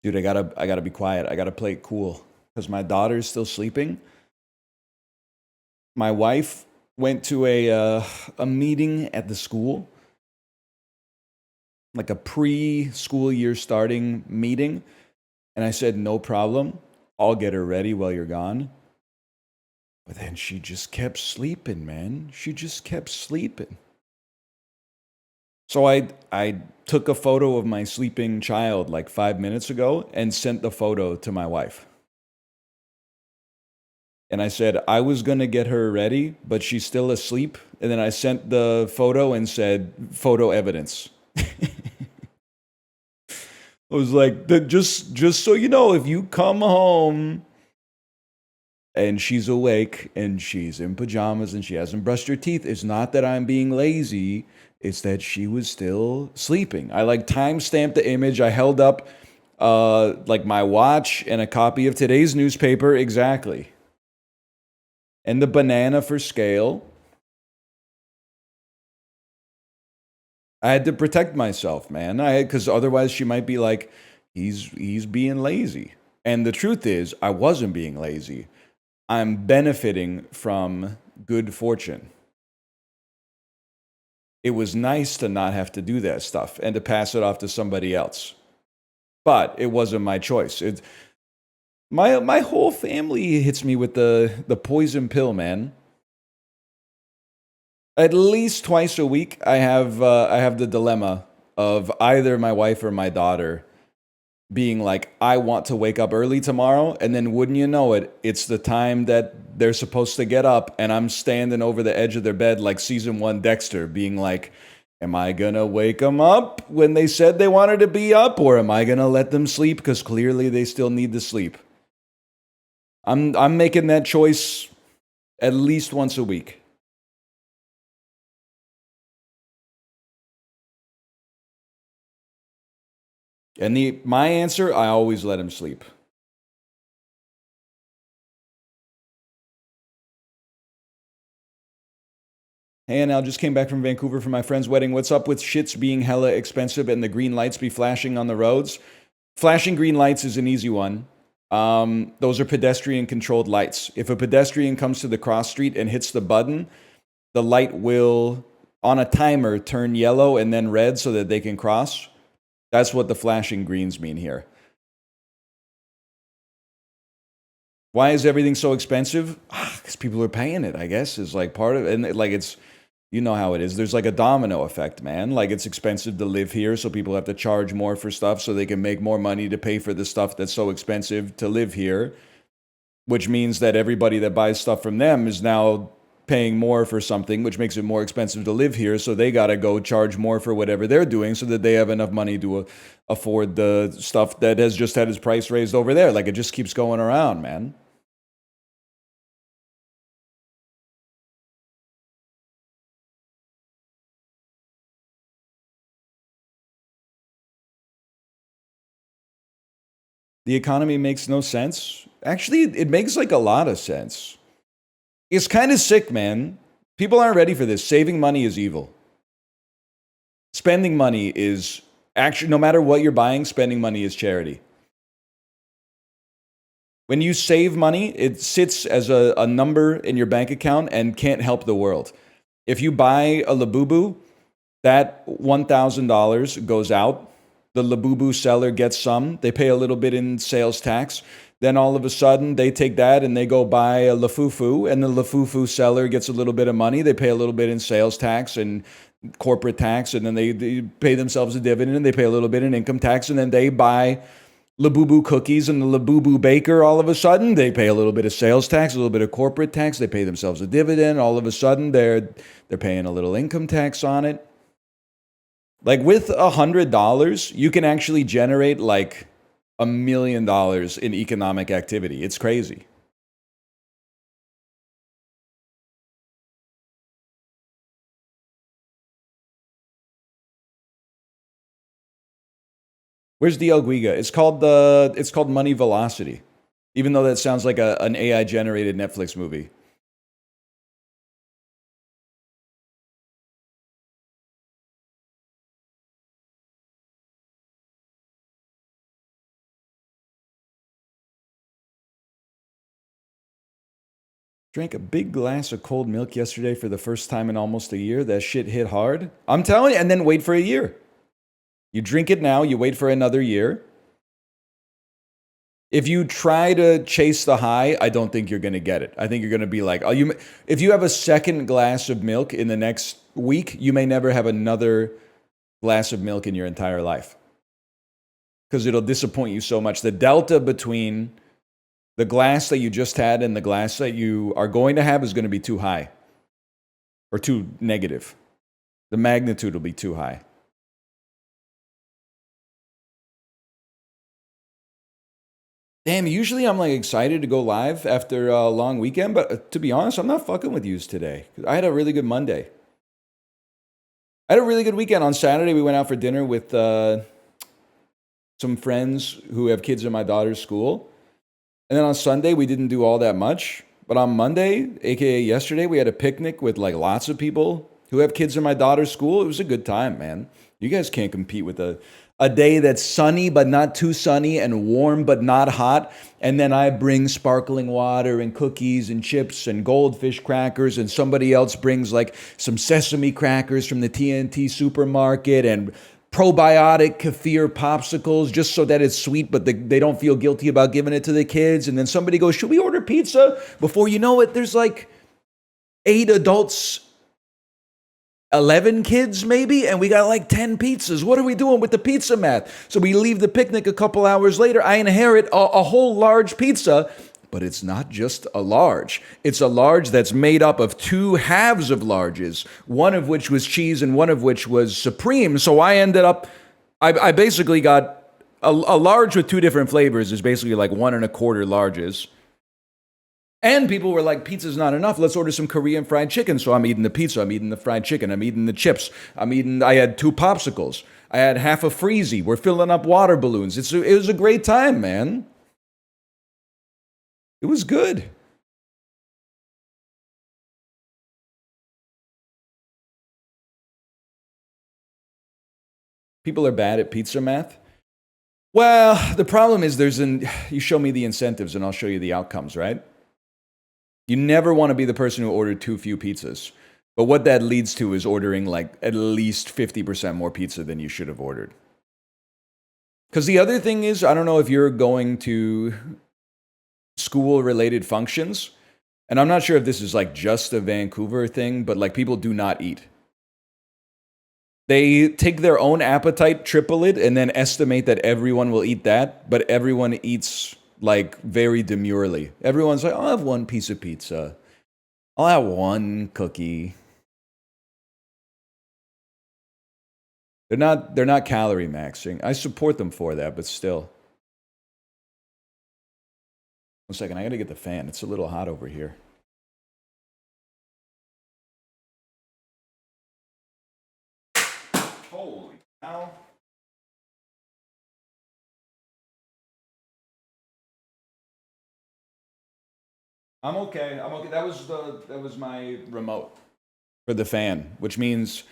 Dude, I gotta be quiet. I gotta play it cool because my daughter's still sleeping. My wife went to a meeting at the school, like a pre-school year starting meeting, and I said no problem. I'll get her ready while you're gone. But then she just kept sleeping, man. She just kept sleeping. So I took a photo of my sleeping child like 5 minutes ago and sent the photo to my wife. And I said I was gonna get her ready, but she's still asleep. And then I sent the photo and said photo evidence. I was like, just so you know, if you come home and she's awake and she's in pajamas and she hasn't brushed her teeth, it's not that I'm being lazy. It's that she was still sleeping. I like time stamped the image. I held up like my watch and a copy of today's newspaper exactly. And the banana for scale. I had to protect myself, man. I because otherwise she might be like, he's being lazy. And the truth is, I wasn't being lazy. I'm benefiting from good fortune. It was nice to not have to do that stuff and to pass it off to somebody else. But it wasn't my choice. My whole family hits me with the poison pill, man. At least twice a week, I have the dilemma of either my wife or my daughter being like, I want to wake up early tomorrow, and then wouldn't you know it, it's the time that they're supposed to get up, and I'm standing over the edge of their bed like season one Dexter, being like, am I gonna wake them up when they said they wanted to be up, or am I gonna let them sleep because clearly they still need to sleep? I'm making that choice at least once a week. And my answer, I always let him sleep. Hey, and I just came back from Vancouver for my friend's wedding. What's up with shits being hella expensive and the green lights be flashing on the roads? Flashing green lights is an easy one. Those are pedestrian controlled lights. If a pedestrian comes to the cross street and hits the button, the light will, on a timer, turn yellow and then red so that they can cross. That's what the flashing greens mean here. Why is everything so expensive? Because people are paying it, I guess, is like part of it. And like it's, you know how it is. There's like a domino effect, man. Like it's expensive to live here, so people have to charge more for stuff so they can make more money to pay for the stuff that's so expensive to live here, which means that everybody that buys stuff from them is now paying more for something, which makes it more expensive to live here. So they got to go charge more for whatever they're doing so that they have enough money to afford the stuff that has just had its price raised over there. Like it just keeps going around, man. The economy makes no sense. Actually, it makes like a lot of sense. It's kind of sick, man. People aren't ready for this. Saving money is evil. Spending money is actually, no matter what you're buying, spending money is charity. When you save money, it sits as a number in your bank account and can't help the world. If you buy a Labubu, that $1,000 goes out. The Labubu seller gets some. They pay a little bit in sales tax. Then all of a sudden, they take that and they go buy a Lafufu, and the Lafufu seller gets a little bit of money. They pay a little bit in sales tax and corporate tax, and then they pay themselves a dividend, and they pay a little bit in income tax, and then they buy Labubu cookies, and the Labubu baker, all of a sudden, they pay a little bit of sales tax, a little bit of corporate tax. They pay themselves a dividend. All of a sudden, they're paying a little income tax on it. Like with $100, you can actually generate like $1 million in economic activity. It's crazy. Where's the El Guiga? It's called Money Velocity, even though that sounds like an AI generated Netflix movie. Drank a big glass of cold milk yesterday for the first time in almost a year. That shit hit hard. I'm telling you, and then wait for a year. You drink it now, you wait for another year. If you try to chase the high, I don't think you're going to get it. I think you're going to be like, if you have a second glass of milk in the next week, you may never have another glass of milk in your entire life. Because it'll disappoint you so much. The delta between the glass that you just had and the glass that you are going to have is going to be too high. Or too negative. The magnitude will be too high. Damn, usually I'm like excited to go live after a long weekend, but to be honest, I'm not fucking with yous today. I had a really good Monday. I had a really good weekend. On Saturday, we went out for dinner with some friends who have kids in my daughter's school. And then on Sunday, we didn't do all that much. But on Monday, aka yesterday, we had a picnic with like lots of people who have kids in my daughter's school. It was a good time, man. You guys can't compete with a day that's sunny but not too sunny and warm but not hot. And then I bring sparkling water and cookies and chips and goldfish crackers, and somebody else brings like some sesame crackers from the TNT supermarket and probiotic kefir popsicles just so that it's sweet, but they don't feel guilty about giving it to the kids. And then somebody goes, should we order pizza? Before you know it, there's like 8 adults, 11 kids maybe, and we got like 10 pizzas. What are we doing with the pizza math? So we leave the picnic a couple hours later. I inherit a whole large pizza, but it's not just a large. It's a large that's made up of 2 halves of larges, one of which was cheese and one of which was supreme. So I ended up, I basically got a large with 2 different flavors is basically like 1 1/4 larges. And people were like, pizza's not enough. Let's order some Korean fried chicken. So I'm eating the pizza. I'm eating the fried chicken. I'm eating the chips. I had 2 popsicles. I had half a Freezy. We're filling up water balloons. It was a great time, man. It was good. People are bad at pizza math. Well, the problem is you show me the incentives and I'll show you the outcomes, right? You never want to be the person who ordered too few pizzas. But what that leads to is ordering like at least 50% more pizza than you should have ordered. Because the other thing is, I don't know if you're going to school-related functions, and I'm not sure if this is like just a Vancouver thing, but like people do not eat. They take their own appetite, triple it, and then estimate that everyone will eat that, but everyone eats like very demurely. Everyone's like, I'll have 1 piece of pizza. I'll have 1 cookie. They're not calorie maxing. I support them for that, but still. 1 second, I gotta get the fan. It's a little hot over here. Holy cow. I'm okay. That was my remote for the fan, which means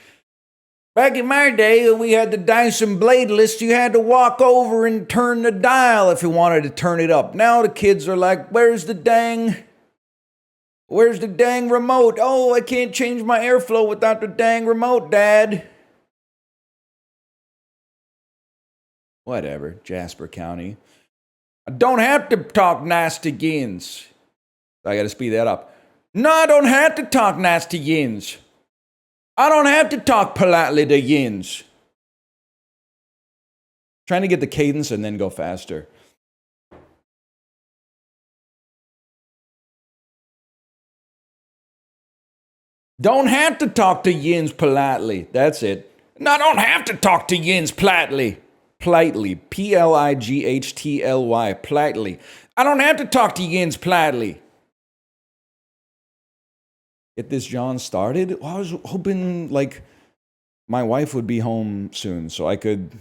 back in my day, we had the Dyson bladeless. You had to walk over and turn the dial if you wanted to turn it up. Now the kids are like, where's the dang remote? Oh, I can't change my airflow without the dang remote, Dad. Whatever, Jasper County. I don't have to talk nasty yins. I got to speed that up. No, I don't have to talk nasty yins. I don't have to talk politely to yins. Trying to get the cadence and then go faster. Don't have to talk to yins politely. That's it. No, I don't have to talk to yins politely. Politely. P-L-I-G-H-T-L-Y. Politely. I don't have to talk to yins politely. Get this John started. Well, I was hoping like my wife would be home soon so I could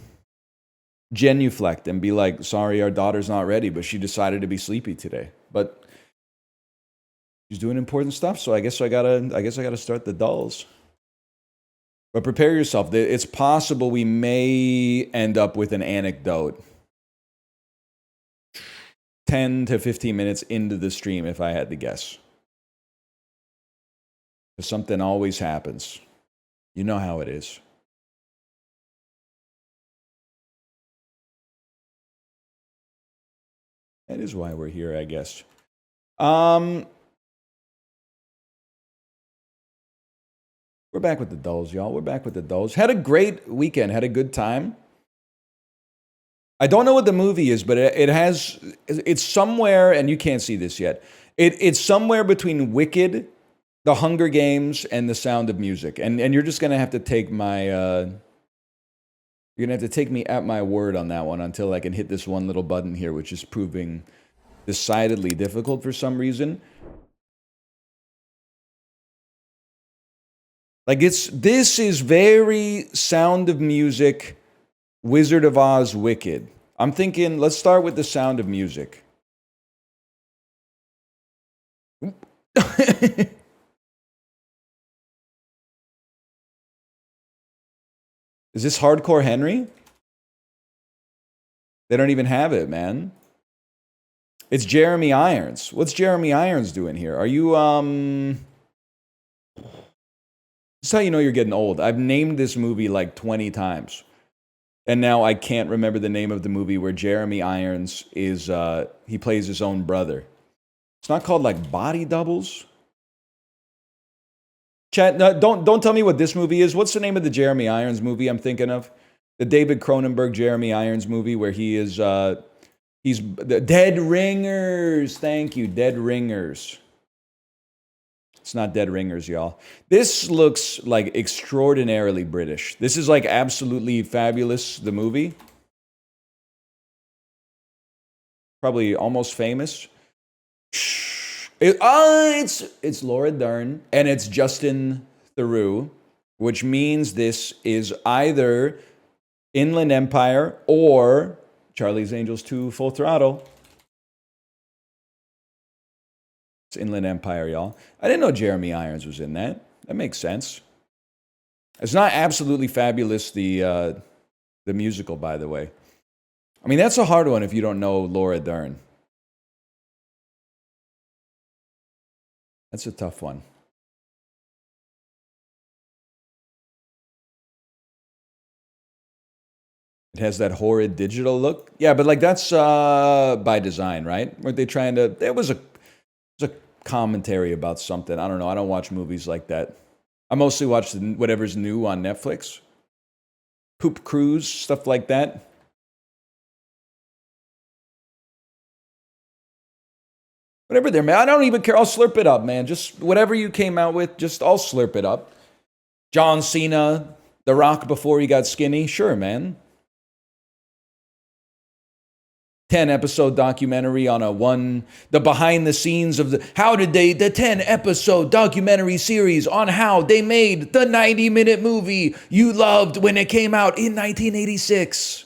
genuflect and be like, sorry, our daughter's not ready, but she decided to be sleepy today. But she's doing important stuff, so I guess I gotta start the dulls. But prepare yourself. It's possible we may end up with an anecdote 10 to 15 minutes into the stream, if I had to guess. Because something always happens. You know how it is. That is why we're here, I guess. We're back with the dulls, y'all. We're back with the dulls. Had a great weekend. Had a good time. I don't know what the movie is, but it's somewhere, and you can't see this yet. It's somewhere between Wicked, The Hunger Games, and The Sound of Music. And you're just going to have to take my, you're going to have to take me at my word on that one until I can hit this one little button here, which is proving decidedly difficult for some reason. Like this is very Sound of Music, Wizard of Oz, Wicked. I'm thinking, let's start with The Sound of Music. Is this Hardcore Henry? They don't even have it, man. It's Jeremy Irons. What's Jeremy Irons doing here? Are you, This is how you know you're getting old. I've named this movie like 20 times. And now I can't remember the name of the movie where Jeremy Irons is, he plays his own brother. It's not called like Body Doubles? Chat, no, don't tell me what this movie is. What's the name of the Jeremy Irons movie I'm thinking of? The David Cronenberg Jeremy Irons movie where he is, he's the Dead Ringers. Thank you, Dead Ringers. It's not Dead Ringers, y'all. This looks like extraordinarily British. This is like absolutely fabulous, the movie. Probably Almost Famous. It's Laura Dern and it's Justin Theroux, which means this is either Inland Empire or Charlie's Angels 2 Full Throttle. It's Inland Empire, y'all. I didn't know Jeremy Irons was in that. That makes sense. It's not absolutely fabulous, the musical, by the way. I mean, that's a hard one if you don't know Laura Dern. That's a tough one. It has that horrid digital look. Yeah, but like that's by design, right? Weren't they trying to... There was a commentary about something. I don't know. I don't watch movies like that. I mostly watch whatever's new on Netflix. Poop Cruise, stuff like that. Whatever they're made. I don't even care. I'll slurp it up, man. Just whatever you came out with, just I'll slurp it up. John Cena, The Rock before he got skinny. Sure, man. 10-episode documentary on the behind the scenes of the 10-episode documentary series on how they made the 90-minute movie you loved when it came out in 1986.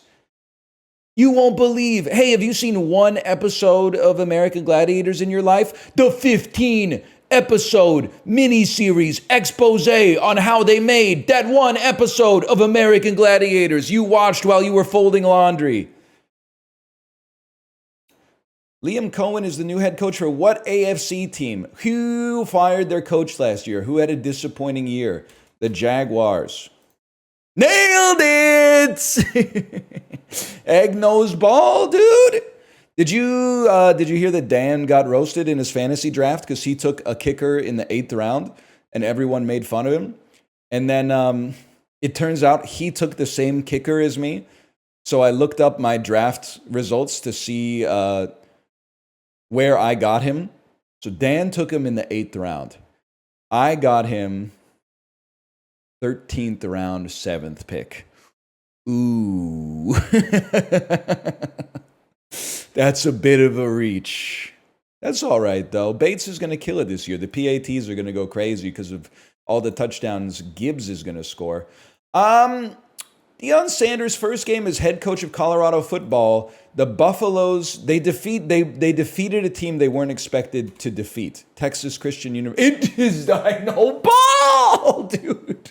You won't believe. Hey, have you seen one episode of American Gladiators in your life? The 15-episode miniseries expose on how they made that one episode of American Gladiators you watched while you were folding laundry. Liam Cohen is the new head coach for what AFC team? Who fired their coach last year? Who had a disappointing year? The Jaguars. Nailed it! Egg nose ball, dude. Did you hear that Dan got roasted in his fantasy draft because he took a kicker in the 8th round and everyone made fun of him? And then it turns out he took the same kicker as me. So I looked up my draft results to see where I got him. So Dan took him in the 8th round. I got him 13th round, 7th pick. Ooh. That's a bit of a reach. That's all right, though. Bates is going to kill it this year. The PATs are going to go crazy because of all the touchdowns Gibbs is going to score. Deion Sanders' first game as head coach of Colorado football. The Buffaloes, they defeated a team they weren't expected to defeat. Texas Christian University. It is, I know ball, dude.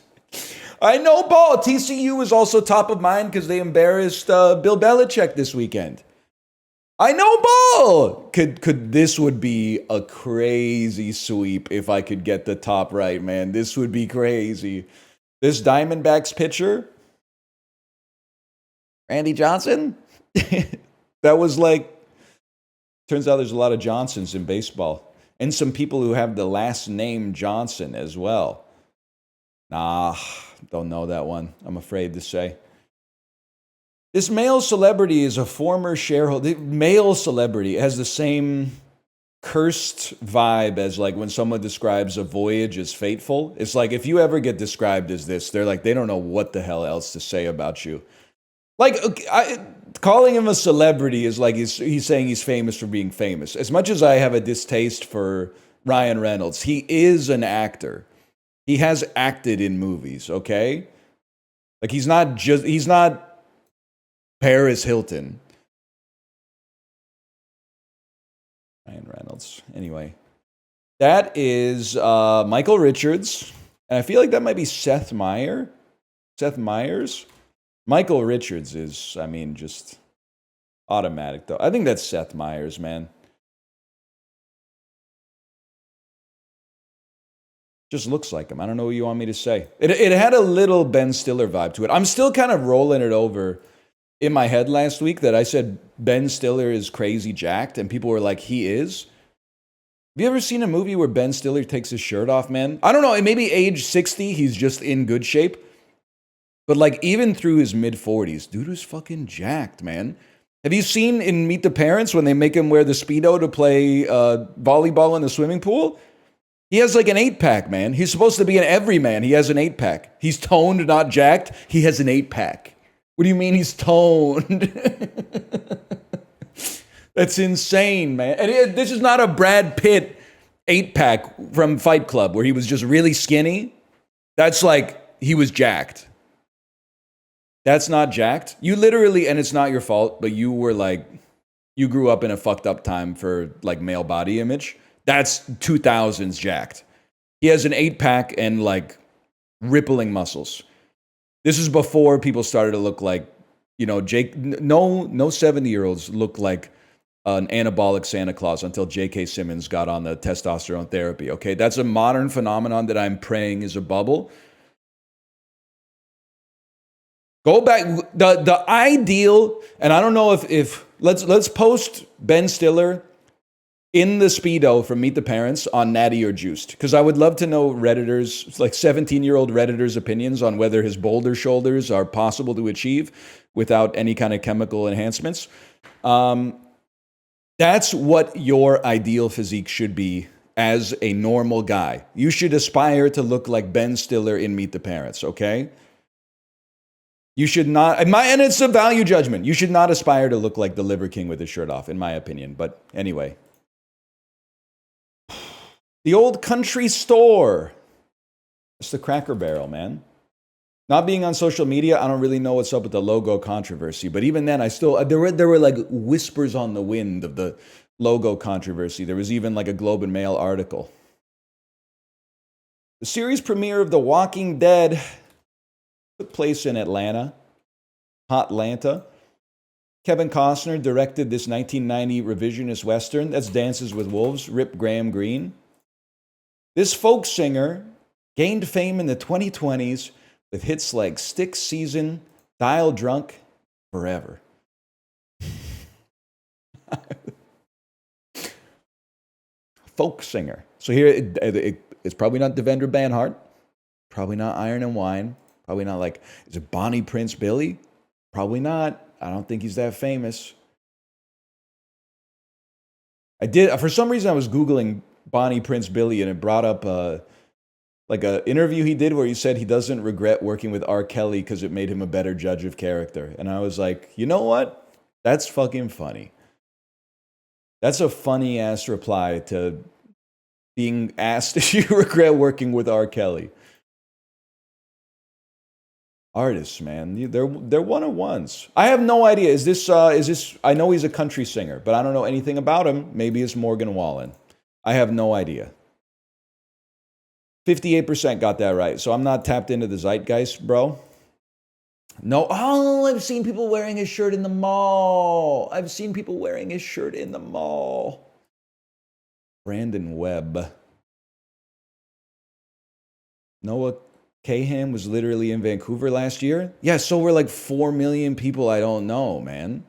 I know ball. TCU was also top of mind because they embarrassed Bill Belichick this weekend. I know ball. Could this would be a crazy sweep if I could get the top right, man. This would be crazy. This Diamondbacks pitcher, Randy Johnson. That was like. Turns out there's a lot of Johnsons in baseball, and some people who have the last name Johnson as well. Nah, don't know that one. I'm afraid to say. This male celebrity is a former shareholder. Male celebrity has the same cursed vibe as like when someone describes a voyage as fateful. It's like if you ever get described as this, they're like, they don't know what the hell else to say about you. Like, calling him a celebrity is like he's saying he's famous for being famous. As much as I have a distaste for Ryan Reynolds, he is an actor. He has acted in movies, okay? Like he's not Paris Hilton. Ryan Reynolds. Anyway, that is Michael Richards. And I feel like that might be Seth Meyers. Michael Richards is, I mean, just automatic, though. I think that's Seth Meyers, man. Just looks like him. I don't know what you want me to say. It had a little Ben Stiller vibe to it. I'm still kind of rolling it over in my head last week that I said Ben Stiller is crazy jacked, and people were like, he is. Have you ever seen a movie where Ben Stiller takes his shirt off, man? I don't know, maybe age 60, he's just in good shape. But like even through his mid-40s, dude was fucking jacked, man. Have you seen in Meet the Parents when they make him wear the Speedo to play volleyball in the swimming pool? He has like an 8-pack, man. He's supposed to be an everyman. He has an 8-pack. He's toned, not jacked. He has an 8-pack. What do you mean he's toned? That's insane, man. And this is not a Brad Pitt 8-pack from Fight Club where he was just really skinny. That's like he was jacked. That's not jacked. You literally, and it's not your fault, but you were like, you grew up in a fucked up time for like male body image. That's 2000s jacked. He has an 8-pack and like rippling muscles. This is before people started to look like, you know, no 70-year-olds look like an anabolic Santa Claus until J.K. Simmons got on the testosterone therapy, okay? That's a modern phenomenon that I'm praying is a bubble. Go back, the ideal, and I don't know if let's post Ben Stiller in the Speedo from Meet the Parents on Natty or Juiced, because I would love to know Redditors, like 17-year-old Redditors' opinions on whether his boulder shoulders are possible to achieve without any kind of chemical enhancements. That's what your ideal physique should be as a normal guy. You should aspire to look like Ben Stiller in Meet the Parents, okay? You should not, and it's a value judgment. You should not aspire to look like the Liver King with his shirt off, in my opinion. But anyway. The old country store. It's the Cracker Barrel, man. Not being on social media, I don't really know what's up with the logo controversy. But even then, there were like whispers on the wind of the logo controversy. There was even like a Globe and Mail article. The series premiere of The Walking Dead took place in Atlanta. Hotlanta. Kevin Costner directed this 1990 revisionist Western. That's Dances with Wolves, Rip Graham Greene. This folk singer gained fame in the 2020s with hits like Stick Season, Dial Drunk, Forever. Folk singer. So here, it's probably not Devendra Banhart, probably not Iron and Wine, probably not like, is it Bonnie Prince Billy? Probably not. I don't think he's that famous. For some reason, I was Googling Bonnie Prince Billy, and it brought up like an interview he did where he said he doesn't regret working with R. Kelly because it made him a better judge of character. And I was like, you know what? That's fucking funny. That's a funny ass reply to being asked if you regret working with R. Kelly. Artists, man, they're one-on-ones. I have no idea. Is this? I know he's a country singer, but I don't know anything about him. Maybe it's Morgan Wallen. I have no idea. 58% got that right, so I'm not tapped into the zeitgeist, bro. No, I've seen people wearing his shirt in the mall. I've seen people wearing his shirt in the mall. Brandon Webb. Noah Cahan was literally in Vancouver last year. Yeah, so were like 4 million people I don't know, man.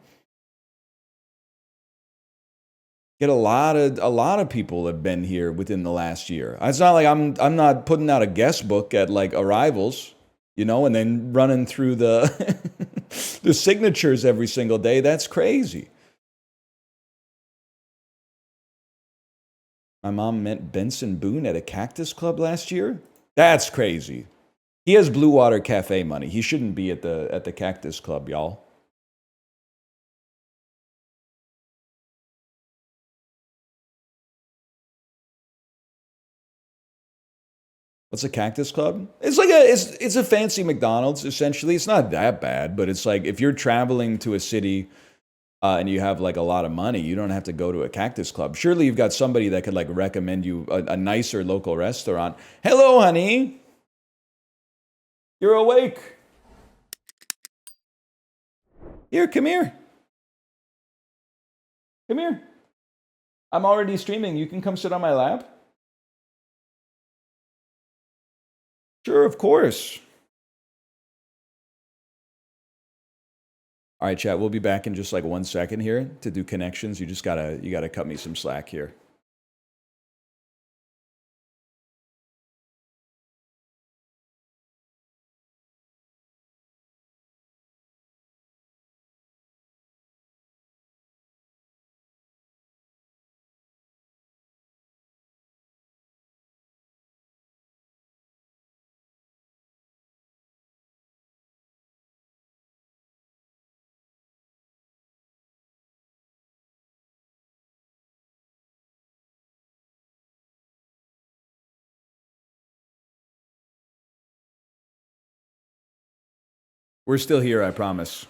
Get a lot of people have been here within the last year. It's not like I'm not putting out a guest book at like arrivals, you know, and then running through the the signatures every single day. That's crazy. My mom met Benson Boone at a Cactus Club last year. That's crazy. He has Blue Water Cafe money. He shouldn't be at the Cactus Club, y'all. What's a Cactus Club? It's like it's a fancy McDonald's essentially. It's not that bad, but it's like if you're traveling to a city and you have like a lot of money, you don't have to go to a Cactus Club. Surely you've got somebody that could like recommend you a nicer local restaurant. Hello, honey. You're awake. Here, come here. Come here. I'm already streaming. You can come sit on my lap. Sure, of course. All right, chat. We'll be back in just like 1 second here to do connections. You gotta cut me some slack here. We're still here, I promise.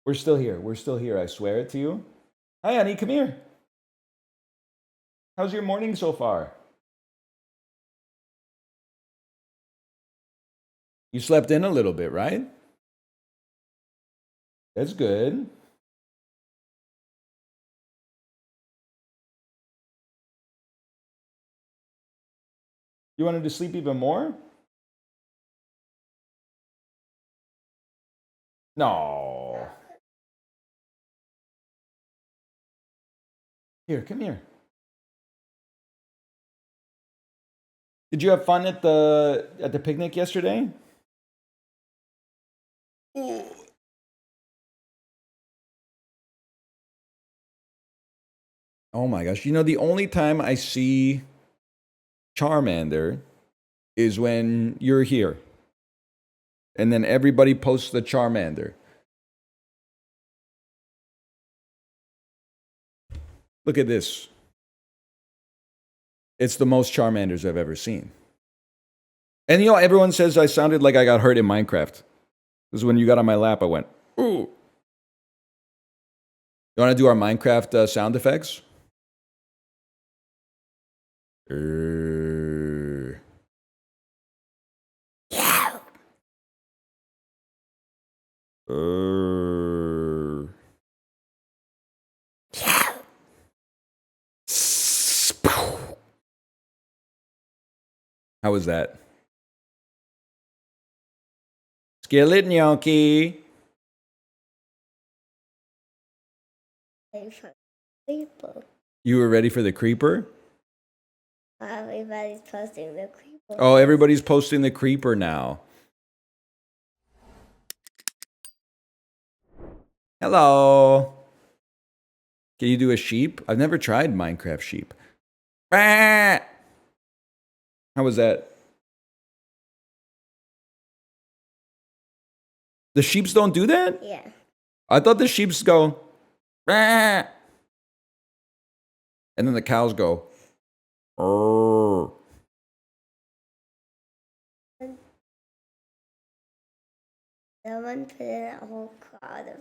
We're still here. We're still here. I swear it to you. Hi, honey. Come here. How's your morning so far? You slept in a little bit, right? That's good. You wanted to sleep even more? No. Here, come here. Did you have fun at the picnic yesterday? Oh my gosh. You know, the only time I see Charmander is when you're here. And then everybody posts the Charmander. Look at this. It's the most Charmanders I've ever seen. And you know, everyone says I sounded like I got hurt in Minecraft. Because when you got on my lap, I went, ooh. You want to do our Minecraft sound effects? How was that? Skillet gnocchi. Creeper. You were ready for the creeper? Everybody's posting the creeper. Oh, everybody's posting the creeper now. Hello. Can you do a sheep? I've never tried Minecraft sheep. How was that? The sheeps don't do that? Yeah. I thought the sheeps go, and then the cows go, Someone put in a whole crowd of.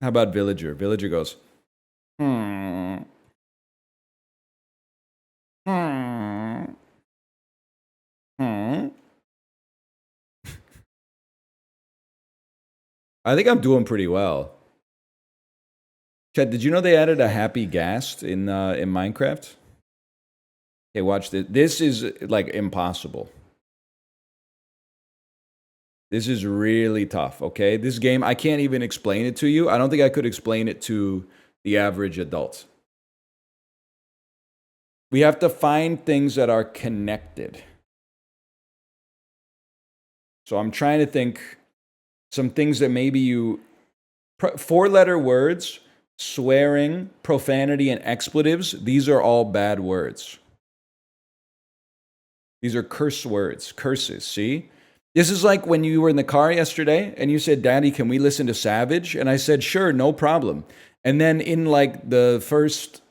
How about villager? Villager goes, hmm. Hmm. Hmm. I think I'm doing pretty well. Chad, did you know they added a happy ghast in Minecraft? Okay, watch this. This is like impossible. This is really tough, okay? This game, I can't even explain it to you. I don't think I could explain it to the average adult. We have to find things that are connected. So I'm trying to think some things that maybe you... Four-letter words, swearing, profanity, and expletives, these are all bad words. These are curse words, curses, see? This is like when you were in the car yesterday and you said, Daddy, can we listen to Savage? And I said, sure, no problem. And then in like the first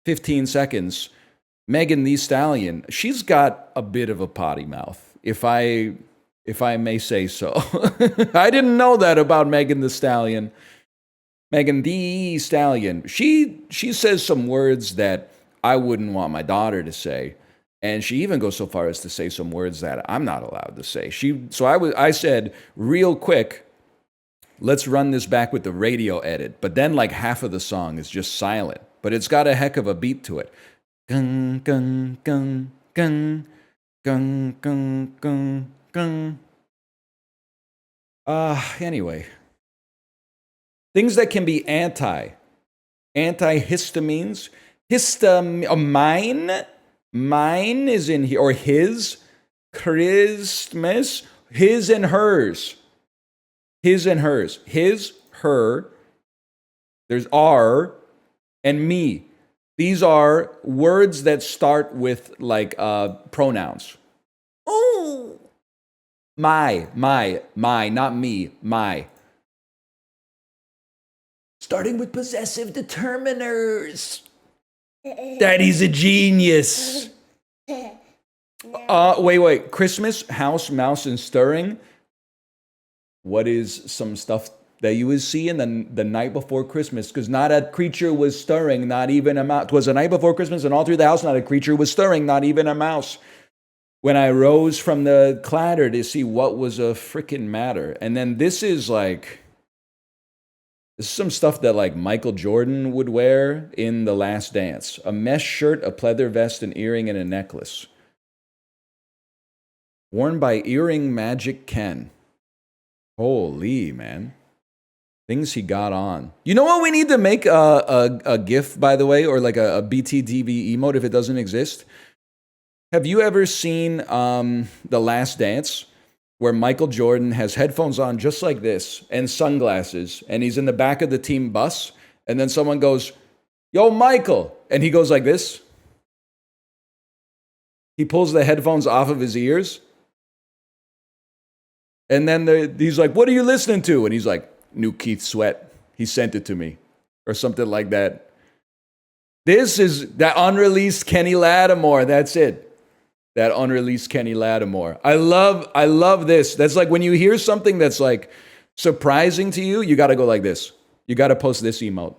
15 seconds, Megan Thee Stallion, she's got a bit of a potty mouth, if I may say so. I didn't know that about Megan Thee Stallion. Megan Thee Stallion, she says some words that I wouldn't want my daughter to say. And she even goes so far as to say some words that I'm not allowed to say. I said, real quick, let's run this back with the radio edit. But then like half of the song is just silent. But it's got a heck of a beat to it. Gung, gung, gung, gung, gung, gung, gung, gung. Anyway. Things that can be antihistamines. Histamine. Mine is in here, or his. Christmas. His and hers. His and hers. His, her. There's R and me. These are words that start with like pronouns. Oh. My, not me, my. Starting with possessive determiners. Daddy's a genius. Wait. Christmas, house, mouse, and stirring. What is some stuff that you would see in the night before Christmas? Because not a creature was stirring, not even a mouse. It was the night before Christmas, and all through the house, not a creature was stirring, not even a mouse. When I rose from the clatter to see what was a freaking matter. And then this is some stuff that like Michael Jordan would wear in The Last Dance. A mesh shirt, a pleather vest, an earring, and a necklace. Worn by Earring Magic Ken. Holy, man. Things he got on. You know what we need to make a GIF, by the way, or like a BTTV emote if it doesn't exist? Have you ever seen The Last Dance, where Michael Jordan has headphones on just like this and sunglasses, and he's in the back of the team bus, and then someone goes, "Yo, Michael," and he goes like this. He pulls the headphones off of his ears, and then he's like, "What are you listening to?" And he's like, "New Keith Sweat. He sent it to me," or something like that. This is that unreleased Kenny Lattimore. That's it. That unreleased Kenny Lattimore. I love this. That's like when you hear something that's like surprising to you, you got to go like this. You got to post this emote.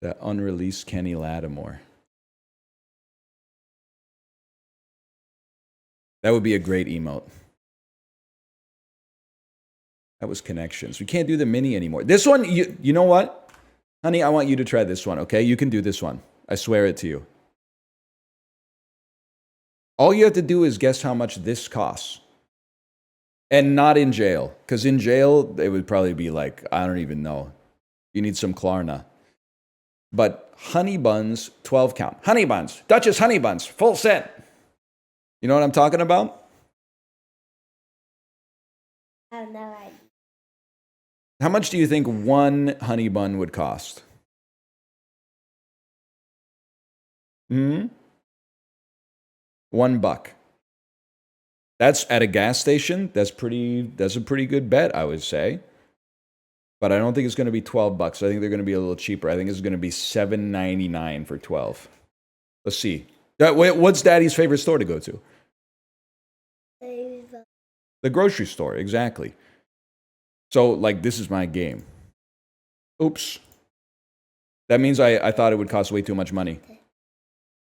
That unreleased Kenny Lattimore. That would be a great emote. That was connections. We can't do the mini anymore. This one, you know what? Honey, I want you to try this one, okay? You can do this one. I swear it to you. All you have to do is guess how much this costs. And not in jail. Because in jail, it would probably be like, I don't even know. You need some Klarna. But honey buns, 12 count. Honey buns. Duchess honey buns. Full set. You know what I'm talking about? I have no idea. How much do you think one honey bun would cost? $1. That's at a gas station. That's a pretty good bet, I would say. But I don't think it's going to be $12. I think they're going to be a little cheaper. I think it's going to be $7.99 for 12. Let's see. What's Daddy's favorite store to go to? The grocery store, exactly. So, like, this is my game. Oops. That means I thought it would cost way too much money.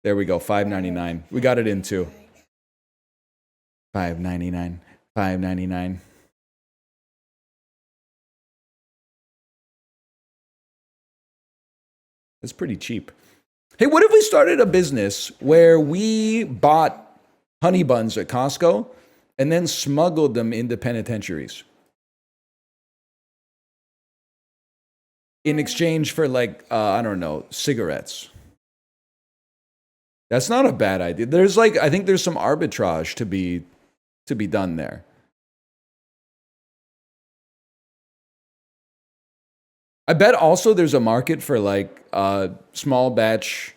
There we go, $5.99. We got it in too. $5.99. $5.99. That's pretty cheap. Hey, what if we started a business where we bought honey buns at Costco and then smuggled them into penitentiaries in exchange for, like, I don't know, cigarettes? That's not a bad idea. I think there's some arbitrage to be done there. I bet also there's a market for, like, small batch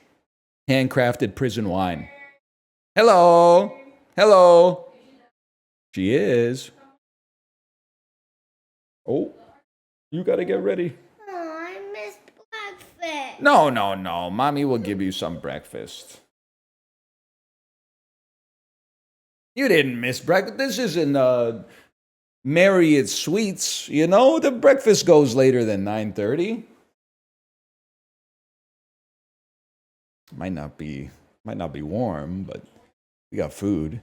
handcrafted prison wine. Hello. Hello. She is. Oh, you got to get ready. Oh, I missed breakfast. No. Mommy will give you some breakfast. You didn't miss breakfast. This isn't Marriott Suites, you know? The breakfast goes later than 9:30. Might not be warm, but we got food.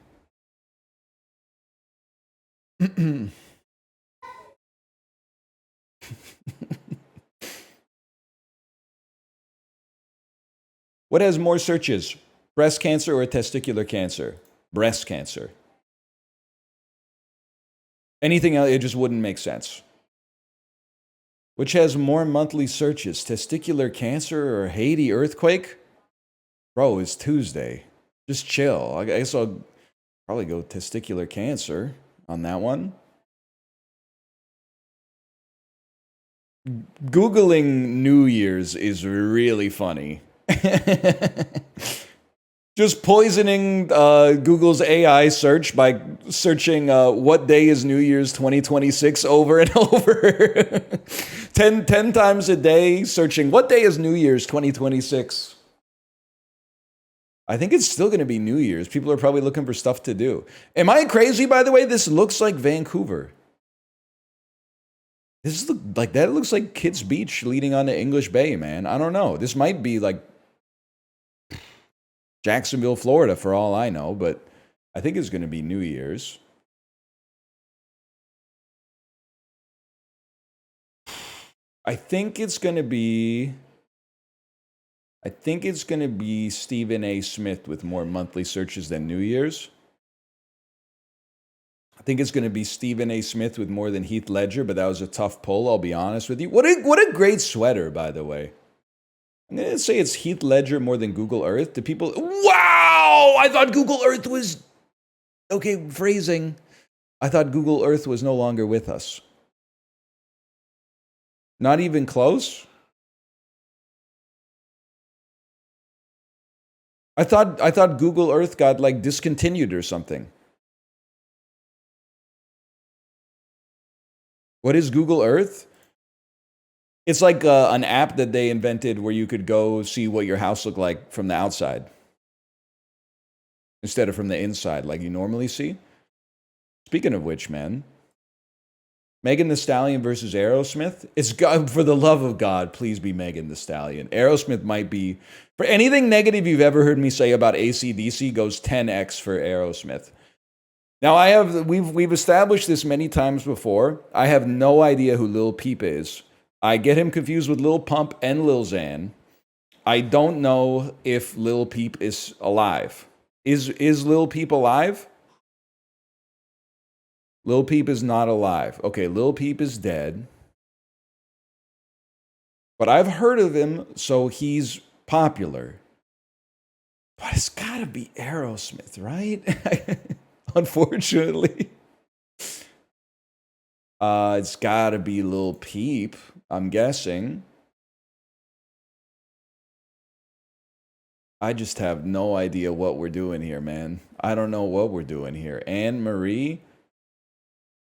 What has more searches? Breast cancer or testicular cancer? Breast cancer. Anything else, it just wouldn't make sense. Which has more monthly searches? Testicular cancer or Haiti earthquake? Bro, it's Tuesday. Just chill. I guess I'll probably go testicular cancer on that one. Googling New Year's is really funny. Just poisoning Google's AI search by searching what day is New Year's 2026 over and over. 10 times a day searching what day is New Year's 2026. I think it's still going to be New Year's. People are probably looking for stuff to do. Am I crazy, by the way? This looks like Vancouver. That looks like Kitt's Beach leading onto English Bay, man. I don't know. This might be like Jacksonville, Florida, for all I know, but I think it's going to be New Year's. I think it's going to be Stephen A. Smith with more monthly searches than New Year's. I think it's going to be Stephen A. Smith with more than Heath Ledger, but that was a tough pull, I'll be honest with you. What a great sweater, by the way. I'm going to say it's Heath Ledger more than Google Earth. Do people... Wow! I thought Google Earth was... Okay, phrasing. I thought Google Earth was no longer with us. Not even close? I thought Google Earth got, like, discontinued or something. What is Google Earth? It's like an app that they invented where you could go see what your house looked like from the outside instead of from the inside like you normally see. Speaking of which, man, Megan Thee Stallion versus Aerosmith. It's God, for the love of God, please be Megan Thee Stallion. Aerosmith might be, for anything negative you've ever heard me say about AC/DC goes 10x for Aerosmith. Now we've established this many times before. I have no idea who Lil Peep is. I get him confused with Lil Pump and Lil Xan. I don't know if Lil Peep is alive. Is Lil Peep alive? Lil Peep is not alive. Okay, Lil Peep is dead. But I've heard of him, so he's popular. But it's gotta be Aerosmith, right? Unfortunately. It's gotta be Lil Peep, I'm guessing. I just have no idea what we're doing here, man. I don't know what we're doing here. Anne Marie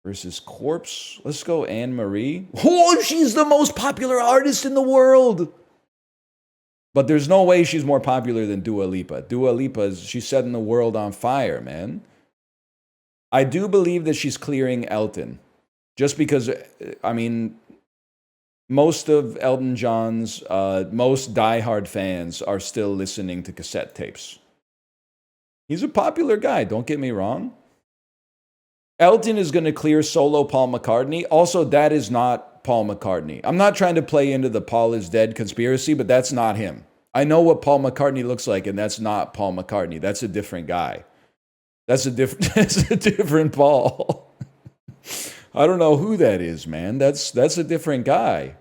versus Corpse. Let's go Anne Marie. Oh, she's the most popular artist in the world. But there's no way she's more popular than Dua Lipa. Dua Lipa, she's setting the world on fire, man. I do believe that she's clearing Elton. Just because, I mean, most of Elton John's most diehard fans are still listening to cassette tapes. He's a popular guy, don't get me wrong. Elton is going to clear solo Paul McCartney. Also, that is not Paul McCartney. I'm not trying to play into the Paul is dead conspiracy, but that's not him. I know what Paul McCartney looks like, and that's not Paul McCartney. That's a different guy. That's a different Paul. I don't know who that is, man. That's a different guy.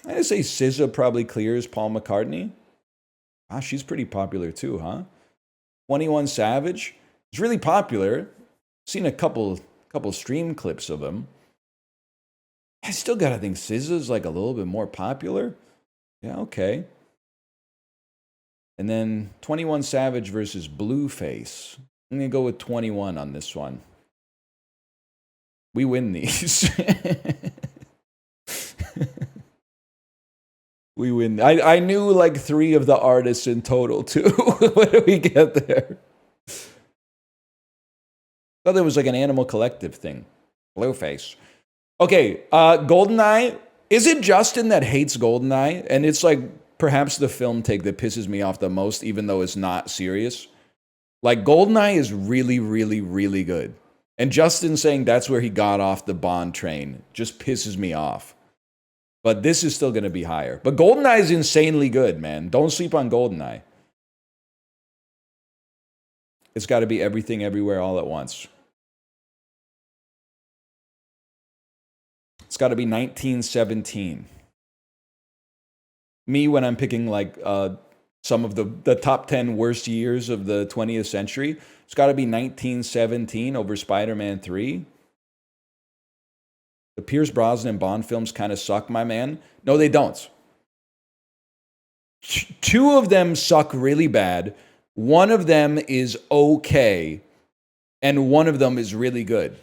I'd say SZA probably clears Paul McCartney. Ah, she's pretty popular too, huh? 21 Savage. He's really popular. Seen a couple stream clips of him. I still gotta think SZA's like a little bit more popular. Yeah, okay. And then 21 Savage versus Blueface. I'm gonna go with 21 on this one. We win these. We win. I knew like 3 of the artists in total too. When did we get there? Thought it was like an Animal Collective thing. Blueface. Okay, GoldenEye. Is it Justin that hates GoldenEye? And it's like perhaps the film take that pisses me off the most, even though it's not serious. Like GoldenEye is really, really, really good. And Justin saying that's where he got off the Bond train just pisses me off. But this is still going to be higher. But GoldenEye is insanely good, man. Don't sleep on GoldenEye. It's got to be Everything Everywhere All at Once. It's got to be 1917. Me, when I'm picking like some of the top 10 worst years of the 20th century, it's got to be 1917 over Spider-Man 3. The Pierce Brosnan Bond films kind of suck, my man. No, they don't. 2 of them suck really bad. 1 of them is okay. And 1 of them is really good.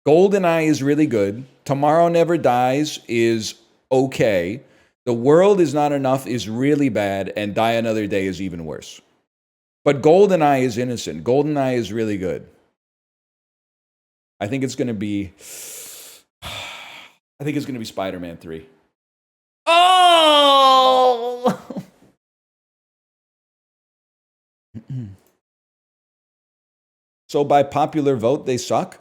GoldenEye is really good. Tomorrow Never Dies is okay. The World Is Not Enough is really bad. And Die Another Day is even worse. But GoldenEye is innocent. GoldenEye is really good. I think it's going to be... I think it's going to be Spider-Man 3. Oh! So by popular vote, they suck?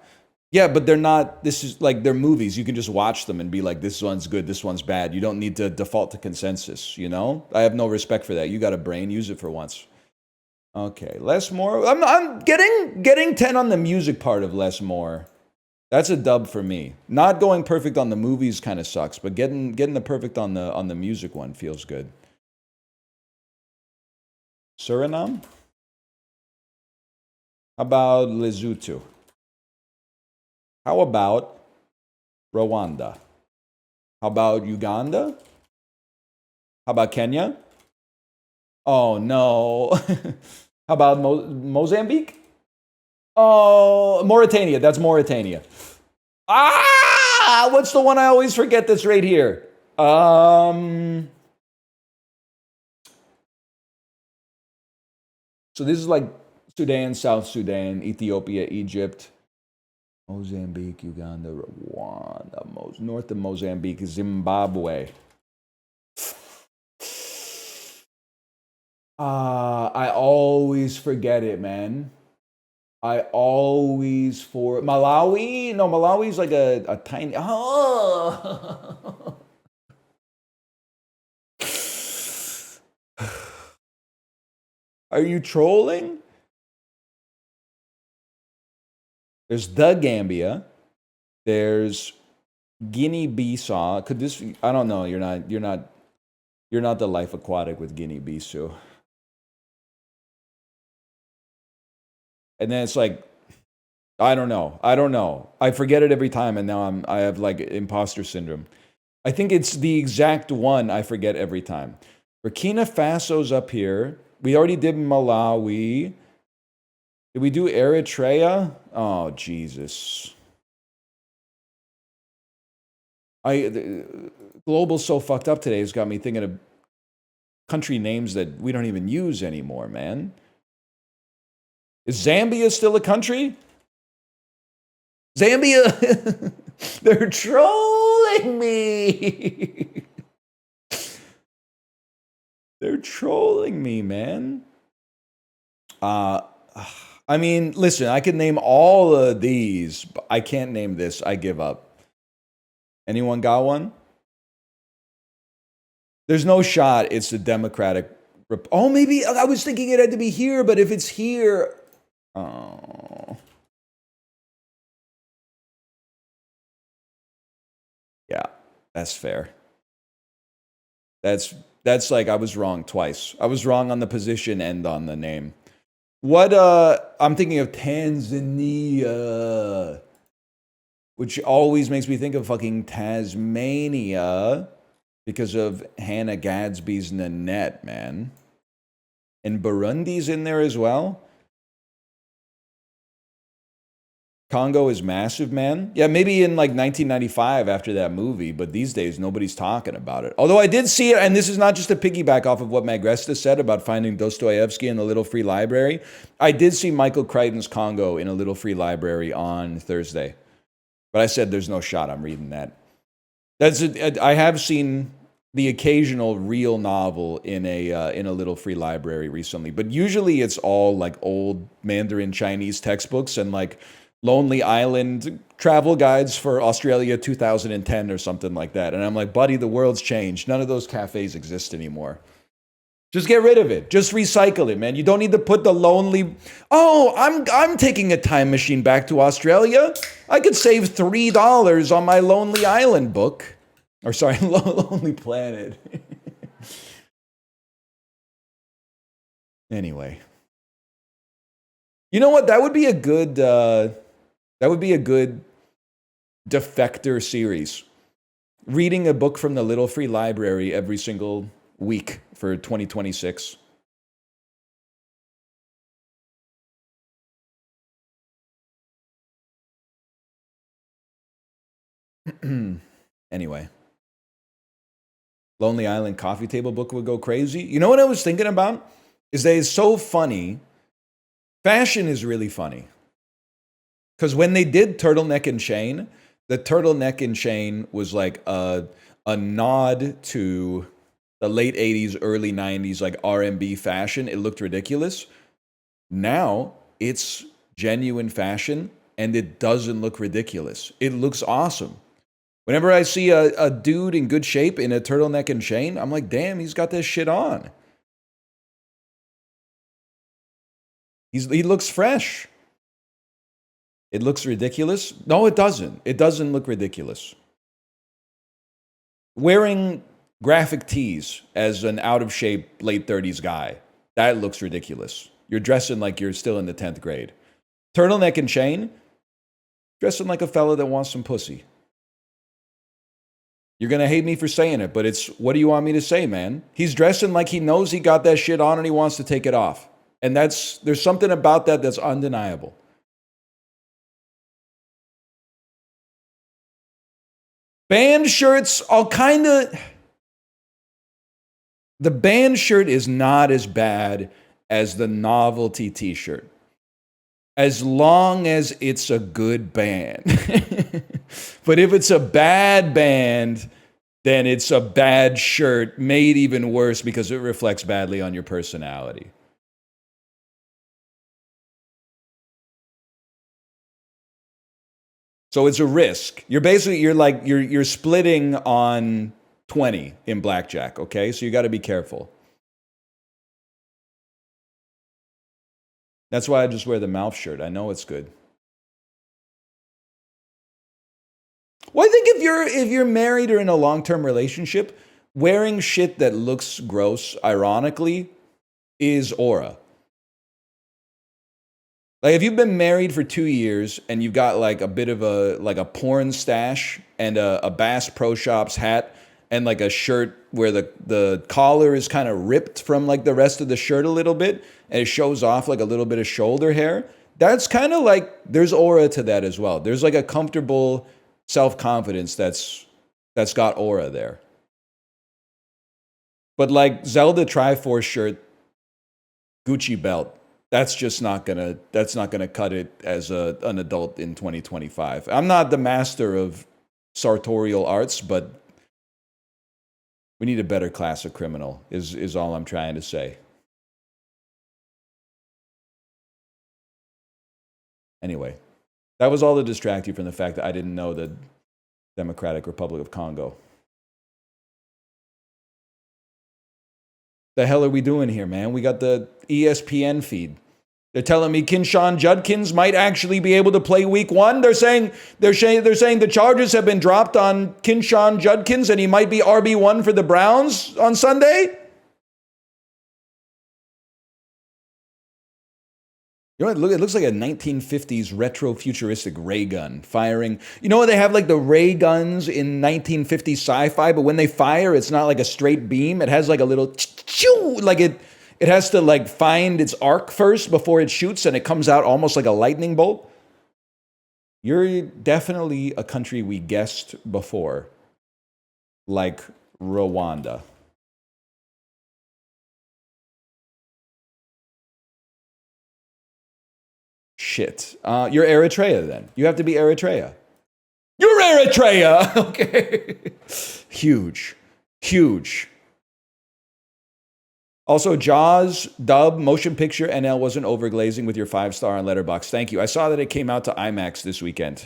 Yeah, but they're not, this is like, they're movies. You can just watch them and be like, this one's good, this one's bad. You don't need to default to consensus, you know? I have no respect for that. You got a brain, use it for once. Okay, less more. I'm getting 10 on the music part of less more. That's a dub for me. Not going perfect on the movies kind of sucks, but getting the perfect on the music one feels good. Suriname? How about Lesotho? How about Rwanda? How about Uganda? How about Kenya? Oh no. How about Mozambique? Oh, Mauritania. That's Mauritania. Ah, what's the one I always forget that's right here? So this is like Sudan, South Sudan, Ethiopia, Egypt, Mozambique, Uganda, Rwanda, north of Mozambique, Zimbabwe. I always forget it, man. I always for Malawi. No, Malawi's like a tiny. Oh. Are you trolling? There's the Gambia. There's Guinea-Bissau. Could this? I don't know. You're not. You're not the life aquatic with Guinea-Bissau. And then it's like, I don't know. I forget it every time, and now I have like imposter syndrome. I think it's the exact one I forget every time. Burkina Faso's up here. We already did Malawi. Did we do Eritrea? Oh, Jesus. Global's so fucked up today. It's got me thinking of country names that we don't even use anymore, man. Is Zambia still a country? Zambia! They're trolling me! They're trolling me, man. I mean, listen, I could name all of these, but I can't name this. I give up. Anyone got one? There's no shot it's the Democratic. Oh, maybe I was thinking it had to be here, but if it's here. Oh. Yeah, that's fair. That's like I was wrong twice. I was wrong on the position and on the name. What I'm thinking of Tanzania, which always makes me think of fucking Tasmania because of Hannah Gadsby's Nanette, man. And Burundi's in there as well. Congo is massive, man. Yeah, maybe in like 1995 after that movie, but these days nobody's talking about it. Although I did see it, and this is not just a piggyback off of what Magresta said about finding Dostoevsky in the Little Free Library. I did see Michael Crichton's Congo in a Little Free Library on Thursday. But I said there's no shot I'm reading that. I have seen the occasional real novel in a Little Free Library recently, but usually it's all like old Mandarin Chinese textbooks and like Lonely Island travel guides for Australia 2010 or something like that. And I'm like, buddy, the world's changed. None of those cafes exist anymore. Just get rid of it. Just recycle it, man. You don't need to put the lonely. Oh, I'm taking a time machine back to Australia. I could save $3 on my Lonely Island book. Or sorry, Lonely Planet. Anyway. You know what? That would be a good defector series. Reading a book from the Little Free Library every single week for 2026. Anyway. Lonely Island coffee table book would go crazy. You know what I was thinking about? Is that it's so funny. Fashion is really funny. Because when they did Turtleneck and Chain, the Turtleneck and Chain was like a nod to the late 80s, early 90s, like R&B fashion. It looked ridiculous. Now it's genuine fashion and it doesn't look ridiculous. It looks awesome. Whenever I see a dude in good shape in a turtleneck and chain, I'm like, damn, he's got this shit on. He looks fresh. It looks ridiculous. No, it doesn't. It doesn't look ridiculous. Wearing graphic tees as an out-of-shape late 30s guy, that looks ridiculous. You're dressing like you're still in the 10th grade. Turtleneck and chain, dressing like a fella that wants some pussy. You're going to hate me for saying it, but it's, what do you want me to say, man? He's dressing like he knows he got that shit on and he wants to take it off. And there's something about that that's undeniable. Band shirts, the band shirt is not as bad as the novelty t-shirt. As long as it's a good band. But if it's a bad band, then it's a bad shirt made even worse because it reflects badly on your personality. So it's a risk. You're splitting on 20 in blackjack, okay? So you got to be careful. That's why I just wear the mouth shirt. I know it's good. Well, I think if you're married or in a long-term relationship, wearing shit that looks gross, ironically, is aura. Like if you've been married for 2 years and you've got like a bit of a porn stash and a Bass Pro Shops hat and like a shirt where the collar is kind of ripped from like the rest of the shirt a little bit and it shows off like a little bit of shoulder hair, that's kind of like there's aura to that as well. There's like a comfortable self-confidence that's got aura there. But like Zelda Triforce shirt, Gucci belt, that's not gonna cut it as an adult in 2025. I'm not the master of sartorial arts, but we need a better class of criminal is all I'm trying to say. Anyway, that was all to distract you from the fact that I didn't know the Democratic Republic of Congo. The hell are we doing here, man? We got the ESPN feed. They're telling me Kinshawn Judkins might actually be able to play week 1. They're saying the charges have been dropped on Kinshawn Judkins and he might be RB1 for the Browns on Sunday. You know what? It looks like a 1950s retro futuristic ray gun firing. You know what? They have like the ray guns in 1950s sci-fi, but when they fire, it's not like a straight beam. It has like a little like it has to like find its arc first before it shoots and it comes out almost like a lightning bolt. You're definitely a country we guessed before, like Rwanda. Shit. You're Eritrea then. You have to be Eritrea. You're Eritrea! Okay. Huge. Huge. Also, Jaws, dub, motion picture, NL wasn't overglazing with your 5-star on Letterboxd. Thank you. I saw that it came out to IMAX this weekend.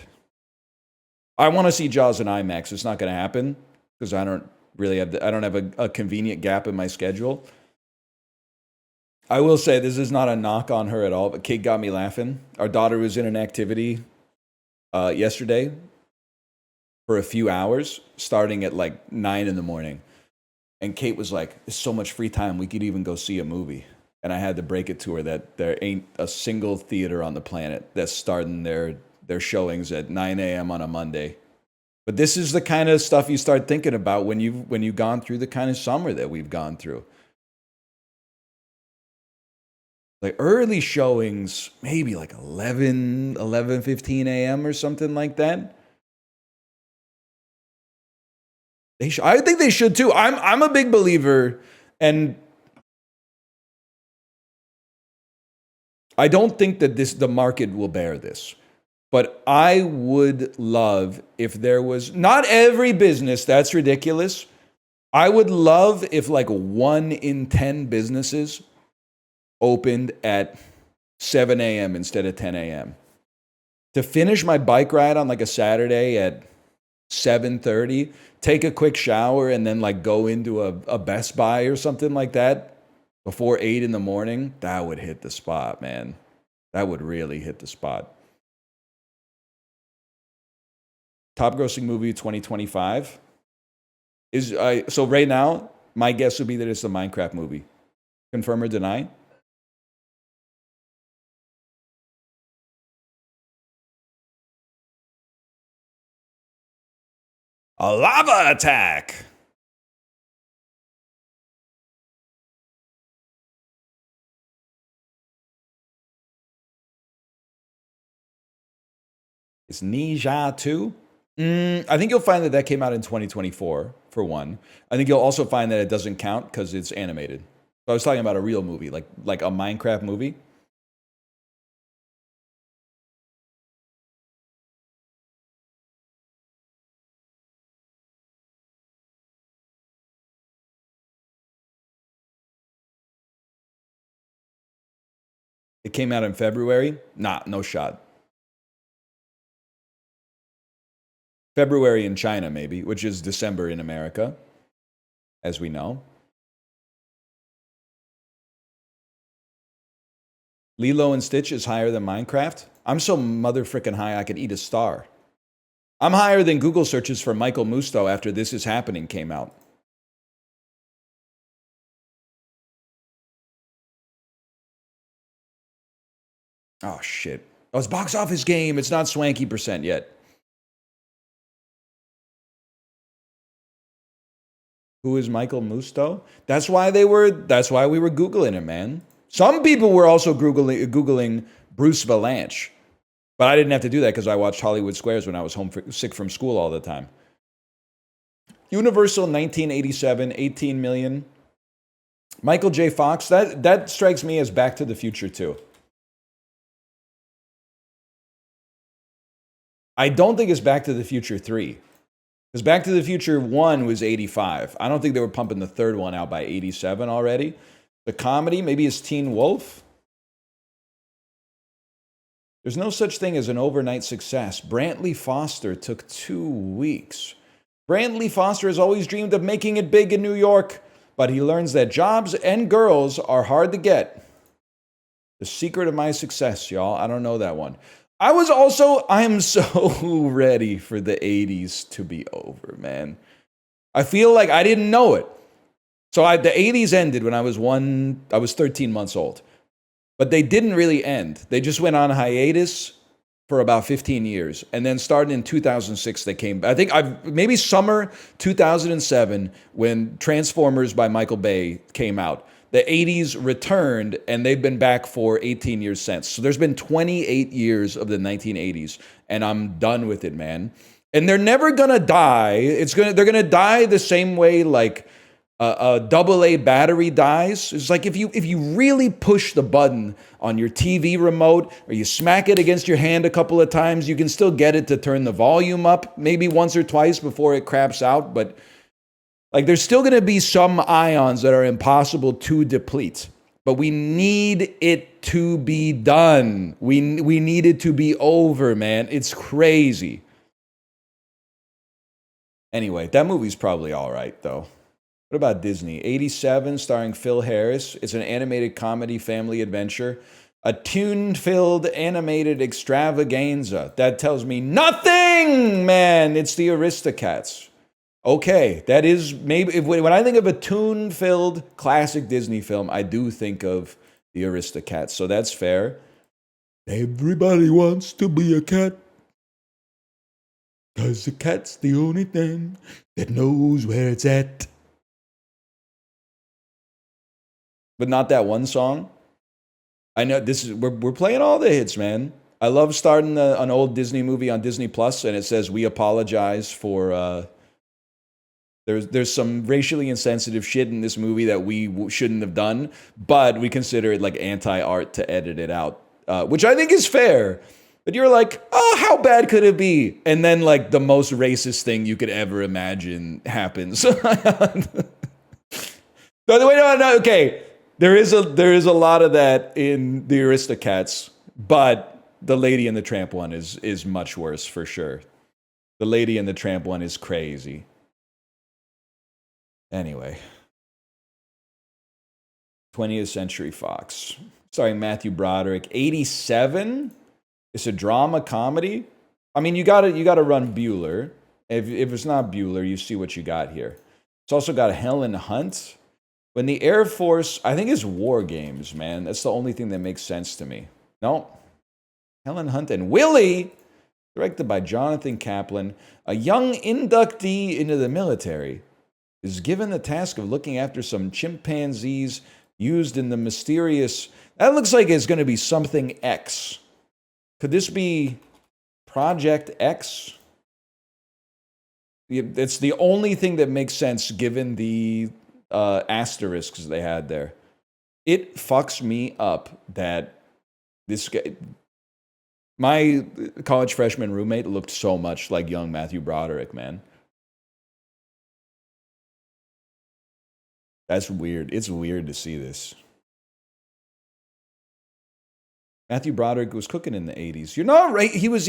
I want to see Jaws in IMAX. It's not going to happen because I don't have a convenient gap in my schedule. I will say this is not a knock on her at all, but Kate got me laughing. Our daughter was in an activity yesterday for a few hours, starting at like 9 in the morning. And Kate was like, there's so much free time, we could even go see a movie. And I had to break it to her that there ain't a single theater on the planet that's starting their showings at 9 a.m. on a Monday. But this is the kind of stuff you start thinking about when you've gone through the kind of summer that we've gone through. Like early showings, maybe like 11:15 a.m. or something like that. I think they should too. I'm a big believer, and I don't think that the market will bear this. But I would love if there was, not every business, that's ridiculous. I would love if like 1 in 10 businesses opened at 7 a.m. instead of 10 a.m. To finish my bike ride on like a Saturday at 7:30, take a quick shower, and then like go into a Best Buy or something like that before 8 in the morning, that would hit the spot, man. That would really hit the spot. Top grossing movie 2025 is so right now, my guess would be that it's the Minecraft movie. Confirm or deny? A lava attack. It's Ninja 2. I think you'll find that came out in 2024, for one. I think you'll also find that it doesn't count because it's animated. So I was talking about a real movie, like a Minecraft movie. It came out in February. Nah, no shot. February in China, maybe, which is December in America, as we know. Lilo and Stitch is higher than Minecraft. I'm so mother frickin' high I could eat a star. I'm higher than Google searches for Michael Musto after This Is Happening came out. Oh, shit. Oh, it's box office game. It's not swanky percent yet. Who is Michael Musto? That's why we were Googling him, man. Some people were also Googling Bruce Valanche. But I didn't have to do that because I watched Hollywood Squares when I was sick from school all the time. Universal 1987, 18 million. Michael J. Fox, that strikes me as Back to the Future 2. I don't think it's Back to the Future 3. Because Back to the Future 1 was 85. I don't think they were pumping the third one out by 87 already. The comedy, maybe it's Teen Wolf. There's no such thing as an overnight success. Brantley Foster took 2 weeks. Brantley Foster has always dreamed of making it big in New York, but he learns that jobs and girls are hard to get. The secret of my success, y'all. I don't know that one. I'm so ready for the 80s to be over, man. I feel like I didn't know it. So the 80s ended when I was 13 months old. But they didn't really end. They just went on hiatus for about 15 years. And then starting in 2006, they came back. I think maybe summer 2007 when Transformers by Michael Bay came out. The 80s returned, and they've been back for 18 years since. So there's been 28 years of the 1980s, and I'm done with it, man. And they're never gonna die. They're gonna die the same way like a AA battery dies. It's like if you really push the button on your TV remote or you smack it against your hand a couple of times, you can still get it to turn the volume up maybe once or twice before it craps out. But like there's still going to be some ions that are impossible to deplete. But we need it to be done. We need it to be over, man. It's crazy. Anyway, that movie's probably all right, though. What about Disney? 87, starring Phil Harris. It's an animated comedy family adventure. A tune-filled animated extravaganza. That tells me nothing, man. It's the Aristocats. Okay, that is maybe... when I think of a tune-filled classic Disney film, I do think of the Aristocats. So that's fair. Everybody wants to be a cat. 'Cause the cat's the only thing that knows where it's at. But not that one song. I know we're playing all the hits, man. I love starting an old Disney movie on Disney Plus, and it says we apologize for. There's some racially insensitive shit in this movie that we shouldn't have done, but we consider it like anti-art to edit it out, which I think is fair. But you're like, oh, how bad could it be? And then like the most racist thing you could ever imagine happens. No, okay. There is a lot of that in the Aristocats, but the Lady and the Tramp one is much worse for sure. The Lady and the Tramp one is crazy. Anyway, 20th Century Fox, starring Matthew Broderick. 87. It's a drama comedy. I mean, you gotta run Bueller. If it's not Bueller, you see what you got here. It's also got Helen Hunt. When the Air Force, I think it's War Games, man. That's the only thing that makes sense to me. No. Helen Hunt and Willie, directed by Jonathan Kaplan. A young inductee into the military is given the task of looking after some chimpanzees used in the mysterious... That looks like it's going to be something X. Could this be Project X? It's the only thing that makes sense given the... asterisks they had there. It fucks me up that this guy, my college freshman roommate looked so much like young Matthew Broderick, man. That's weird. It's weird to see this. Matthew Broderick was cooking in the 80s. You're not right. He was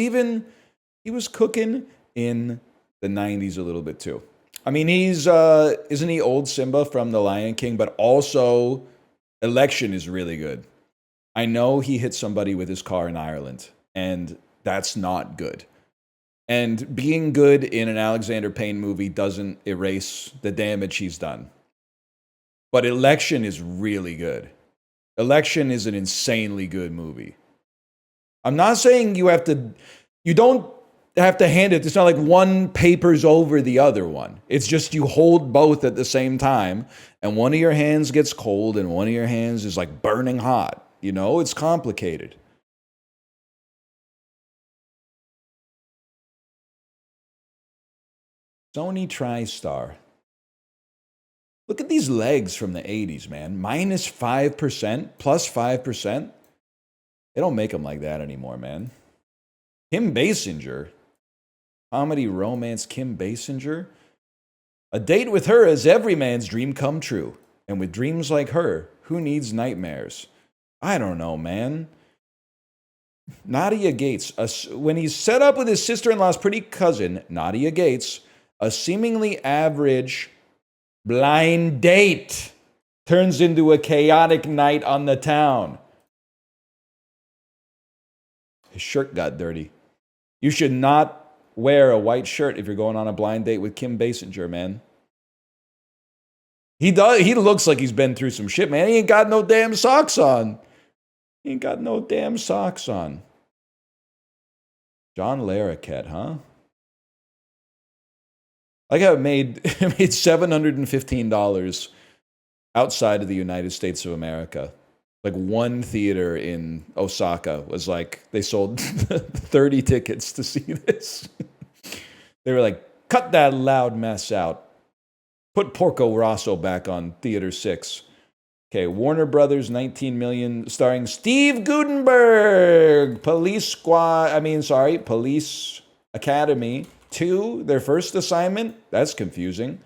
cooking in the 90s a little bit too. I mean, he's isn't he old Simba from The Lion King, but also Election is really good. I know he hit somebody with his car in Ireland, and that's not good. And being good in an Alexander Payne movie doesn't erase the damage he's done. But Election is really good. Election is an insanely good movie. I'm not saying you don't have to hand it. It's not like one papers over the other one. It's just you hold both at the same time, and one of your hands gets cold and one of your hands is like burning hot. You know, it's complicated. Sony TriStar. Look at these legs from the 80s, man. Minus 5%, plus 5%. They don't make them like that anymore, man. Kim Basinger. Comedy romance Kim Basinger. A date with her is every man's dream come true. And with dreams like her, who needs nightmares? I don't know, man. Nadia Gates. When he's set up with his sister-in-law's pretty cousin, Nadia Gates, a seemingly average blind date turns into a chaotic night on the town. His shirt got dirty. You should not wear a white shirt if you're going on a blind date with Kim Basinger, man. He looks like he's been through some shit, man. He ain't got no damn socks on. John Larroquette, huh? I got made $715 outside of the United States of America. Like one theater in Osaka was like, they sold 30 tickets to see this. They were like, cut that loud mess out. Put Porco Rosso back on Theater 6. Okay, Warner Brothers, 19 million, starring Steve Guttenberg. Police Academy 2, their first assignment. That's confusing.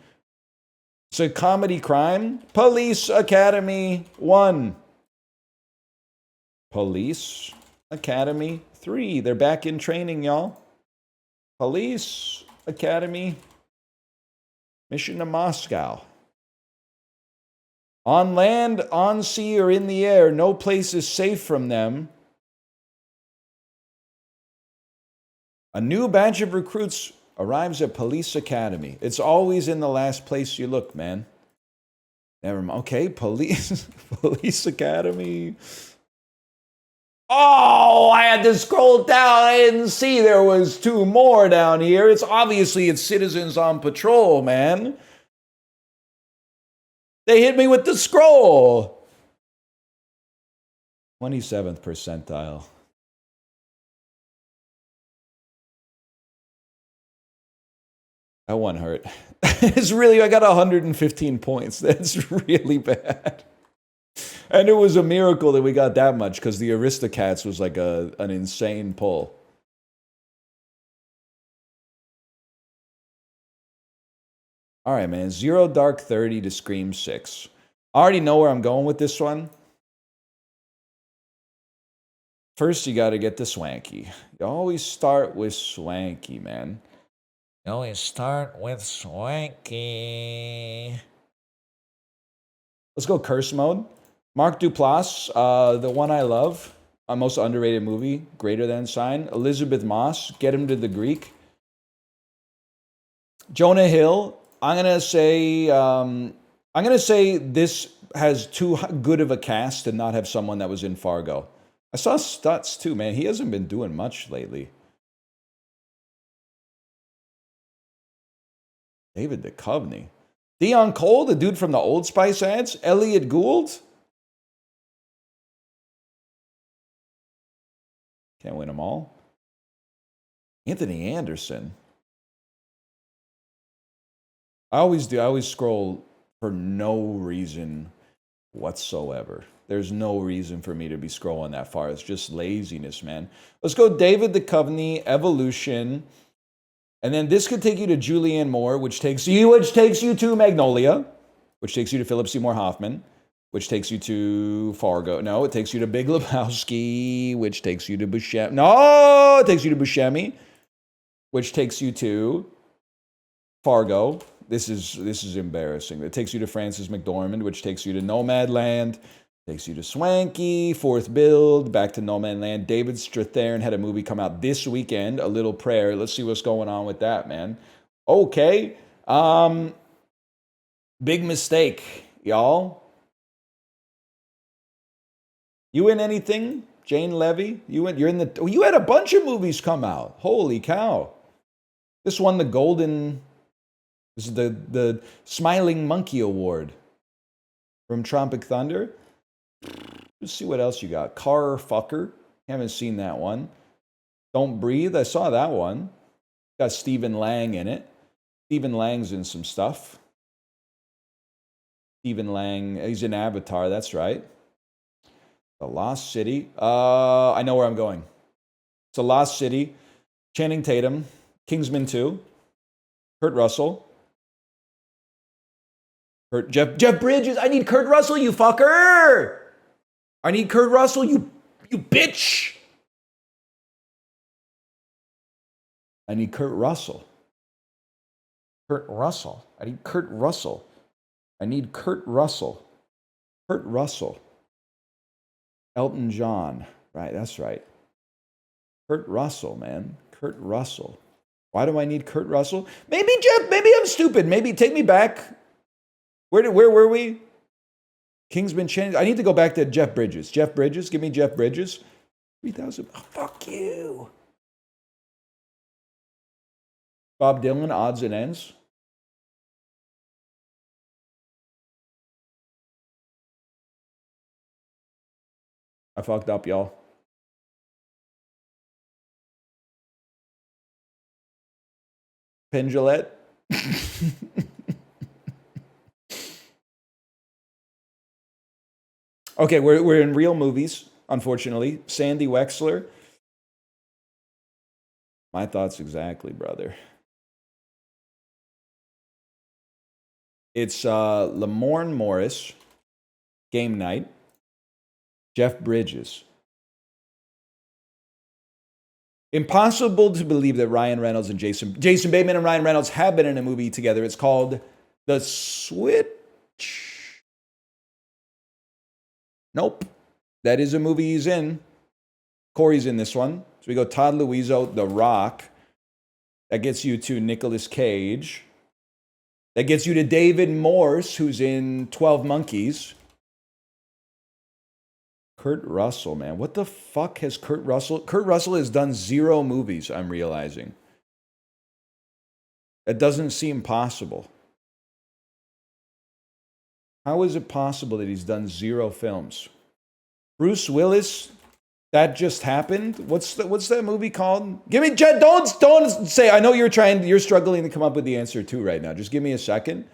It's a comedy crime. Police Academy 1. Police Academy 3. They're back in training, y'all. Police Academy. Mission to Moscow. On land, on sea, or in the air, no place is safe from them. A new batch of recruits arrives at Police Academy. It's always in the last place you look, man. Never mind. Okay, Police Academy. Oh, I had to scroll down. I didn't see there was 2 more down here. It's Citizens on Patrol, man. They hit me with the scroll. 27th percentile. That one hurt. I got 115 points. That's really bad. And it was a miracle that we got that much because the Aristocats was like an insane pull. All right, man. Zero Dark 30 to Scream 6. I already know where I'm going with this one. First, you got to get the swanky. You always start with swanky, man. You always start with swanky. Let's go curse mode. Mark Duplass, the one I love, a most underrated movie, Greater Than sign. Elizabeth Moss, Get Him to the Greek. Jonah Hill, I'm gonna say this has too good of a cast to not have someone that was in Fargo. I saw Stutz too, man. He hasn't been doing much lately. David Duchovny. Dion Cole, the dude from the Old Spice ads. Elliot Gould. Can't win them all. Anthony Anderson. I always do. I always scroll for no reason whatsoever. There's no reason for me to be scrolling that far. It's just laziness, man. Let's go David Duchovny, Evolution. And then this could take you to Julianne Moore, which takes you to Magnolia, which takes you to Philip Seymour Hoffman. which takes you to Fargo. No, it takes you to Big Lebowski, which takes you to Buscemi. No, it takes you to Buscemi, which takes you to Fargo. This is embarrassing. It takes you to Frances McDormand, which takes you to Nomadland, takes you to Swanky, Fourth Build, back to Nomadland. David Strathairn had a movie come out this weekend, A Little Prayer. Let's see what's going on with that, man. Okay. Big mistake, y'all. You in anything? Jane Levy? You had a bunch of movies come out. Holy cow. This won the golden... This is the Smiling Monkey Award from Tropic Thunder. Let's see what else you got. Car Fucker. Haven't seen that one. Don't Breathe. I saw that one. Got Stephen Lang in it. Stephen Lang's in some stuff. Stephen Lang. He's in Avatar. That's right. The Lost City. I know where I'm going. It's The Lost City. Channing Tatum. Kingsman 2. Kurt Russell. Jeff Bridges. I need Kurt Russell, you fucker. I need Kurt Russell, you bitch. I need Kurt Russell. Kurt Russell. I need Kurt Russell. I need Kurt Russell. Kurt Russell. Elton John. Right, that's right. Kurt Russell, man. Kurt Russell. Why do I need Kurt Russell? Maybe I'm stupid. Maybe take me back. Where were we? Kingsman changed. I need to go back to Jeff Bridges. Jeff Bridges, give me Jeff Bridges. 3,000. Oh, fuck you. Bob Dylan, Odds and Ends. I fucked up, y'all. Pendulette. Okay, we're in real movies, unfortunately. Sandy Wexler. My thoughts exactly, brother. It's Lamorne Morris, Game Night, Jeff Bridges. Impossible to believe that Ryan Reynolds and Jason Bateman and Ryan Reynolds have been in a movie together. It's called The Switch. Nope. That is a movie he's in. Corey's in this one. So we go Todd Luizzo, The Rock. That gets you to Nicolas Cage. That gets you to David Morse, who's in 12 Monkeys. Kurt Russell, man. What the fuck has Kurt Russell... Kurt Russell has done 0 movies, I'm realizing. That doesn't seem possible. How is it possible that he's done 0 films? Bruce Willis, That Just Happened? What's that movie called? Give me, Jed, don't say, I know you're struggling to come up with the answer too right now. Just give me a second.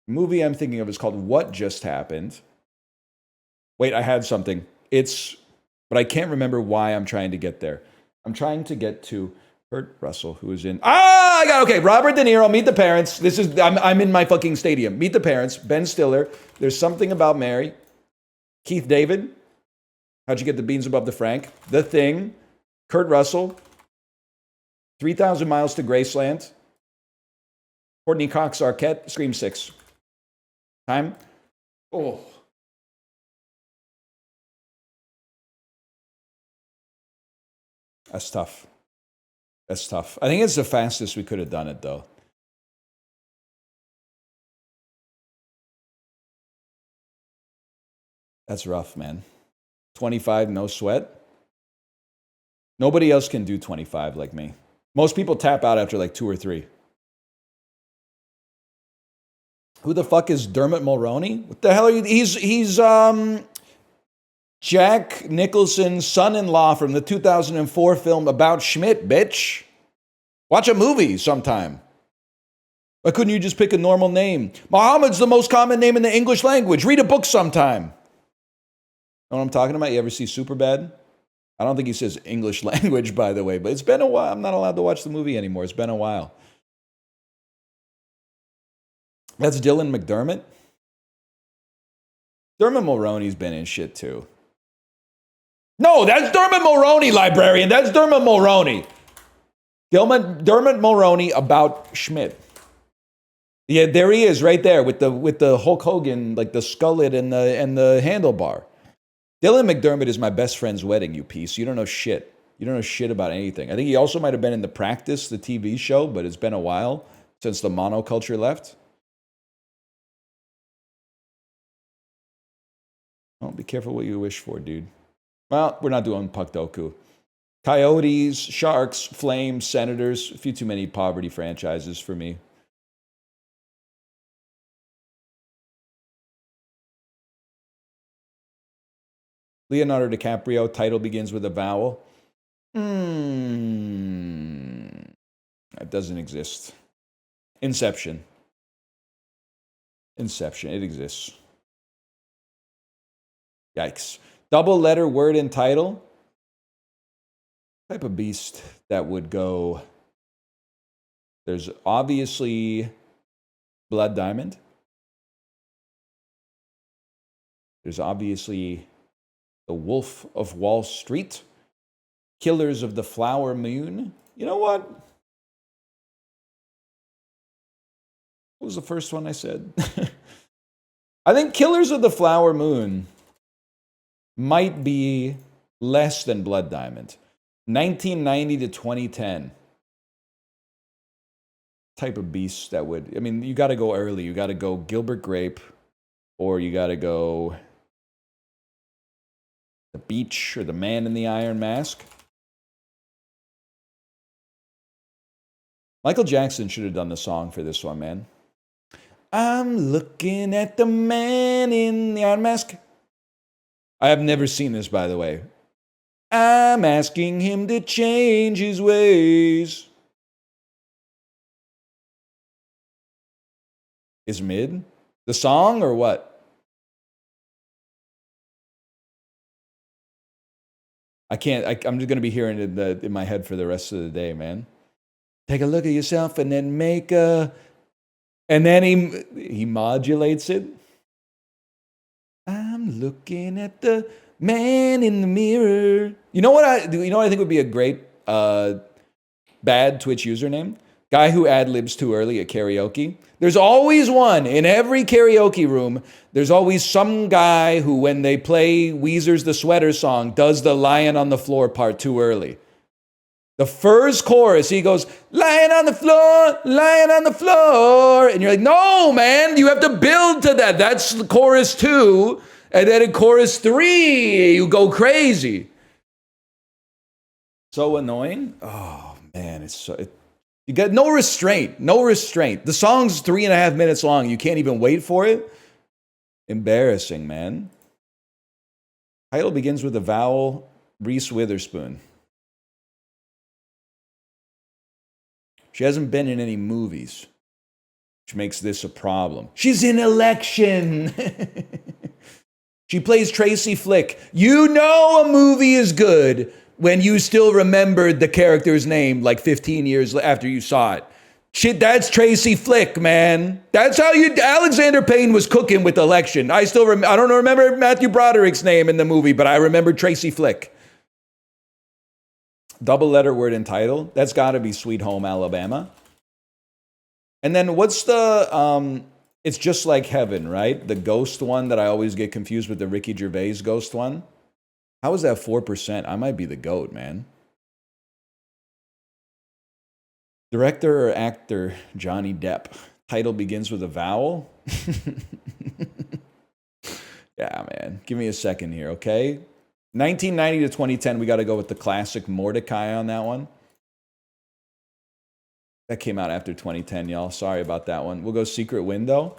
The movie I'm thinking of is called What Just Happened. Wait, I had something. But I can't remember why I'm trying to get there. I'm trying to get to Kurt Russell, who is in... okay, Robert De Niro, Meet the Parents. I'm in my fucking stadium. Meet the Parents, Ben Stiller, There's Something About Mary, Keith David, How'd You Get the Beans Above the Frank, The Thing, Kurt Russell, 3,000 Miles to Graceland, Courtney Cox Arquette, Scream 6. Time? Oh. That's tough. That's tough. I think it's the fastest we could have done it, though. That's rough, man. 25, no sweat. Nobody else can do 25 like me. Most people tap out after like 2 or 3. Who the fuck is Dermot Mulroney? What the hell are you? He's Jack Nicholson's son-in-law from the 2004 film About Schmidt, bitch. Watch a movie sometime. Why couldn't you just pick a normal name? Muhammad's the most common name in the English language. Read a book sometime. Know what I'm talking about? You ever see Superbad? I don't think he says English language, by the way, but it's been a while. I'm not allowed to watch the movie anymore. It's been a while. That's Dylan McDermott. Dermot Mulroney's been in shit too. No, that's Dermot Mulroney, librarian. That's Dermot Mulroney. Dermot Mulroney about Schmidt. Yeah, there he is, right there with the Hulk Hogan, like the skullet and the handlebar. Dylan McDermott is my best friend's wedding. You piece. You don't know shit. You don't know shit about anything. I think he also might have been in The Practice, the TV show, but it's been a while since the monoculture left. Oh, be careful what you wish for, dude. Well, we're not doing Puckdoku. Coyotes, Sharks, Flames, Senators. A few too many poverty franchises for me. Leonardo DiCaprio, title begins with a vowel. That doesn't exist. Inception. Inception, it exists. Yikes. Double letter word and title. Type of beast that would go. There's obviously Blood Diamond. There's obviously The Wolf of Wall Street. Killers of the Flower Moon. You know what? What was the first one I said? I think Killers of the Flower Moon might be less than Blood Diamond. 1990 to 2010. Type of beast that would... I mean, you got to go early. You got to go Gilbert Grape, or you got to go The Beach or The Man in the Iron Mask. Michael Jackson should have done the song for this one, man. I'm looking at the man in the iron mask. I have never seen this, by the way. I'm asking him to change his ways. Is mid the song or what? I can't. I'm just going to be hearing it in my head for the rest of the day, man. Take a look at yourself and then make a... And then he modulates it. I'm looking at the man in the mirror. You know what I think would be a great bad Twitch username? Guy who ad-libs too early at karaoke. There's always one in every karaoke room. There's always some guy who, when they play Weezer's The Sweater song, does the lying on the floor part too early. The first chorus, he goes, lying on the floor, lying on the floor. And you're like, no, man, you have to build to that. That's chorus 2. And then in chorus 3, you go crazy. So annoying. Oh, man, you got no restraint, no restraint. The song's 3.5 minutes long. You can't even wait for it. Embarrassing, man. Title begins with a vowel, Reese Witherspoon. She hasn't been in any movies, which makes this a problem. She's in Election. She plays Tracy Flick. You know a movie is good when you still remembered the character's name like 15 years after you saw it. Shit, that's Tracy Flick, man. That's how Alexander Payne was cooking with Election. I don't remember Matthew Broderick's name in the movie, but I remember Tracy Flick. Double letter word and title. That's got to be Sweet Home Alabama. And then what's the, It's Just Like Heaven, right? The ghost one that I always get confused with the Ricky Gervais ghost one. How is that 4%? I might be the GOAT, man. Director or actor, Johnny Depp. Title begins with a vowel. Yeah, man. Give me a second here, okay? 1990 to 2010, we got to go with the classic Mordecai on that one. That came out after 2010, y'all. Sorry about that one. We'll go Secret Window.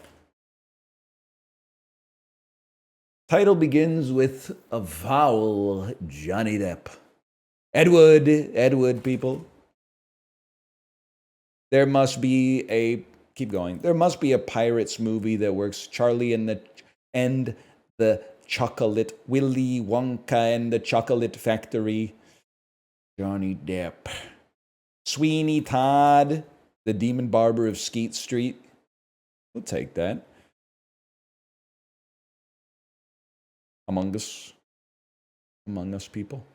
Title begins with a vowel, Johnny Depp. Edward, people. There must be a, keep going. There must be a Pirates movie that works. Charlie and the Chocolate, Willy Wonka and the Chocolate Factory. Johnny Depp. Sweeney Todd, the Demon Barber of Skeet Street. We'll take that. Among Us people.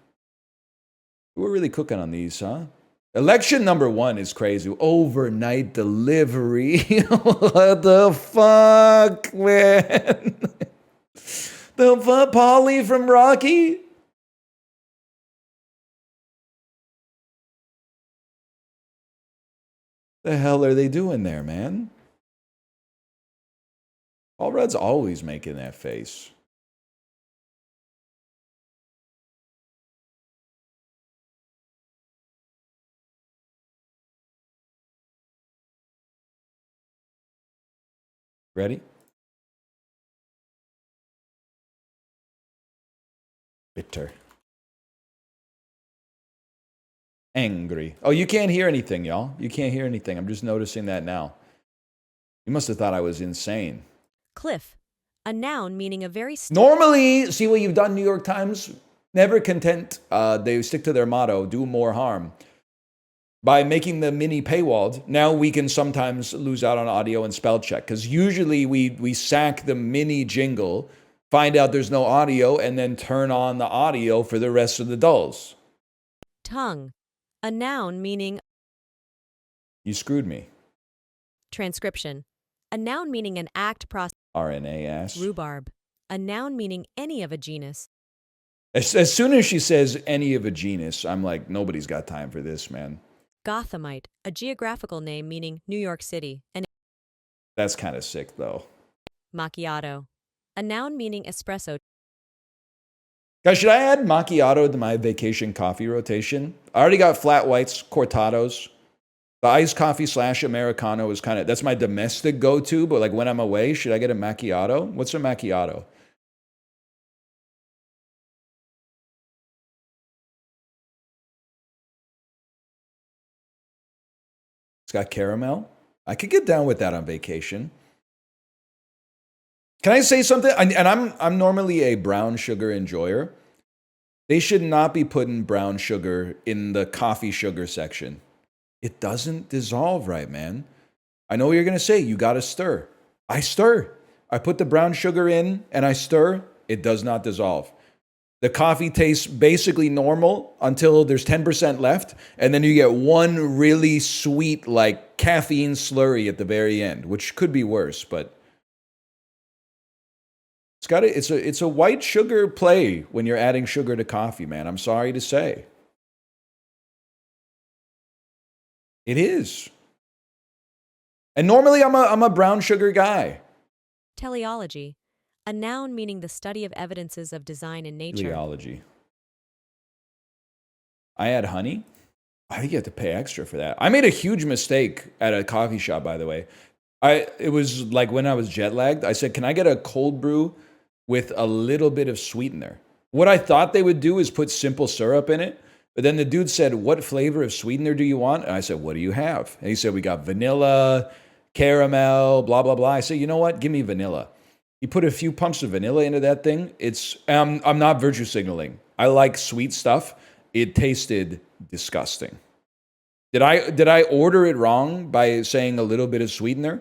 We're really cooking on these, huh? Election number 1 is crazy. Overnight delivery. What the fuck, man? The fuck, Polly from Rocky? The hell are they doing there, man? Paul Rudd's always making that face. Ready? Bitter. Angry. Oh, you can't hear anything, y'all. You can't hear anything. I'm just noticing that now. You must have thought I was insane. Cliff, a noun meaning a very... Normally, see what you've done, New York Times? Never content. They stick to their motto, do more harm. By making the mini paywalled, now we can sometimes lose out on audio and spell check. Because usually we sack the mini jingle, find out there's no audio, and then turn on the audio for the rest of the dulls. Tongue, a noun meaning... You screwed me. Transcription, a noun meaning an act process... RNA ass. Rhubarb, a noun meaning any of a genus. As soon as she says any of a genus, I'm like, nobody's got time for this, man. Gothamite, a geographical name meaning New York City. And That's kind of sick, though. macchiato, a noun meaning espresso. Guys, should I add macchiato to my vacation coffee rotation? I already got flat whites, cortados. The iced coffee / Americano is kind of, that's my domestic go-to, but like when I'm away, should I get a macchiato? What's a macchiato? It's got caramel. I could get down with that on vacation. Can I say something? And I'm normally a brown sugar enjoyer. They should not be putting brown sugar in the coffee sugar section. It doesn't dissolve right, man. I know what you're going to say. You got to stir. I stir. I put the brown sugar in and I stir. It does not dissolve. The coffee tastes basically normal until there's 10% left. And then you get one really sweet, like caffeine slurry at the very end, which could be worse, but it's a white sugar play when you're adding sugar to coffee, man. I'm sorry to say. It is. And normally I'm a brown sugar guy. Teleology, a noun meaning the study of evidences of design in nature. Teleology. I add honey. I think you have to pay extra for that. I made a huge mistake at a coffee shop, by the way. It was like when I was jet lagged. I said, "Can I get a cold brew with a little bit of sweetener?" What I thought they would do is put simple syrup in it. But then the dude said, "What flavor of sweetener do you want?" And I said, "What do you have?" And he said, "We got vanilla, caramel, blah, blah, blah." I said, "You know what? Give me vanilla." He put a few pumps of vanilla into that thing. I'm not virtue signaling. I like sweet stuff. It tasted disgusting. Did I order it wrong by saying a little bit of sweetener?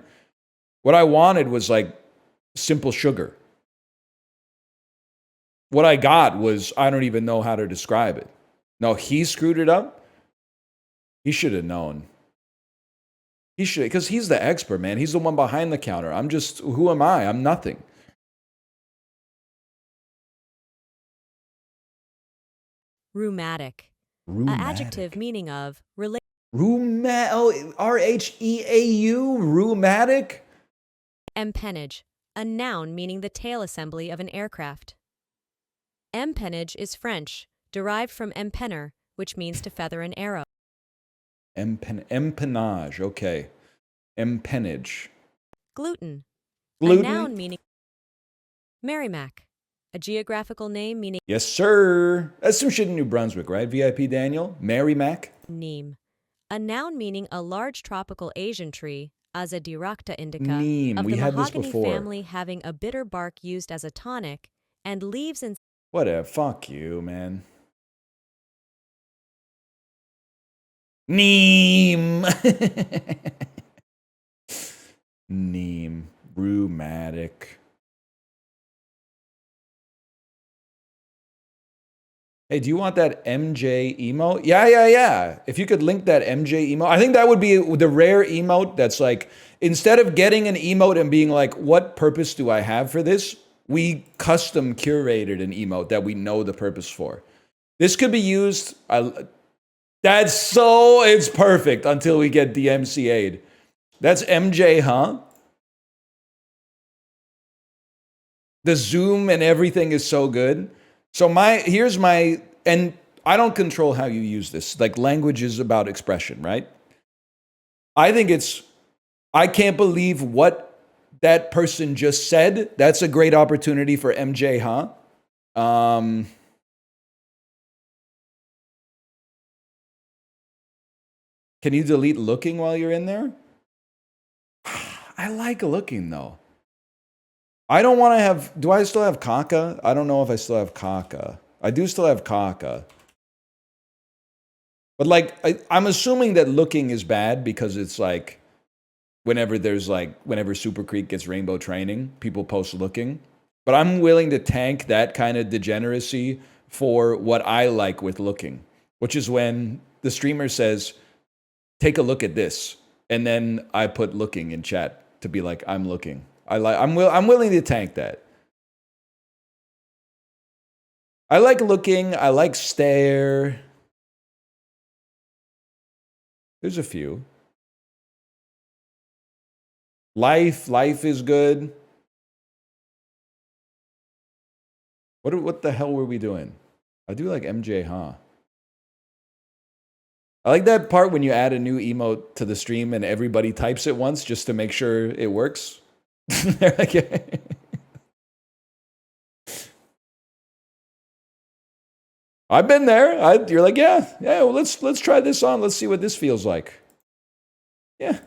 What I wanted was like simple sugar. What I got was, I don't even know how to describe it. No, he screwed it up. He should have known. He should, because he's the expert, man. He's the one behind the counter. I'm just, who am I? I'm nothing. Rheumatic, an adjective meaning of related. R-H-E-A-U, rheumatic? Empennage, a noun meaning the tail assembly of an aircraft. Empennage is French, derived from empenner, which means to feather an arrow. Empennage, okay. Empennage. Gluten, Gluten? a noun meaning Merrimack, a geographical name meaning Yes, sir. That's some shit in New Brunswick, right? VIP Daniel? Merrimack? neem, a noun meaning a large tropical Asian tree, Azadirachta indica, Neem. of We the had this mahogany before. family, having a bitter bark used as a tonic, and leaves and Whatever. Fuck you, man. Neem. Neem. Rheumatic. Hey, do you want that MJ emote? Yeah. If you could link that MJ emote, I think that would be the rare emote that's like, instead of getting an emote and being like, what purpose do I have for this? We custom curated an emote that we know the purpose for. This could be used. It's perfect until we get DMCA'd. That's MJ, huh? The zoom and everything is so good. So and I don't control how you use this. Like, language is about expression, right? I can't believe what that person just said. That's a great opportunity for MJ, huh? Can you delete looking while you're in there? I like looking though. I don't want to have, do I still have caca? I don't know if I still have caca. I do still have caca. But like, I'm assuming that looking is bad because it's like, whenever Super Creek gets rainbow training, people post looking. But I'm willing to tank that kind of degeneracy for what I like with looking, which is when the streamer says, take a look at this. And then I put looking in chat to be like, I'm looking. I'm willing to tank that. I like looking. I like stare. There's a few. Life is good. What the hell were we doing? I do like MJ, huh? I like that part when you add a new emote to the stream and everybody types it once just to make sure it works. They're like, I've been there. You're like, yeah. Well, let's try this on. Let's see what this feels like. Yeah,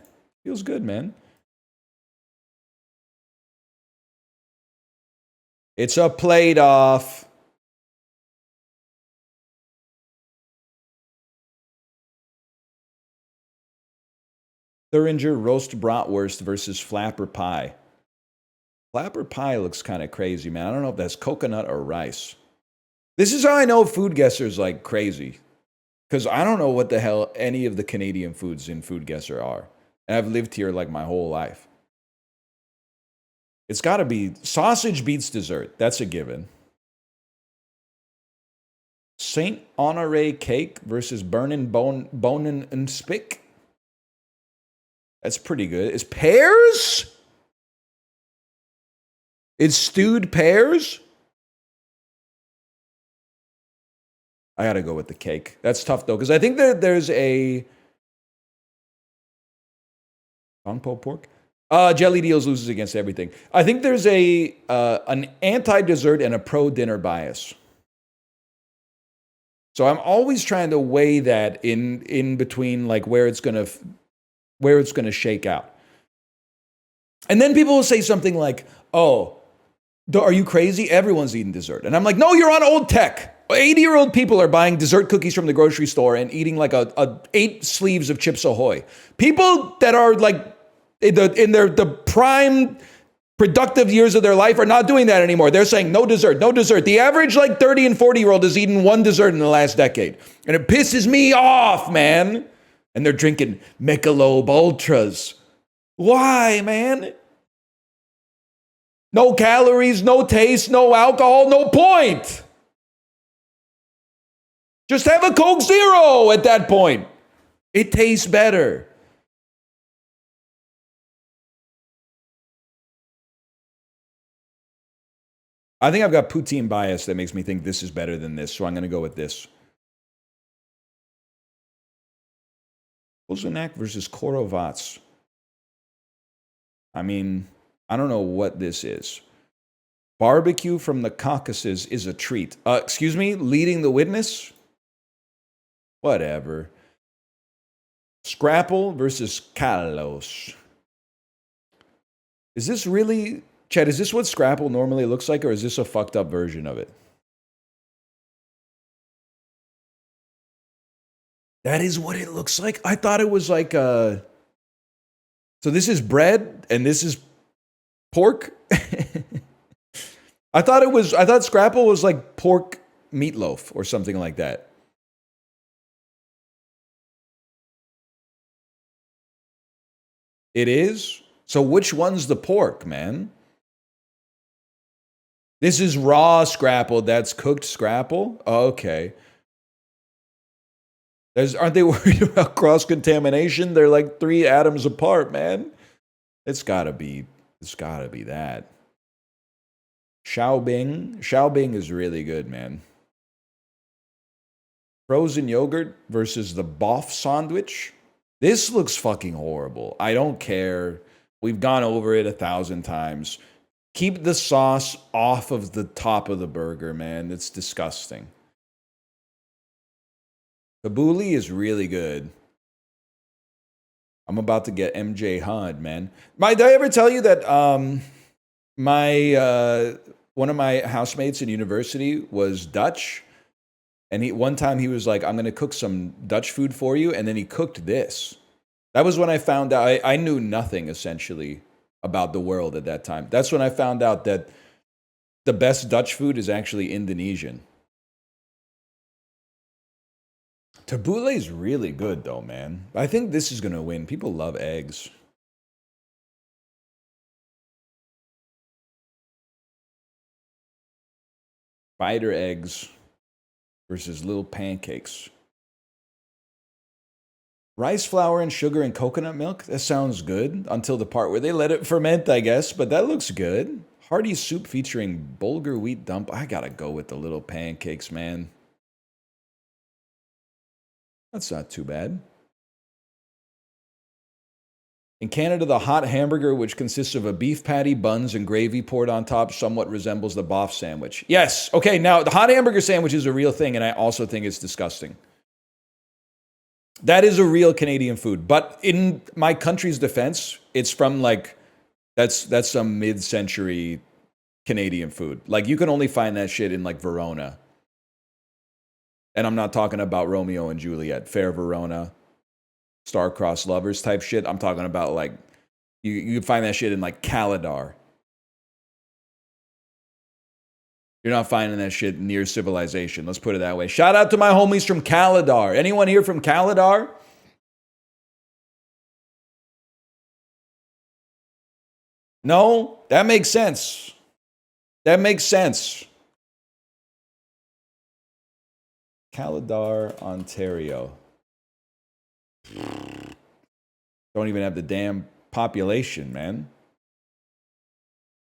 feels good, man. It's a plate off. Thuringer roast bratwurst versus flapper pie. Flapper pie looks kind of crazy, man. I don't know if that's coconut or rice. This is how I know food guessers like crazy. Because I don't know what the hell any of the Canadian foods in Food Guesser are. And I've lived here like my whole life. It's got to be sausage beats dessert. That's a given. Saint Honore cake versus Burnin' Bonin and Spick. That's pretty good. Is pears? It's stewed pears? I gotta go with the cake. That's tough though, because I think that there's a Tongpo pork. Jelly Deals loses against everything. I think there's an anti-dessert and a pro-dinner bias. So I'm always trying to weigh that in between, like where it's gonna shake out. And then people will say something like, "Oh, are you crazy? Everyone's eating dessert." And I'm like, "No, you're on old tech. 80-year-old people are buying dessert cookies from the grocery store and eating like a 8 sleeves of Chips Ahoy. People that are like in the prime productive years of their life are not doing that anymore. They're saying no dessert, no dessert. The average like 30 and 40-year-old has eaten one dessert in the last decade. And it pisses me off, man. And they're drinking Michelob Ultras. Why, man? No calories, no taste, no alcohol, no point. Just have a Coke Zero at that point. It tastes better. I think I've got poutine bias that makes me think this is better than this, so I'm going to go with this. Kozunak versus Korovats. I mean, I don't know what this is. Barbecue from the Caucasus is a treat. Excuse me? Leading the witness? Whatever. Scrapple versus Kalos. Is this really... Chad, is this what Scrapple normally looks like, or is this a fucked up version of it? That is what it looks like? I thought it was like So this is bread, and this is pork? I thought Scrapple was like pork meatloaf or something like that. It is? So which one's the pork, man? This is raw scrapple. That's cooked scrapple? Okay. Aren't they worried about cross-contamination? They're like 3 atoms apart, man. It's gotta be that. Xiaobing is really good, man. Frozen yogurt versus the Boff sandwich. This looks fucking horrible. I don't care. We've gone over it 1,000 times. Keep the sauce off of the top of the burger, man. It's disgusting. Tabbouleh is really good. I'm about to get MJ Hudd, man. Did I ever tell you that one of my housemates in university was Dutch? And one time he was like, I'm going to cook some Dutch food for you. And then he cooked this. That was when I found out. I knew nothing, essentially, about the world at that time. That's when I found out that the best Dutch food is actually Indonesian. Tabbouleh is really good, though, man. I think this is going to win. People love eggs. Spider eggs versus little pancakes. Rice flour and sugar and coconut milk? That sounds good until the part where they let it ferment, I guess, but that looks good. Hearty soup featuring bulgur wheat dump. I gotta go with the little pancakes, man. That's not too bad. In Canada, the hot hamburger, which consists of a beef patty, buns, and gravy poured on top, somewhat resembles the Boff sandwich. Yes. Okay, now the hot hamburger sandwich is a real thing, and I also think it's disgusting. That is a real Canadian food. But in my country's defense, it's from like, that's some mid-century Canadian food. Like, you can only find that shit in like Verona. And I'm not talking about Romeo and Juliet, Fair Verona, Star-Crossed Lovers type shit. I'm talking about like, you find that shit in like Caladar. You're not finding that shit near civilization. Let's put it that way. Shout out to my homies from Caladar. Anyone here from Caladar? No? That makes sense. That makes sense. Caladar, Ontario. Don't even have the damn population, man.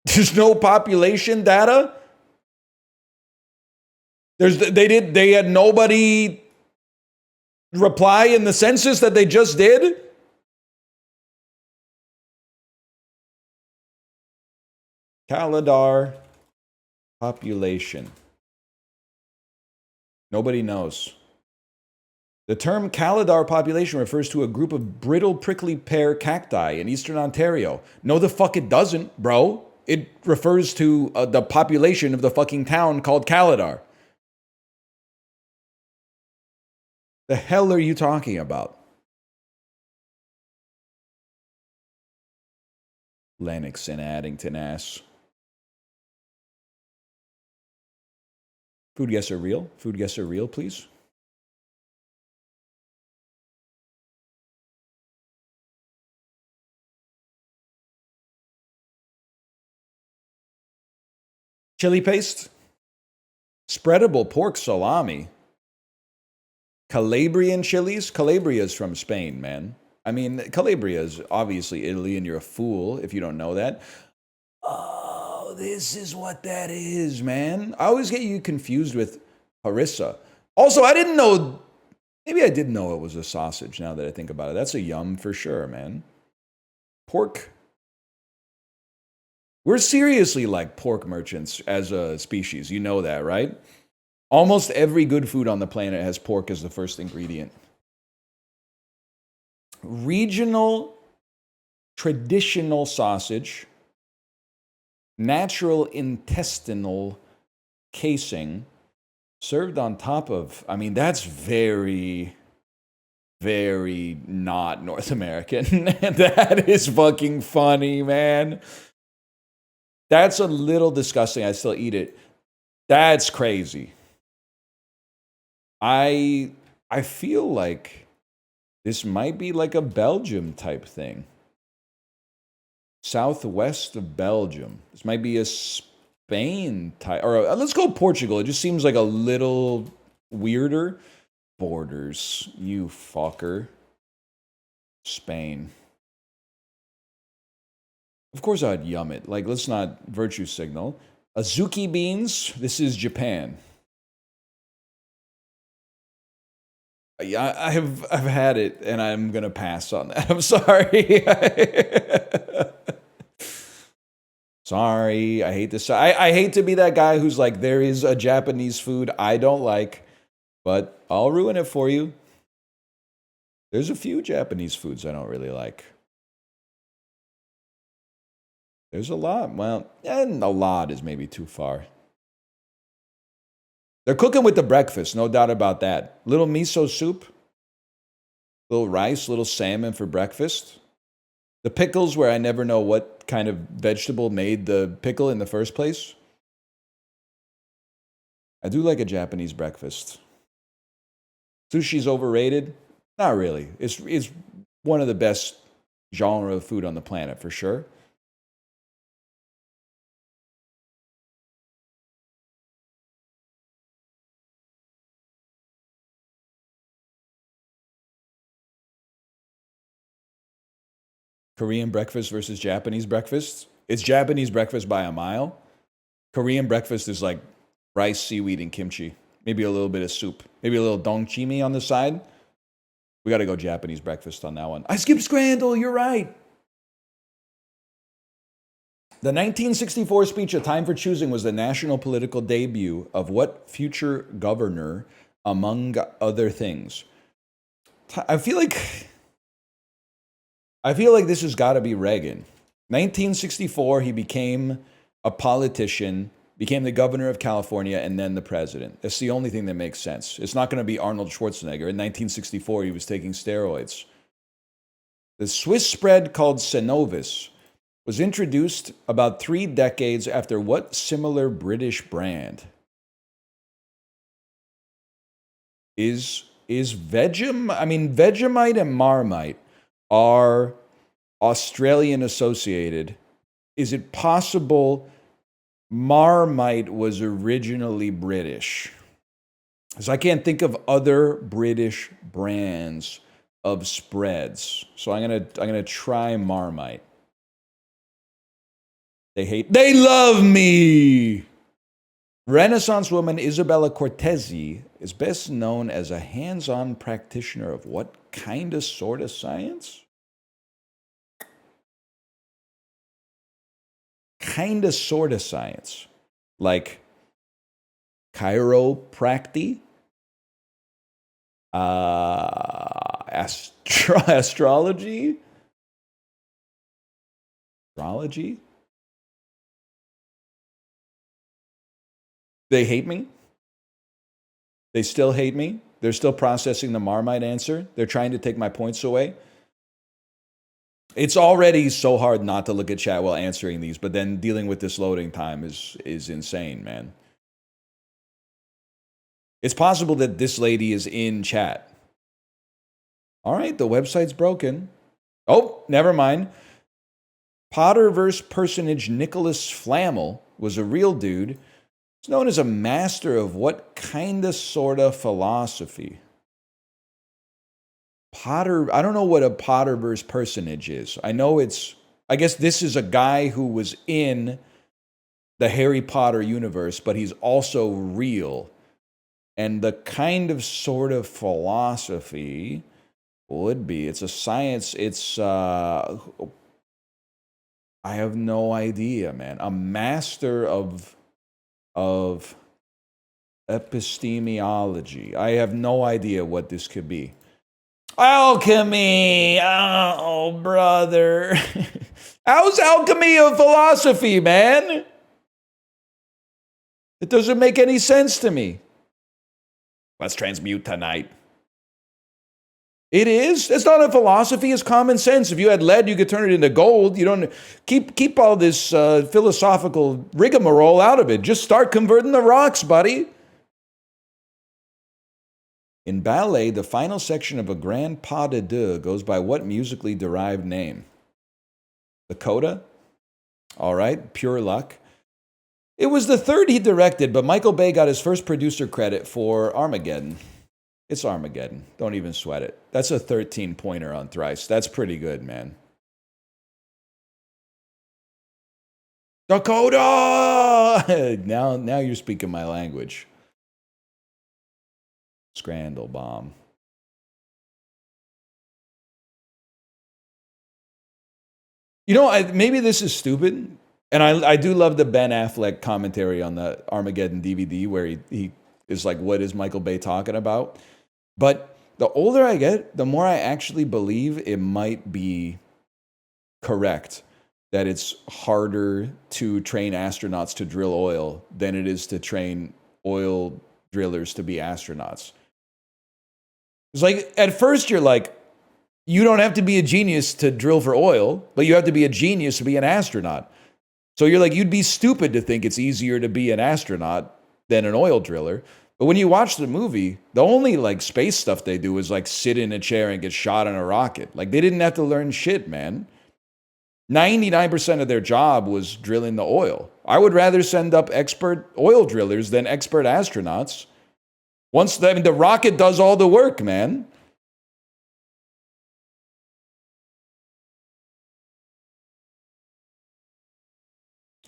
There's no population data? They had nobody reply in the census that they just did? Caladar population. Nobody knows. The term Caladar population refers to a group of brittle prickly pear cacti in eastern Ontario. No, the fuck it doesn't, bro. It refers to the population of the fucking town called Caladar. The hell are you talking about? Lennox and Addington ass. Food guests are real? Food guests are real, please? Chili paste? Spreadable pork salami? Calabrian chilies? Calabria is from Spain, man. I mean, Calabria is obviously Italy, and you're a fool if you don't know that. Oh, this is what that is, man. I always get you confused with harissa. Also, I didn't know, maybe I did know it was a sausage now that I think about it. That's a yum for sure, man. Pork. We're seriously like pork merchants as a species. You know that, right? Almost every good food on the planet has pork as the first ingredient. Regional, traditional sausage, natural intestinal casing, served on top of, I mean, that's very, very not North American. That is fucking funny, man. That's a little disgusting. I still eat it. That's crazy. I feel like this might be like a Belgium type thing. Southwest of Belgium. This might be a Spain type, or let's go Portugal. It just seems like a little weirder. Borders, you fucker. Spain. Of course I'd yum it. Like, let's not virtue signal. Azuki beans, this is Japan. Yeah, I've had it, and I'm gonna pass on that. I'm sorry. Sorry, I hate this. I hate to be that guy who's like, there is a Japanese food I don't like, but I'll ruin it for you. There's a few Japanese foods I don't really like. There's a lot. Well, and a lot is maybe too far. They're cooking with the breakfast, no doubt about that. Little miso soup, little rice, little salmon for breakfast. The pickles, where I never know what kind of vegetable made the pickle in the first place. I do like a Japanese breakfast. Sushi's overrated? Not really. It's one of the best genre of food on the planet, for sure. Korean breakfast versus Japanese breakfast. It's Japanese breakfast by a mile. Korean breakfast is like rice, seaweed, and kimchi. Maybe a little bit of soup. Maybe a little dongchimi on the side. We got to go Japanese breakfast on that one. I skipped Scrandle, you're right. The 1964 speech, A Time for Choosing, was the national political debut of what future governor, among other things? I feel like this has got to be Reagan. 1964, he became a politician, became the governor of California, and then the president. That's the only thing that makes sense. It's not going to be Arnold Schwarzenegger. In 1964, he was taking steroids. The Swiss spread called Cenovus was introduced about 3 decades after what similar British brand? Is Vegemite? I mean, Vegemite and Marmite are Australian associated. Is it possible Marmite was originally British? Because I can't think of other British brands of spreads. So I'm gonna try Marmite. They love me. Renaissance woman Isabella Cortesi is best known as a hands-on practitioner of what kind of sort of science? Kind of sort of science. Like chiropractic? Astrology? Astrology? They hate me. They still hate me. They're still processing the Marmite answer. They're trying to take my points away. It's already so hard not to look at chat while answering these, but then dealing with this loading time is insane, man. It's possible that this lady is in chat. All right, the website's broken. Oh, never mind. Potterverse personage Nicholas Flamel was a real dude. He's known as a master of what kind of sort of philosophy? I don't know what a Potterverse personage is. I guess this is a guy who was in the Harry Potter universe, but he's also real. And the kind of sort of philosophy would be, it's a science, I have no idea, man. A master of epistemology. I have no idea what this could be. Alchemy! Oh, brother. How's alchemy a philosophy, man? It doesn't make any sense to me. Let's transmute tonight. It is. It's not a philosophy. It's common sense. If you had lead, you could turn it into gold. You don't keep all this philosophical rigmarole out of it. Just start converting the rocks, buddy. In ballet, the final section of a grand pas de deux goes by what musically derived name? The coda? All right, pure luck. It was the third he directed, but Michael Bay got his first producer credit for Armageddon. It's Armageddon. Don't even sweat it. That's a 13-pointer on Thrice. That's pretty good, man. Dakota! Now you're speaking my language. Scrandal bomb. You know, maybe this is stupid, and I do love the Ben Affleck commentary on the Armageddon DVD where he is like, what is Michael Bay talking about? But the older I get, the more I actually believe it might be correct that it's harder to train astronauts to drill oil than it is to train oil drillers to be astronauts. It's like, at first you're like, you don't have to be a genius to drill for oil, but you have to be a genius to be an astronaut. So you're like, you'd be stupid to think it's easier to be an astronaut than an oil driller. But when you watch the movie, the only like space stuff they do is like sit in a chair and get shot in a rocket. Like they didn't have to learn shit, man. 99% of their job was drilling the oil. I would rather send up expert oil drillers than expert astronauts. The rocket does all the work, man.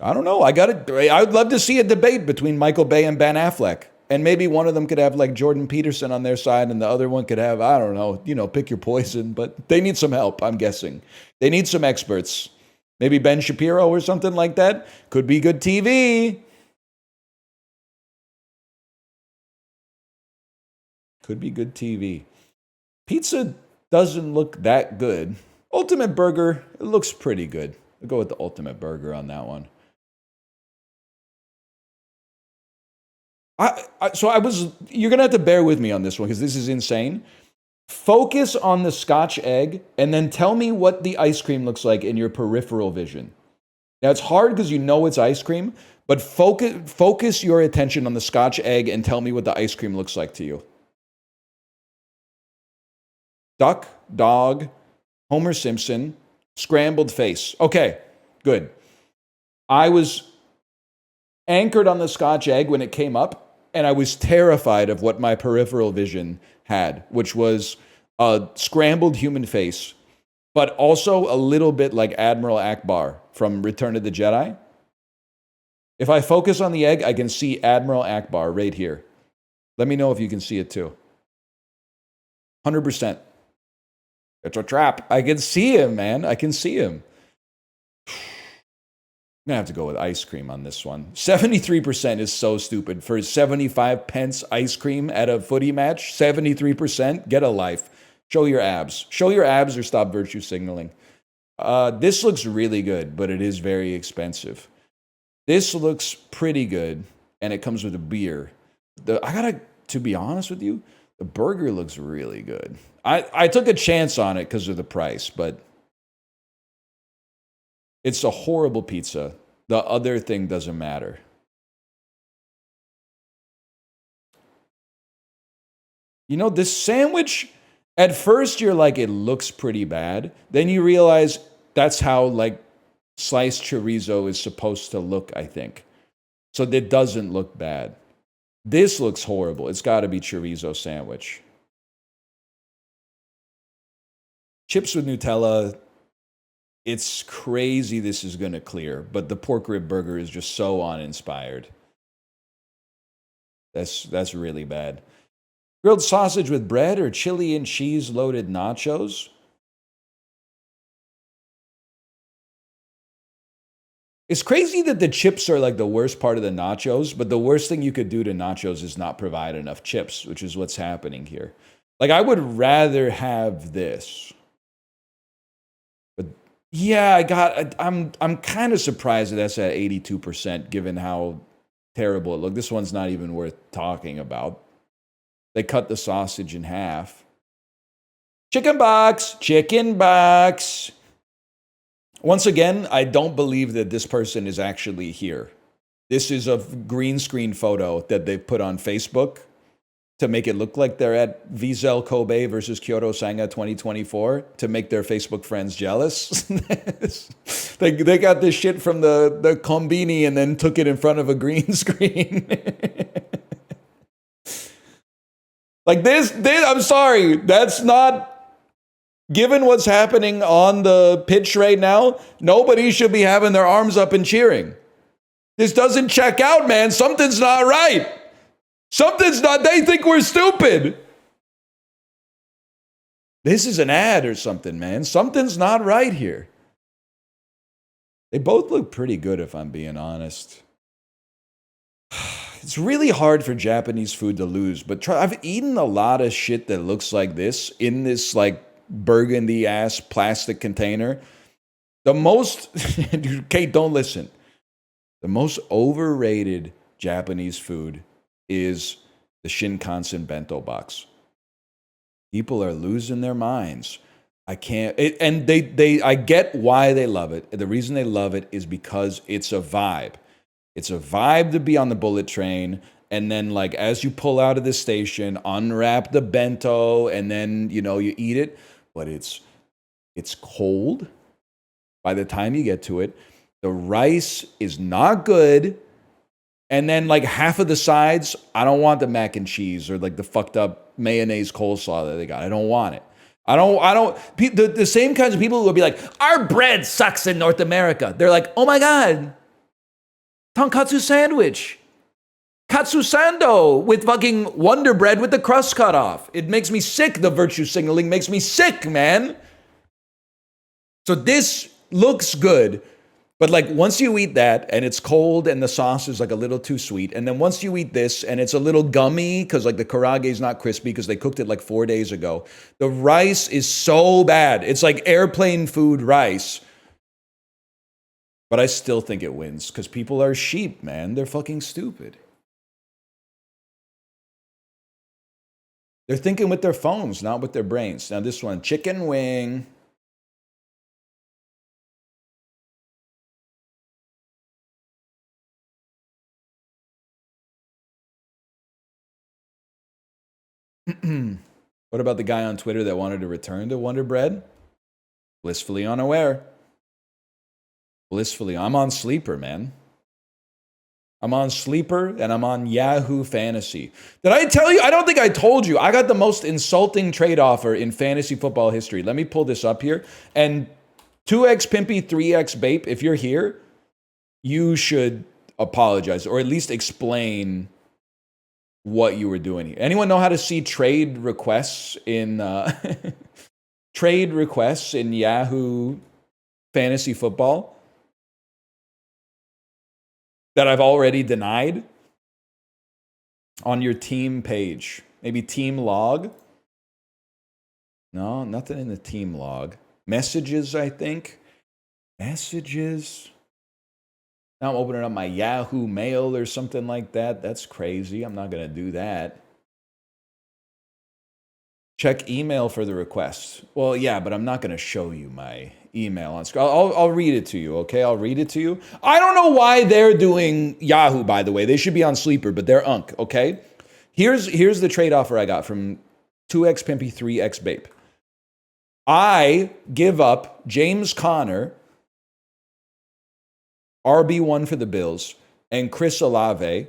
I don't know. I would love to see a debate between Michael Bay and Ben Affleck. And maybe one of them could have like Jordan Peterson on their side and the other one could have, I don't know, pick your poison. But they need some help, I'm guessing. They need some experts. Maybe Ben Shapiro or something like that. Could be good TV. Could be good TV. Pizza doesn't look that good. Ultimate Burger, it looks pretty good. I'll go with the Ultimate Burger on that one. You're going to have to bear with me on this one because this is insane. Focus on the Scotch egg and then tell me what the ice cream looks like in your peripheral vision. Now, it's hard because you know it's ice cream, but focus your attention on the Scotch egg and tell me what the ice cream looks like to you. Duck, dog, Homer Simpson, scrambled face. Okay, good. I was anchored on the Scotch egg when it came up, and I was terrified of what my peripheral vision had, which was a scrambled human face, but also a little bit like Admiral Akbar from Return of the Jedi. If I focus on the egg, I can see Admiral Akbar right here. Let me know if you can see it too. 100%. It's a trap. I can see him, man. I can see him. I'm going to have to go with ice cream on this one. 73% is so stupid. For 75 pence ice cream at a footy match, 73%, get a life. Show your abs. Show your abs or stop virtue signaling. This looks really good, but it is very expensive. This looks pretty good, and it comes with a beer. To be honest with you, the burger looks really good. I took a chance on it because of the price, but it's a horrible pizza. The other thing doesn't matter. You know, this sandwich, at first you're like, it looks pretty bad. Then you realize that's how like sliced chorizo is supposed to look, I think. So it doesn't look bad. This looks horrible. It's got to be chorizo sandwich. Chips with Nutella. It's crazy this is going to clear, but the pork rib burger is just so uninspired. That's really bad. Grilled sausage with bread or chili and cheese loaded nachos? It's crazy that the chips are like the worst part of the nachos, but the worst thing you could do to nachos is not provide enough chips, which is what's happening here. Like, I would rather have this. But yeah, I'm kind of surprised that that's at 82%, given how terrible it looked. This one's not even worth talking about. They cut the sausage in half. Chicken box. Once again, I don't believe that this person is actually here. This is a green screen photo that they put on Facebook. to make it look like they're at Vissel Kobe versus Kyoto Sanga 2024 to make their Facebook friends jealous. They got this shit from the Kombini and then took it in front of a green screen. Like this, I'm sorry, that's not... Given what's happening on the pitch right now, nobody should be having their arms up and cheering. This doesn't check out, man. Something's not right. Something's not... They think we're stupid. This is an ad or something, man. Something's not right here. They both look pretty good, if I'm being honest. It's really hard for Japanese food to lose, but I've eaten a lot of shit that looks like this in this like burgundy ass plastic container. The most, Kate, don't listen. The most overrated Japanese food is the Shinkansen bento box. People are losing their minds. I can't, and I get why they love it. The reason they love it is because it's a vibe. It's a vibe to be on the bullet train. And then, like, as you pull out of the station, unwrap the bento, and then, you know, you eat it. But it's cold by the time you get to it. The rice is not good. And then, like, half of the sides, I don't want the mac and cheese or, like, the fucked up mayonnaise coleslaw that they got. I don't want it. The same kinds of people who will be like, our bread sucks in North America. They're like, oh my God. Tonkatsu sandwich. Katsu sando with fucking Wonder Bread with the crust cut off. It makes me sick. The virtue signaling makes me sick, man. So this looks good. But like once you eat that and it's cold and the sauce is like a little too sweet. And then once you eat this and it's a little gummy because like the karage is not crispy because they cooked it like 4 days ago. The rice is so bad. It's like airplane food rice. But I still think it wins because people are sheep, man. They're fucking stupid. They're thinking with their phones, not with their brains. Now this one, chicken wing. What about the guy on Twitter that wanted to return to Wonder Bread? Blissfully unaware. Blissfully. I'm on Sleeper, man. I'm on Sleeper and I'm on Yahoo Fantasy. Did I tell you? I don't think I told you. I got the most insulting trade offer in fantasy football history. Let me pull this up here. And 2x Pimpy, 3x Bape, if you're here, you should apologize or at least explain what you were doing here. Anyone know how to see trade requests in trade requests in Yahoo Fantasy Football that I've already denied on your team page? Maybe team log? No, nothing in the team log. Messages, I think. Messages. Now I'm opening up my Yahoo Mail or something like that. That's crazy. I'm not going to do that. Check email for the requests. Well, yeah, but I'm not going to show you my email on screen. I'll read it to you, okay? I'll read it to you. I don't know why they're doing Yahoo, by the way. They should be on Sleeper, but they're unk, okay? Here's the trade offer I got from 2x Pimpy, 3x Bape. I give up James Conner, RB1 for the Bills, and Chris Olave,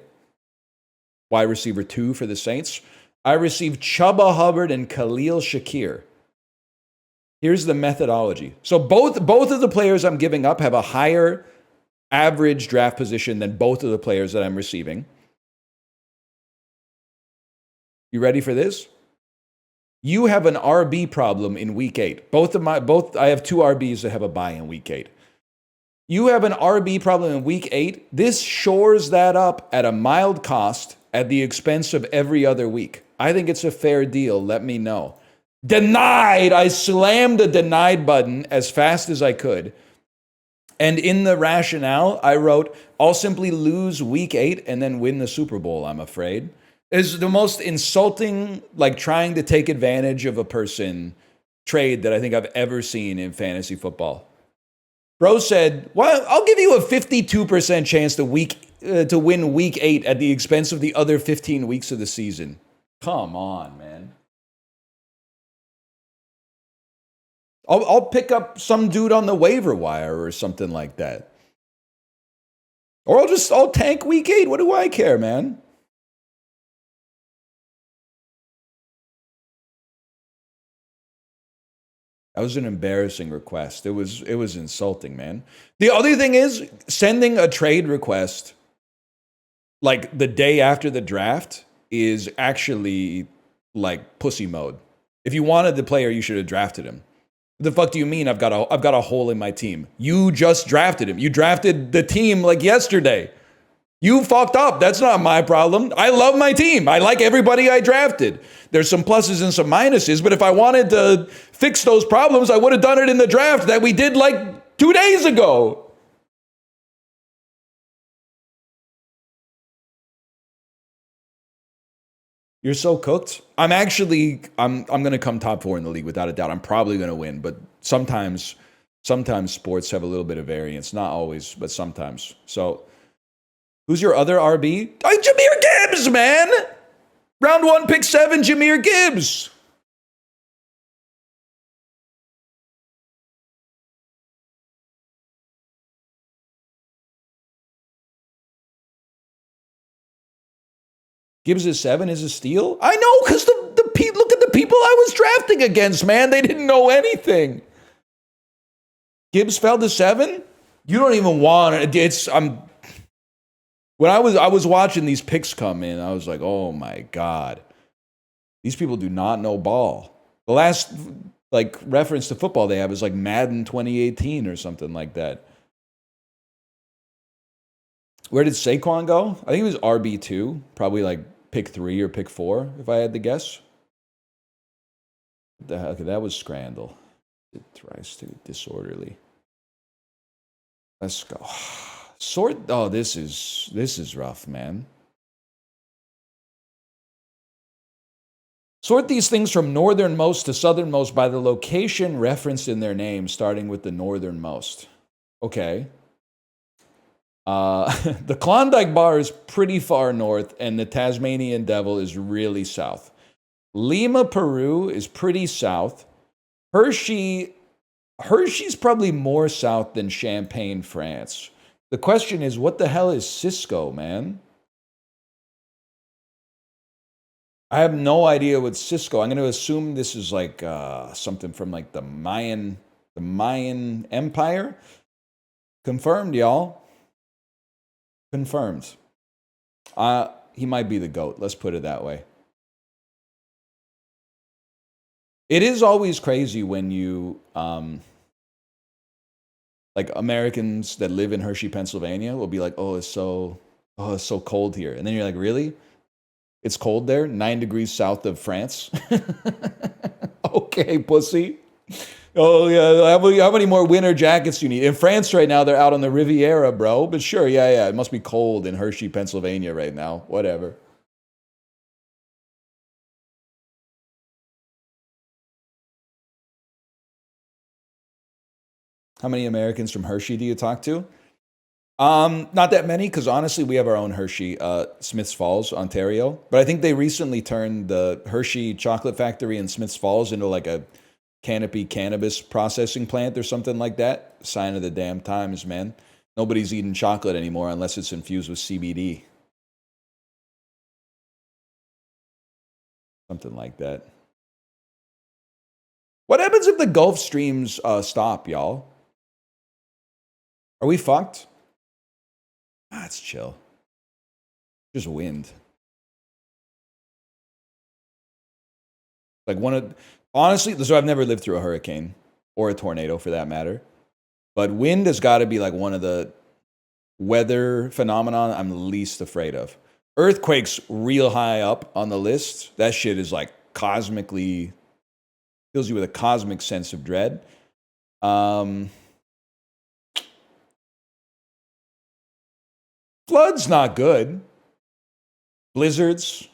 wide receiver 2 for the Saints. I received Chuba Hubbard and Khalil Shakir. Here's the methodology. So both of the players I'm giving up have a higher average draft position than both of the players that I'm receiving. You ready for this? You have an RB problem in week 8. I have 2 RBs that have a bye in week 8. You have an RB problem in week 8. This shores that up at a mild cost at the expense of every other week. I think it's a fair deal. Let me know. Denied. I slammed the denied button as fast as I could. And in the rationale, I wrote, I'll simply lose week 8 and then win the Super Bowl, I'm afraid. It's the most insulting, like trying to take advantage of a person trade that I think I've ever seen in fantasy football. Bro said, well, I'll give you a 52% chance to win week 8 at the expense of the other 15 weeks of the season. Come on, man. I'll pick up some dude on the waiver wire or something like that. Or I'll tank week 8. What do I care, man? That was an embarrassing request. It was insulting, man. The other thing is sending a trade request like the day after the draft is actually like pussy mode. If you wanted the player, you should have drafted him. The fuck do you mean I've got a hole in my team? You just drafted him. You drafted the team like yesterday. You fucked up. That's not my problem. I love my team. I like everybody I drafted. There's some pluses and some minuses, but if I wanted to fix those problems, I would have done it in the draft that we did like 2 days ago. You're so cooked. I'm going to come top 4 in the league without a doubt. I'm probably going to win, but sometimes sports have a little bit of variance. Not always, but sometimes. So, who's your other RB? Jahmyr Gibbs, man. Round 1, pick 7, Jahmyr Gibbs. Gibbs is 7 is a steal? I know, because look at the people I was drafting against, man. They didn't know anything. Gibbs fell to 7? You don't even want it. When I was watching these picks come in, I was like, oh my God. These people do not know ball. The last like reference to football they have is like Madden 2018 or something like that. Where did Saquon go? I think it was RB2, probably like pick 3 or pick 4, if I had to guess. Okay, that was Scrandle. It tries to disorderly. Let's go. Oh, this is rough, man. Sort these things from northernmost to southernmost by the location referenced in their name, starting with the northernmost. Okay. The Klondike Bar is pretty far north, and the Tasmanian Devil is really south. Lima, Peru is pretty south. Hershey's probably more south than Champagne, France. The question is, what the hell is Cisco, man? I have no idea what Cisco. I'm going to assume this is like something from like the Mayan Empire. Confirmed, y'all. Confirmed. He might be the GOAT. Let's put it that way. It is always crazy when you, like Americans that live in Hershey, Pennsylvania will be like, oh, it's so cold here. And then you're like, really? It's cold there? 9 degrees south of France? Okay, pussy. Oh, yeah. How many more winter jackets do you need? In France right now, they're out on the Riviera, bro. But sure, yeah. It must be cold in Hershey, Pennsylvania right now. Whatever. How many Americans from Hershey do you talk to? Not that many, because honestly, we have our own Hershey, Smiths Falls, Ontario. But I think they recently turned the Hershey chocolate factory in Smiths Falls into like a canopy cannabis processing plant or something like that. Sign of the damn times, man. Nobody's eating chocolate anymore unless it's infused with CBD. Something like that. What happens if the Gulf streams stop, y'all? Are we fucked? It's chill. Just wind. Like honestly, so I've never lived through a hurricane or a tornado for that matter. But wind has got to be like one of the weather phenomenon I'm least afraid of. Earthquakes real high up on the list. That shit is like cosmically, fills you with a cosmic sense of dread. Flood's not good. Blizzards.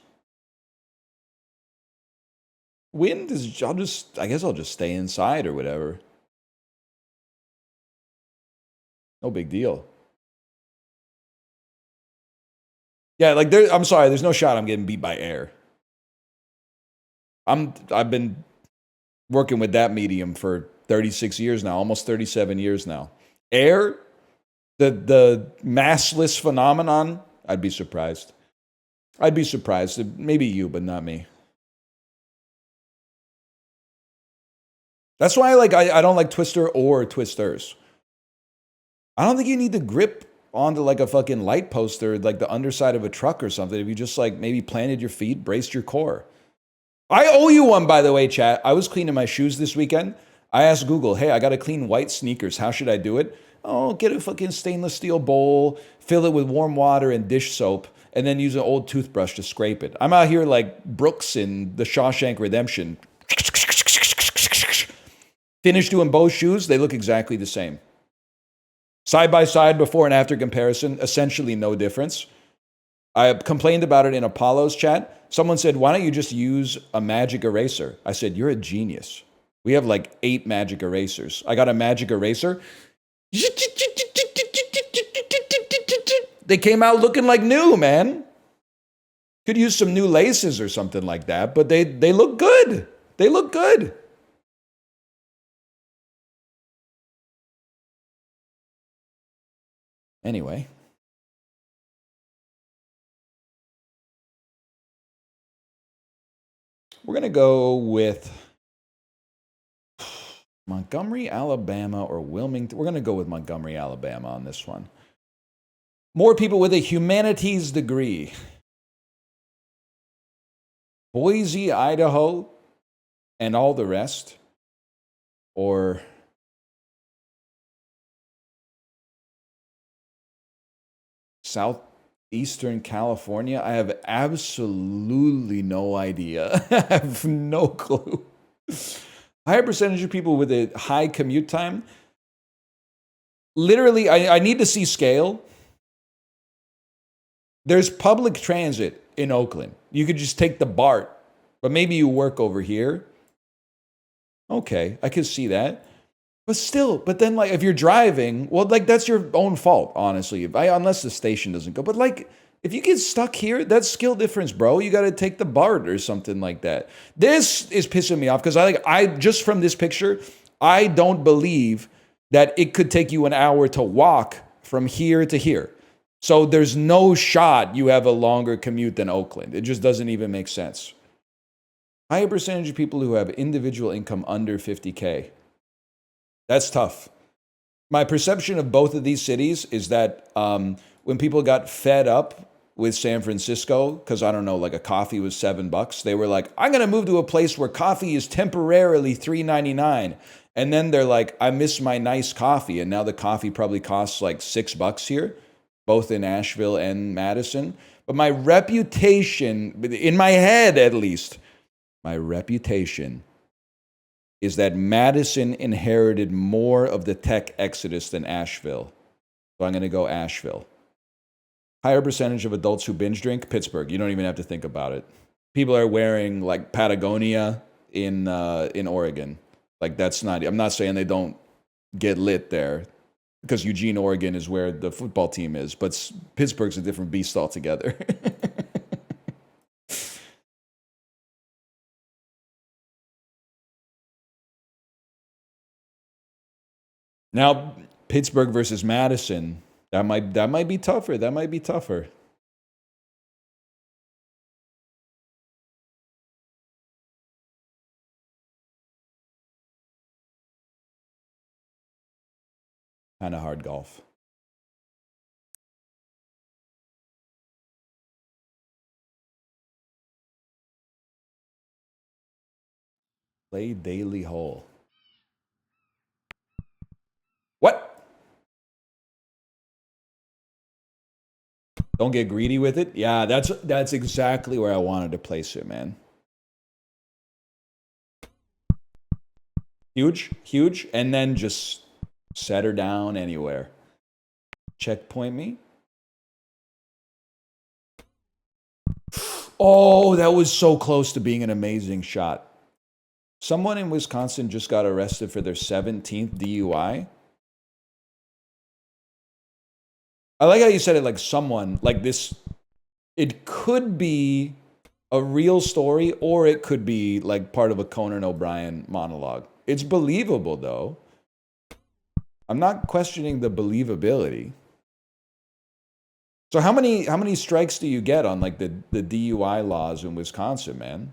Wind is, I guess I'll just stay inside or whatever. No big deal. Yeah, like I'm sorry, there's no shot I'm getting beat by air. I've been working with that medium for 36 years now, almost 37 years now. Air, the massless phenomenon, I'd be surprised. I'd be surprised. Maybe you, but not me. That's why I don't like Twister or Twisters. I don't think you need to grip onto like a fucking light poster, like the underside of a truck or something. If you just like maybe planted your feet, braced your core. I owe you one, by the way, chat. I was cleaning my shoes this weekend. I asked Google, hey, I got to clean white sneakers. How should I do it? Oh, get a fucking stainless steel bowl, fill it with warm water and dish soap, and then use an old toothbrush to scrape it. I'm out here like Brooks in The Shawshank Redemption. Finished doing both shoes, they look exactly the same. Side by side, before and after comparison, essentially no difference. I complained about it in Apollo's chat. Someone said, why don't you just use a magic eraser? I said, you're a genius. We have like 8 magic erasers. I got a magic eraser. They came out looking like new, man. Could use some new laces or something like that, but they look good. They look good. Anyway. We're going to go with Montgomery, Alabama, or Wilmington. We're going to go with Montgomery, Alabama on this one. More people with a humanities degree. Boise, Idaho, and all the rest. Or Southeastern California. I have absolutely no idea. I have no clue. Higher percentage of people with a high commute time. Literally, I need to see scale. There's public transit in Oakland. You could just take the BART, but maybe you work over here. Okay, I could see that. But still, but then like if you're driving, well, like that's your own fault, honestly. Unless the station doesn't go. But like if you get stuck here, that's skill difference, bro. You got to take the BART or something like that. This is pissing me off because I just from this picture, I don't believe that it could take you an hour to walk from here to here. So there's no shot you have a longer commute than Oakland. It just doesn't even make sense. Higher percentage of people who have individual income under 50K. That's tough. My perception of both of these cities is that when people got fed up with San Francisco, because I don't know, like a coffee was $7, they were like, I'm going to move to a place where coffee is temporarily $3.99. And then they're like, I miss my nice coffee. And now the coffee probably costs like $6 here, both in Asheville and Madison. But my reputation, in my head at least, my reputation is that Madison inherited more of the tech exodus than Asheville. So I'm going to go Asheville. Higher percentage of adults who binge drink, Pittsburgh. You don't even have to think about it. People are wearing like Patagonia in Oregon. Like that's not, I'm not saying they don't get lit there because Eugene, Oregon is where the football team is, but Pittsburgh's a different beast altogether. Now, Pittsburgh versus Madison, that might be tougher. That might be tougher. Kind of hard golf. Play daily hole. What? Don't get greedy with it. Yeah, that's exactly where I wanted to place it, man. Huge, huge, and then just set her down anywhere. Checkpoint me. Oh, that was so close to being an amazing shot. Someone in Wisconsin just got arrested for their 17th DUI. I like how you said it like someone, like this. It could be a real story, or it could be like part of a Conan O'Brien monologue. It's believable, though. I'm not questioning the believability. So how many strikes do you get on like the DUI laws in Wisconsin, man?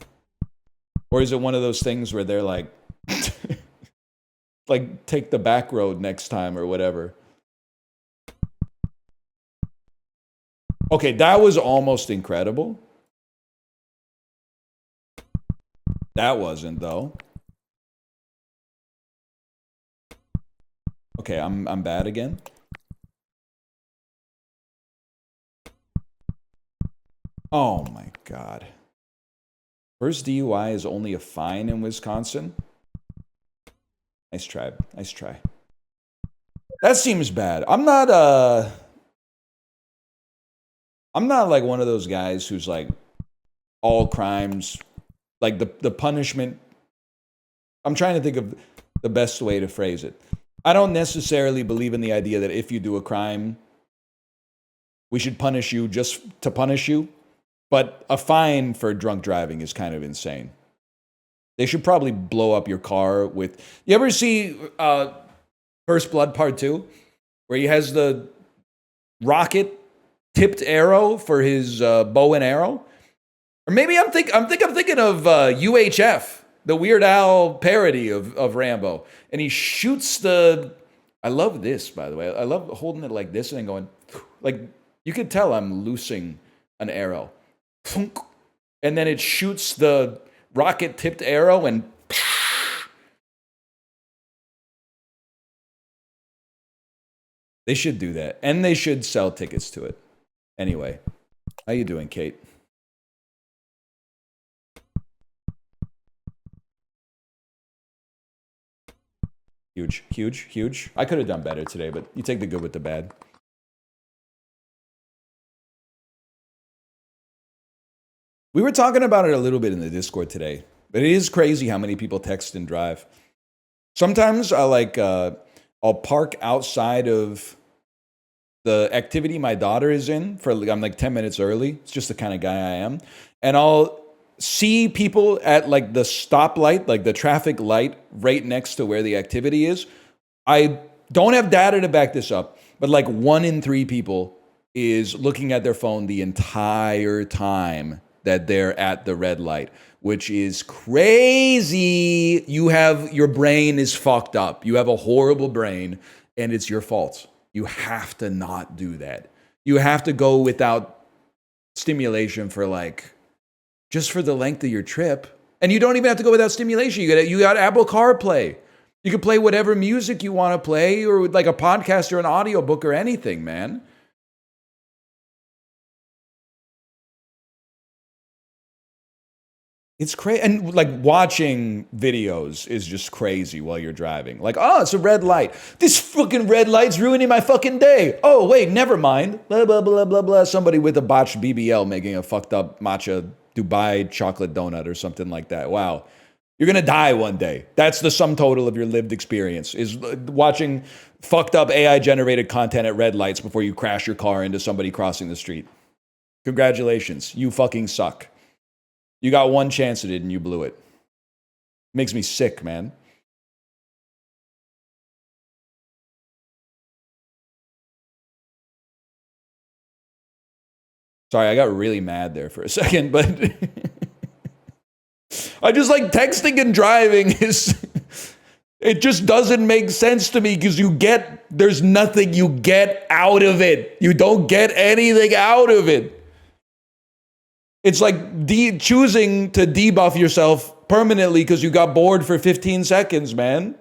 Or is it one of those things where they're like, like take the back road next time or whatever? Okay, that was almost incredible. That wasn't, though. Okay, I'm bad again. Oh my God. First DUI is only a fine in Wisconsin? Nice try. Nice try. That seems bad. I'm not like one of those guys who's like all crimes, like the punishment. I'm trying to think of the best way to phrase it. I don't necessarily believe in the idea that if you do a crime, we should punish you just to punish you. But a fine for drunk driving is kind of insane. They should probably blow up your car with... You ever see First Blood Part 2? Where he has the rocket-tipped arrow for his bow and arrow? Or maybe I'm thinking of UHF, the Weird Al parody of Rambo. And he shoots the... I love this, by the way. I love holding it like this and then going... Like, you could tell I'm loosing an arrow. And then it shoots the rocket-tipped arrow and... They should do that. And they should sell tickets to it. Anyway, how you doing, Kate? Huge, huge, huge. I could have done better today, but you take the good with the bad. We were talking about it a little bit in the Discord today, but it is crazy how many people text and drive. Sometimes I'll park outside of the activity my daughter is in I'm like 10 minutes early. It's just the kind of guy I am. And I'll see people at like the stoplight, like the traffic light right next to where the activity is. I don't have data to back this up, but like 1 in 3 people is looking at their phone the entire time that they're at the red light, which is crazy. Your brain is fucked up. You have a horrible brain and it's your fault. You have to not do that. You have to go without stimulation for like, just for the length of your trip. And you don't even have to go without stimulation. You got Apple CarPlay. You can play whatever music you want to play or like a podcast or an audiobook or anything, man. It's crazy. And like watching videos is just crazy while you're driving. Like, oh, it's a red light. This fucking red light's ruining my fucking day. Oh, wait, never mind. Blah, blah, blah, blah, blah. Somebody with a botched BBL making a fucked up matcha Dubai chocolate donut or something like that. Wow. You're going to die one day. That's the sum total of your lived experience, is watching fucked up AI generated content at red lights before you crash your car into somebody crossing the street. Congratulations. You fucking suck. You got one chance at it and you blew it. Makes me sick, man. Sorry, I got really mad there for a second, but I just like texting and driving it just doesn't make sense to me because there's nothing you get out of it. You don't get anything out of it. It's like choosing to debuff yourself permanently because you got bored for 15 seconds, man.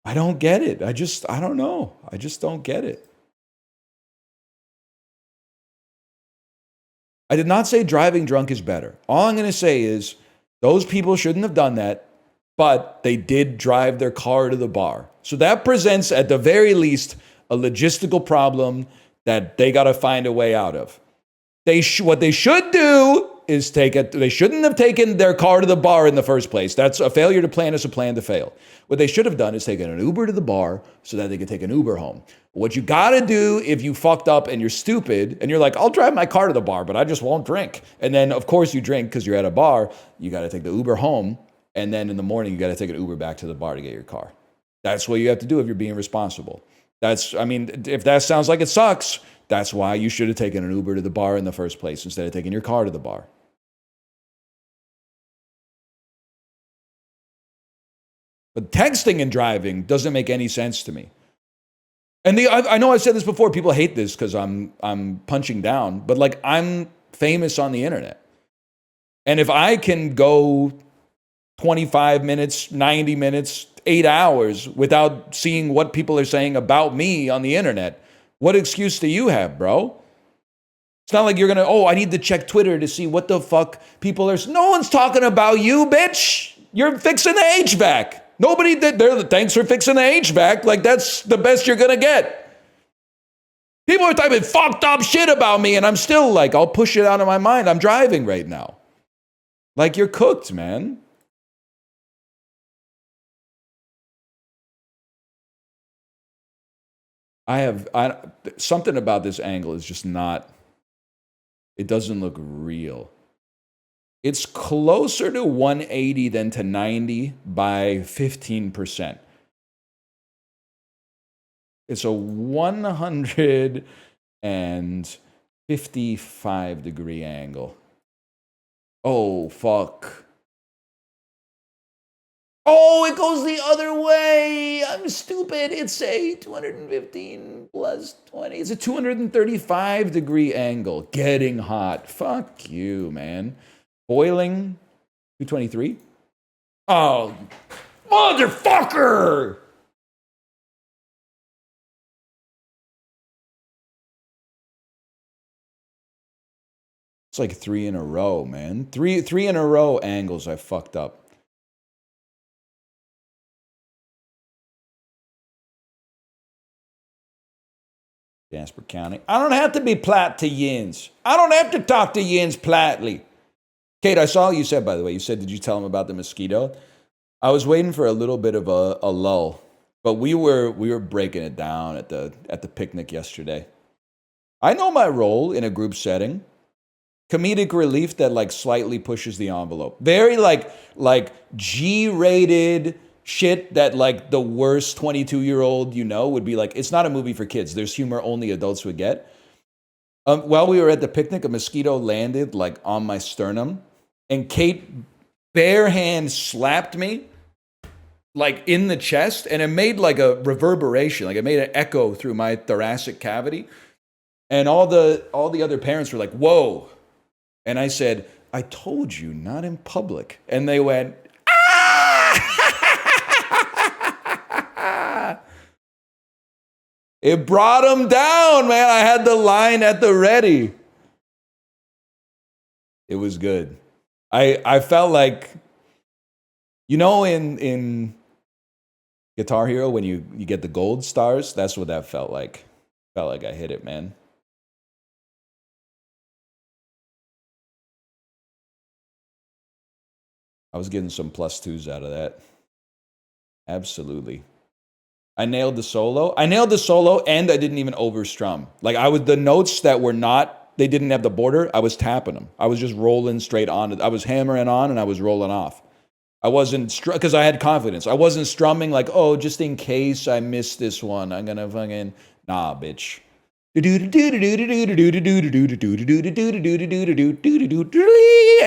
I don't get it. I don't know. I just don't get it. I did not say driving drunk is better. All I'm going to say is those people shouldn't have done that, but they did drive their car to the bar. So that presents, at the very least, a logistical problem that they got to find a way out of. What they should do is they shouldn't have taken their car to the bar in the first place. That's a failure to plan is a plan to fail. What they should have done is taken an Uber to the bar so that they could take an Uber home. What you gotta do if you fucked up and you're stupid and you're like, I'll drive my car to the bar, but I just won't drink. And then of course you drink because you're at a bar, you gotta take the Uber home. And then in the morning, you gotta take an Uber back to the bar to get your car. That's what you have to do if you're being responsible. If that sounds like it sucks, that's why you should have taken an Uber to the bar in the first place instead of taking your car to the bar. But texting and driving doesn't make any sense to me. And I know I've said this before. People hate this because I'm punching down, but like I'm famous on the internet. And if I can go 25 minutes, 90 minutes, 8 hours without seeing what people are saying about me on the internet, what excuse do you have, bro? It's not like you're going to, I need to check Twitter to see what the fuck people are. No one's talking about you, bitch. You're fixing the HVAC. Nobody did. Thanks for fixing the HVAC. Like, that's the best you're going to get. People are typing fucked up shit about me, and I'm still like, I'll push it out of my mind. I'm driving right now. Like, you're cooked, man. Something about this angle is just not, it doesn't look real. It's closer to 180 than to 90 by 15%. It's a 155 degree angle. Oh, fuck. Oh, it goes the other way. I'm stupid. It's a 215 plus 20. It's a 235 degree angle. Getting hot. Fuck you, man. Boiling 223. Oh, motherfucker. It's like 3 in a row, man. Three in a row angles I fucked up. Jasper County. I don't have to be Platt to Yins. I don't have to talk to Yins Plattly. Kate, I saw you said, by the way, you said, did you tell him about the mosquito? I was waiting for a little bit of a lull, but we were breaking it down at the picnic yesterday. I know my role in a group setting. Comedic relief that like slightly pushes the envelope. Very like G-rated shit that like the worst 22-year-old would be like, it's not a movie for kids. There's humor only adults would get. While we were at the picnic, a mosquito landed like on my sternum, and Kate bare hand slapped me like in the chest, and it made like a reverberation, like it made an echo through my thoracic cavity. And all the other parents were like, whoa. And I said, I told you, not in public. And they went, ah! It brought them down, man. I had the line at the ready. It was good. I felt like, in Guitar Hero, when you get the gold stars, that's what that felt like. Felt like I hit it, man. I was getting some +2s out of that. Absolutely. I nailed the solo, and I didn't even overstrum. Like the notes that were not, they didn't have the border, I was tapping them. I was just rolling straight on. I was hammering on and I was rolling off. I wasn't, because I had confidence. I wasn't strumming like, oh, just in case I miss this one, I'm gonna fucking, nah, bitch. And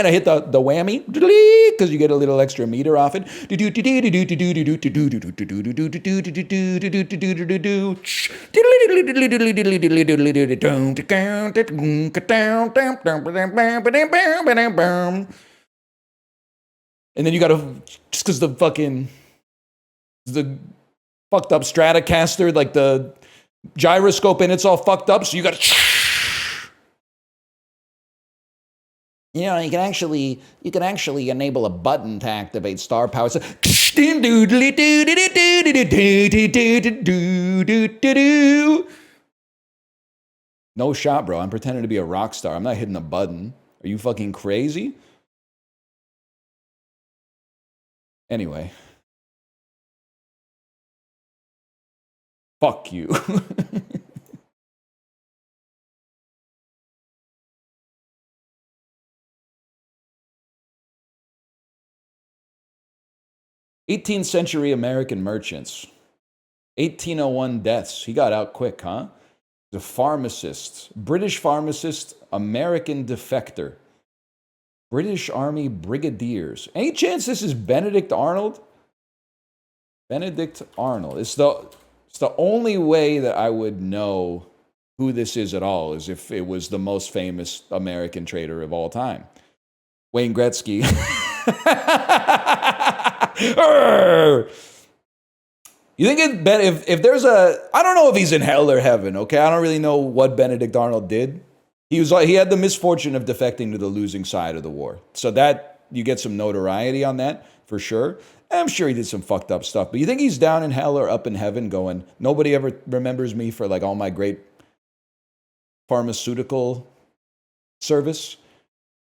I hit the whammy because you get a little extra meter off it. And then you gotta, just because the fucked up Stratocaster, like the gyroscope in it's all fucked up, so you gotta, you can actually enable a button to activate star power. So, no shot, bro. I'm pretending to be a rock star. I'm not hitting a button. Are you fucking crazy? Anyway. Fuck you. '18th century American merchants. 1801 deaths. He got out quick, huh? The pharmacist. British pharmacist, American defector. British Army brigadiers. Any chance this is Benedict Arnold? Benedict Arnold. It's the only way that I would know who this is at all is if it was the most famous American trader of all time. Wayne Gretzky. You think if there's I don't know if he's in hell or heaven, okay? I don't really know what Benedict Arnold did. He had the misfortune of defecting to the losing side of the war. So that, you get some notoriety on that, for sure. I'm sure he did some fucked up stuff. But you think he's down in hell or up in heaven going, nobody ever remembers me for like all my great pharmaceutical service?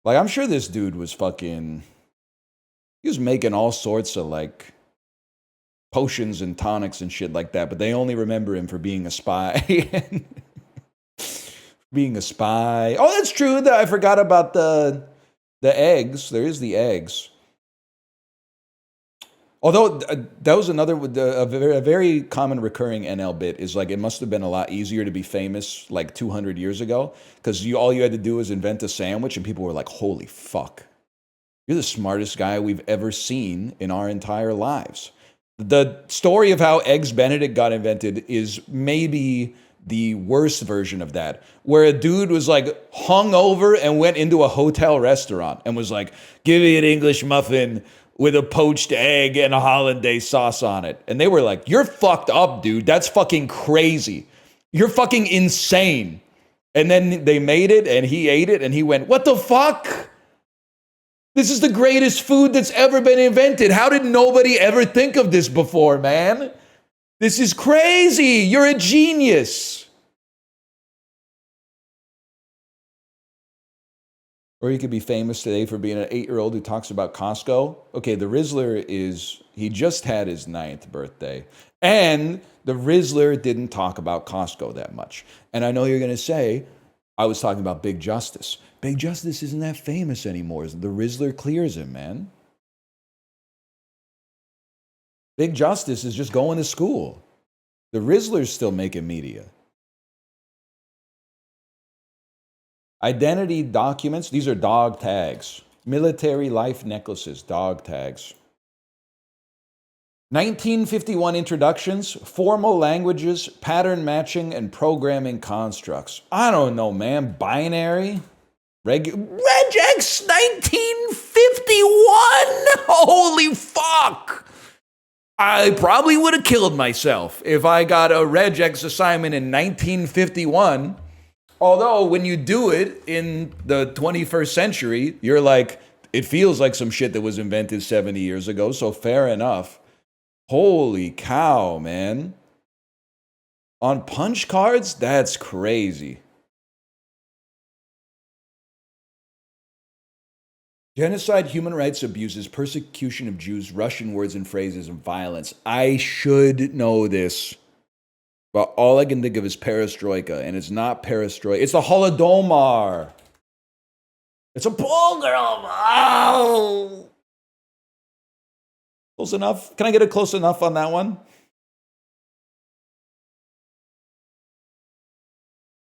Like, I'm sure this dude was he was making all sorts of like potions and tonics and shit like that, but they only remember him for being a spy. Being a spy. Oh, that's true. I forgot about the eggs. There is the eggs. Although that was another, a very common recurring NL bit is like, it must have been a lot easier to be famous like 200 years ago, because all you had to do was invent a sandwich and people were like, holy fuck, you're the smartest guy we've ever seen in our entire lives. The story of how Eggs Benedict got invented is maybe the worst version of that, where a dude was like hung over and went into a hotel restaurant and was like, give me an English muffin with a poached egg and a hollandaise sauce on it. And they were like, you're fucked up, dude. That's fucking crazy. You're fucking insane. And then they made it and he ate it and he went, what the fuck? This is the greatest food that's ever been invented. How did nobody ever think of this before, man? This is crazy. You're a genius. Or you could be famous today for being an 8-year-old who talks about Costco. Okay, the Rizzler he just had his 9th birthday. And the Rizzler didn't talk about Costco that much. And I know you're going to say, I was talking about Big Justice. Big Justice isn't that famous anymore. The Rizzler clears him, man. Big Justice is just going to school. The Rizzler's still making media. Identity documents, these are dog tags. Military life necklaces, dog tags. 1951 introductions, formal languages, pattern matching, and programming constructs. I don't know, man. Binary? Regex 1951? Holy fuck! I probably would have killed myself if I got a regex assignment in 1951. Although when you do it in the 21st century, you're like, it feels like some shit that was invented 70 years ago, so fair enough. Holy cow, man. On punch cards? That's crazy. Genocide, human rights abuses, persecution of Jews, Russian words and phrases, and violence. I should know this. But all I can think of is perestroika, and it's not perestroika. It's the Holodomor. It's a bull girl. Oh. Close enough? Can I get a close enough on that one?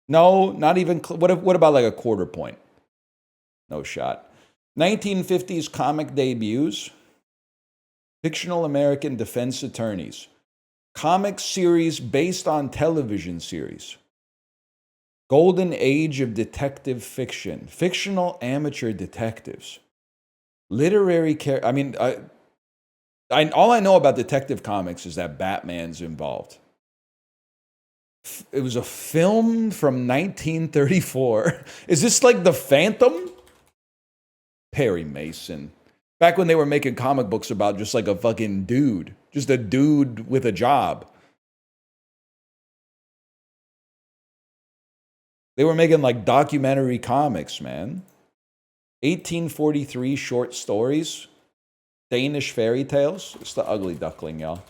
No, not even. What about like a quarter point? No shot. 1950s comic debuts. Fictional American defense attorneys. Comic series based on television series. Golden age of detective fiction. Fictional amateur detectives. Literary character. I mean, all I know about Detective Comics is that Batman's involved. It was a film from 1934. Is this like The Phantom? Perry Mason. Back when they were making comic books about just like a fucking dude. Just a dude with a job. They were making like documentary comics, man. 1843 short stories. Danish fairy tales. It's the ugly duckling, y'all.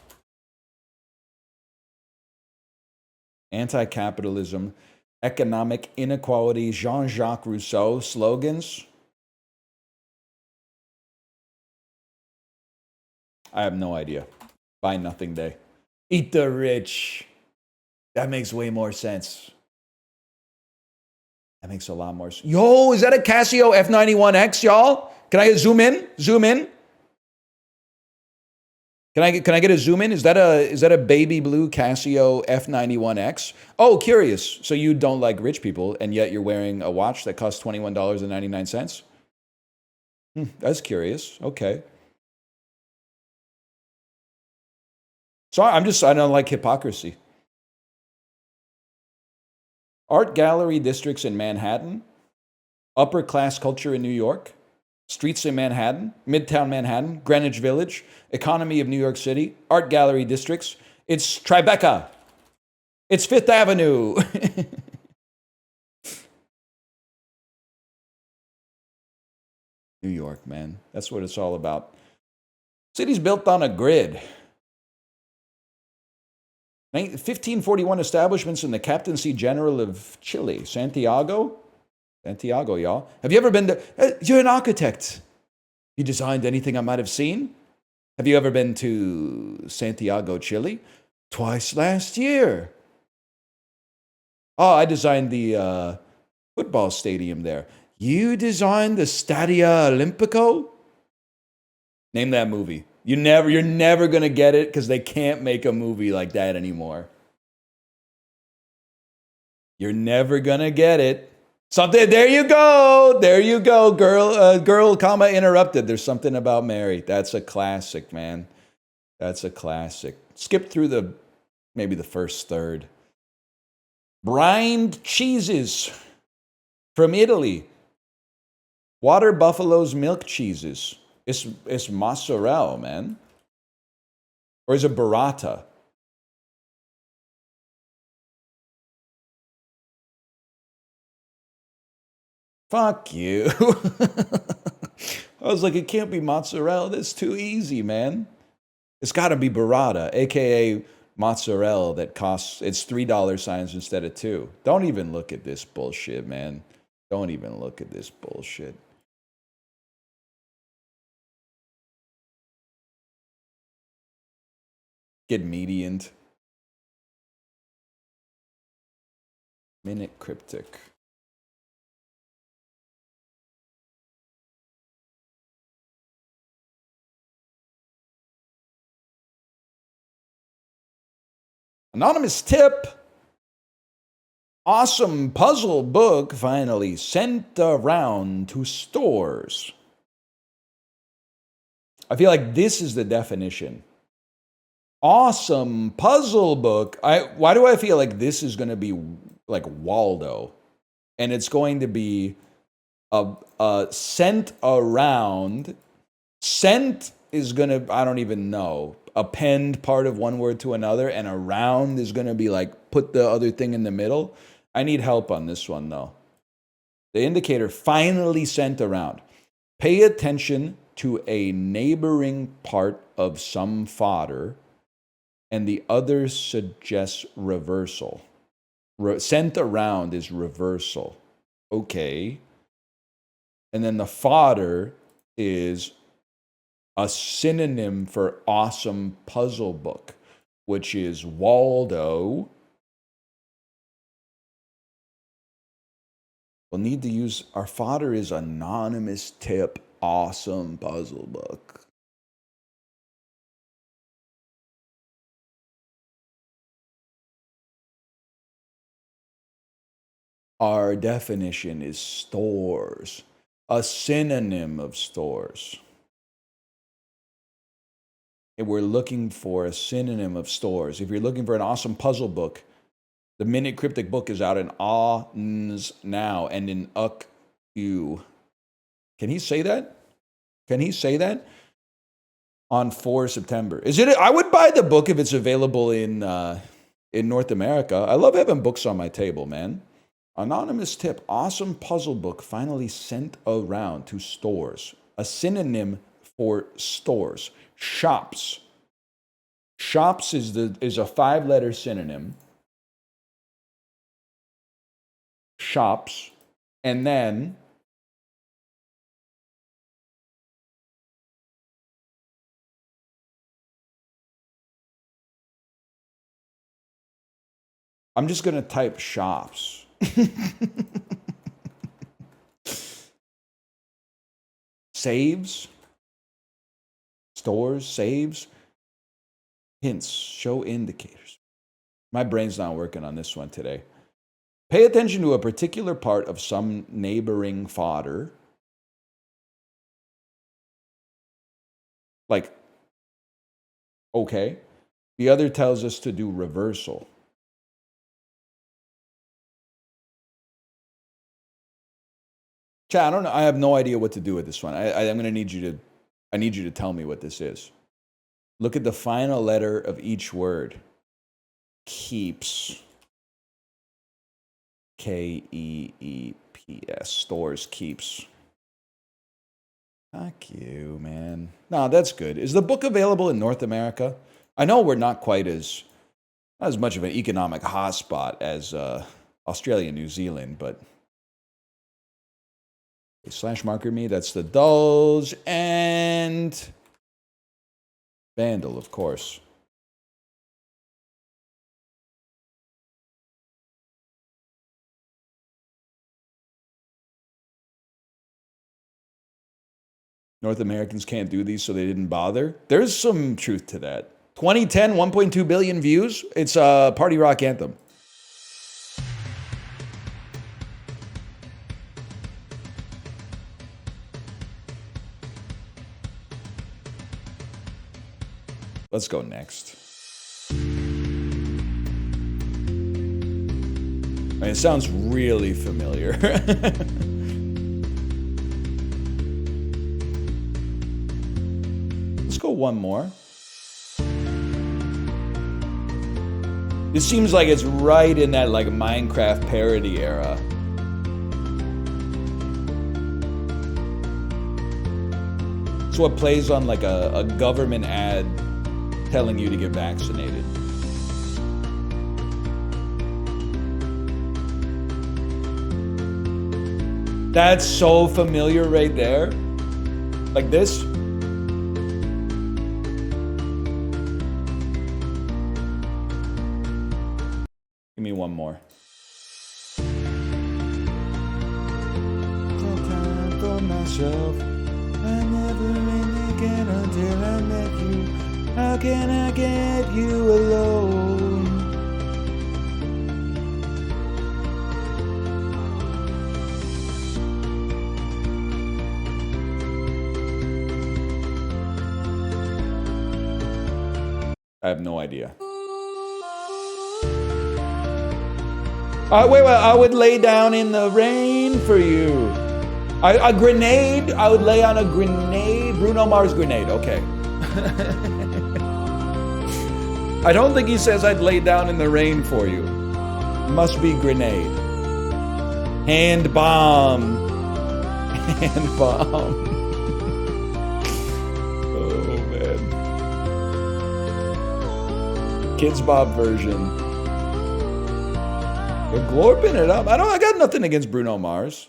Anti-capitalism, economic inequality, Jean-Jacques Rousseau slogans. I have no idea. Buy nothing day. Eat the rich. That makes way more sense. That makes a lot more sense. Yo, is that a Casio F91X, y'all? Can I zoom in? Zoom in. Can I get a zoom in? Is that a baby blue Casio F91X? Oh, curious. So you don't like rich people, and yet you're wearing a watch that costs $21.99? That's curious. Okay. So I don't like hypocrisy. Art gallery districts in Manhattan, upper class culture in New York, streets in Manhattan, Midtown Manhattan, Greenwich Village, economy of New York City, art gallery districts. It's Tribeca. It's Fifth Avenue. New York, man. That's what it's all about. City's built on a grid. 1541 establishments in the Captaincy General of Chile, Santiago. Santiago, y'all. Have you ever been to... you're an architect. You designed anything I might have seen? Have you ever been to Santiago, Chile? Twice last year. Oh, I designed the football stadium there. You designed the Stadio Olimpico? Name that movie. You're never going to get it because they can't make a movie like that anymore. You're never going to get it. Something, there you go, girl, comma, interrupted. There's something about Mary. That's a classic, man. That's a classic. Skip through maybe the first third. Brined cheeses from Italy. Water buffalo's milk cheeses. It's mozzarella, man. Or is it burrata? Fuck you. I was like, it can't be mozzarella. That's too easy, man. It's got to be burrata, a.k.a. mozzarella that costs, it's $3 signs instead of $2. Don't even look at this bullshit, man. Don't even look at this bullshit. Get medianed. Minute cryptic. Anonymous tip. Awesome puzzle book finally sent around to stores. I feel like this is the definition. Awesome puzzle book. Why do I feel like this is going to be like Waldo? And it's going to be sent around. Sent is going to, I don't even know, append part of one word to another, and around is going to be like put the other thing in the middle. I need help on this one, though. The indicator finally sent around. Pay attention to a neighboring part of some fodder, and the other suggests reversal. Sent around is reversal. Okay. And then the fodder is a synonym for awesome puzzle book, which is Waldo. We'll need to use, our fodder is anonymous tip, awesome puzzle book. Our definition is stores, a synonym of stores. And we're looking for a synonym of stores. If you're looking for an awesome puzzle book, the Minute Cryptic book is out in ahns now and in you. Can he say that? Can he say that? On 4 September. Is it? I would buy the book if it's available in North America. I love having books on my table, man. Anonymous tip. Awesome puzzle book finally sent around to stores. A synonym for stores. Shops. Shops is a 5-letter synonym. Shops. And then I'm just going to type shops. Saves. Stores. Saves. Hints. Show indicators. My brain's not working on this one today. Pay attention to a particular part of some neighboring fodder. Like, okay. The other tells us to do reversal. Chat, I don't know. I have no idea what to do with this one. I'm going to need you to tell me what this is. Look at the final letter of each word. Keeps. Keeps. Stores, keeps. Fuck you, man. No, that's good. Is the book available in North America? I know we're not as much of an economic hotspot as Australia and New Zealand, but slash marker me, that's the Dulls and Vandal, of course. North Americans can't do these, so they didn't bother. There's some truth to that. 2010, 1.2 billion views. It's a party rock anthem. Let's go next. I mean, it sounds really familiar. Let's go one more. This seems like it's right in that like Minecraft parody era. It's what plays on like a government ad telling you to get vaccinated. That's so familiar right there. Like this. Give me one more. No time for myself. I never really get until I met you. How can I get you alone? I have no idea. Wait, I would lay down in the rain for you. A grenade? I would lay on a grenade? Bruno Mars grenade, okay. I don't think he says I'd lay down in the rain for you. Must be grenade. Hand bomb. Hand bomb. Oh, man. Kids Bob version. They're glorping it up. I got nothing against Bruno Mars.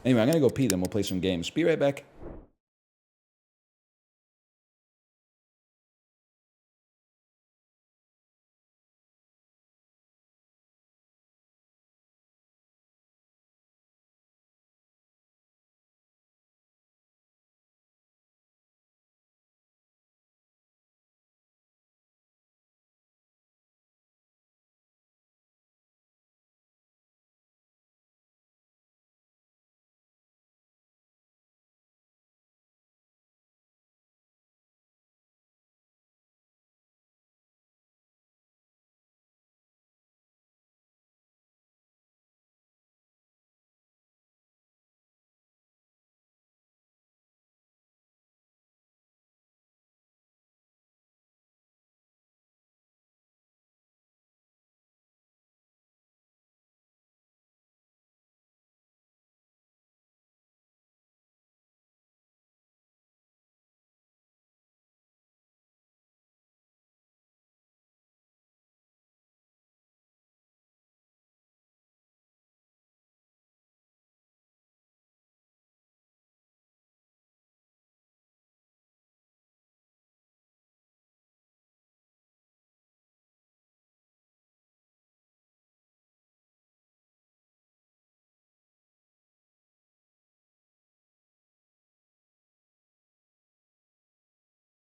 Anyway, I'm going to go pee, then we'll play some games. Be right back.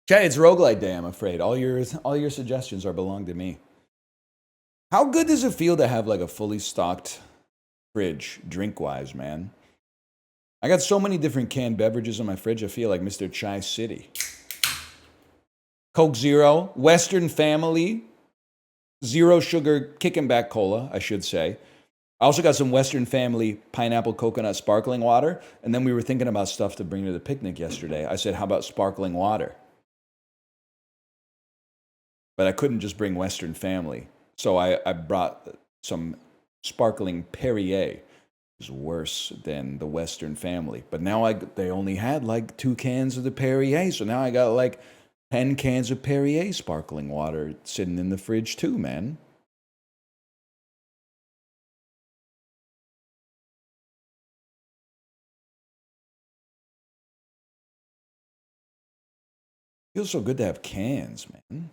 Chat, it's roguelite day, I'm afraid. All your suggestions are belong to me. How good does it feel to have like a fully stocked fridge, drink-wise, man? I got so many different canned beverages in my fridge, I feel like Mr. Chai City. Coke Zero, Western Family, zero sugar kicking back cola, I should say. I also got some Western Family pineapple coconut sparkling water, and then we were thinking about stuff to bring to the picnic yesterday. I said, how about sparkling water? But I couldn't just bring Western Family. So I brought some sparkling Perrier. It's worse than the Western Family. But now they only had like 2 cans of the Perrier. So now I got like 10 cans of Perrier sparkling water sitting in the fridge too, man. Feels so good to have cans, man.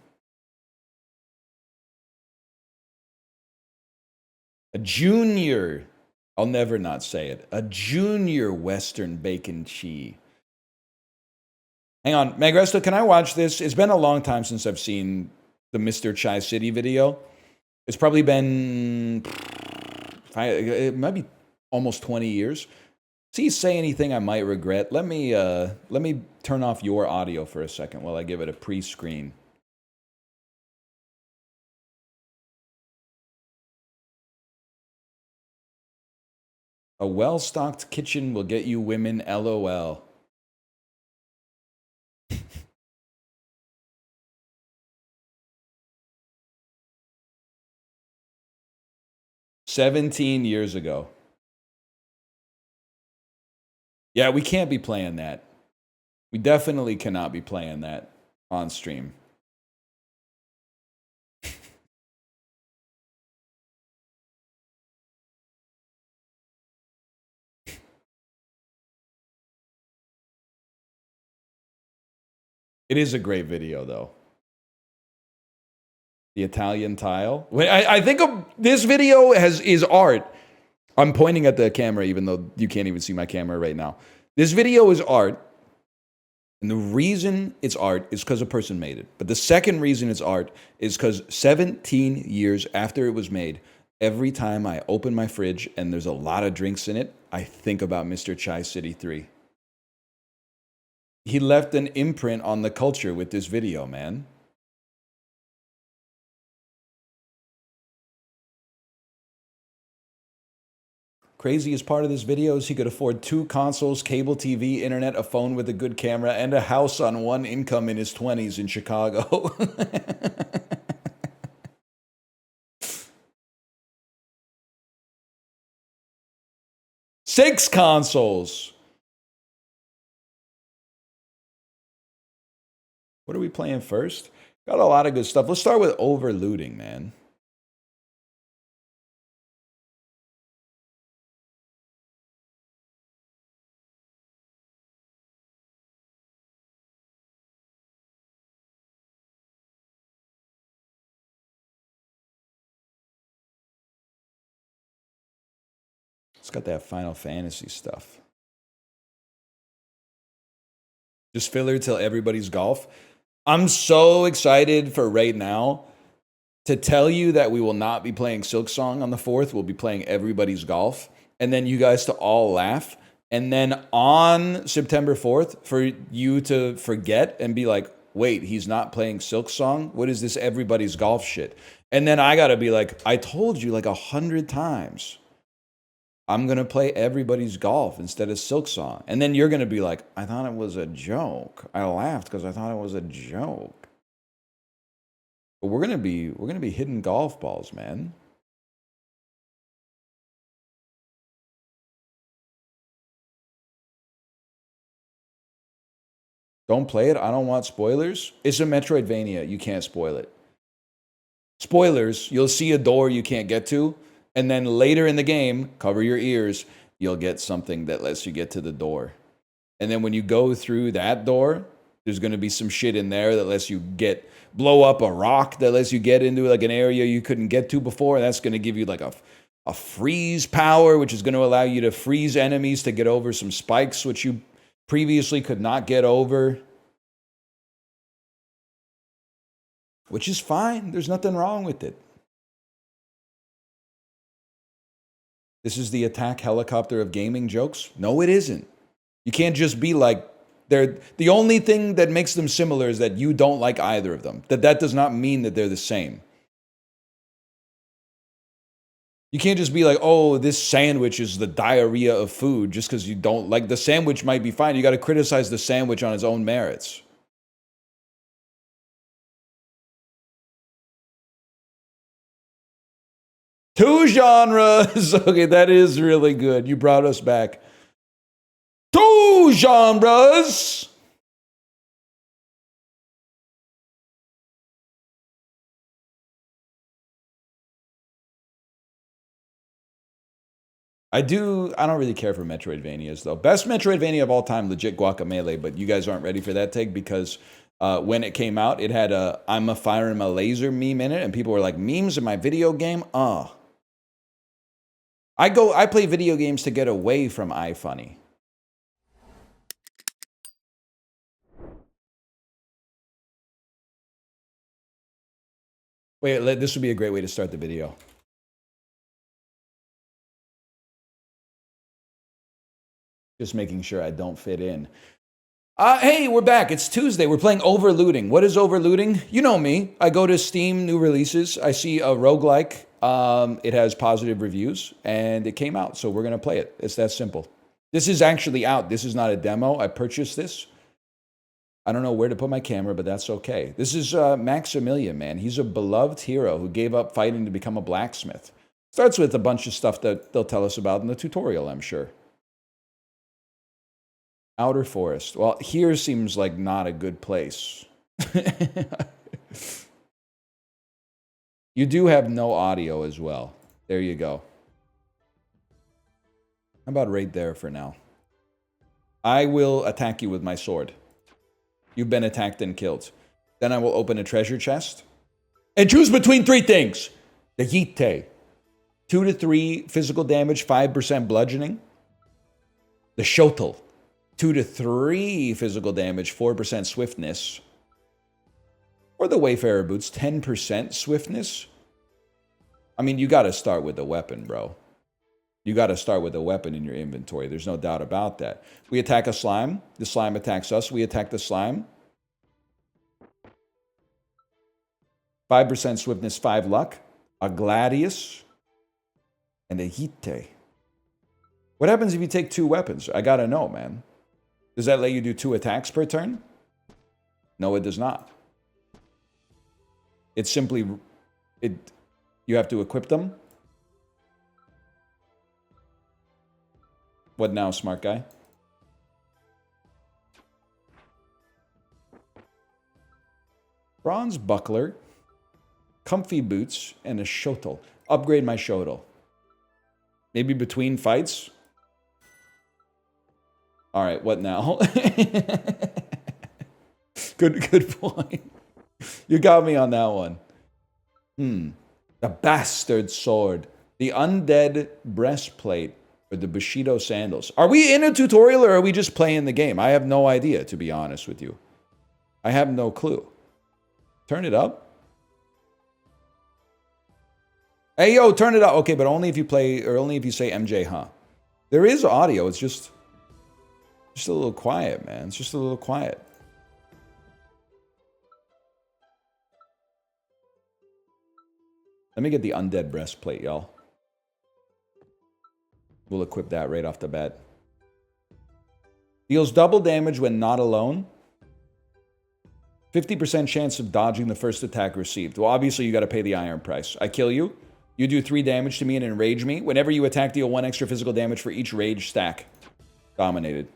A junior, I'll never not say it, a junior Western bacon cheese. Hang on, Magresto, can I watch this? It's been a long time since I've seen the Mr. Chai City video. It's probably been, it might be almost 20 years. See, say anything I might regret. Let me turn off your audio for a second while I give it a pre-screen. A well-stocked kitchen will get you women, LOL. "17 years ago." Yeah, we can't be playing that. We definitely cannot be playing that on stream. It is a great video, though. The Italian tile. I think this video is art. I'm pointing at the camera, even though you can't even see my camera right now. This video is art. And the reason it's art is because a person made it. But the second reason it's art is because 17 years after it was made, every time I open my fridge and there's a lot of drinks in it, I think about Mr. Chai City 3. He left an imprint on the culture with this video, man. Craziest part of this video is he could afford 2 consoles, cable TV, internet, a phone with a good camera, and a house on one income in his 20s in Chicago. 6 consoles. What are we playing first? Got a lot of good stuff. Let's start with overlooting, man. It's got that Final Fantasy stuff. Just filler till everybody's golf. I'm so excited for right now to tell you that we will not be playing Silk Song on the 4th. We'll be playing Everybody's Golf. And then you guys to all laugh. And then on September 4th, for you to forget and be like, wait, he's not playing Silk Song? What is this Everybody's Golf shit? And then I got to be like, I told you like 100 times. I'm going to play Everybody's Golf instead of Silk Song. And then you're going to be like, I thought it was a joke. I laughed because I thought it was a joke. But we're going to be hitting golf balls, man. Don't play it. I don't want spoilers. It's a Metroidvania. You can't spoil it. Spoilers, you'll see a door you can't get to. And then later in the game, cover your ears, you'll get something that lets you get to the door. And then when you go through that door, there's going to be some shit in there that lets you blow up a rock that lets you get into like an area you couldn't get to before. That's going to give you like a freeze power, which is going to allow you to freeze enemies to get over some spikes, which you previously could not get over. which is fine. There's nothing wrong with it. This is the attack helicopter of gaming jokes? No, it isn't. You can't just be like, they're the only thing that makes them similar is that you don't like either of them. That does not mean that they're the same. You can't just be like, oh, this sandwich is the diarrhea of food just because you don't like the sandwich might be fine. You got to criticize the sandwich on its own merits. Two genres. Okay, that is really good. You brought us back. Two genres. I don't really care for Metroidvanias, though. Best Metroidvania of all time, legit Guacamelee, but you guys aren't ready for that take because when it came out, it had a I'm a firing my laser meme in it, and people were like, memes in my video game? I play video games to get away from iFunny. Wait, this would be a great way to start the video. Just making sure I don't fit in. Hey, we're back. It's Tuesday. We're playing Overlooting. What is Overlooting? You know me. I go to Steam, new releases. I see a roguelike. It has positive reviews, and it came out, so we're going to play it. It's that simple. This is actually out. This is not a demo. I purchased this. I don't know where to put my camera, but that's okay. This is Maximilian, man. He's a beloved hero who gave up fighting to become a blacksmith. Starts with a bunch of stuff that they'll tell us about in the tutorial, I'm sure. Outer Forest. Well, here seems like not a good place. You do have no audio as well. There you go. How about right there for now? I will attack you with my sword. You've been attacked and killed. Then I will open a treasure chest and choose between three things. The Yite. 2 to 3 physical damage, 5% bludgeoning. The Shotel. 2 to 3 physical damage, 4% swiftness. Or the Wayfarer Boots, 10% swiftness. I mean, you got to start with the weapon, bro. You got to start with a weapon in your inventory. There's no doubt about that. We attack a slime. The slime attacks us. We attack the slime. 5% swiftness, 5 luck. A Gladius. And a Hite. What happens if you take 2 weapons? I got to know, man. Does that let you do 2 attacks per turn? No, it does not. It's simply... You have to equip them. What now, smart guy? Bronze buckler, comfy boots, and a shotel. Upgrade my shotel. Maybe between fights? All right, what now? Good point. You got me on that one. The bastard sword. The undead breastplate. Or the Bushido sandals. Are we in a tutorial or are we just playing the game? I have no idea, to be honest with you. I have no clue. Turn it up. Hey, yo, turn it up. Okay, but only if you play, or only if you say MJ, huh? There is audio. It's just a little quiet, man. It's just a little quiet. Let me get the undead breastplate, y'all. We'll equip that right off the bat. Deals double damage when not alone. 50% chance of dodging the first attack received. Well, obviously, you got to pay the iron price. I kill you. You do 3 damage to me and enrage me. Whenever you attack, deal 1 extra physical damage for each rage stack. Dominated.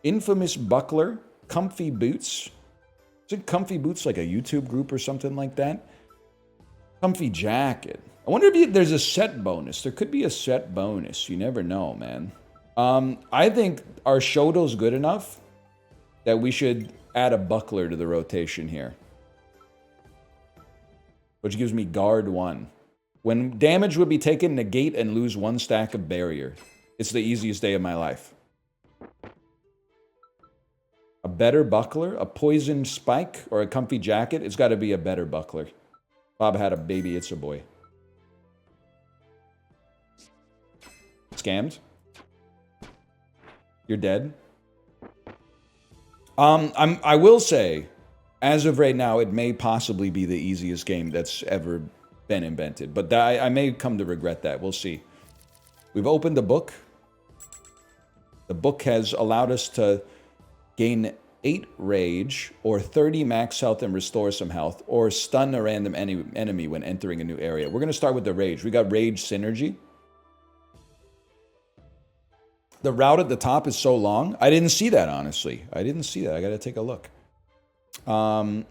Infamous buckler. Comfy boots. Isn't Comfy Boots like a YouTube group or something like that? Comfy jacket. I wonder if there's a set bonus. There could be a set bonus. You never know, man. I think our Shoto's good enough that we should add a buckler to the rotation here. Which gives me guard 1. When damage would be taken, negate and lose 1 stack of barrier. It's the easiest day of my life. A better buckler, a poisoned spike, or a comfy jacket? It's got to be a better buckler. Bob had a baby, it's a boy. Scammed? You're dead? I will say, as of right now, it may possibly be the easiest game that's ever been invented. But I may come to regret that. We'll see. We've opened the book. The book has allowed us to gain 8 rage, or 30 max health and restore some health, or stun a random enemy when entering a new area. We're going to start with the rage. We got rage synergy. The route at the top is so long. I didn't see that, honestly. I didn't see that. I got to take a look. You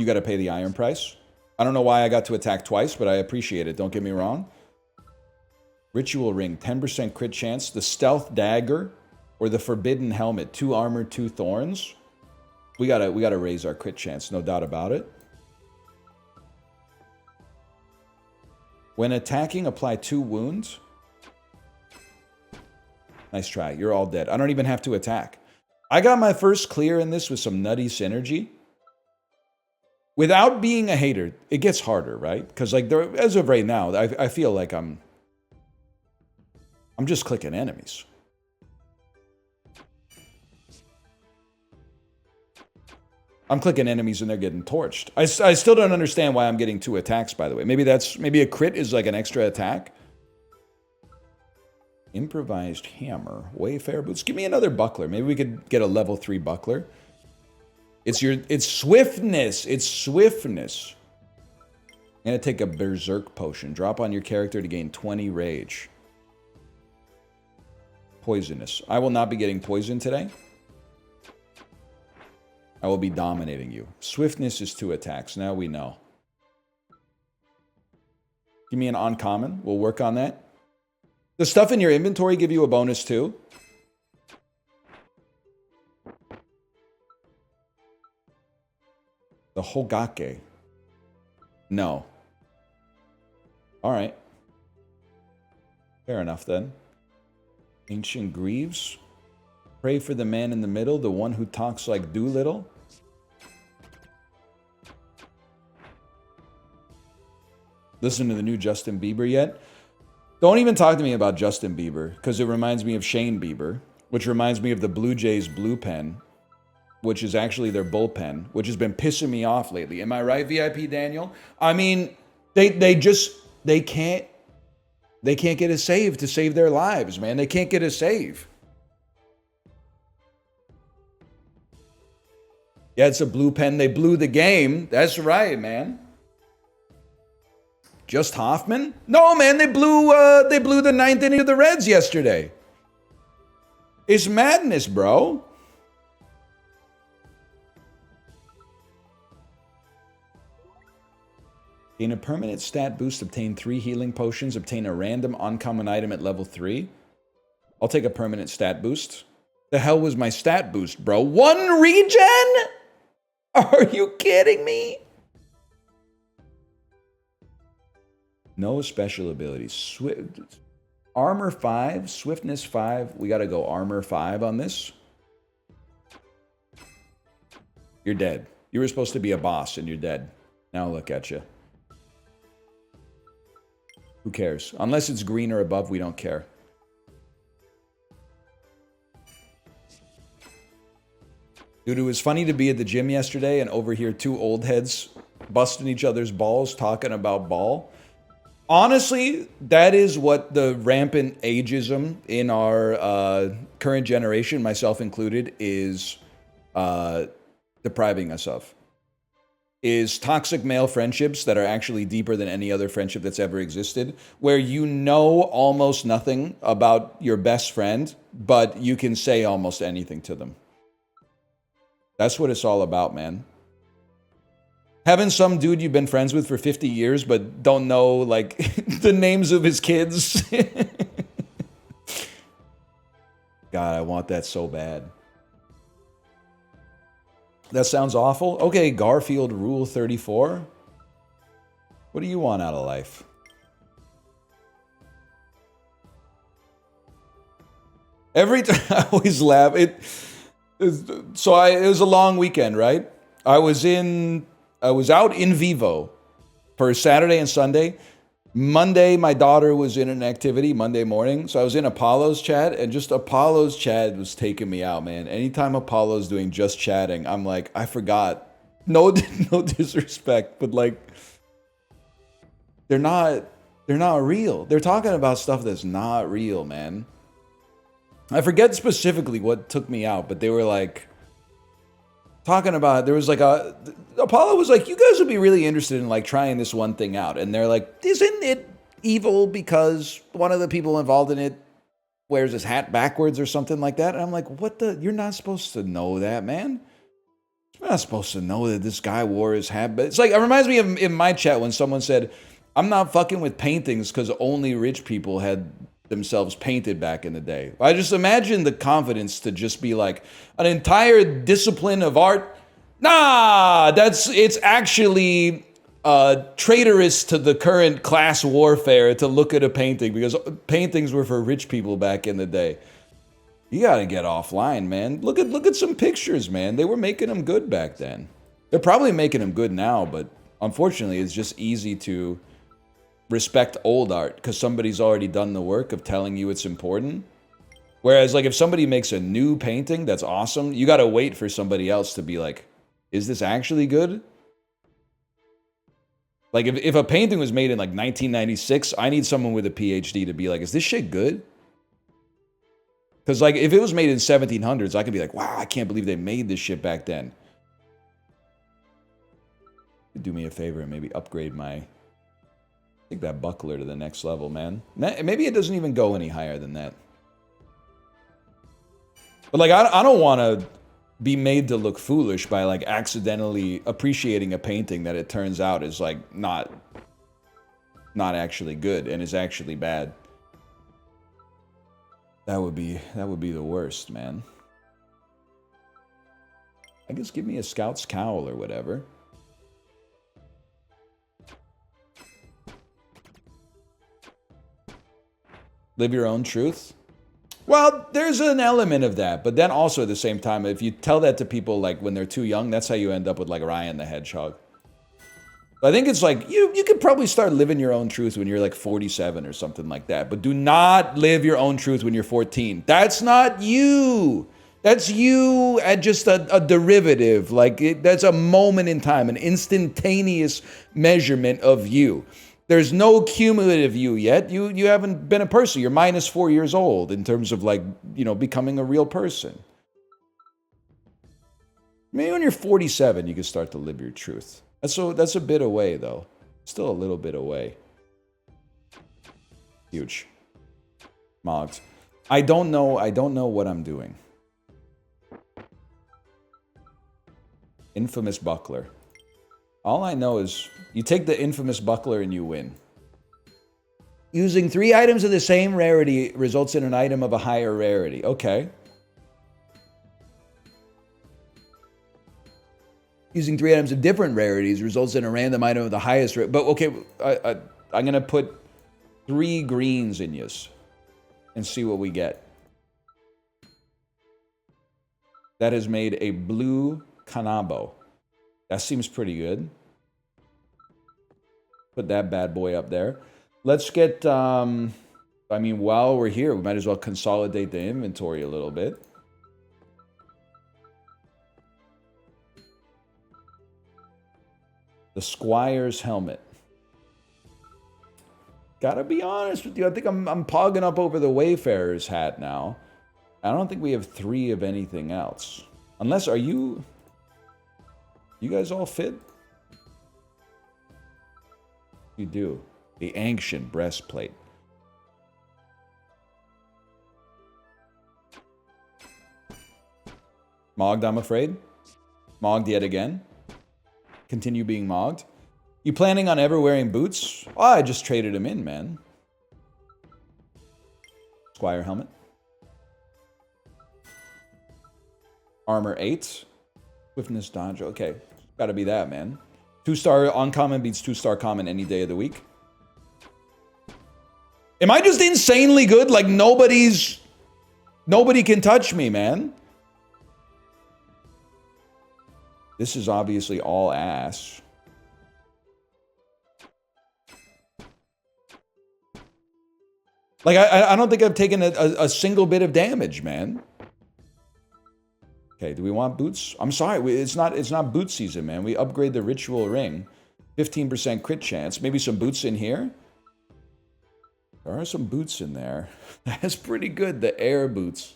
got to pay the iron price. I don't know why I got to attack twice, but I appreciate it. Don't get me wrong. Ritual ring, 10% crit chance. The stealth dagger, or the forbidden helmet, 2 armor, 2 thorns. We gotta raise our crit chance, no doubt about it. When attacking, apply 2 wounds. Nice try. You're all dead. I don't even have to attack. I got my first clear in this with some nutty synergy. Without being a hater, it gets harder, right? Because like as of right now, I feel like I'm just clicking enemies. I'm clicking enemies and they're getting torched. I still don't understand why I'm getting 2 attacks, by the way. Maybe a crit is like an extra attack. Improvised hammer, Wayfarer boots. Give me another buckler. Maybe we could get a level 3 buckler. It's swiftness. It's swiftness. I'm gonna take a berserk potion. Drop on your character to gain 20 rage. Poisonous. I will not be getting poisoned today. I will be dominating you. Swiftness is 2 attacks. Now we know. Give me an uncommon. We'll work on that. The stuff in your inventory give you a bonus too. The Hogake. No. All right. Fair enough then. Ancient Greaves. Pray for the man in the middle, the one who talks like Doolittle. Listen to the new Justin Bieber yet? Don't even talk to me about Justin Bieber, because it reminds me of Shane Bieber, which reminds me of the Blue Jays blue pen, which is actually their bullpen, which has been pissing me off lately. Am I right, VIP Daniel? I mean, they can't get a save to save their lives, man. They can't get a save. Yeah, it's a blue pen. They blew the game. That's right, man. Just Hoffman? No, man, they blew the 9th inning of the Reds yesterday. It's madness, bro. Gain a permanent stat boost, obtain 3 healing potions, obtain a random uncommon item at level 3. I'll take a permanent stat boost. The hell was my stat boost, bro? 1 regen? Are you kidding me? No special abilities. Armor 5, Swiftness 5. We got to go Armor 5 on this. You're dead. You were supposed to be a boss and you're dead. Now look at you. Who cares? Unless it's green or above, we don't care. Dude, it was funny to be at the gym yesterday and overhear 2 old heads busting each other's balls talking about ball. Honestly, that is what the rampant ageism in our current generation, myself included, is depriving us of. Is toxic male friendships that are actually deeper than any other friendship that's ever existed, where you know almost nothing about your best friend, but you can say almost anything to them. That's what it's all about, man. Having some dude you've been friends with for 50 years but don't know, like, the names of his kids. God, I want that so bad. That sounds awful. Okay, Garfield Rule 34. What do you want out of life? Every time I always laugh. So it was a long weekend, right? I was out in Vivo for Saturday and Sunday. Monday, my daughter was in an activity Monday morning. So I was in Apollo's chat, and just Apollo's chat was taking me out, man. Anytime Apollo's doing just chatting, I'm like, I forgot. No, no disrespect, but like, they're not real. They're talking about stuff that's not real, man. I forget specifically what took me out, but they were like talking about, there was like Apollo was like, you guys would be really interested in like trying this one thing out. And they're like, isn't it evil because one of the people involved in it wears his hat backwards or something like that? And I'm like, what the, you're not supposed to know that, man. You're not supposed to know that this guy wore his hat. But it's like, it reminds me of in my chat when someone said, I'm not fucking with paintings because only rich people had themselves painted back in the day. I just imagine the confidence to just be like, an entire discipline of art. Nah, it's actually traitorous to the current class warfare to look at a painting because paintings were for rich people back in the day. You gotta get offline, man. Look at some pictures, man. They were making them good back then. They're probably making them good now, but unfortunately, it's just easy to respect old art because somebody's already done the work of telling you it's important. Whereas, like, if somebody makes a new painting that's awesome, you gotta wait for somebody else to be like, is this actually good? Like, if a painting was made in, like, 1996, I need someone with a PhD to be like, is this shit good? Because, like, if it was made in 1700s, I could be like, wow, I can't believe they made this shit back then. Do me a favor and maybe upgrade my... take that buckler to the next level, man. Maybe it doesn't even go any higher than that. But, like, I don't want to be made to look foolish by, like, accidentally appreciating a painting that it turns out is, like, not actually good and is actually bad. That would be the worst, man. I guess give me a scout's cowl or whatever. Live your own truth? Well, there's an element of that, but then also at the same time, if you tell that to people like when they're too young, that's how you end up with like Ryan the Hedgehog. I think it's like, you could probably start living your own truth when you're like 47 or something like that, but do not live your own truth when you're 14. That's not you. That's you at just a derivative. Like, that's a moment in time, an instantaneous measurement of you. There's no cumulative you yet. You haven't been a person. You're minus 4 years old in terms of like, you know, becoming a real person. Maybe when you're 47, you can start to live your truth. That's a bit away though. Still a little bit away. Huge. Mogs. I don't know what I'm doing. Infamous buckler. All I know is you take the infamous buckler and you win. Using 3 items of the same rarity results in an item of a higher rarity. Okay. Using 3 items of different rarities results in a random item of the highest rarity. But okay, I'm going to put 3 greens in yours and see what we get. That has made a blue Kanabo. That seems pretty good. Put that bad boy up there. Let's get, I mean, while we're here, we might as well consolidate the inventory a little bit. The Squire's helmet. Gotta be honest with you, I think I'm pogging up over the Wayfarer's hat now. I don't think we have 3 of anything else. Unless, are you guys all fit? You do. The ancient breastplate. Mogged, I'm afraid. Mogged yet again. Continue being mogged. You planning on ever wearing boots? Oh, I just traded them in, man. Squire helmet. Armor 8. Swiftness dodge. Okay. Gotta be that, man. 2-star uncommon beats 2-star common any day of the week. Am I just insanely good? Like nobody can touch me, man. This is obviously all ass. Like, I don't think I've taken a single bit of damage, man. Okay, do we want boots? I'm sorry, it's not boot season, man. We upgrade the ritual ring. 15% crit chance. Maybe some boots in here? There are some boots in there. That's pretty good, the air boots.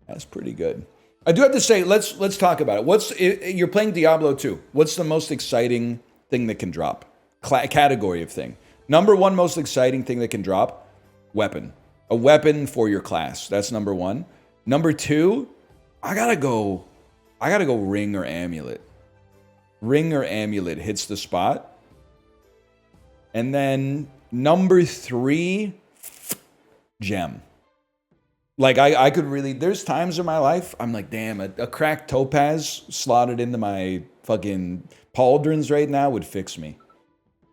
That's pretty good. I do have to say, let's talk about it. You're playing Diablo 2. What's the most exciting thing that can drop? Category of thing. Number one most exciting thing that can drop? Weapon. A weapon for your class. That's number one. Number two, I gotta go ring or amulet. Ring or amulet hits the spot. And then number three, gem. Like, I could really, there's times in my life, I'm like, damn, a cracked topaz slotted into my fucking pauldrons right now would fix me.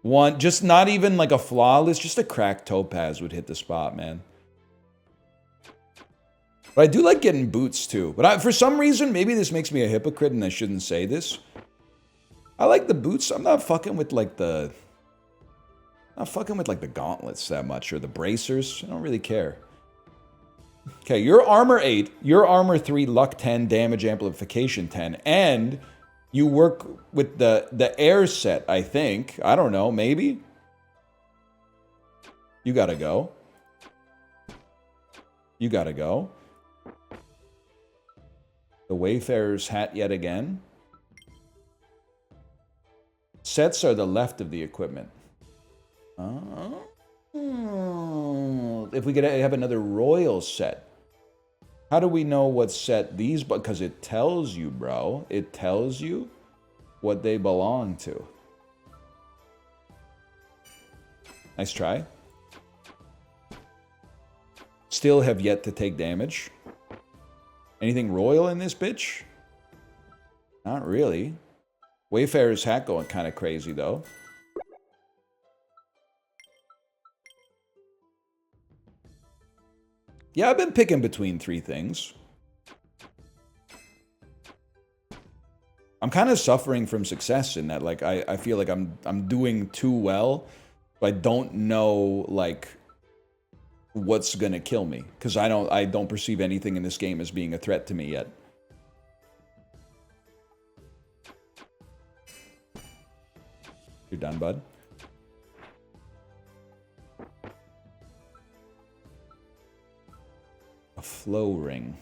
One, just not even like a flawless, just a cracked topaz would hit the spot, man. But I do like getting boots too. But for some reason, maybe this makes me a hypocrite and I shouldn't say this. I like the boots. I'm not fucking with like the gauntlets that much or the bracers. I don't really care. Okay, you're armor 8, you're armor 3, luck 10, damage amplification 10, and you work with the air set, I think. I don't know, maybe? You gotta go. You gotta go. The Wayfarer's hat yet again. Sets are the left of the equipment. Oh. If we could have another royal set. How do we know what set these... Because it tells you, bro. It tells you what they belong to. Nice try. Still have yet to take damage. Anything royal in this bitch? Not really. Wayfarer's hat going kind of crazy, though. Yeah, I've been picking between three things. I'm kind of suffering from success in that, like, I feel like I'm doing too well, but I don't know, like, what's gonna kill me. Because I don't perceive anything in this game as being a threat to me yet. You're done, bud? A flow ring.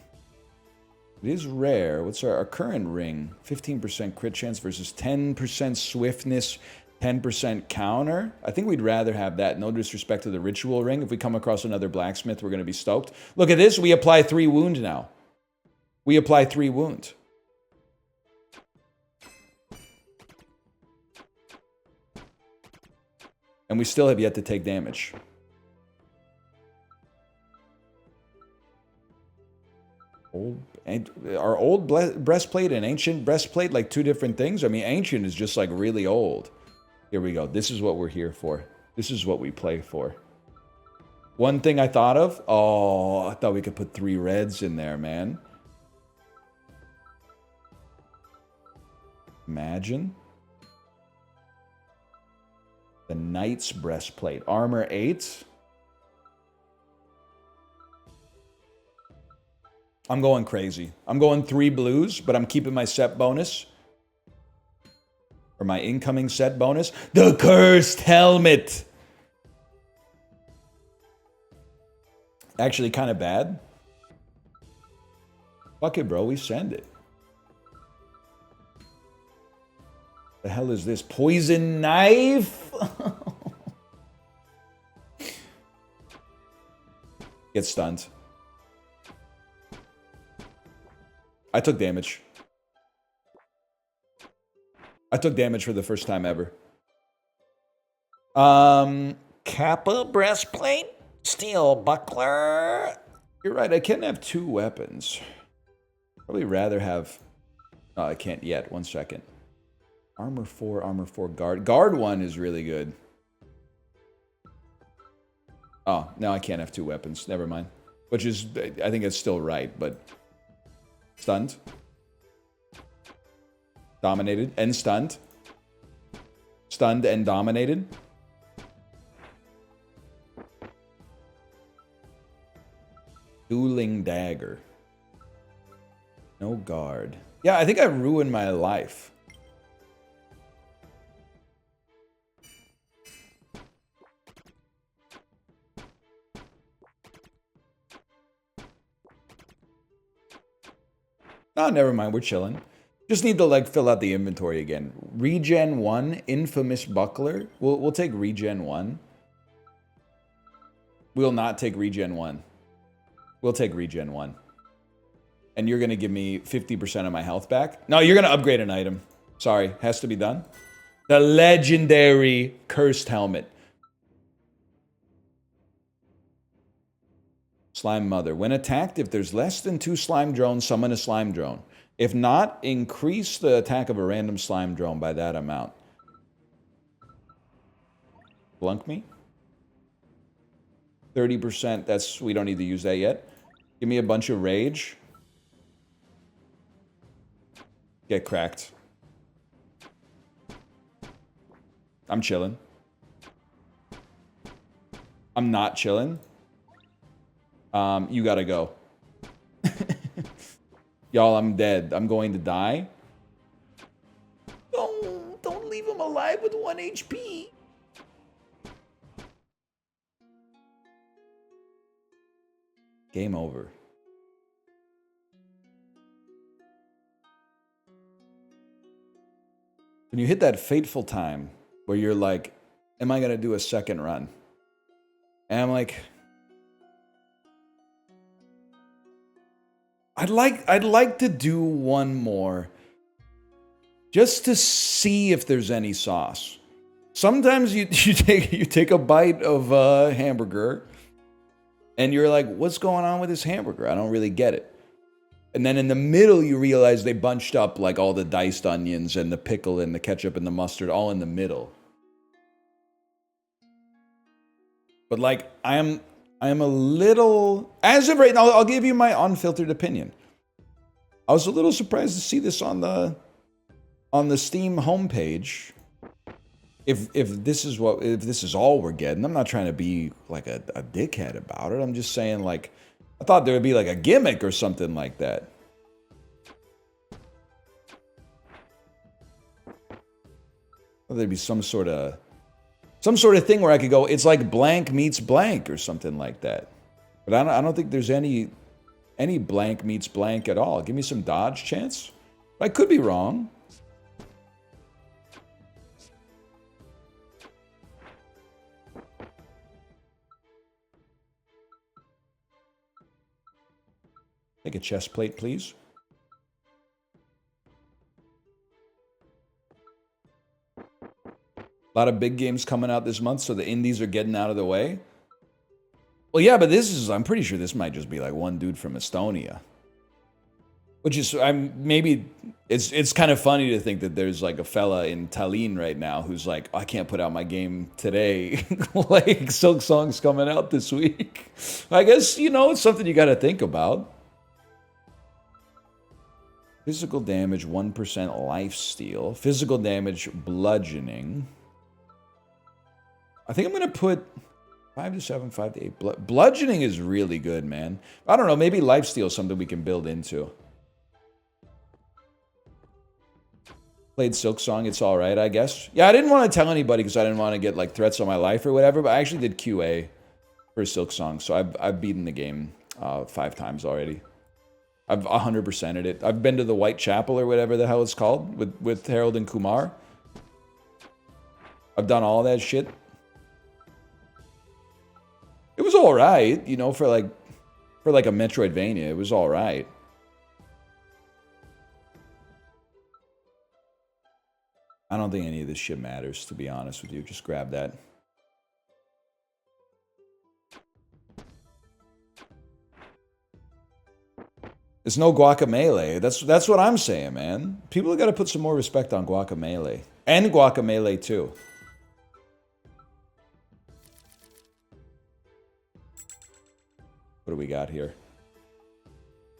It is rare. What's our current ring? 15% crit chance versus 10% swiftness, 10% counter. I think we'd rather have that. No disrespect to the ritual ring. If we come across another blacksmith, we're going to be stoked. Look at this. We apply 3 wound now. We apply 3 wound. And we still have yet to take damage. Are old breastplate and ancient breastplate like two different things? I mean, ancient is just like really old. Here we go. This is what we're here for. This is what we play for. One thing I thought of. Oh, I thought we could put 3 reds in there, man. Imagine. The knight's breastplate. Armor 8. I'm going crazy. I'm going 3 blues, but I'm keeping my set bonus. Or my incoming set bonus. The cursed helmet! Actually kind of bad. Fuck it, bro. We send it. The hell is this? Poison knife? Get stunned. I took damage. I took damage for the first time ever. Kappa breastplate, steel buckler. You're right, I can't have 2 weapons. Probably rather have... Oh, I can't yet. 1 second. Armor 4, guard. Guard 1 is really good. Oh, now I can't have 2 weapons. Never mind. Which is, I think it's still right, but... Stunned. Dominated and stunned. Stunned and dominated. Dueling dagger. No guard. Yeah, I think I ruined my life. Oh, never mind. We're chilling. Just need to, like, fill out the inventory again. Regen 1, Infamous Buckler. We'll take Regen 1. We'll not take Regen 1. We'll take Regen 1. And you're going to give me 50% of my health back? No, you're going to upgrade an item. Sorry. Has to be done. The legendary Cursed Helmet. Slime Mother. When attacked, if there's less than 2 slime drones, summon a slime drone. If not, increase the attack of a random slime drone by that amount. Blunk me? 30%. That's, we don't need to use that yet. Give me a bunch of rage. Get cracked. I'm chilling. I'm not chilling. You gotta go. Y'all, I'm dead. I'm going to die. Don't leave him alive with 1 HP. Game over. When you hit that fateful time where you're like, am I gonna do a second run? And I'm like, I'd like to do one more just to see if there's any sauce. Sometimes you take a bite of a hamburger and you're like, what's going on with this hamburger? I don't really get it. And then in the middle, you realize they bunched up like all the diced onions and the pickle and the ketchup and the mustard all in the middle. But like, I am a little, as of right now, I'll give you my unfiltered opinion. I was a little surprised to see this on the Steam homepage. If this is all we're getting, I'm not trying to be like a dickhead about it. I'm just saying, like, I thought there would be like a gimmick or something like that. Or there'd be some sort of thing where I could go, it's like blank meets blank or something like that. But I don't think there's any blank meets blank at all. Give me some dodge chance. I could be wrong. Take a chest plate, please. A lot of big games coming out this month, so the indies are getting out of the way. Well, yeah, but I'm pretty sure this might just be like one dude from Estonia. Which is, maybe, it's kind of funny to think that there's like a fella in Tallinn right now who's like, oh, I can't put out my game today. Like, Silk Song's coming out this week. I guess, it's something you got to think about. Physical damage, 1% lifesteal. Physical damage, bludgeoning. I think I'm going to put 5 to 7, 5 to 8. Bludgeoning is really good, man. I don't know, maybe lifesteal is something we can build into. Played Silk Song, it's alright, I guess. Yeah, I didn't want to tell anybody because I didn't want to get like threats on my life or whatever, but I actually did QA for Silk Song, so I've beaten the game 5 times already. I've 100%ed it. I've been to the Whitechapel or whatever the hell it's called with Harold and Kumar. I've done all that shit. It was all right, for like a Metroidvania. It was all right. I don't think any of this shit matters, to be honest with you. Just grab that. It's no Guacamelee. That's what I'm saying, man. People have got to put some more respect on Guacamelee. And Guacamelee, too. What do we got here?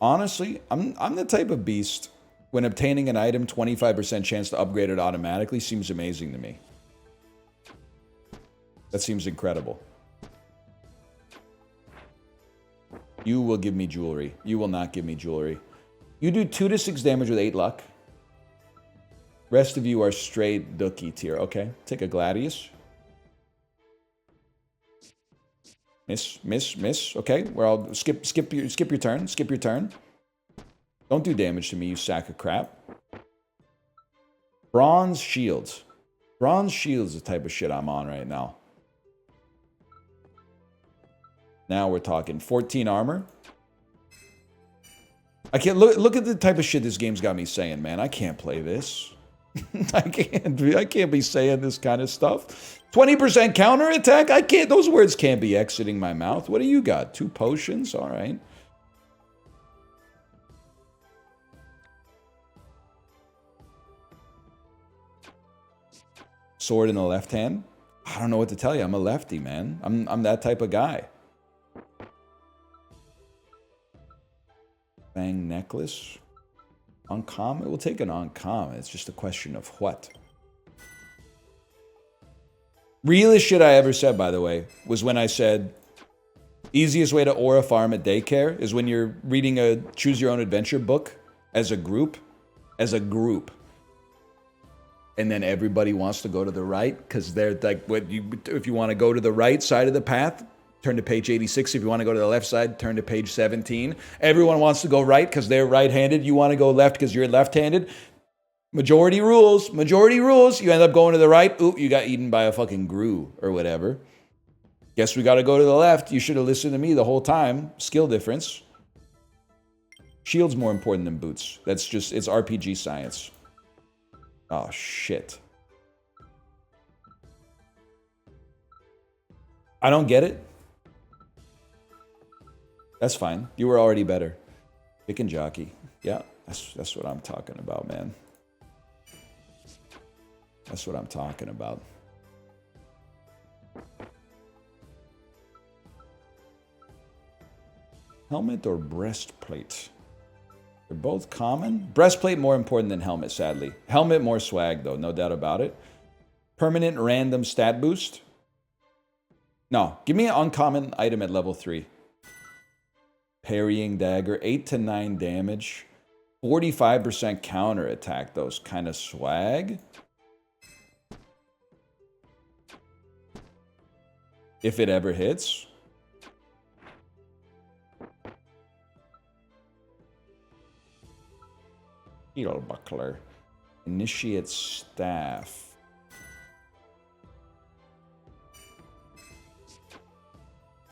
Honestly, I'm the type of beast When obtaining an item, 25% chance to upgrade it automatically seems amazing to me. That seems incredible. You will give me jewelry. You will not give me jewelry. You do 2 to 6 damage with 8 luck. Rest of you are straight dookie tier. Okay, take a Gladius. Miss, miss, miss. Okay, we're all skip your turn. Skip your turn. Don't do damage to me, you sack of crap. Bronze shields. Bronze shields is the type of shit I'm on right now. Now we're talking 14 armor. I can't look at the type of shit this game's got me saying, man. I can't play this. I can't be saying this kind of stuff. 20% counter attack? I can't. Those words can't be exiting my mouth. What do you got? 2 potions? All right. Sword in the left hand? I don't know what to tell you. I'm a lefty, man. I'm that type of guy. Fang necklace. Uncommon? We'll take an uncommon. It's just a question of what. Realest shit I ever said, by the way, was when I said easiest way to aura farm at daycare is when you're reading a choose your own adventure book as a group. As a group. And then everybody wants to go to the right because they're like, if you want to go to the right side of the path, turn to page 86. If you want to go to the left side, turn to page 17. Everyone wants to go right because they're right-handed. You want to go left because you're left-handed. Majority rules. Majority rules. You end up going to the right. Ooh, you got eaten by a fucking grue or whatever. Guess we got to go to the left. You should have listened to me the whole time. Skill difference. Shield's more important than boots. That's just, it's RPG science. Oh, shit. I don't get it. That's fine. You were already better. Pick and jockey. Yeah, that's what I'm talking about, man. That's what I'm talking about. Helmet or breastplate? They're both common. Breastplate more important than helmet, sadly. Helmet more swag, though, no doubt about it. Permanent random stat boost? No, give me an uncommon item at level 3. Parrying dagger, 8 to 9 damage. 45% counter attack, those kind of swag. If it ever hits. Heel buckler. Initiate staff.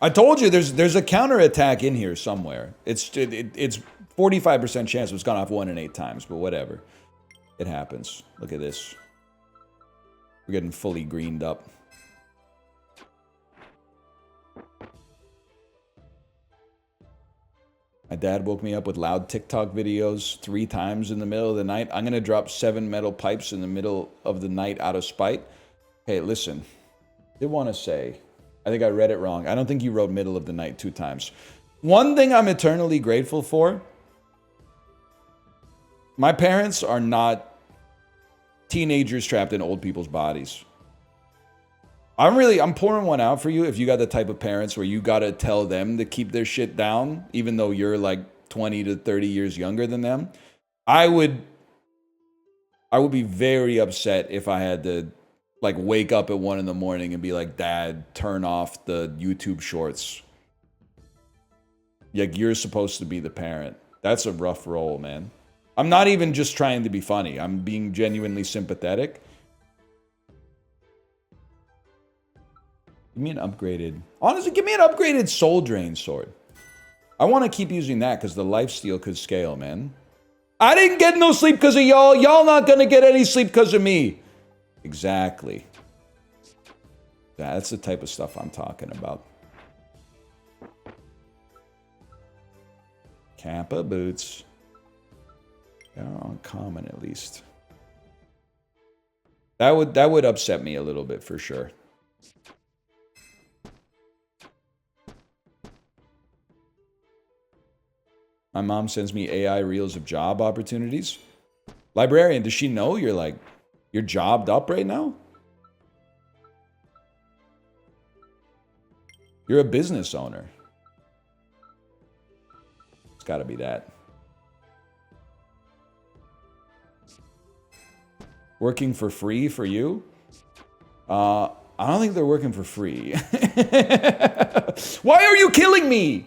I told you there's a counter attack in here somewhere. It's 45% chance it's gone off 1 in 8 times, but whatever. It happens. Look at this. We're getting fully greened up. My dad woke me up with loud TikTok videos 3 times in the middle of the night. I'm going to drop 7 metal pipes in the middle of the night out of spite. Hey, listen. I did want to say, I think I read it wrong. I don't think you wrote middle of the night 2 times. One thing I'm eternally grateful for, my parents are not teenagers trapped in old people's bodies. I'm pouring one out for you if you got the type of parents where you got to tell them to keep their shit down, even though you're like 20 to 30 years younger than them. I would be very upset if I had to like wake up at 1 in the morning and be like, Dad, turn off the YouTube shorts. Like, you're supposed to be the parent. That's a rough role, man. I'm not even just trying to be funny. I'm being genuinely sympathetic. Give me an upgraded... Honestly, give me an upgraded Soul Drain sword. I want to keep using that because the lifesteal could scale, man. I didn't get no sleep because of y'all. Y'all not going to get any sleep because of me. Exactly. That's the type of stuff I'm talking about. Kappa boots. They're uncommon, at least. That would upset me a little bit, for sure. My mom sends me AI reels of job opportunities. Librarian, does she know you're like, you're jobbed up right now? You're a business owner. It's got to be that. Working for free for you? I don't think they're working for free. Why are you killing me?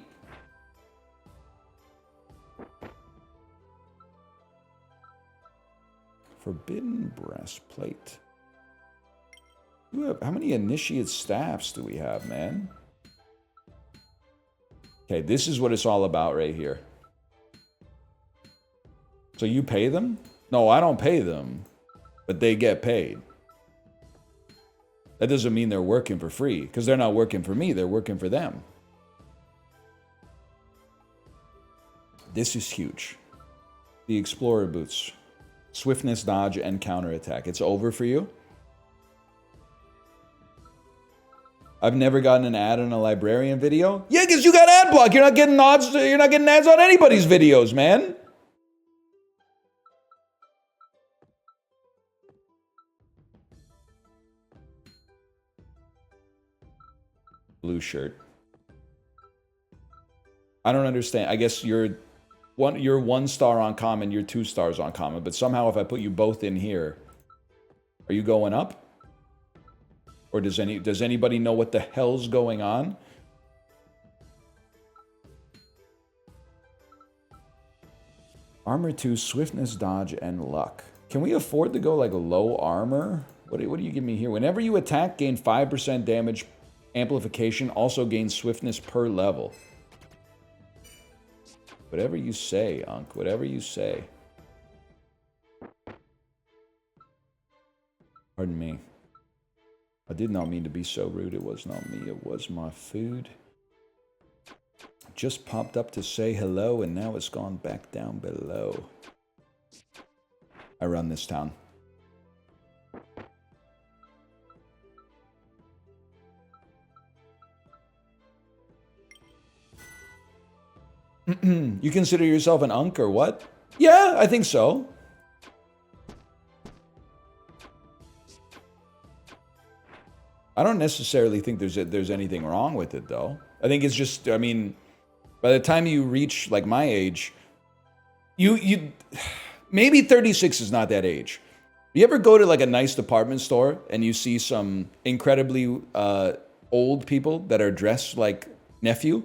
Forbidden breastplate. How many initiate staffs do we have, man? Okay, this is what it's all about right here. So you pay them? No, I don't pay them, but they get paid. That doesn't mean they're working for free, because they're not working for me, they're working for them. This is huge. The Explorer boots. Swiftness, dodge, and counterattack. It's over for you? I've never gotten an ad on a librarian video. Yeah, because you got ad block. You're not getting ads. You're not getting ads on anybody's videos, man. Blue shirt. I don't understand. I guess you're 1 star on common. You're 2 stars on common. But somehow, if I put you both in here, are you going up? Or does anybody know what the hell's going on? Armor 2, swiftness, dodge, and luck. Can we afford to go like low armor? What do you give me here? Whenever you attack, gain 5% damage amplification. Also gain swiftness per level. Whatever you say, Unc. Whatever you say. Pardon me. I did not mean to be so rude. It was not me. It was my food. Just popped up to say hello, and now it's gone back down below. I run this town. You consider yourself an Unk or what? Yeah, I think so. I don't necessarily think there's anything wrong with it, though. I think it's just, I mean, by the time you reach, like, my age, you maybe 36 is not that age. You ever go to, like, a nice department store and you see some incredibly old people that are dressed like nephew?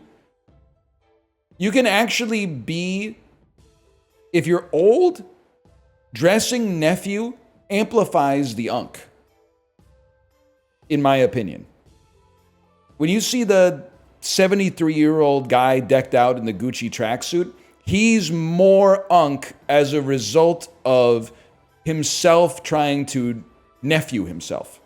You can actually be, if you're old, dressing nephew amplifies the Unk. In my opinion. When you see the 73-year-old guy decked out in the Gucci tracksuit, he's more Unk as a result of himself trying to nephew himself.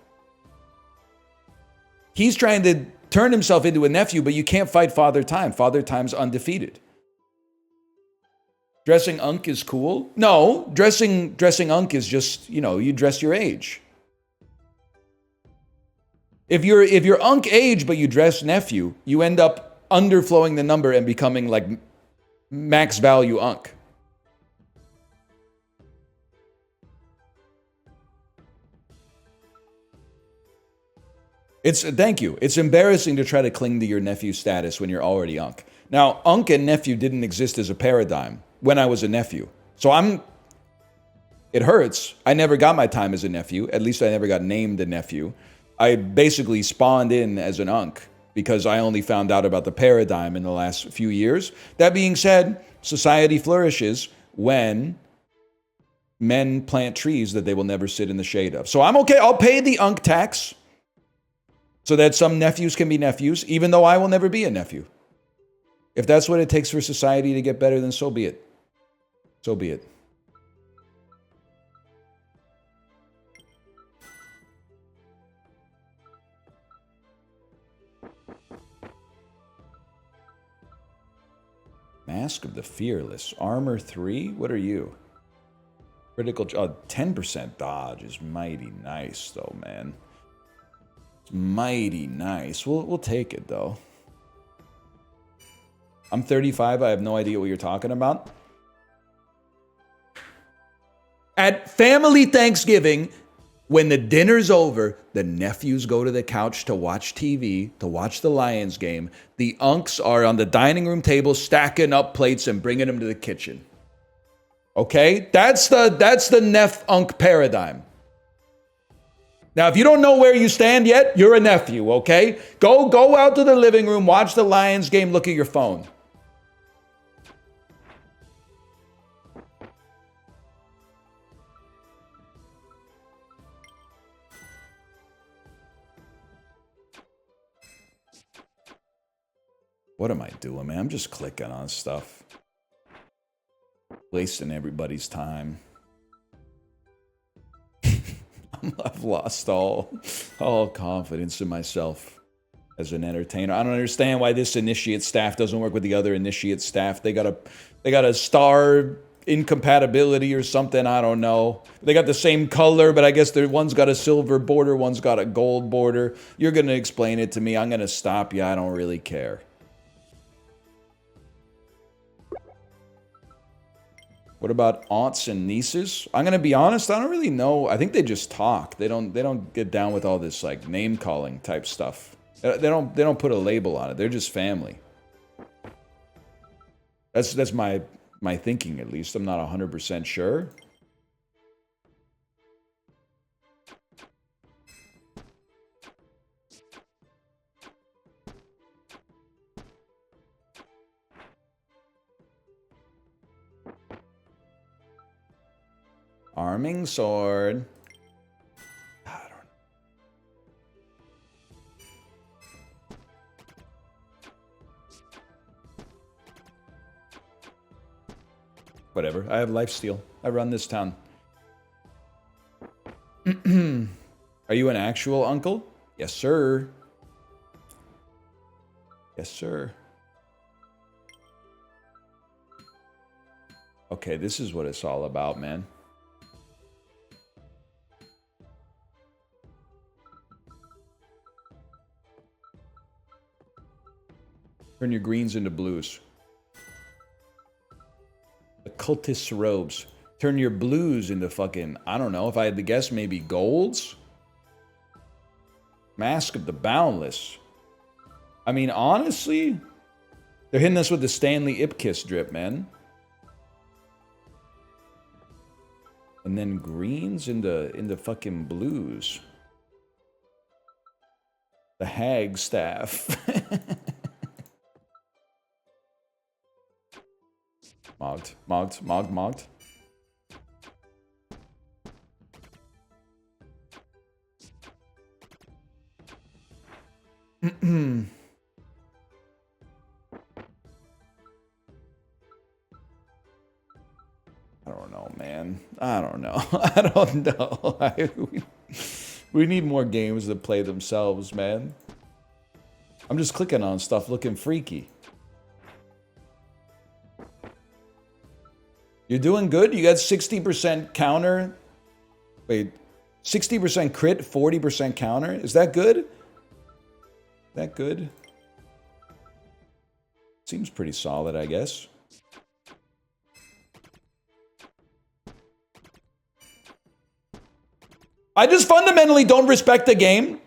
He's trying to turn himself into a nephew, but you can't fight Father Time. Father Time's undefeated. Dressing Unk is cool? No, dressing Unk is just, you know, you dress your age. If you're Unk age but you dress nephew, you end up underflowing the number and becoming like max value Unk. Thank you. It's embarrassing to try to cling to your nephew status when you're already Unk. Now, Unk and nephew didn't exist as a paradigm when I was a nephew. So it hurts. I never got my time as a nephew. At least I never got named a nephew. I basically spawned in as an Unk because I only found out about the paradigm in the last few years. That being said, society flourishes when men plant trees that they will never sit in the shade of. So I'm okay. I'll pay the Unk tax so that some nephews can be nephews, even though I will never be a nephew. If that's what it takes for society to get better, then so be it. So be it. Mask of the Fearless. Armor 3? What are you? Critical... 10% dodge is mighty nice, though, man. It's mighty nice. We'll take it, though. I'm 35. I have no idea what you're talking about. At family Thanksgiving, when the dinner's over, the nephews go to the couch to watch TV, to watch the Lions game. The unks are on the dining room table stacking up plates and bringing them to the kitchen. Okay? That's the neph-unk paradigm. Now, if you don't know where you stand yet, you're a nephew, okay? Go out to the living room, watch the Lions game, look at your phone. What am I doing, man? I'm just clicking on stuff. Wasting everybody's time. I've lost all confidence in myself as an entertainer. I don't understand why this initiate staff doesn't work with the other initiate staff. They got a star incompatibility or something. I don't know. They got the same color, but I guess one's got a silver border, one's got a gold border. You're gonna explain it to me. I'm gonna stop you. I don't really care. What about aunts and nieces? I'm gonna be honest, I don't really know. I think they just talk. They don't get down with all this like name calling type stuff. They don't put a label on it. They're just family. That's my thinking, at least. I'm not 100% sure. Arming sword. I don't know. Whatever. I have lifesteal. I run this town. Are you an actual uncle? Yes, sir. Yes, sir. Okay, this is what it's all about, man. Turn your greens into blues. Occultist robes. Turn your blues into fucking, I don't know, if I had to guess, maybe golds? Mask of the Boundless. I mean, honestly, they're hitting us with the Stanley Ipkiss drip, man. And then greens into fucking blues. The Hag Staff. Mogged. I don't know, man. I don't know. We need more games that play themselves, man. I'm just clicking on stuff looking freaky. You're doing good. You got 60% counter. Wait, 60% crit, 40% counter. Is that good? That good? Seems pretty solid, I guess. I just fundamentally don't respect the game.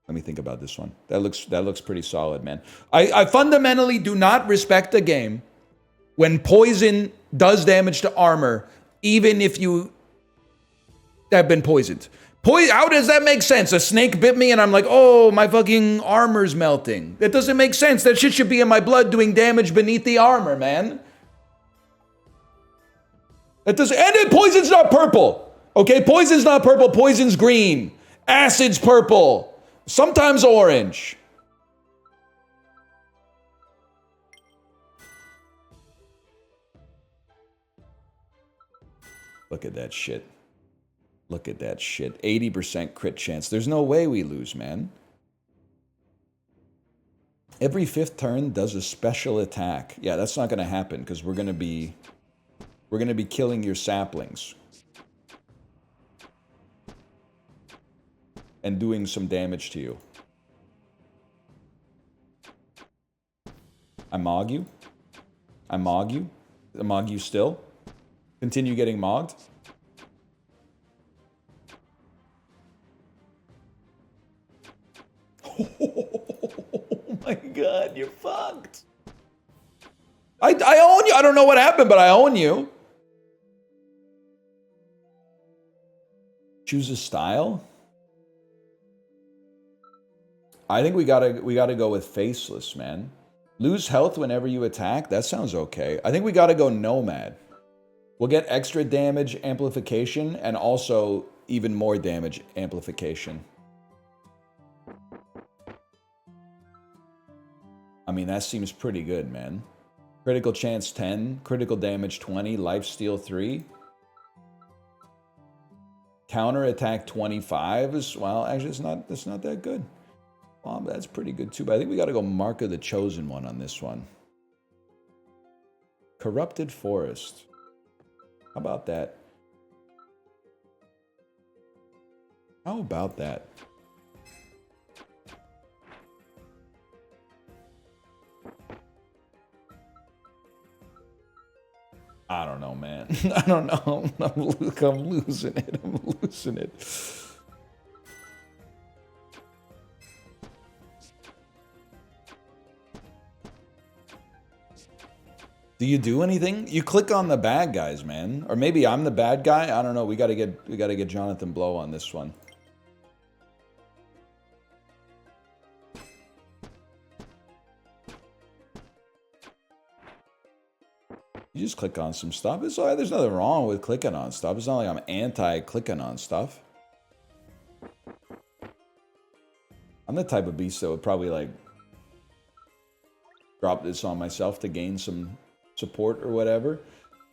Let me think about this one. That looks pretty solid, man. I fundamentally do not respect the game when poison does damage to armor, even if you have been poisoned. How does that make sense? A snake bit me and I'm like, oh, my fucking armor's melting. That doesn't make sense. That shit should be in my blood doing damage beneath the armor, man. And poison's not purple. Okay, poison's not purple. Poison's green. Acid's purple. Sometimes orange. Look at that shit. Look at that shit. 80% crit chance. There's no way we lose, man. Every 5th turn does a special attack. Yeah, that's not going to happen because we're going to be killing your saplings. And doing some damage to you. I mog you. I mog you still. Continue getting mogged? Oh my god, you're fucked. I own you. I don't know what happened, but I own you. Choose a style? I think we gotta go with faceless, man. Lose health whenever you attack? That sounds okay. I think we gotta go nomad. We'll get extra damage amplification and also even more damage amplification. I mean, that seems pretty good, man. Critical chance 10, critical damage 20, lifesteal 3. Counter attack 25 is, well, actually it's not that good. Well, that's pretty good too, but I think we gotta go Mark of the Chosen One on this one. Corrupted Forest. How about that? How about that? I don't know, man. I don't know. I'm losing it. I'm losing it. Do you do anything? You click on the bad guys, man. Or maybe I'm the bad guy. I don't know. We gotta get Jonathan Blow on this one. You just click on some stuff. It's all right. There's nothing wrong with clicking on stuff. It's not like I'm anti-clicking on stuff. I'm the type of beast that would probably like drop this on myself to gain some support or whatever.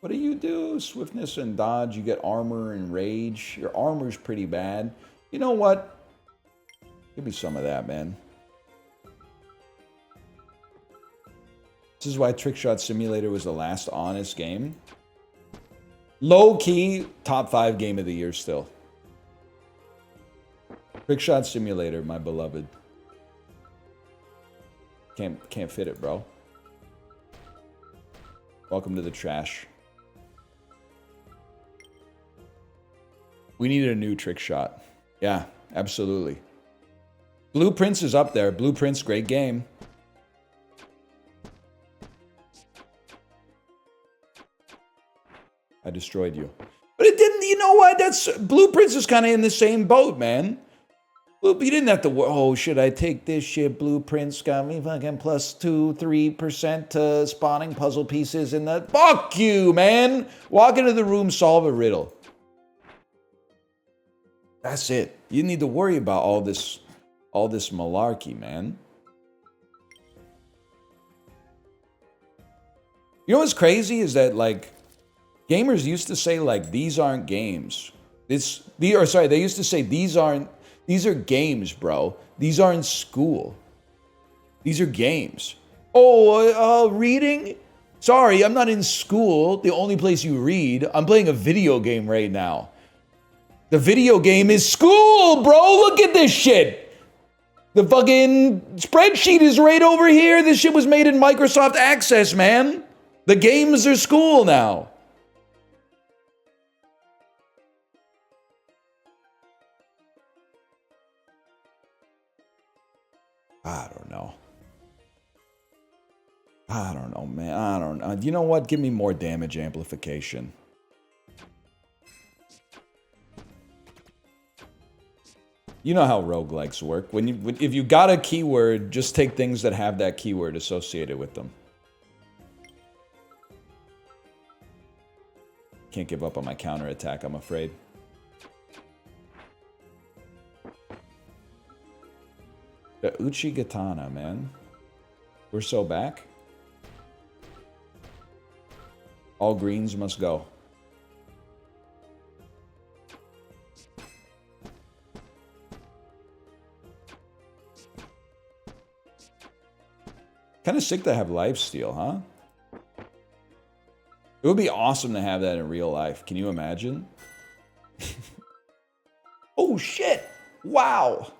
What do you do? Swiftness and dodge. You get armor and rage. Your armor's pretty bad. You know what? Give me some of that, man. This is why Trickshot Simulator was the last honest game. Low-key, top 5 game of the year still. Trickshot Simulator, my beloved. Can't fit it, bro. Welcome to the trash. We needed a new Trickshot. Yeah, absolutely. Blueprints is up there. Blueprints, great game. I destroyed you. But it didn't, you know what? That's Blueprints is kind of in the same boat, man. You didn't have to, oh, should I take this shit? Blueprints got me fucking plus 2-3% to spawning puzzle pieces in the, fuck you, man. Walk into the room, solve a riddle. That's it. You need to worry about all this malarkey, man. You know what's crazy is that, like, gamers used to say, like, these aren't games. They used to say, these are games, bro. These aren't school. These are games. Oh, reading? Sorry, I'm not in school. The only place you read. I'm playing a video game right now. The video game is school, bro. Look at this shit. The fucking spreadsheet is right over here. This shit was made in Microsoft Access, man. The games are school now. I don't know. I don't know, man. I don't know. You know what? Give me more damage amplification. You know how roguelikes work. If you got a keyword, just take things that have that keyword associated with them. Can't give up on my counterattack, I'm afraid. The Uchigatana, man. We're so back. All greens must go. Kind of sick to have lifesteal, huh? It would be awesome to have that in real life. Can you imagine? Oh, shit! Wow!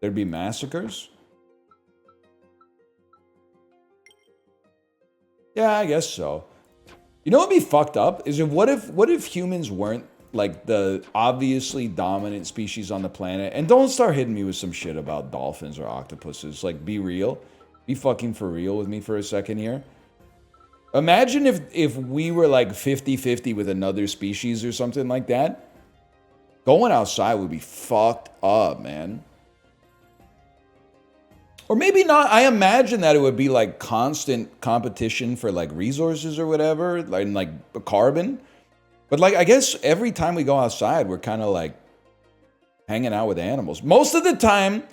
There'd be massacres? Yeah, I guess so. You know what'd be fucked up? Is what if humans weren't like the obviously dominant species on the planet? And don't start hitting me with some shit about dolphins or octopuses. Like, be real. Be fucking for real with me for a second here. Imagine if we were like 50-50 with another species or something like that. Going outside would be fucked up, man. Or maybe not. I imagine that it would be like constant competition for like resources or whatever, like carbon. But like, I guess every time we go outside, we're kind of like hanging out with animals. Most of the time,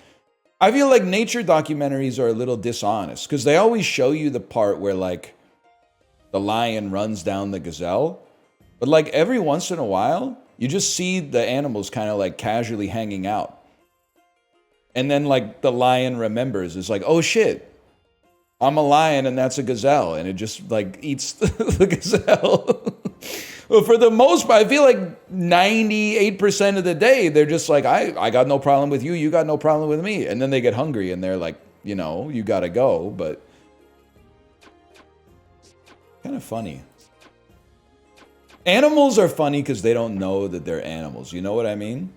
I feel like nature documentaries are a little dishonest because they always show you the part where like the lion runs down the gazelle. But like every once in a while, you just see the animals kind of like casually hanging out. And then like the lion remembers, it's like, oh shit, I'm a lion and that's a gazelle. And it just like eats the gazelle. Well, for the most part, I feel like 98% of the day, they're just like, I got no problem with you. You got no problem with me. And then they get hungry and they're like, you know, you got to go. But kind of funny. Animals are funny because they don't know that they're animals. You know what I mean?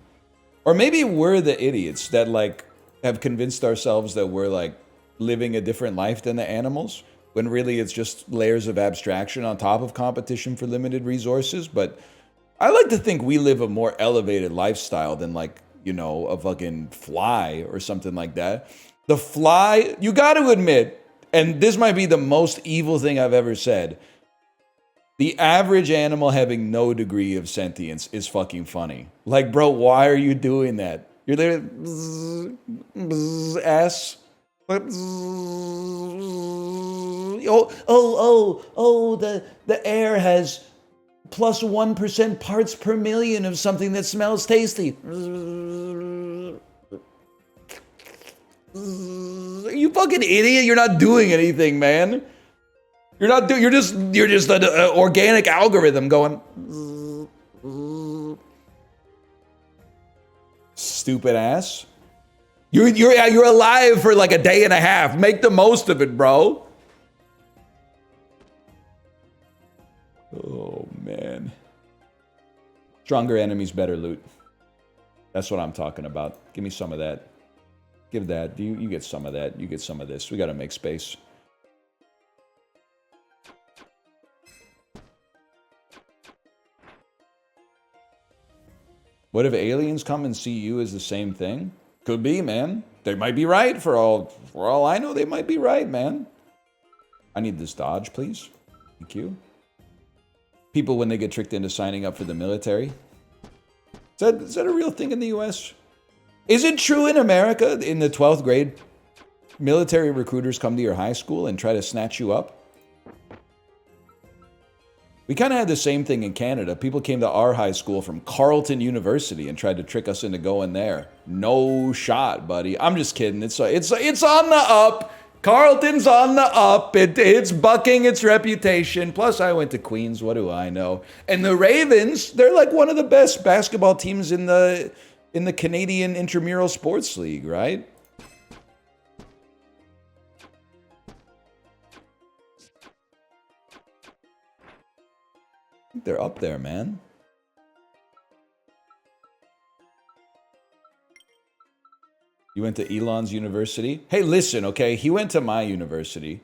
Or maybe we're the idiots that like have convinced ourselves that we're like living a different life than the animals, when really it's just layers of abstraction on top of competition for limited resources. But I like to think we live a more elevated lifestyle than like, you know, a fucking fly or something like that. The fly, you got to admit, and this might be the most evil thing I've ever said, the average animal having no degree of sentience is fucking funny. Like, bro, why are you doing that? You're there, bzz, bzz, ass. The air has plus 1% parts per million of something that smells tasty. You fucking idiot! You're not doing anything, man. You're not doing. You're just an organic algorithm going. Stupid ass. You're alive for like a day and a half. Make the most of it, bro. Oh man. Stronger enemies, better loot. That's what I'm talking about. Give me some of that. Give that. You get some of that. You get some of this. We gotta make space. What if aliens come and see you as the same thing? Could be, man. They might be right for all I know. They might be right, man. I need this dodge, please. Thank you. People when they get tricked into signing up for the military. Is that a real thing in the U.S.? Is it true in America in the 12th grade? Military recruiters come to your high school and try to snatch you up? We kind of had the same thing in Canada. People came to our high school from Carleton University and tried to trick us into going there. No shot, buddy. I'm just kidding. It's on the up. Carleton's on the up. It's bucking its reputation. Plus, I went to Queens. What do I know? And the Ravens, they're like one of the best basketball teams in the Canadian Intramural Sports League, right? They're up there, man. You went to Elon's university? Hey, listen, okay? He went to my university.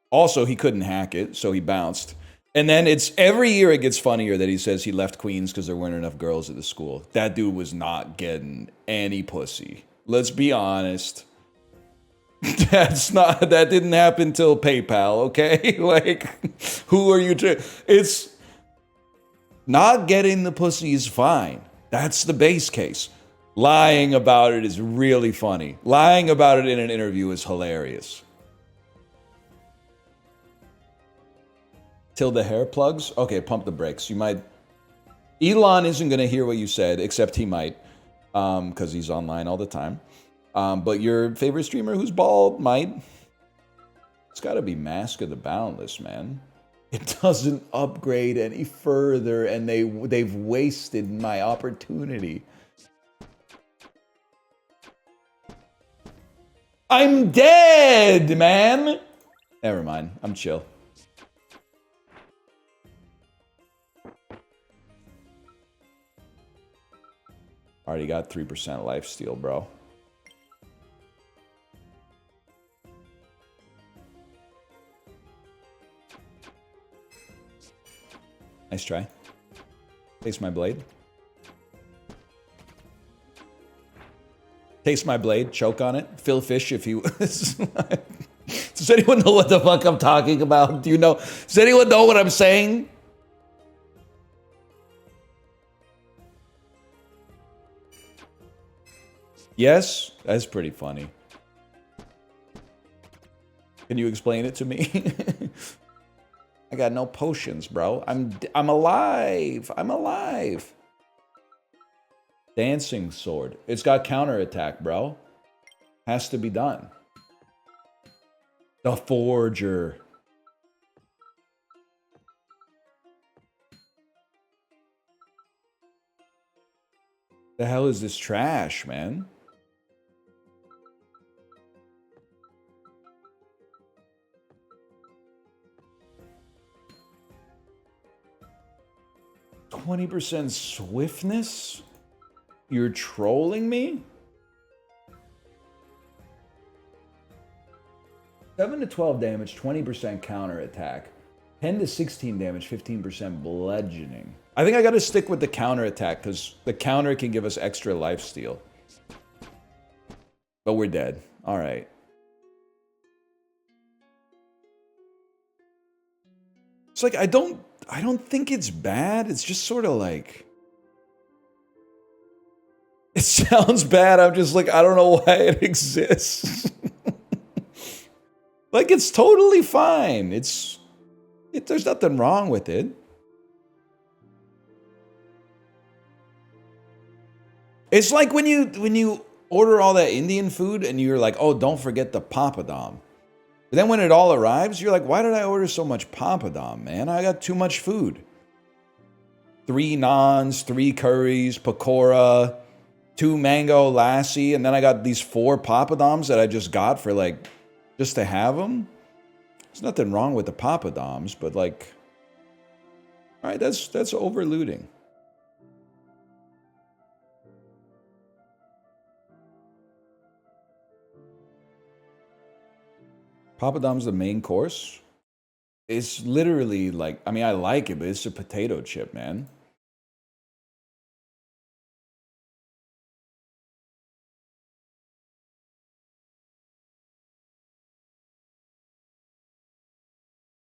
Also, he couldn't hack it, so he bounced. And then it's every year it gets funnier that he says he left Queens because there weren't enough girls at the school. That dude was not getting any pussy. Let's be honest. That didn't happen till PayPal, okay? Like, who are you to? It's not getting the pussy is fine. That's the base case. Lying about it is really funny. Lying about it in an interview is hilarious. Till the hair plugs? Okay, pump the brakes. You might... Elon isn't going to hear what you said, except he might, because he's online all the time. But your favorite streamer who's bald might. It's got to be Mask of the Boundless, man. It doesn't upgrade any further, and they've wasted my opportunity. I'm dead, man. Never mind. I'm chill. Already got 3% lifesteal, bro. Nice try. Taste my blade. Taste my blade. Choke on it. Phil Fish if he was. Does anyone know what the fuck I'm talking about? Do you know? Does anyone know what I'm saying? Yes? That's pretty funny. Can you explain it to me? I got no potions, bro. I'm alive. I'm alive. Dancing sword. It's got counterattack, bro. Has to be done. The forger. The hell is this trash, man? %20 swiftness? You're trolling me? 7 to 12 damage, 20% counterattack. 10 to 16 damage, 15% bludgeoning. I think I gotta stick with the counterattack, because the counter can give us extra lifesteal. But we're dead. Alright. It's like, I don't think it's bad. It's just sort of like... It sounds bad. I'm just like, I don't know why it exists. Like, it's totally fine. There's nothing wrong with it. It's like when you order all that Indian food and you're like, oh, don't forget the papadam. But then when it all arrives, you're like, why did I order so much papadam, man? I got too much food. 3 naans, 3 curries, pakora, 2 mango lassi, and then I got these 4 papadams that I just got for like, just to have them. There's nothing wrong with the papadams, but like, all right, that's overlooting. Papadam's the main course. It's literally like, I mean, I like it, but it's a potato chip, man.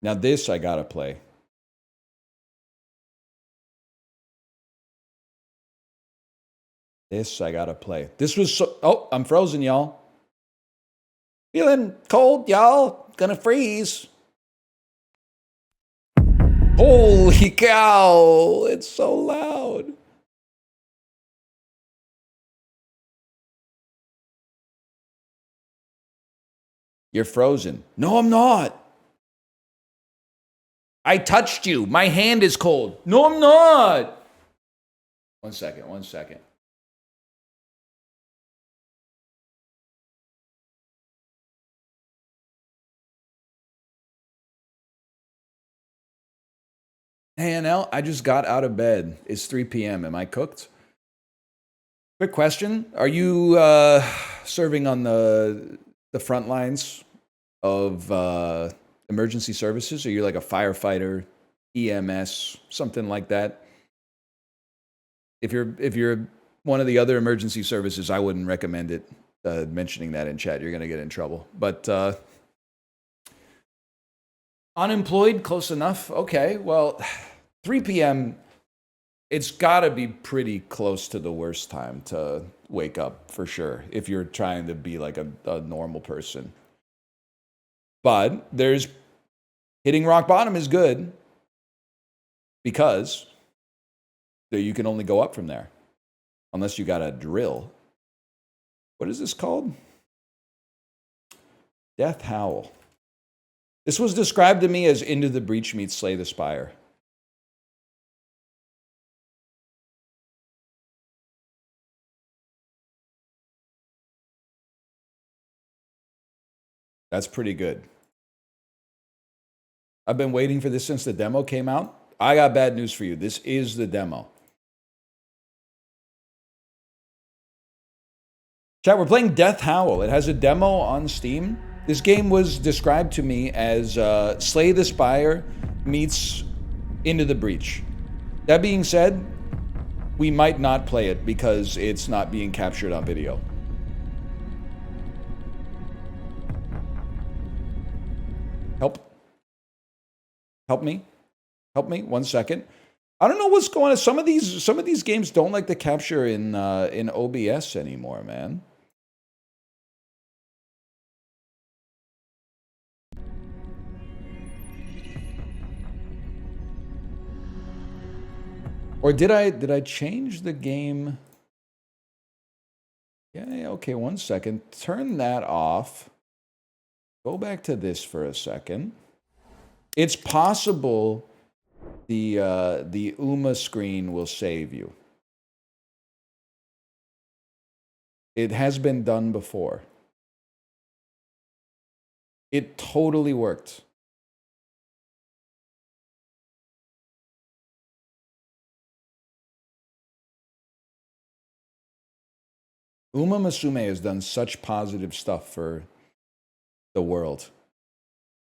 Now this I gotta play. This I gotta play. This was so... Oh, I'm frozen, y'all. Feeling cold, y'all. Gonna freeze. Holy cow! It's so loud. You're frozen. No, I'm not. I touched you. My hand is cold. No, I'm not. 1 second, 1 second. Hey, NL, I just got out of bed. It's 3 p.m. Am I cooked? Quick question. Are you serving on the front lines of emergency services? Are you like a firefighter, EMS, something like that? If you're one of the other emergency services, I wouldn't recommend it. Mentioning that in chat, you're gonna get in trouble. But unemployed, close enough. Okay, well, 3 p.m. It's got to be pretty close to the worst time to wake up, for sure, if you're trying to be like a normal person. But hitting rock bottom is good because you can only go up from there unless you got a drill. What is this called? Death Howl. This was described to me as Into the Breach meets Slay the Spire. That's pretty good. I've been waiting for this since the demo came out. I got bad news for you. This is the demo. Chat, we're playing Death Howl. It has a demo on Steam. This game was described to me as Slay the Spire meets Into the Breach. That being said, we might not play it because it's not being captured on video. Help me. Help me. 1 second. I don't know what's going on. Some of these games don't like to capture in OBS anymore, man. Or did I change the game? Yeah, okay, 1 second. Turn that off. Go back to this for a second. It's possible the UMA screen will save you. It has been done before. It totally worked. Uma Musume has done such positive stuff for the world.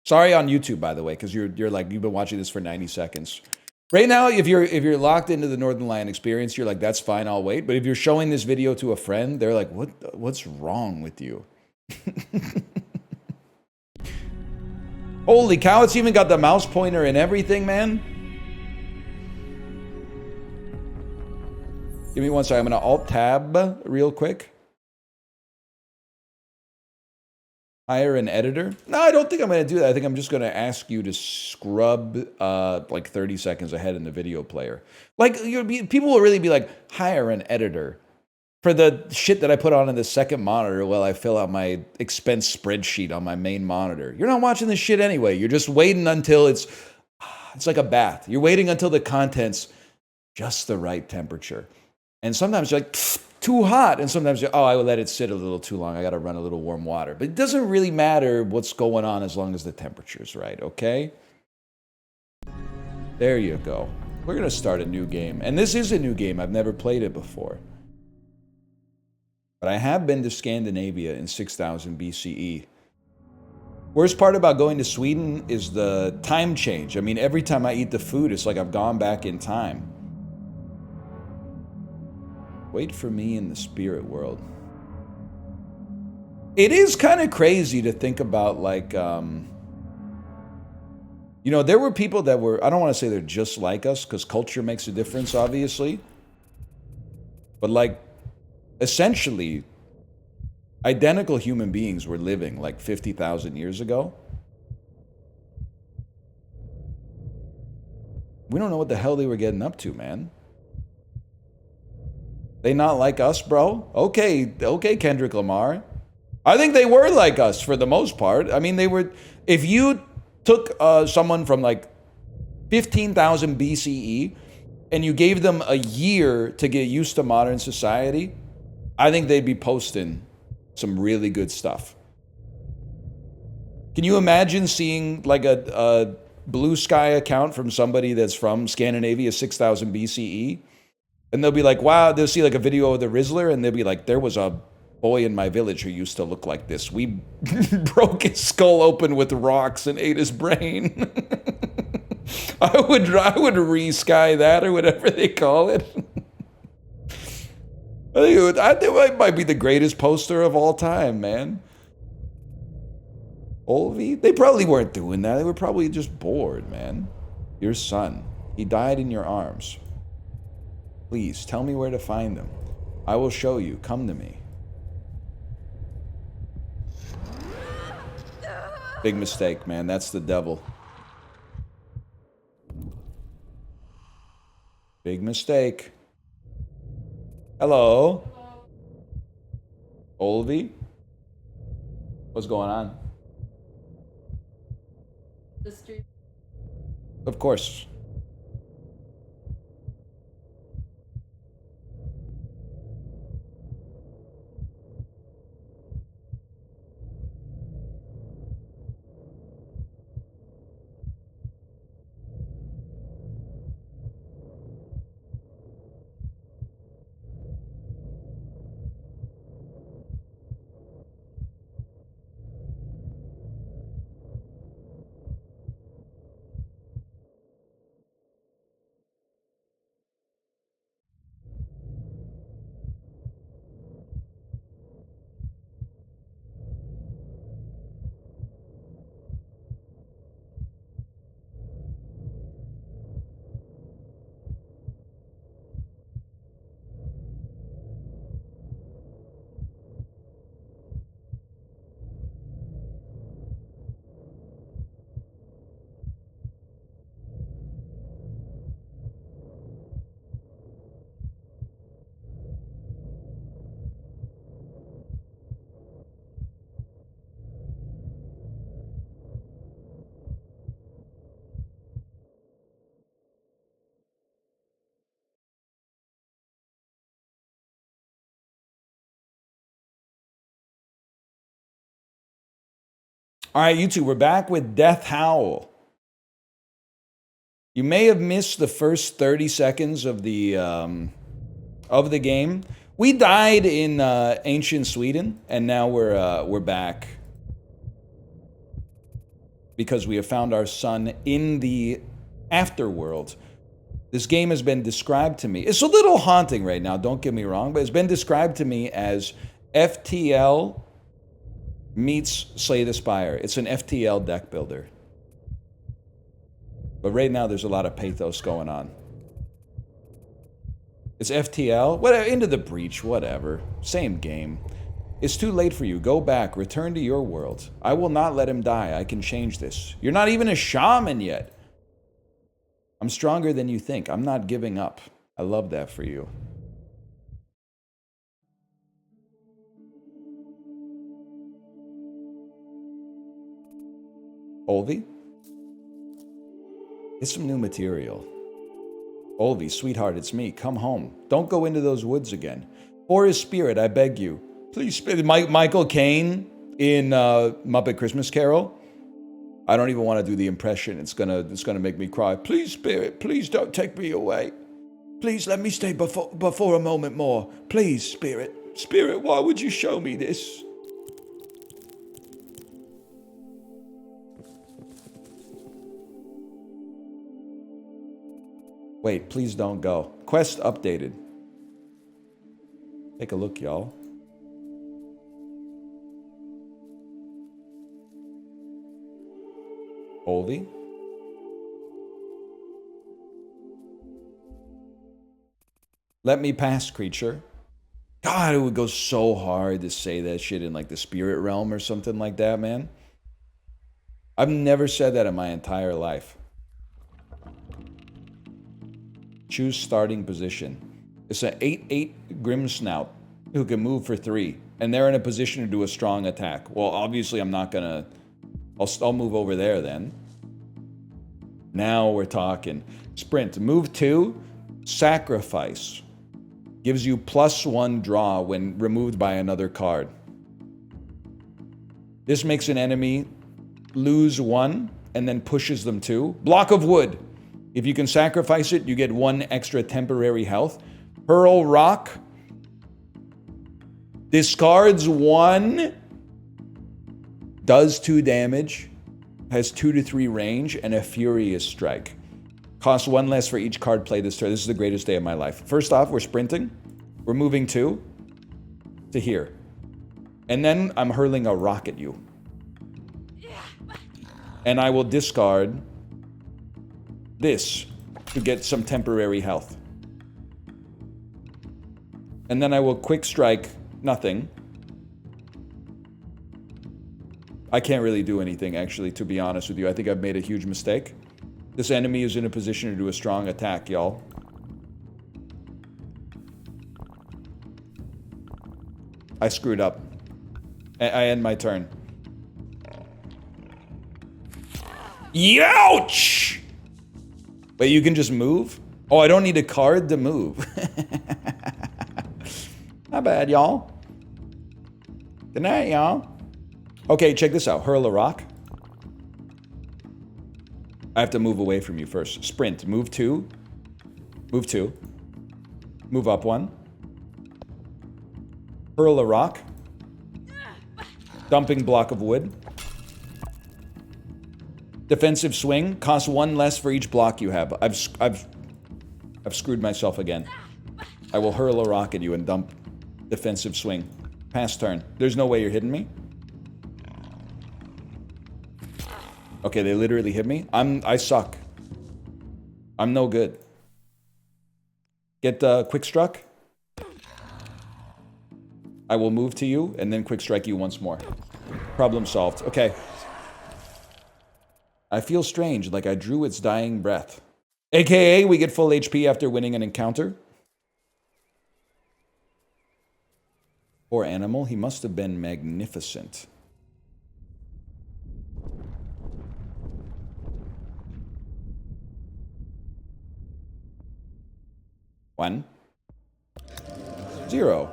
Sorry on YouTube, by the way, because you're like, you've been watching this for 90 seconds. Right now, if you're locked into the Northern Lion experience, you're like, that's fine, I'll wait. But if you're showing this video to a friend, they're like, what's wrong with you? Holy cow, it's even got the mouse pointer and everything, man. Give me 1 second. I'm gonna Alt-Tab real quick. Hire an editor? No, I don't think I'm going to do that. I think I'm just going to ask you to scrub like 30 seconds ahead in the video player. Like, people will really be like, hire an editor for the shit that I put on in the second monitor while I fill out my expense spreadsheet on my main monitor. You're not watching this shit anyway. You're just waiting until it's like a bath. You're waiting until the content's just the right temperature. And sometimes you're like, too hot, and sometimes you're, I will let it sit a little too long. I got to run a little warm water. But it doesn't really matter what's going on as long as the temperature's right, okay? There you go. We're going to start a new game. And this is a new game. I've never played it before. But I have been to Scandinavia in 6000 BCE. Worst part about going to Sweden is the time change. I mean, every time I eat the food, it's like I've gone back in time. Wait for me in the spirit world. It is kind of crazy to think about, like, you know, there were people that were, I don't want to say they're just like us, because culture makes a difference, obviously. But, like, essentially, identical human beings were living, like, 50,000 years ago. We don't know what the hell they were getting up to, man. They not like us, bro? Okay, Kendrick Lamar. I think they were like us for the most part. I mean, they were, if you took someone from like 15,000 BCE and you gave them a year to get used to modern society, I think they'd be posting some really good stuff. Can you imagine seeing like a blue sky account from somebody that's from Scandinavia 6,000 BCE? And they'll be like, wow, they'll see like a video of the Rizzler, and they'll be like, there was a boy in my village who used to look like this. We broke his skull open with rocks and ate his brain. I would re-sky that, or whatever they call it. I think it might be the greatest poster of all time, man. Olvi? They probably weren't doing that. They were probably just bored, man. Your son, he died in your arms. Please, tell me where to find him. I will show you. Come to me. Big mistake, man. That's the devil. Big mistake. Hello. Olvi? What's going on? The stream. Of course. All right, you two, we're back with Death Howl. You may have missed the first 30 seconds of the game. We died in ancient Sweden, and now we're back because we have found our son in the afterworld. This game has been described to me. It's a little haunting right now, don't get me wrong, but it's been described to me as FTL meets Slay the Spire. It's an FTL deck builder. But right now there's a lot of pathos going on. It's FTL? Whatever, Into the Breach, whatever. Same game. It's too late for you. Go back. Return to your world. I will not let him die. I can change this. You're not even a shaman yet. I'm stronger than you think. I'm not giving up. I love that for you. Olvi? It's some new material. Olvi, sweetheart, it's me. Come home. Don't go into those woods again. For his spirit, I beg you. Please, Michael Caine in Muppet Christmas Carol. I don't even want to do the impression. It's gonna make me cry. Please, spirit, please don't take me away. Please let me stay before a moment more. Please, spirit. Spirit, why would you show me this? Wait, please don't go. Quest updated. Take a look, y'all. Olvi? Let me pass, creature. God, it would go so hard to say that shit in like the spirit realm or something like that, man. I've never said that in my entire life. Choose starting position. It's an 8/8 Grim Snout who can move for 3, and they're in a position to do a strong attack. Well, obviously I'm not gonna... I'll move over there then. Now we're talking. Sprint. Move 2. Sacrifice. Gives you +1 draw when removed by another card. This makes an enemy lose 1 and then pushes them 2. Block of wood. If you can sacrifice it, you get 1 extra temporary health. Hurl rock. Discards 1. Does 2 damage. Has 2 to 3 range and a furious strike. Costs 1 less for each card played this turn. This is the greatest day of my life. First off, we're sprinting. We're moving 2 to here. And then I'm hurling a rock at you. And I will discard this to get some temporary health. And then I will quick strike nothing. I can't really do anything, actually, to be honest with you. I think I've made a huge mistake. This enemy is in a position to do a strong attack, y'all. I screwed up. I end my turn. Youch! Wait, you can just move? Oh, I don't need a card to move. Not bad, y'all. Good night, y'all. Okay, check this out. Hurl a rock. I have to move away from you first. Sprint. Move 2. Move 2. Move up 1. Hurl a rock. Dumping block of wood. Defensive swing. Costs 1 less for each block you have. I've screwed myself again. I will hurl a rock at you and dump defensive swing. Pass turn. There's no way you're hitting me. Okay, they literally hit me. I suck. I'm no good. Get quick struck. I will move to you and then quick strike you once more. Problem solved. Okay. I feel strange, like I drew its dying breath. AKA, we get full HP after winning an encounter. Poor animal, he must have been magnificent. One. 0.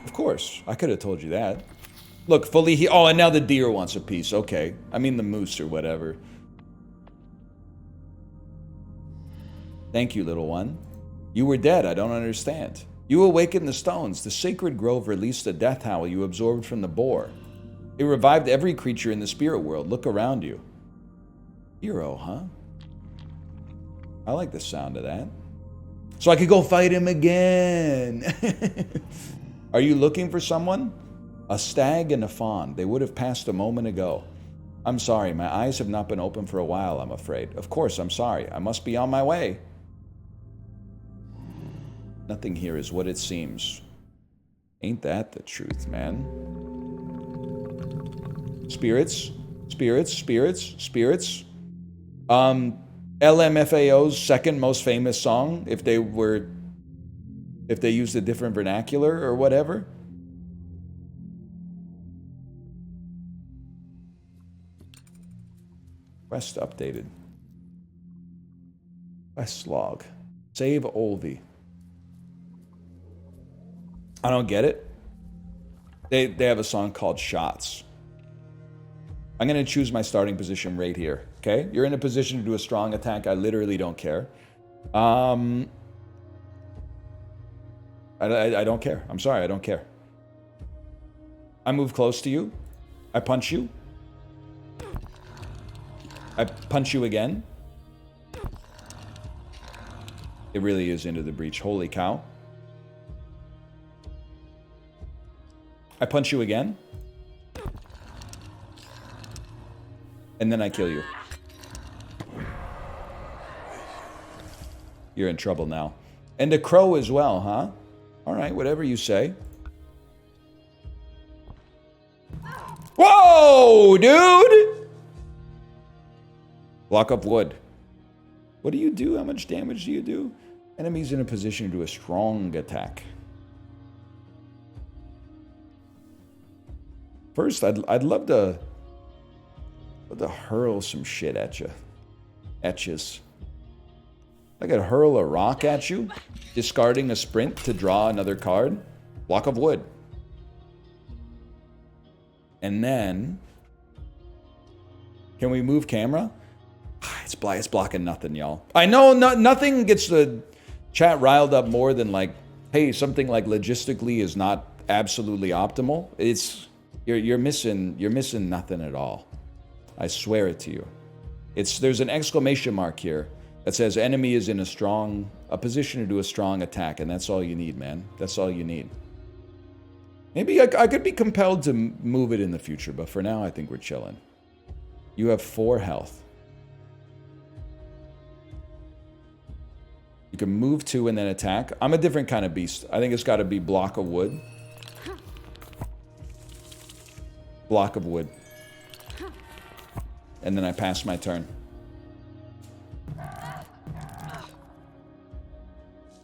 Of course, I could have told you that. Look, fully he. Oh, and now the deer wants a piece. Okay. I mean the moose or whatever. Thank you, little one. You were dead. I don't understand. You awakened the stones. The sacred grove released the death howl you absorbed from the boar. It revived every creature in the spirit world. Look around you. Hero, huh? I like the sound of that. So I could go fight him again. Are you looking for someone? A stag and a fawn. They would have passed a moment ago. I'm sorry, my eyes have not been open for a while, I'm afraid. Of course, I'm sorry. I must be on my way. Nothing here is what it seems. Ain't that the truth, man? Spirits, spirits, spirits, spirits. LMFAO's second most famous song, if they used a different vernacular or whatever. Quest updated. Quest log. Save Olvi. I don't get it. They have a song called Shots. I'm going to choose my starting position right here. Okay? You're in a position to do a strong attack. I literally don't care. I don't care. I'm sorry. I don't care. I move close to you. I punch you. I punch you again. It really is into the breach. Holy cow. I punch you again. And then I kill you. You're in trouble now. And a crow as well, huh? All right, whatever you say. Whoa, dude! Block up wood. What do you do? How much damage do you do? Enemies in a position to do a strong attack. First, I'd love to hurl some shit at you. I could hurl a rock at you, discarding a sprint to draw another card. Block of wood. And then, can we move camera? It's blocking nothing, y'all. I know nothing gets the chat riled up more than like, hey, something like logistically is not absolutely optimal. You're missing nothing at all. I swear it to you. There's an exclamation mark here that says enemy is in a position to do a strong attack, and that's all you need, man. That's all you need. Maybe I could be compelled to move it in the future, but for now I think we're chilling. You have 4 health. You can move 2 and then attack. I'm a different kind of beast. I think it's got to be block of wood. Block of wood. And then I pass my turn.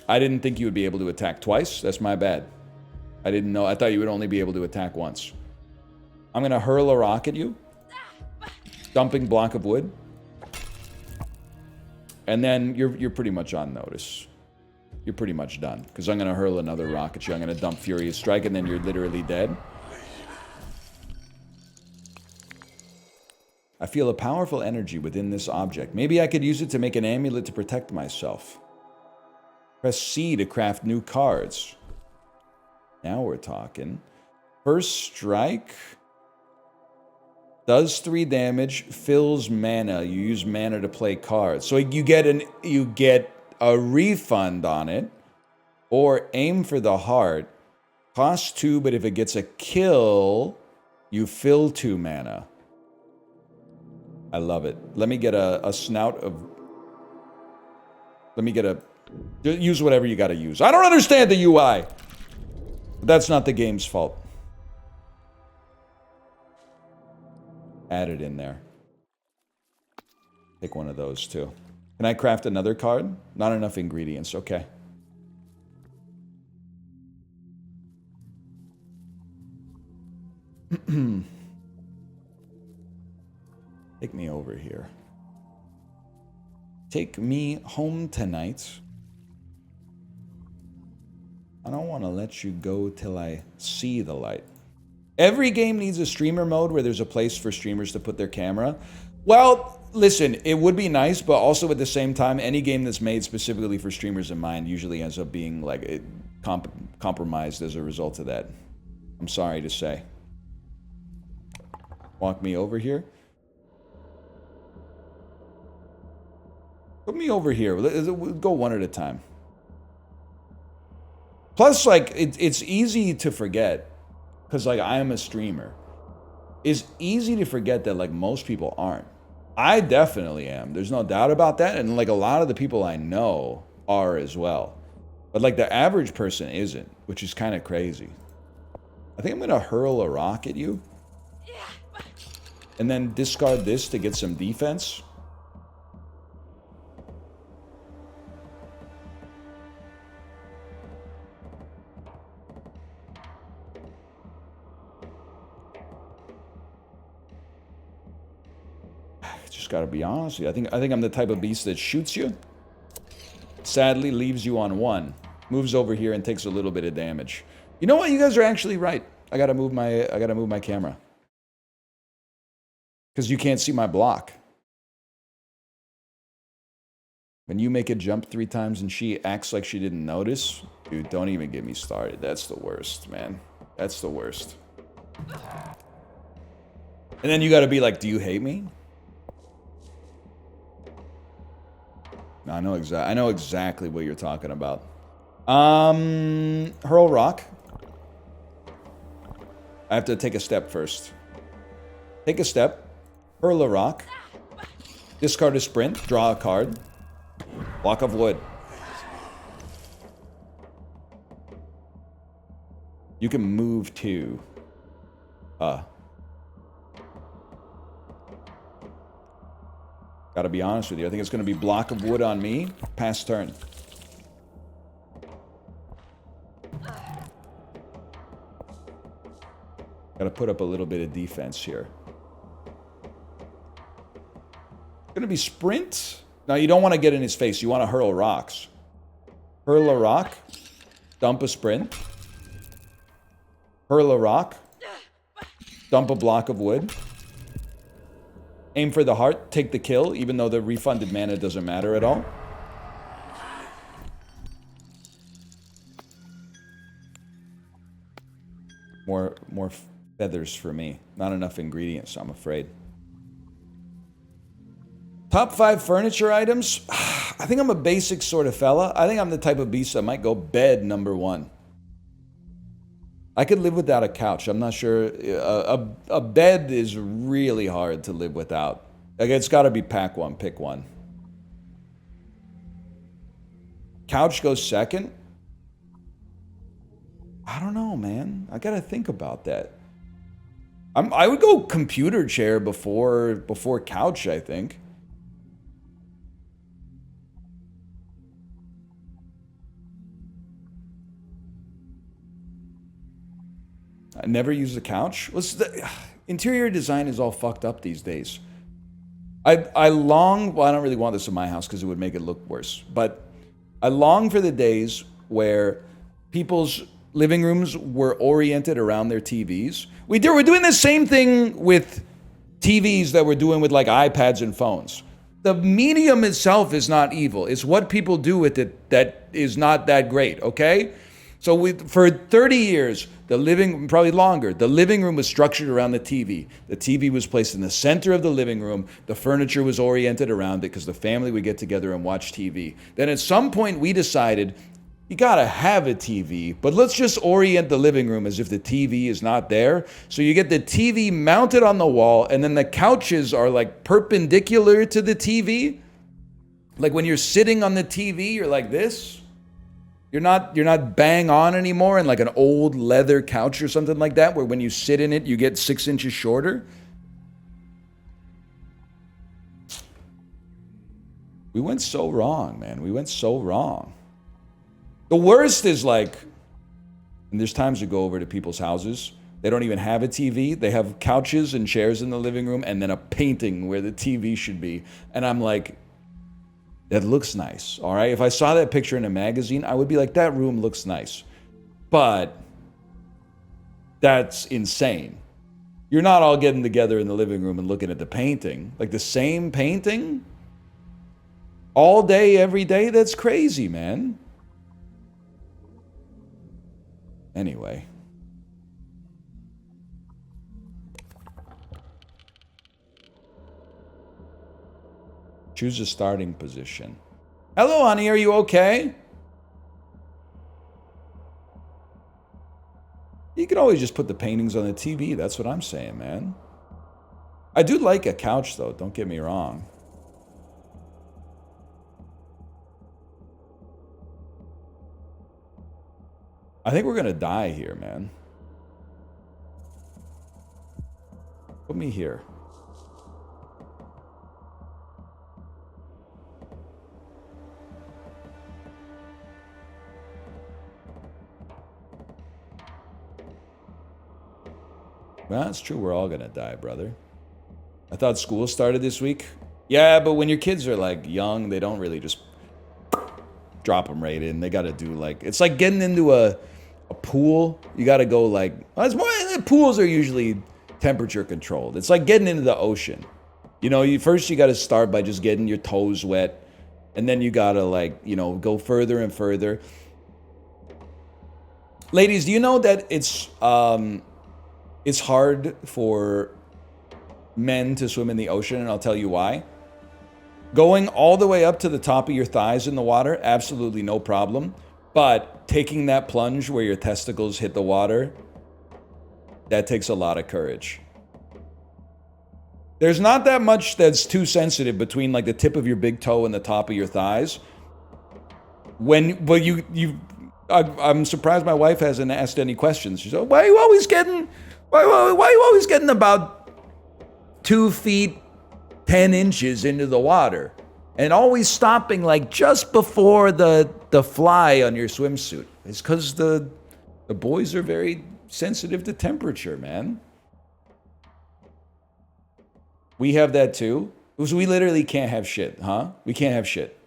I didn't think you would be able to attack twice. That's my bad. I didn't know. I thought you would only be able to attack once. I'm going to hurl a rock at you. Dumping block of wood. And then you're pretty much on notice. You're pretty much done. Because I'm going to hurl another rock at you. I'm going to dump Furious Strike, and then you're literally dead. I feel a powerful energy within this object. Maybe I could use it to make an amulet to protect myself. Press C to craft new cards. Now we're talking. First strike does 3 damage, fills mana. You use mana to play cards. So you get a refund on it, or aim for the heart. Costs 2, but if it gets a kill, you fill 2 mana. I love it. Let me get a snout of... Let me get a... Use whatever you gotta use. I don't understand the UI! But that's not the game's fault. Add it in there. Take one of those too. Can I craft another card? Not enough ingredients. Okay. Take me over here. Take me home tonight. I don't want to let you go till I see the light. Every game needs a streamer mode where there's a place for streamers to put their camera. Well, listen, it would be nice, but also at the same time, any game that's made specifically for streamers in mind usually ends up being like compromised as a result of that. I'm sorry to say. Walk me over here. Put me over here. We'll go one at a time. Plus, like, it's easy to forget, because, like, I am a streamer. It's easy to forget that, like, most people aren't. I definitely am. There's no doubt about that. And, like, a lot of the people I know are as well. But, like, the average person isn't, which is kind of crazy. I think I'm going to hurl a rock at you. And then discard this to get some defense. Just gotta be honest with you. I think I'm the type of beast that shoots you, sadly leaves you on one, moves over here and takes a little bit of damage. You know what? You guys are actually right. I gotta move my camera because you can't see my block. When you make a jump 3 times and she acts like she didn't notice, dude, don't even get me started. That's the worst, man. That's the worst. And then you gotta be like, do you hate me? No, I know exactly what you're talking about. Hurl rock. I have to take a step first. Take a step. Hurl a rock. Discard a sprint. Draw a card. Block of wood. You can move to. Gotta be honest with you. I think it's gonna be block of wood on me. Pass turn. Gotta put up a little bit of defense here. Gonna be sprint. Now you don't want to get in his face. You want to hurl rocks. Hurl a rock. Dump a sprint. Hurl a rock. Dump a block of wood. Aim for the heart, take the kill, even though the refunded mana doesn't matter at all. More feathers for me. Not enough ingredients, I'm afraid. Top 5 furniture items? I think I'm a basic sort of fella. I think I'm the type of beast that might go bed number 1. I could live without a couch. I'm not sure. A bed is really hard to live without. Like, it's got to be pick one. Couch goes second. I don't know, man. I got to think about that. I would go computer chair before couch, I think. I never use the couch. Interior design is all fucked up these days. I long, well, I don't really want this in my house because it would make it look worse, but I long for the days where people's living rooms were oriented around their TVs. We're doing the same thing with TVs that we're doing with like iPads and phones. The medium itself is not evil. It's what people do with it that is not that great, okay? So for 30 years, probably longer, the living room was structured around the TV. The TV was placed in the center of the living room. The furniture was oriented around it because the family would get together and watch TV. Then at some point we decided, you gotta have a TV, but let's just orient the living room as if the TV is not there. So you get the TV mounted on the wall, and then the couches are like perpendicular to the TV. Like when you're sitting on the TV, you're like this. You're not bang on anymore in like an old leather couch or something like that, where when you sit in it, you get 6 inches shorter. We went so wrong, man. We went so wrong. The worst is like, and there's times you go over to people's houses, they don't even have a TV. They have couches and chairs in the living room and then a painting where the TV should be. And I'm like, that looks nice, all right? If I saw that picture in a magazine, I would be like, that room looks nice. But That's insane. You're not all getting together in the living room and looking at the painting. Like the same painting? All day, every day? That's crazy, man. Anyway. Choose a starting position. Hello, honey. Are you okay? You can always just put the paintings on the TV. That's what I'm saying, man. I do like a couch, though. Don't get me wrong. I think we're going to die here, man. Put me here. Well, that's true. We're all going to die, brother. I thought school started this week. Yeah, but when your kids are, like, young, they don't really just drop them right in. They got to do, like... It's like getting into a pool. You got to go, like... Well, it's more, pools are usually temperature controlled. It's like getting into the ocean. You know, first you got to start by just getting your toes wet. And then you got to, like, you know, go further and further. Ladies, do you know that it's hard for men to swim in the ocean, and I'll tell you why. Going all the way up to the top of your thighs in the water, absolutely no problem. But taking that plunge where your testicles hit the water, that takes a lot of courage. There's not that much that's too sensitive between like the tip of your big toe and the top of your thighs. I'm surprised my wife hasn't asked any questions. She's like, why are you always getting about 2 feet 10 inches into the water and always stopping like just before the fly on your swimsuit? It's because the boys are very sensitive to temperature, man. We have that too. Because we literally can't have shit, huh? We can't have shit.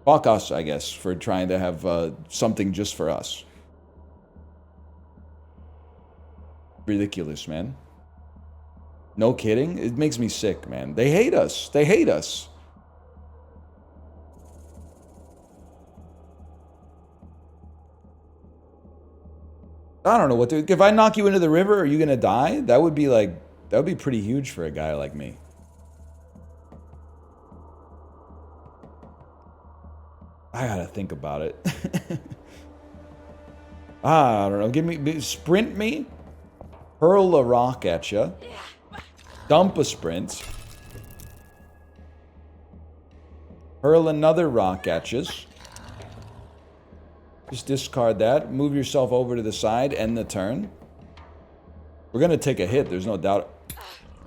Fuck us, I guess, for trying to have something just for us. Ridiculous, man. No kidding. It makes me sick, man. They hate us. They hate us. I don't know what to... If I knock you into the river, are you going to die? That would be like... That would be pretty huge for a guy like me. I gotta think about it. I don't know. Sprint me. Hurl a rock at you. Dump a sprint. Hurl another rock at you. Just discard that. Move yourself over to the side. End the turn. We're gonna take a hit. There's no doubt.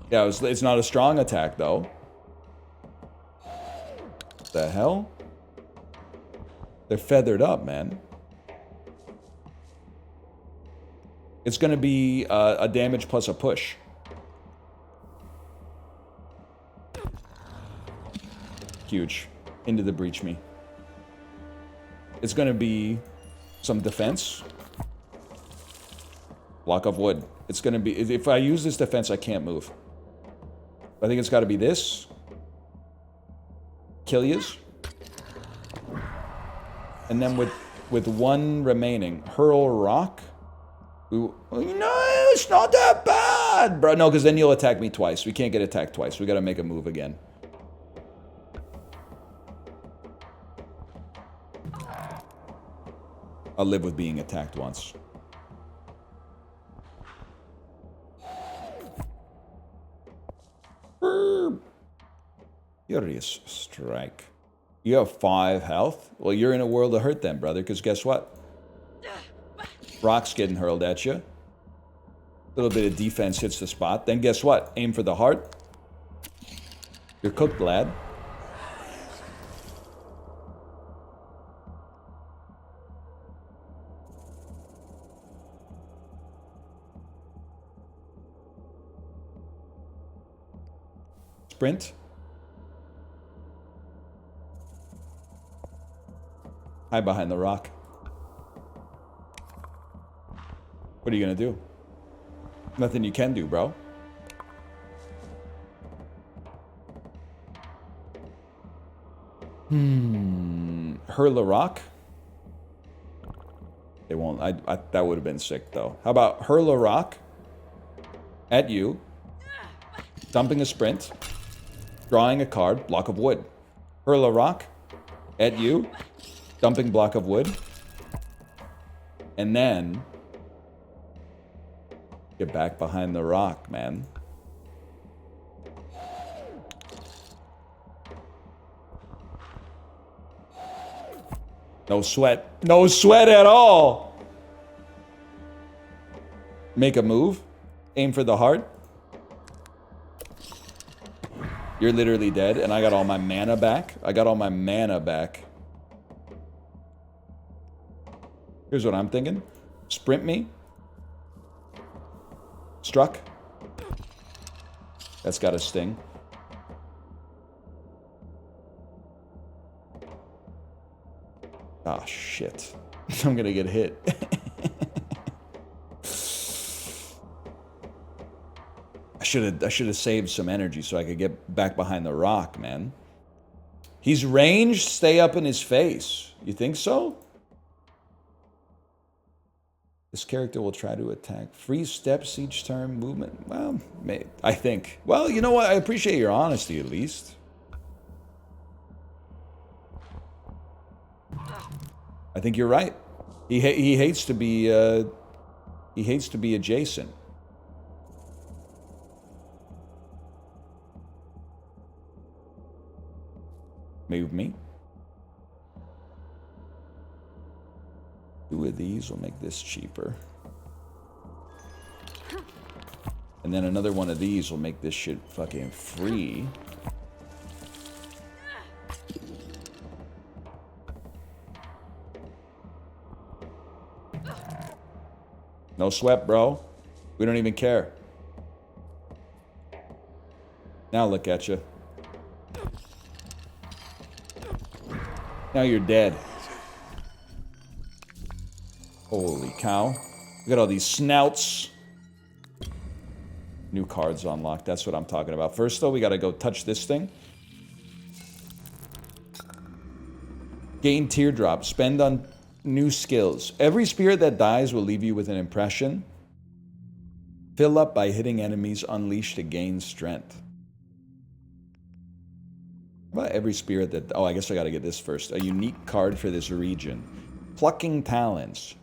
Yeah, it's not a strong attack, though. What the hell? They're feathered up, man. It's going to be a damage plus a push. Huge. Into the breach me. It's going to be some defense. Block of wood. It's going to be... If I use this defense, I can't move. I think it's got to be this. Kill yous. And then with one remaining, hurl rock. No, it's not that bad, bro. No, because then you'll attack me twice. We can't get attacked twice. We got to make a move again. I'll live with being attacked once. Furious strike. You have 5 health? Well, you're in a world of hurt then, brother, because guess what? Rock's getting hurled at you. A little bit of defense hits the spot. Then guess what? Aim for the heart. You're cooked, lad. Sprint. Hide behind the rock. What are you gonna do? Nothing you can do, bro. Hurl a rock? They won't. That would have been sick, though. How about hurl a rock at you, dumping a sprint, drawing a card, block of wood. Hurl a rock at you, dumping block of wood, and then get back behind the rock, man. No sweat. No sweat at all. Make a move. Aim for the heart. You're literally dead, and I got all my mana back. Here's what I'm thinking. Sprint me. Struck. That's got a sting. Ah, shit. I'm gonna get hit. I should have saved some energy so I could get back behind the rock, man. He's ranged. Stay up in his face. You think so? This character will try to attack. Free steps each turn. Movement. Well, I think. Well, you know what? I appreciate your honesty, at least. I think you're right. He hates to be adjacent. Move me. 2 of these will make this cheaper. And then another one of these will make this shit fucking free. No sweat, bro. We don't even care. Now look at you. Now you're dead. Holy cow. Look at all these snouts. New cards unlocked. That's what I'm talking about. First, though, we gotta go touch this thing. Gain teardrop. Spend on new skills. Every spirit that dies will leave you with an impression. Fill up by hitting enemies. Unleash to gain strength. How about every spirit that... Oh, I guess I gotta get this first. A unique card for this region. Plucking Talons.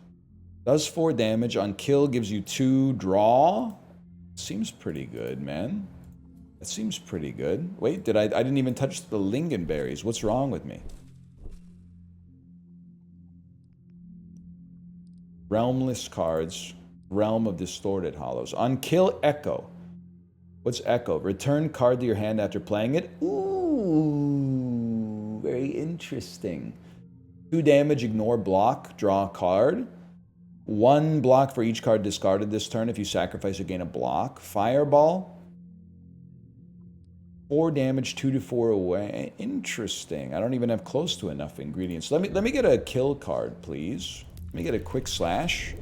Does 4 damage. On kill gives you 2 draw. Seems pretty good, man. That seems pretty good. Wait, I didn't even touch the lingonberries. What's wrong with me? Realmless cards. Realm of Distorted Hollows. On kill, Echo. What's Echo? Return card to your hand after playing it. Ooh, very interesting. 2 damage, ignore block, draw a card. 1 block for each card discarded this turn. If you sacrifice or gain a block. Fireball. 4 damage, 2 to 4 away. Interesting. I don't even have close to enough ingredients. Let me get a kill card, please. Let me get a quick slash.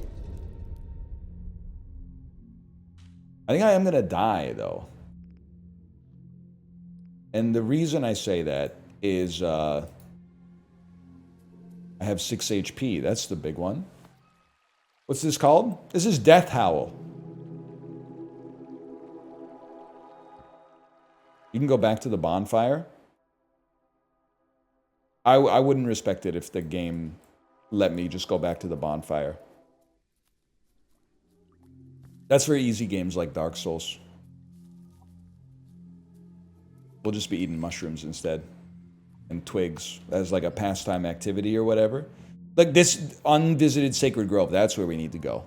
I think I am gonna die, though. And the reason I say that is I have 6 HP. That's the big one. What's this called? This is Death Howl. You can go back to the bonfire. I wouldn't respect it if the game let me just go back to the bonfire. That's for easy games like Dark Souls. We'll just be eating mushrooms instead. And twigs as like a pastime activity or whatever. Like this unvisited Sacred Grove, that's where we need to go.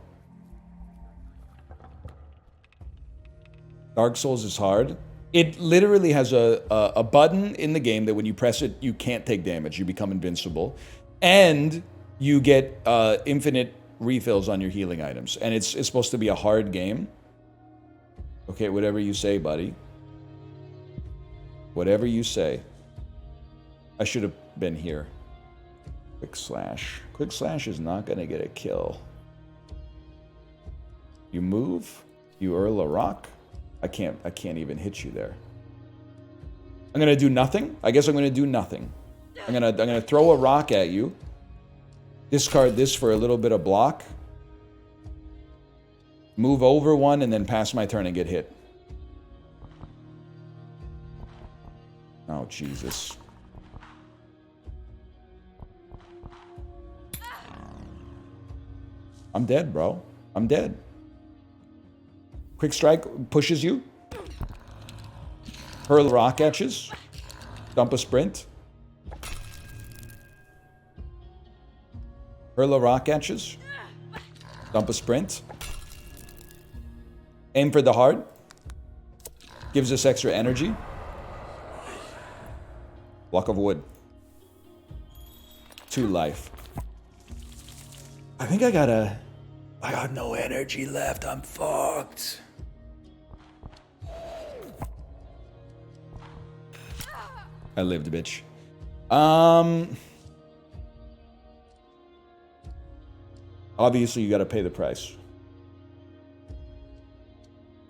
Dark Souls is hard. It literally has a button in the game that when you press it, you can't take damage. You become invincible. And you get infinite refills on your healing items. And it's supposed to be a hard game. Okay, whatever you say, buddy. Whatever you say. I should have been here. Quick slash. Quick slash is not going to get a kill. You move. You hurl a rock. I can't even hit you there. I'm gonna do nothing. I guess I'm gonna do nothing. I'm gonna throw a rock at you. Discard this for a little bit of block. Move over one and then pass my turn and get hit. Oh, Jesus. I'm dead, bro. I'm dead. Quick strike pushes you. Hurl a rock at you. Dump a sprint. Hurl a rock at you. Dump a sprint. Aim for the heart. Gives us extra energy. Block of wood. 2 life. I think I got no energy left. I'm fucked. I lived, bitch. Obviously, you got to pay the price.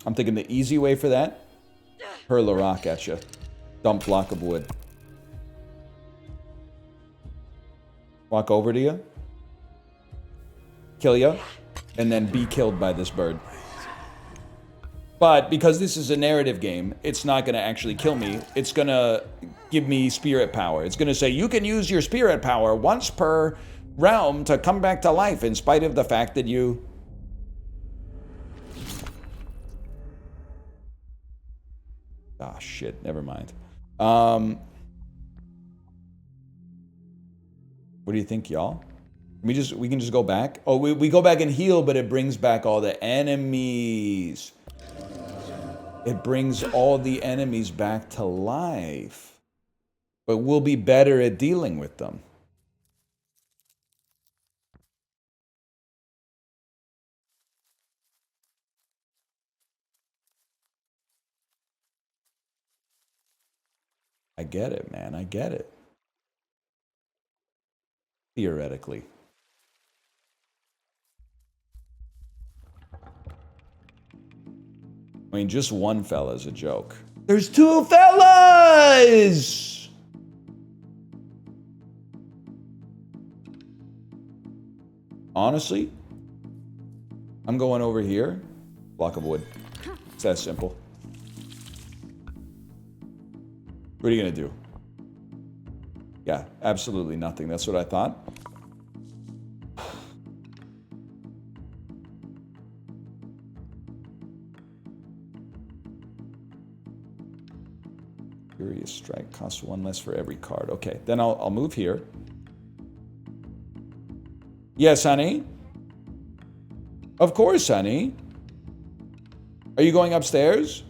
I'm thinking the easy way for that. Hurl a rock at you. Dump block of wood. Walk over to you. Kill you. And then be killed by this bird. But because this is a narrative game, it's not going to actually kill me. It's going to give me spirit power. It's going to say, you can use your spirit power once per realm to come back to life in spite of the fact that you... Ah, shit. Never mind. What do you think, y'all? We can just go back. Oh, we go back and heal, but it brings back all the enemies. It brings all the enemies back to life. But we'll be better at dealing with them. I get it, man. I get it. Theoretically. I mean, just one fella's a joke. There's 2 fellas! Honestly, I'm going over here. Block of wood. It's that simple. What are you gonna do? Yeah, absolutely nothing. That's what I thought. Furious Strike costs 1 less for every card. Okay, then I'll move here. Yes, honey? Of course, honey. Are you going upstairs?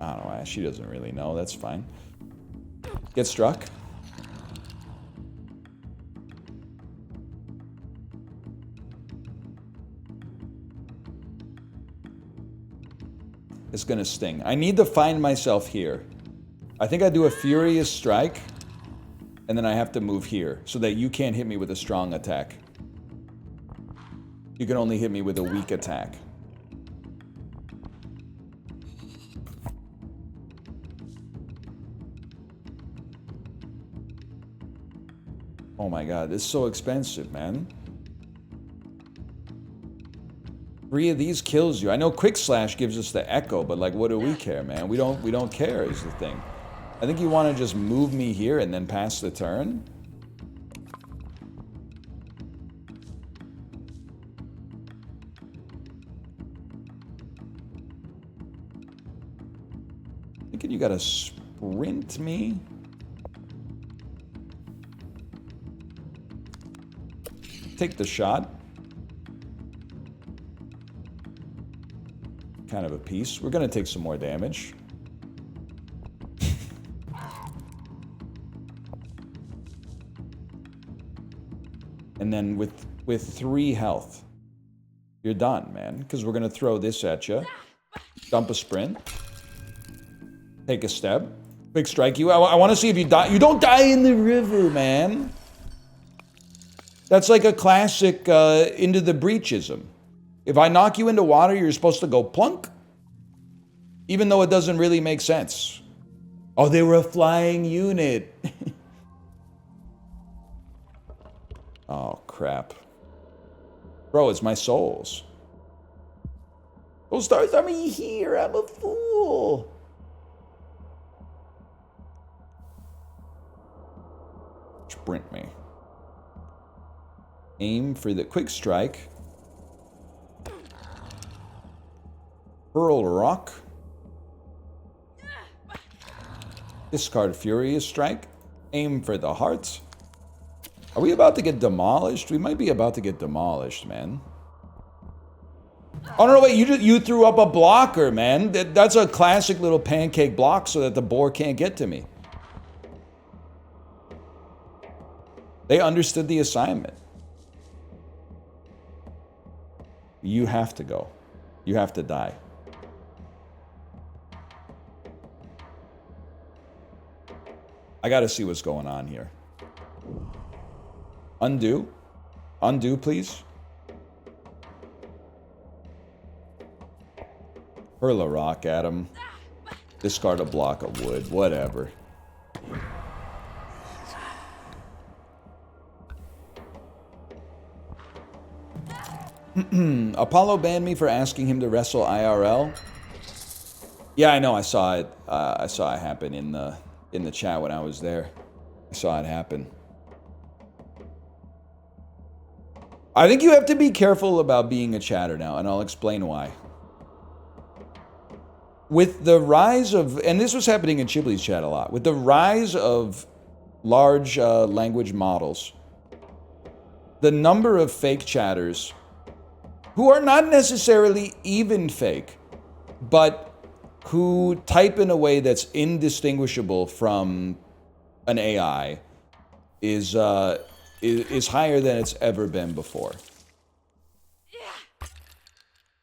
I don't know. She doesn't really know. That's fine. Get struck. It's gonna sting. I need to find myself here. I think I do a Furious Strike, and then I have to move here so that you can't hit me with a strong attack. You can only hit me with a weak attack. Oh my god, this is so expensive, man. 3 of these kills you. I know Quick Slash gives us the echo, but like, what do we care, man? We don't care is the thing. I think you want to just move me here and then pass the turn. Thinking you gotta sprint me. Take the shot. Kind of a piece. We're gonna take some more damage. And then with 3 health, you're done, man. Because we're gonna throw this at you. Dump a sprint. Take a step. Quick strike you. I want to see if you die. You don't die in the river, man. That's like a classic into the breachism. If I knock you into water, you're supposed to go plunk, even though it doesn't really make sense. Oh, they were a flying unit. Oh, crap. Bro, it's my souls. Those stars are me here. I'm a fool. Sprint me. Aim for the quick strike. Hurl rock. Discard furious strike. Aim for the heart. Are we about to get demolished? We might be about to get demolished, man. Oh no, wait, you threw up a blocker, man. That's a classic little pancake block so that the boar can't get to me. They understood the assignment. You have to go. You have to die. I gotta see what's going on here. Undo. Undo, please. Hurl a rock at him. Discard a block of wood. Whatever. Apollo banned me for asking him to wrestle IRL. Yeah, I know. I saw it. I saw it happen in the chat when I was there. I saw it happen. I think you have to be careful about being a chatter now, and I'll explain why. With the rise of, and this was happening in Chibli's chat a lot, with the rise of large language models, the number of fake chatters who are not necessarily even fake, but who type in a way that's indistinguishable from an AI is higher than it's ever been before.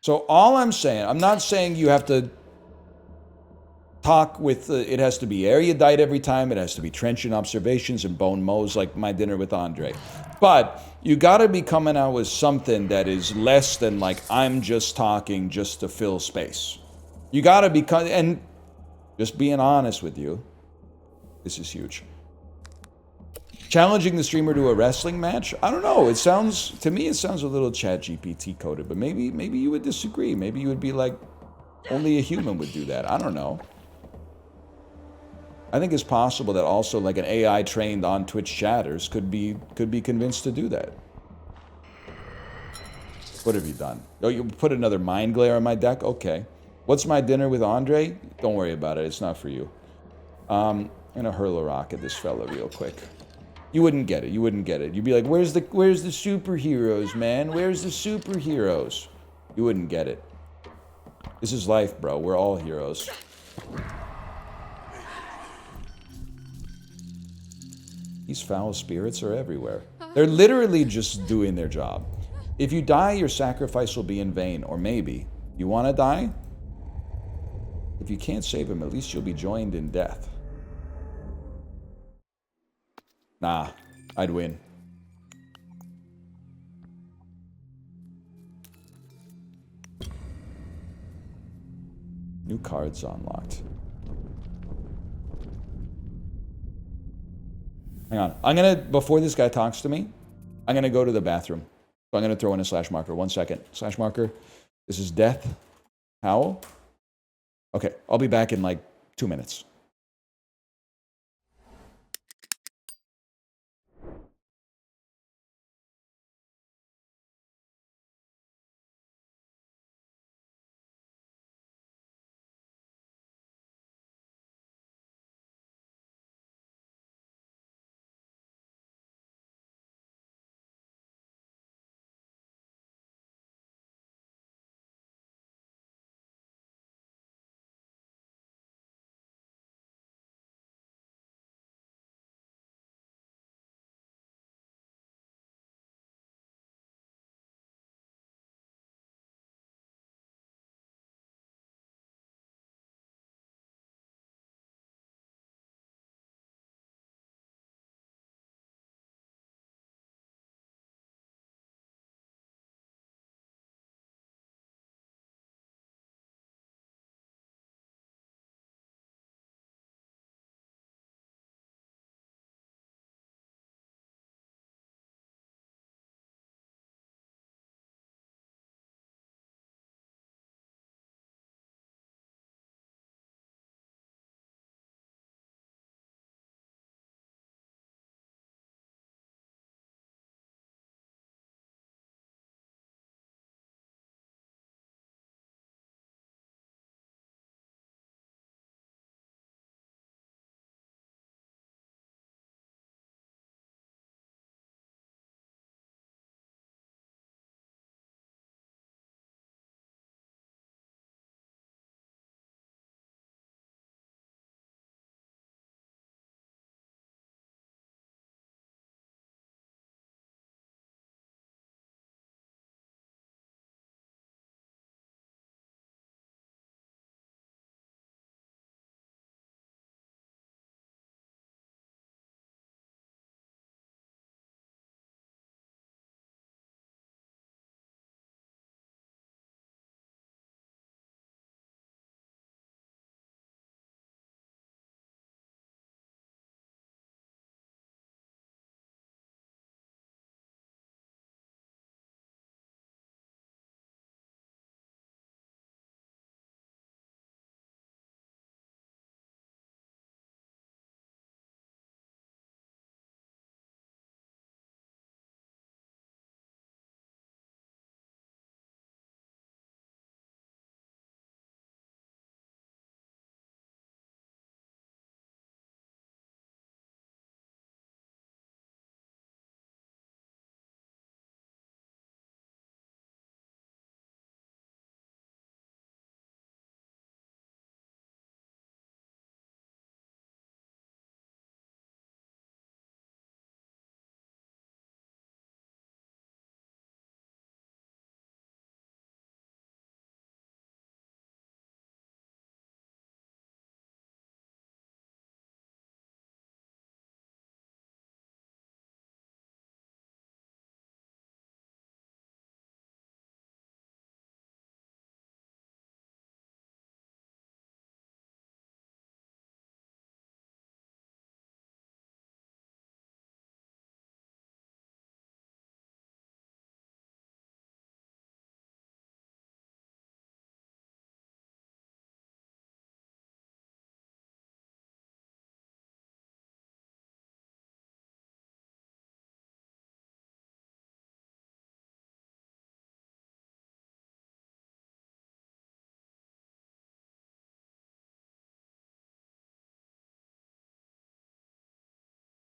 So all I'm saying, I'm not saying you have to talk with, it has to be erudite every time, it has to be trenchant observations and bone mows like my dinner with Andre. But you gotta be coming out with something that is less than like, I'm just talking just to fill space. You gotta be, and just being honest with you, this is huge. Challenging the streamer to a wrestling match? I don't know. It sounds, to me, it sounds a little ChatGPT coded, but maybe you would disagree. Maybe you would be like, only a human would do that. I don't know. I think it's possible that also like an AI trained on Twitch chatters could be convinced to do that. What have you done? Oh, you put another mind glare on my deck? Okay. What's my dinner with Andre? Don't worry about it. It's not for you. I'm gonna hurl a rock at this fella real quick. You wouldn't get it. You wouldn't get it. You'd be like, where's the superheroes, man? Where's the superheroes? You wouldn't get it. This is life, bro. We're all heroes. These foul spirits are everywhere. They're literally just doing their job. If you die, your sacrifice will be in vain. Or maybe, you want to die? If you can't save him, at least you'll be joined in death. Nah, I'd win. New cards unlocked. Hang on. I'm gonna, before this guy talks to me, I'm gonna go to the bathroom. So I'm gonna throw in a slash marker. 1 second. Slash marker. This is death. Howl. Okay, I'll be back in like 2 minutes.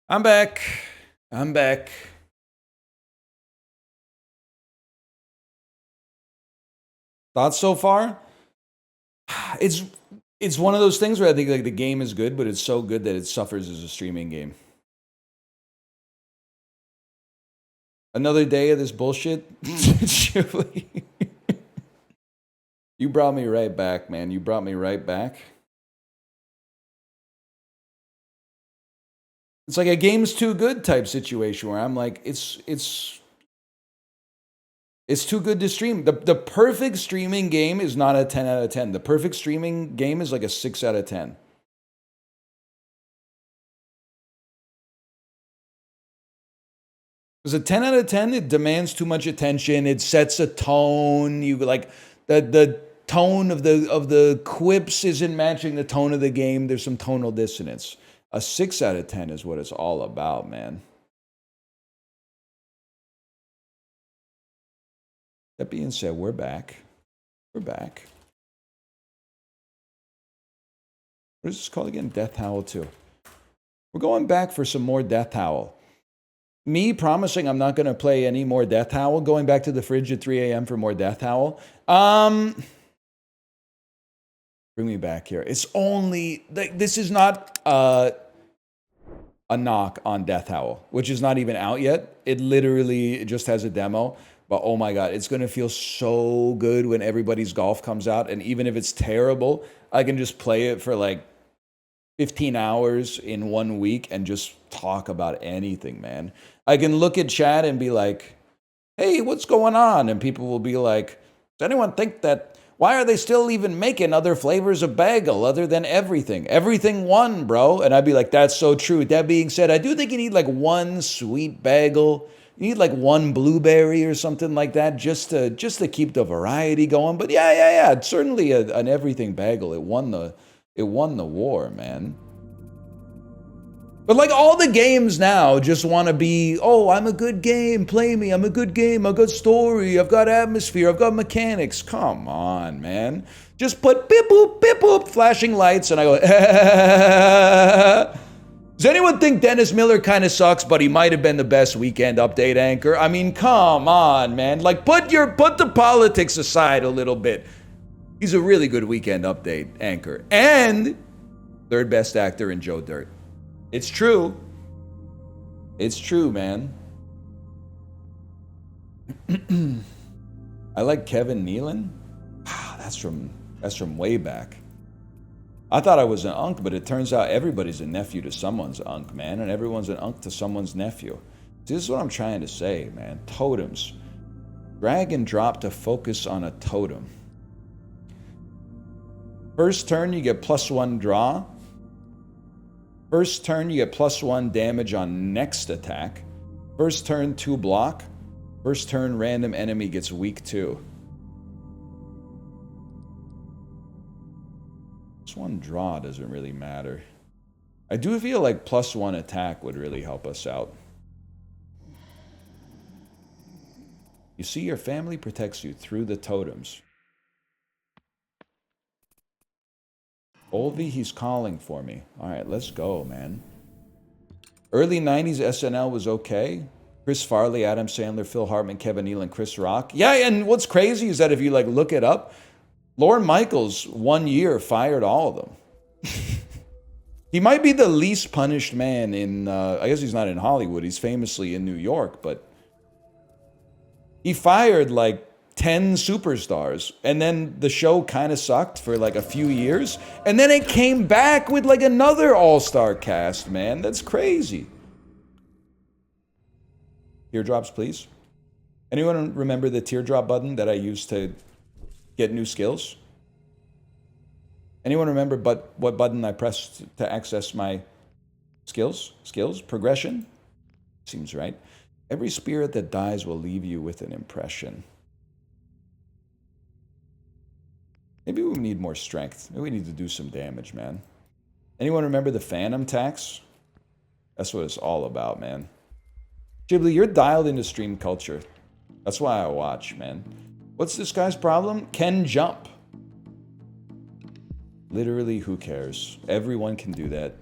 I'm back. I'm back. Thoughts so far? It's one of those things where I think like the game is good, but it's so good that it suffers as a streaming game. Another day of this bullshit. You brought me right back, man. You brought me right back. It's like a game's too good type situation where I'm like, it's too good to stream. The perfect streaming game is not a 10 out of 10. The perfect streaming game is like a 6 out of 10. Because a 10 out of 10, it demands too much attention. It sets a tone. You like the tone of the quips isn't matching the tone of the game. There's some tonal dissonance. A 6 out of 10 is what it's all about, man. That being said, we're back. We're back. What is this called again? Death Howl 2. We're going back for some more Death Howl. Me promising I'm not going to play any more Death Howl, going back to the fridge at 3 a.m. for more Death Howl. Bring me back here. It's only, like, this is not a knock on Death Howl, which is not even out yet. It literally just has a demo. But oh my God, it's going to feel so good when Everybody's Golf comes out. And even if it's terrible, I can just play it for like 15 hours in 1 week and just talk about anything, man. I can look at chat and be like, hey, what's going on? And people will be like, does anyone think that, why are they still even making other flavors of bagel other than everything? Everything won, bro. And I'd be like, that's so true. That being said, I do think you need like one sweet bagel. You need like one blueberry or something like that just to keep the variety going. But yeah. It's certainly an everything bagel. It won the war, man. But like all the games now just want to be, oh, I'm a good game, play me. I'm a good game, I've got story, I've got atmosphere, I've got mechanics. Come on, man. Just put beep boop, flashing lights, and I go, Does anyone think Dennis Miller kind of sucks, but he might have been the best weekend update anchor? I mean, come on, man. Like, put the politics aside a little bit. He's a really good weekend update anchor. And third best actor in Joe Dirt. It's true. It's true, man. I like Kevin Nealon. That's from way back. I thought I was an unk, but it turns out everybody's a nephew to someone's unk, man. And everyone's an unk to someone's nephew. This is what I'm trying to say, man. Totems. Drag and drop to focus on a totem. First turn, you get +1 draw. First turn, you get +1 damage on next attack. First turn, 2 block. First turn, random enemy gets weak 2. +1 draw doesn't really matter. I do feel like +1 attack would really help us out. You see, your family protects you through the totems. Olvie, he's calling for me. All right, let's go, man. Early 90s SNL was okay. Chris Farley, Adam Sandler, Phil Hartman, Kevin Nealon, Chris Rock. Yeah, and what's crazy is that if you like look it up, Lorne Michaels 1 year fired all of them. He might be the least punished man in, I guess he's not in Hollywood. He's famously in New York, but he fired like 10 superstars, and then the show kind of sucked for like a few years, and then it came back with like another all-star cast, man. That's crazy. Teardrops, please. Anyone remember the teardrop button that I used to get new skills? Anyone remember what button I pressed to access my skills? Progression? Seems right. Every spirit that dies will leave you with an impression. Maybe we need more strength. Maybe we need to do some damage, man. Anyone remember the Phantom tax? That's what it's all about, man. Ghibli, you're dialed into stream culture. That's why I watch, man. What's this guy's problem? Can jump. Literally, who cares? Everyone can do that.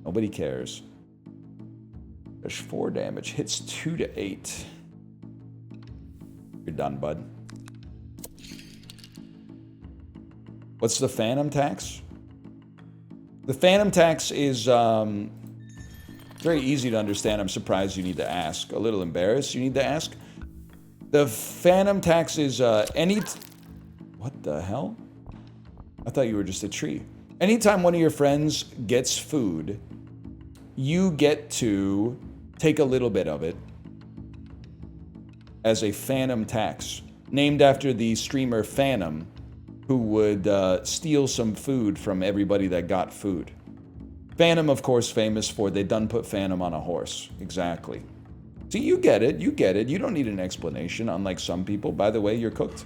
Nobody cares. There's 4 damage. Hits 2 to 8. You're done, bud. What's the phantom tax? The phantom tax is very easy to understand. I'm surprised you need to ask. A little embarrassed you need to ask. The phantom tax is what the hell? I thought you were just a tree. Anytime one of your friends gets food, you get to take a little bit of it as a phantom tax, named after the streamer Phantom, who would steal some food from everybody that got food. Phantom, of course, famous for they done put Phantom on a horse. Exactly. See, you get it. You get it. You don't need an explanation, unlike some people. By the way, you're cooked.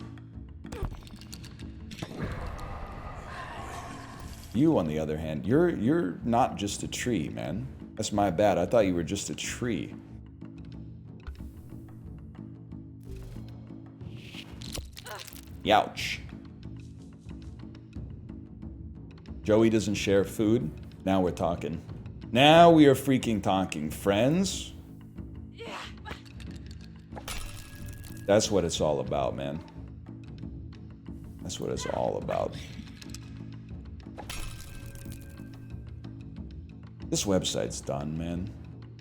You, on the other hand, you're not just a tree, man. That's my bad. I thought you were just a tree. Youch. Joey doesn't share food. Now we're talking. Now we are freaking talking. Friends? That's what it's all about, man. That's what it's all about. This website's done, man.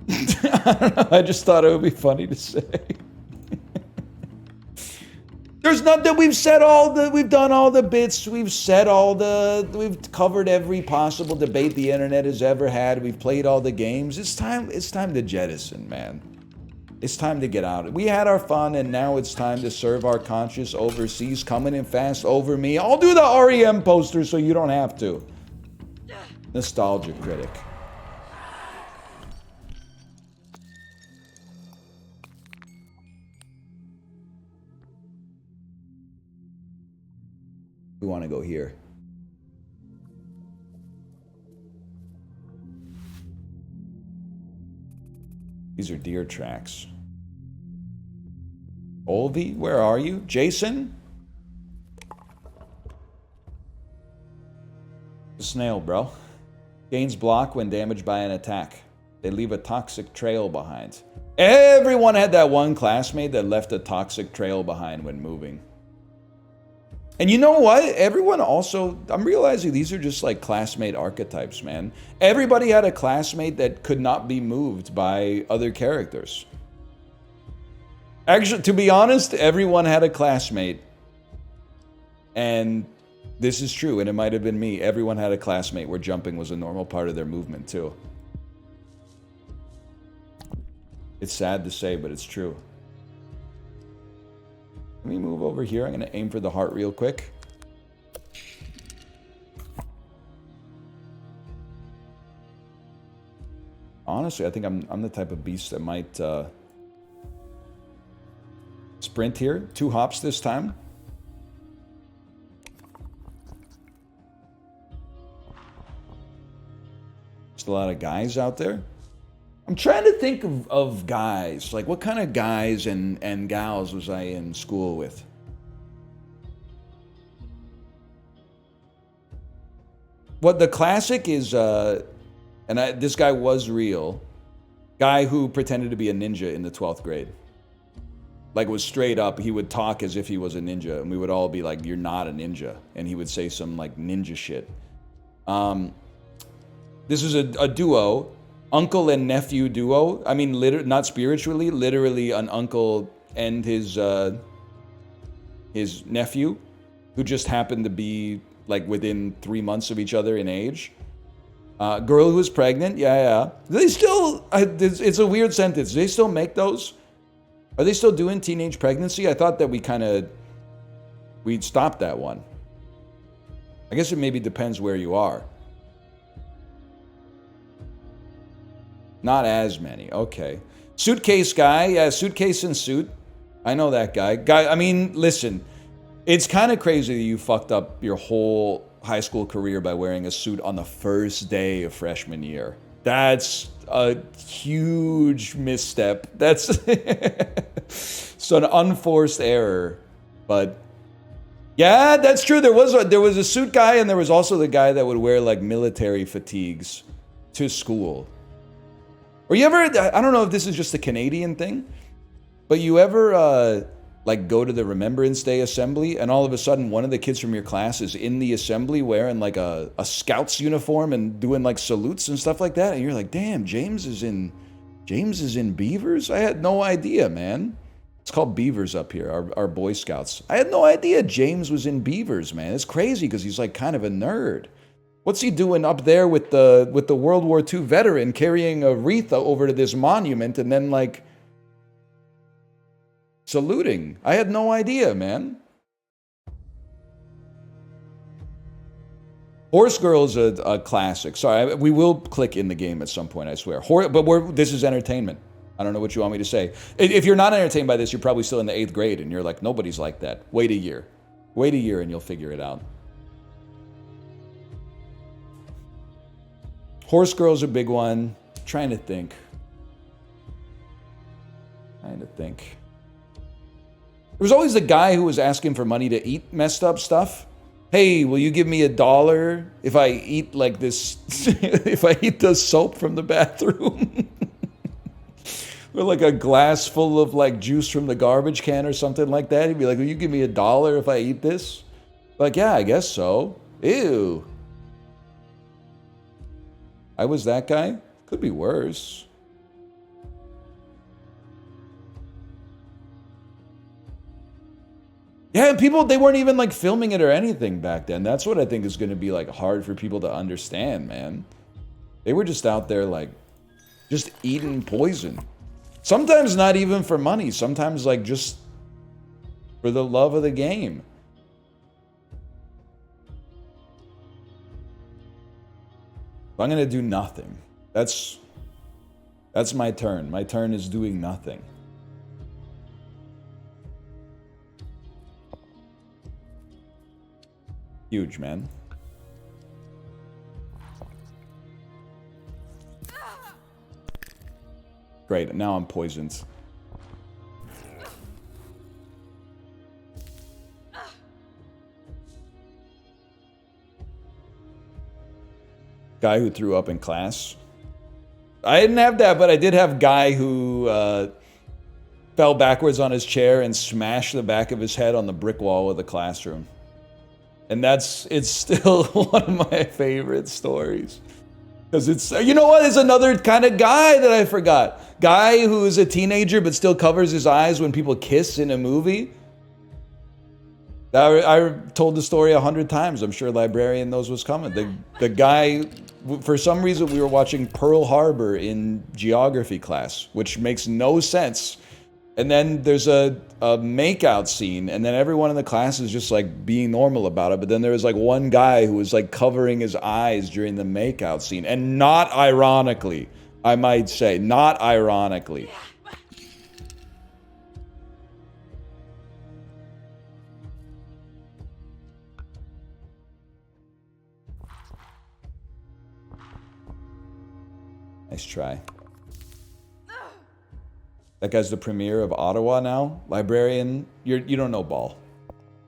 I don't know. I just thought it would be funny to say. There's nothing. We've said we've done all the bits. We've we've covered every possible debate the internet has ever had. We've played all the games. It's time to jettison, man. It's time to get out. We had our fun, and now it's time to serve our conscience overseas, coming in fast over me. I'll do the REM poster so you don't have to. Nostalgia critic. We want to go here. These are deer tracks. Olvi, where are you? Jason? The snail, bro. Gains block when damaged by an attack. They leave a toxic trail behind. Everyone had that one classmate that left a toxic trail behind when moving. And you know what? Everyone also, I'm realizing these are just like classmate archetypes, man. Everybody had a classmate that could not be moved by other characters. Actually, to be honest, everyone had a classmate. And this is true, and it might have been me. Everyone had a classmate where jumping was a normal part of their movement, too. It's sad to say, but it's true. Let me move over here. I'm going to aim for the heart real quick. Honestly, I think I'm the type of beast that might sprint here. 2 hops this time. Just a lot of guys out there. I'm trying to think of guys. Like, what kind of guys and gals was I in school with? What the classic is, this guy was real. Guy who pretended to be a ninja in the 12th grade. Like, it was straight up. He would talk as if he was a ninja. And we would all be like, you're not a ninja. And he would say some, like, ninja shit. This is a duo. Uncle and nephew duo. I mean, not spiritually, literally an uncle and his nephew, who just happened to be like within 3 months of each other in age. Girl who was pregnant, yeah. They still, it's a weird sentence. Do they still make those? Are they still doing teenage pregnancy? I thought that we'd stopped that one. I guess it maybe depends where you are. Not as many. Okay. Suitcase guy. Yeah, suitcase and suit. I know that guy. I mean, listen. It's kind of crazy that you fucked up your whole high school career by wearing a suit on the first day of freshman year. That's a huge misstep. That's so an unforced error. But yeah, that's true. There was a suit guy, and there was also the guy that would wear like military fatigues to school. Or you ever, I don't know if this is just a Canadian thing, but you ever like go to the Remembrance Day assembly and all of a sudden one of the kids from your class is in the assembly wearing like a scout's uniform and doing like salutes and stuff like that, and you're like, damn, James is in Beavers? I had no idea, man. It's called Beavers up here, our Boy Scouts. I had no idea James was in Beavers, man. It's crazy because he's like kind of a nerd. What's he doing up there with the World War II veteran carrying a wreath over to this monument and then like saluting? I had no idea, man. Horse Girl is a classic. Sorry, we will click in the game at some point, I swear. But this is entertainment. I don't know what you want me to say. If you're not entertained by this, you're probably still in the 8th grade and you're like, nobody's like that. Wait a year. Wait a year and you'll figure it out. Horse Girl's a big one. Trying to think. There was always the guy who was asking for money to eat messed up stuff. Hey, will you give me $1 if I eat like this, if I eat the soap from the bathroom? Or like a glass full of like juice from the garbage can or something like that. He'd be like, will you give me $1 if I eat this? Like, yeah, I guess so. Ew. I was that guy? Could be worse. Yeah, people, they weren't even like filming it or anything back then. That's what I think is going to be like hard for people to understand, man. They were just out there like just eating poison. Sometimes not even for money. Sometimes like just for the love of the game. I'm going to do nothing. That's my turn. My turn is doing nothing. Huge, man. Great, now I'm poisoned. Guy who threw up in class. I didn't have that, but I did have guy who fell backwards on his chair and smashed the back of his head on the brick wall of the classroom. And it's still one of my favorite stories. Because it's, you know what, it's another kind of guy that I forgot. Guy who is a teenager but still covers his eyes when people kiss in a movie. I told the story 100 times. I'm sure Librarian knows what's coming. The guy, for some reason, we were watching Pearl Harbor in geography class, which makes no sense. And then there's a makeout scene, and then everyone in the class is just like being normal about it. But then there was like one guy who was like covering his eyes during the makeout scene, and not ironically, I might say, not ironically. Nice try. That guy's the premier of Ottawa now. Librarian, you don't know ball.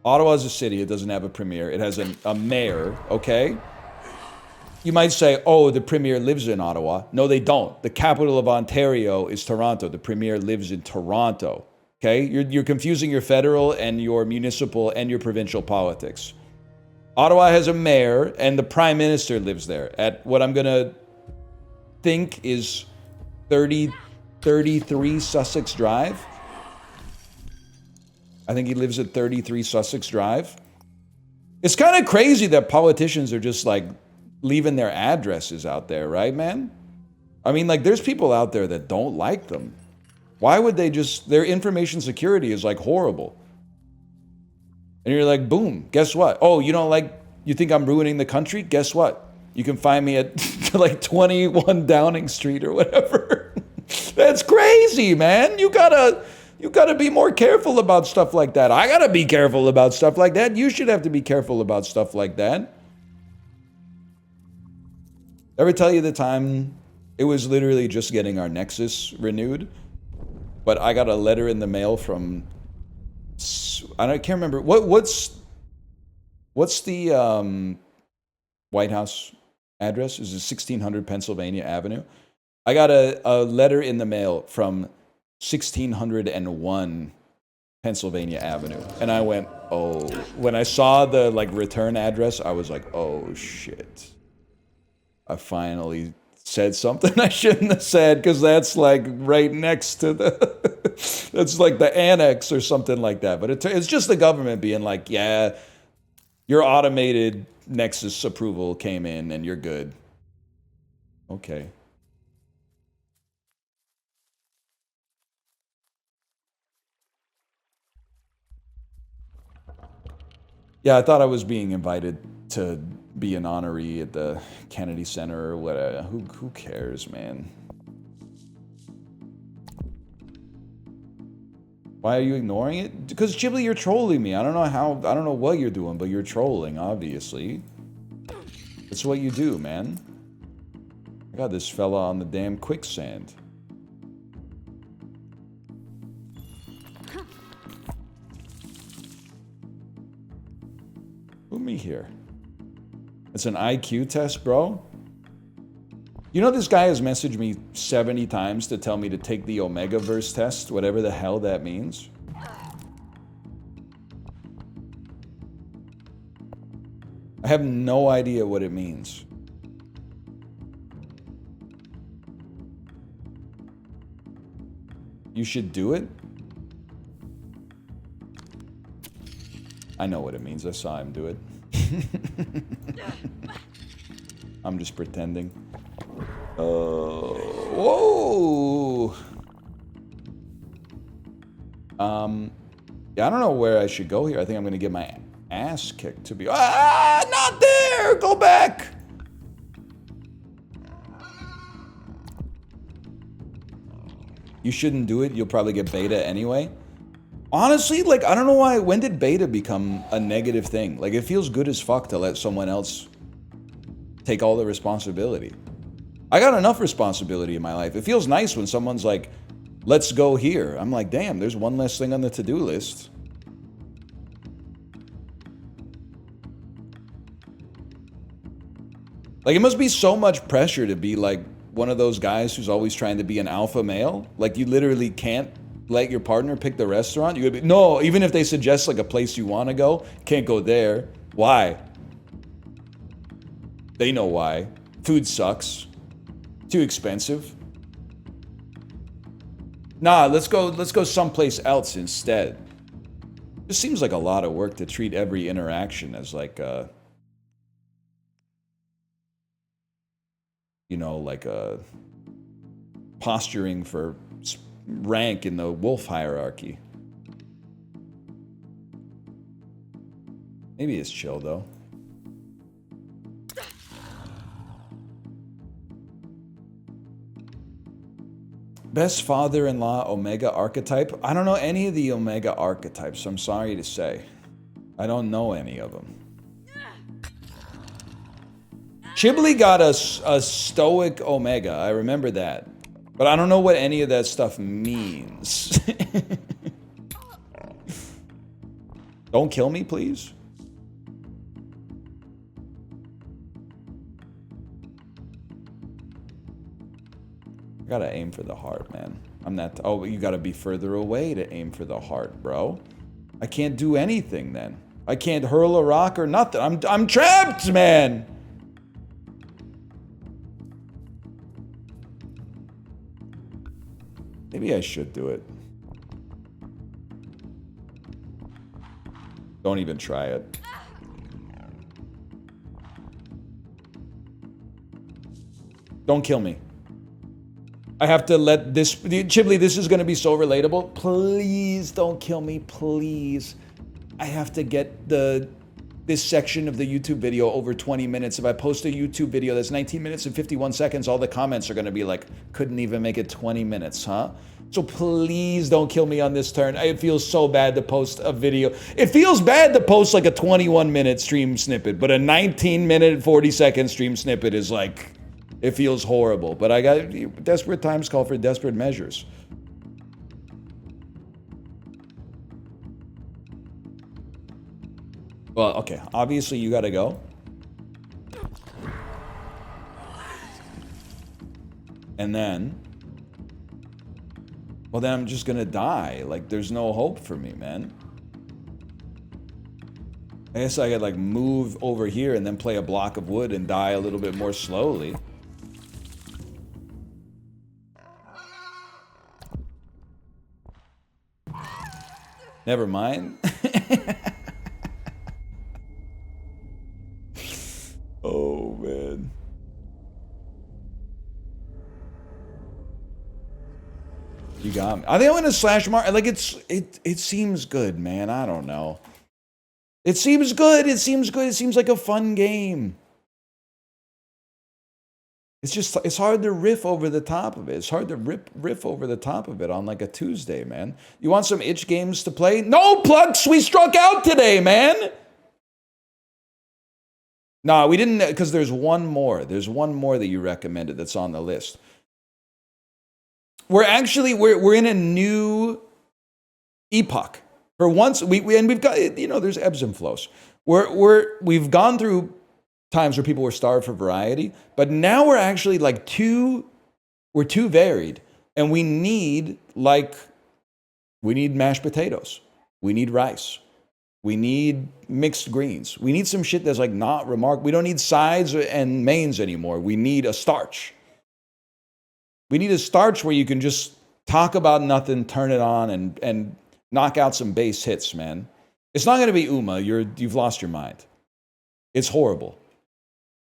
Ottawa's a city. It doesn't have a premier. It has a mayor, okay? You might say, oh, the premier lives in Ottawa. No, they don't. The capital of Ontario is Toronto. The premier lives in Toronto, okay? You're confusing your federal and your municipal and your provincial politics. Ottawa has a mayor, and the prime minister lives there at what I'm going to think is 33 Sussex Drive. I think he lives at 33 Sussex Drive. It's kind of crazy that politicians are just like leaving their addresses out there, right, man? I mean, like, there's people out there that don't like them. Why would they just, their information security is like horrible. And you're like, boom, guess what? Oh, you don't like, you think I'm ruining the country? Guess what? You can find me at like 21 Downing Street or whatever. That's crazy, man. You gotta be more careful about stuff like that. I gotta be careful about stuff like that. You should have to be careful about stuff like that. Ever tell you the time it was literally just getting our Nexus renewed, but I got a letter in the mail from, I can't remember what's the White House address? Is it 1600 Pennsylvania Avenue? I got a letter in the mail from 1601 Pennsylvania Avenue. And I went, oh. When I saw the like return address, I was like, oh shit. I finally said something I shouldn't have said, because that's like right next to the, that's like the annex or something like that. But it's just the government being like, yeah, your automated Nexus approval came in and you're good. Okay. Yeah, I thought I was being invited to be an honoree at the Kennedy Center or whatever. Who cares, man? Why are you ignoring it? Because Ghibli, you're trolling me. I don't know what you're doing, but you're trolling, obviously. That's what you do, man. I got this fella on the damn quicksand. Put me here. It's an IQ test, bro. You know this guy has messaged me 70 times to tell me to take the Omegaverse test, whatever the hell that means. I have no idea what it means. You should do it? I know what it means. I saw him do it. I'm just pretending. Whoa! Yeah, I don't know where I should go here. I think I'm gonna get my ass kicked to be. Ah, not there! Go back! You shouldn't do it. You'll probably get beta anyway. Honestly, like, I don't know why. When did beta become a negative thing? Like, it feels good as fuck to let someone else take all the responsibility. I got enough responsibility in my life. It feels nice when someone's like, let's go here. I'm like, damn, there's one less thing on the to-do list. Like, it must be so much pressure to be like one of those guys who's always trying to be an alpha male. Like, you literally can't let your partner pick the restaurant. You gotta be, no, even if they suggest like a place you want to go, can't go there. Why? They know why. Food sucks. Too expensive. Nah, let's go someplace else instead. This seems like a lot of work to treat every interaction as like you know, like a posturing for rank in the wolf hierarchy. Maybe it's chill though. Best father-in-law Omega archetype? I don't know any of the Omega archetypes, I'm sorry to say. I don't know any of them. Ghibli got a stoic Omega, I remember that. But I don't know what any of that stuff means. Don't kill me, please. I gotta aim for the heart, man. I'm not. Oh, you gotta be further away to aim for the heart, bro. I can't do anything then. I can't hurl a rock or nothing. I'm trapped, man. Maybe I should do it. Don't even try it. Don't kill me. I have to let this... Ghibli, this is going to be so relatable. Please don't kill me, please. I have to get this section of the YouTube video over 20 minutes. If I post a YouTube video that's 19 minutes and 51 seconds, all the comments are going to be like, couldn't even make it 20 minutes, huh? So please don't kill me on this turn. It feels so bad to post a video. It feels bad to post like a 21-minute stream snippet, but a 19-minute, 40-second stream snippet is like... It feels horrible, but I got desperate times call for desperate measures. Well, okay, obviously you gotta go. And then, well, then I'm just gonna die. Like, there's no hope for me, man. I guess I could, like, move over here and then play a block of wood and die a little bit more slowly. Never mind. Oh, man. You got me. I think I'm gonna slash mark. Like, it seems good, man. I don't know. It seems good. It seems good. It seems like a fun game. It's just, it's hard to riff over the top of it. It's hard to riff over the top of it on like a Tuesday, man. You want some itch games to play? No, Plux, we struck out today, man. Nah, we didn't, because there's one more. There's one more that you recommended that's on the list. We're actually, we're in a new epoch. For once, and we've got, you know, there's ebbs and flows. We've gone through times where people were starved for variety, but now we're actually like we're too varied, and we need mashed potatoes, we need rice, we need mixed greens, we need some shit that's like not remarkable. We don't need sides and mains anymore. We need a starch. We need a starch where you can just talk about nothing, turn it on, and knock out some base hits, man. It's not going to be Uma. You've lost your mind. It's horrible.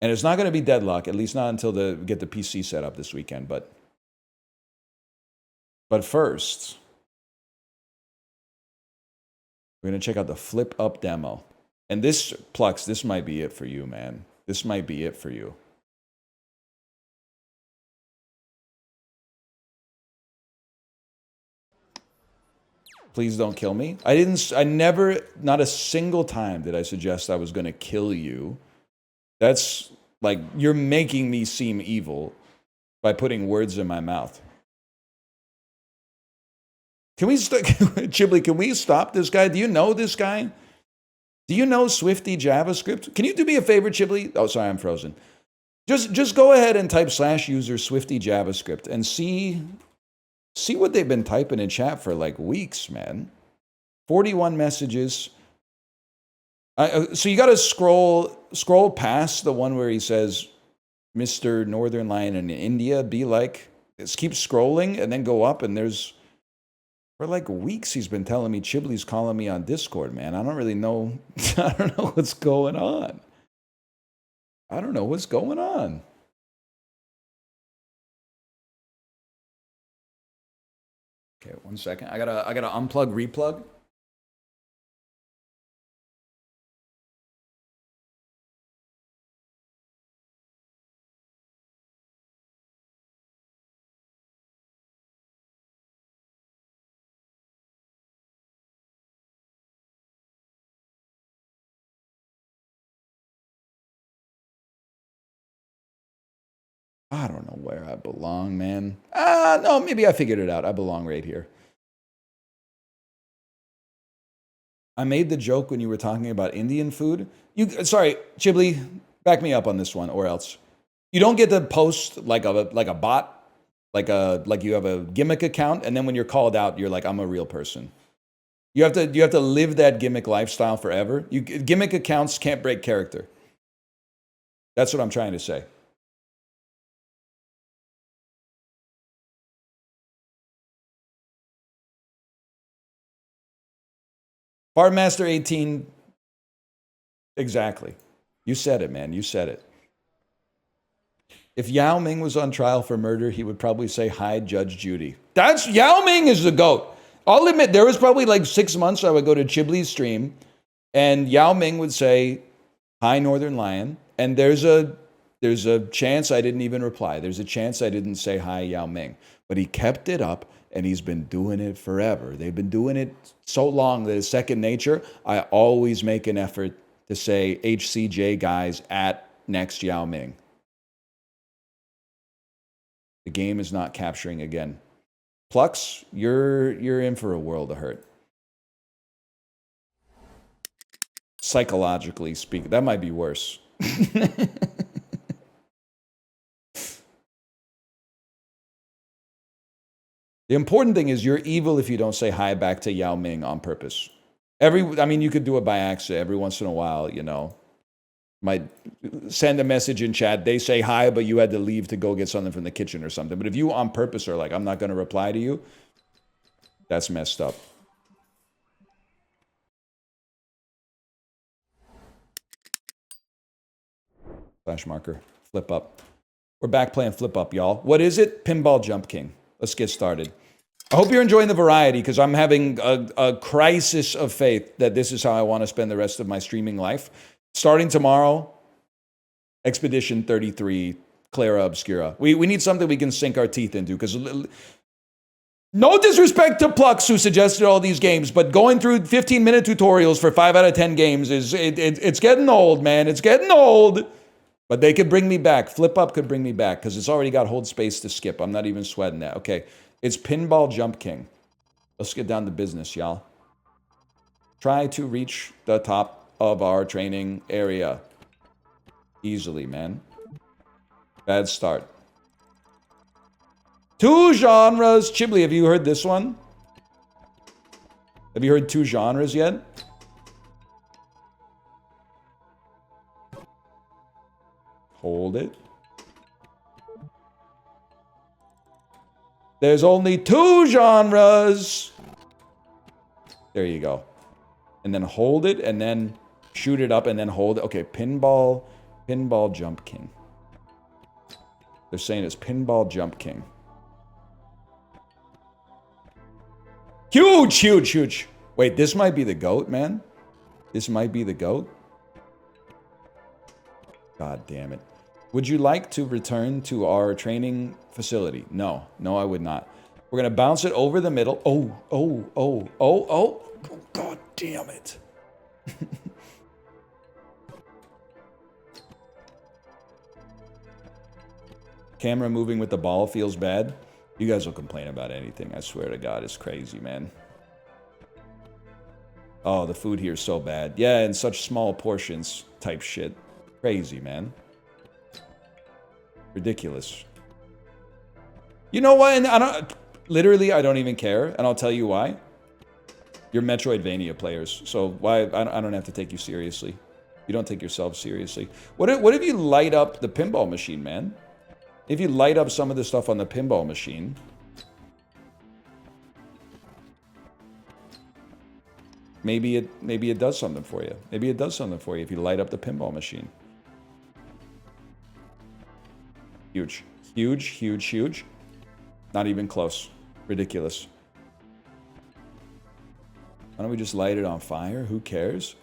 And it's not going to be Deadlock, at least not until we get the PC set up this weekend. But first, we're going to check out the Flip Up demo. And this, Plux, this might be it for you, man. This might be it for you. Please don't kill me. I never, not a single time did I suggest I was going to kill you. That's like, you're making me seem evil by putting words in my mouth. Can we, Chibli, can we stop this guy? Do you know this guy? Do you know Swifty JavaScript? Can you do me a favor, Chibli? Oh, sorry, I'm frozen. Just go ahead and type /user Swifty JavaScript and see what they've been typing in chat for like weeks, man. 41 messages. So you got to scroll past the one where he says, Mr. Northern Lion in India, be like, just keep scrolling and then go up, and there's, for like weeks he's been telling me Chibli's calling me on Discord, man. I don't really know. I don't know what's going on. I don't know what's going on. Okay, 1 second. I gotta unplug, replug. I don't know where I belong, man. No, maybe I figured it out. I belong right here. I made the joke when you were talking about Indian food. Sorry, Chibli, back me up on this one, or else you don't get to post like a bot, like you have a gimmick account, and then when you're called out, you're like, I'm a real person. You have to live that gimmick lifestyle forever. Gimmick accounts can't break character. That's what I'm trying to say. Farmmaster 18. Exactly. You said it, man. You said it. If Yao Ming was on trial for murder, he would probably say, hi, Judge Judy. Yao Ming is the GOAT. I'll admit, there was probably like 6 months I would go to Chibli's stream, and Yao Ming would say, hi, Northern Lion. And there's a chance I didn't even reply. There's a chance I didn't say hi, Yao Ming. But he kept it up, and he's been doing it forever. They've been doing it so long that it's second nature. I always make an effort to say HCJ guys at next Yao Ming. The game is not capturing again. Plux, you're in for a world of hurt. Psychologically speaking, that might be worse. The important thing is you're evil if you don't say hi back to Yao Ming on purpose. I mean, you could do it by accident every once in a while, you know. Might send a message in chat. They say hi, but you had to leave to go get something from the kitchen or something. But if you on purpose are like, I'm not going to reply to you, that's messed up. Flash marker. Flip up. We're back playing flip up, y'all. What is it? Pinball Jump King. Let's get started. I hope you're enjoying the variety because I'm having a crisis of faith that this is how I want to spend the rest of my streaming life. Starting tomorrow, Expedition 33, Clara Obscura. We need something we can sink our teeth into because no disrespect to Plux who suggested all these games, but going through 15-minute tutorials for 5 out of 10 games it's getting old, man. It's getting old. But they could bring me back. Flip Up could bring me back because it's already got hold space to skip. I'm not even sweating that. Okay, it's Pinball Jump King. Let's get down to business, y'all. Try to reach the top of our training area. Easily, man. Bad start. 2 genres. Chibli, have you heard this one? Have you heard 2 genres yet? Hold it. There's only 2 genres. There you go. And then hold it, and then shoot it up, and then hold it. Okay, Pinball Jump King. They're saying it's Pinball Jump King. Huge, huge, huge. Wait, this might be the GOAT, man. This might be the GOAT. God damn it. Would you like to return to our training facility? No. No, I would not. We're going to bounce it over the middle. Oh. God damn it. Camera moving with the ball feels bad. You guys will complain about anything. I swear to God, it's crazy, man. Oh, the food here is so bad. Yeah, in such small portions type shit. Crazy, man. Ridiculous. You know what? And I don't even care, and I'll tell you why. You're Metroidvania players, so why I don't have to take you seriously. You don't take yourself seriously. What if you light up the pinball machine, man? If you light up some of the stuff on the pinball machine, maybe it does something for you. Maybe it does something for you if you light up the pinball machine. Huge. Huge, huge, huge. Not even close. Ridiculous. Why don't we just light it on fire? Who cares?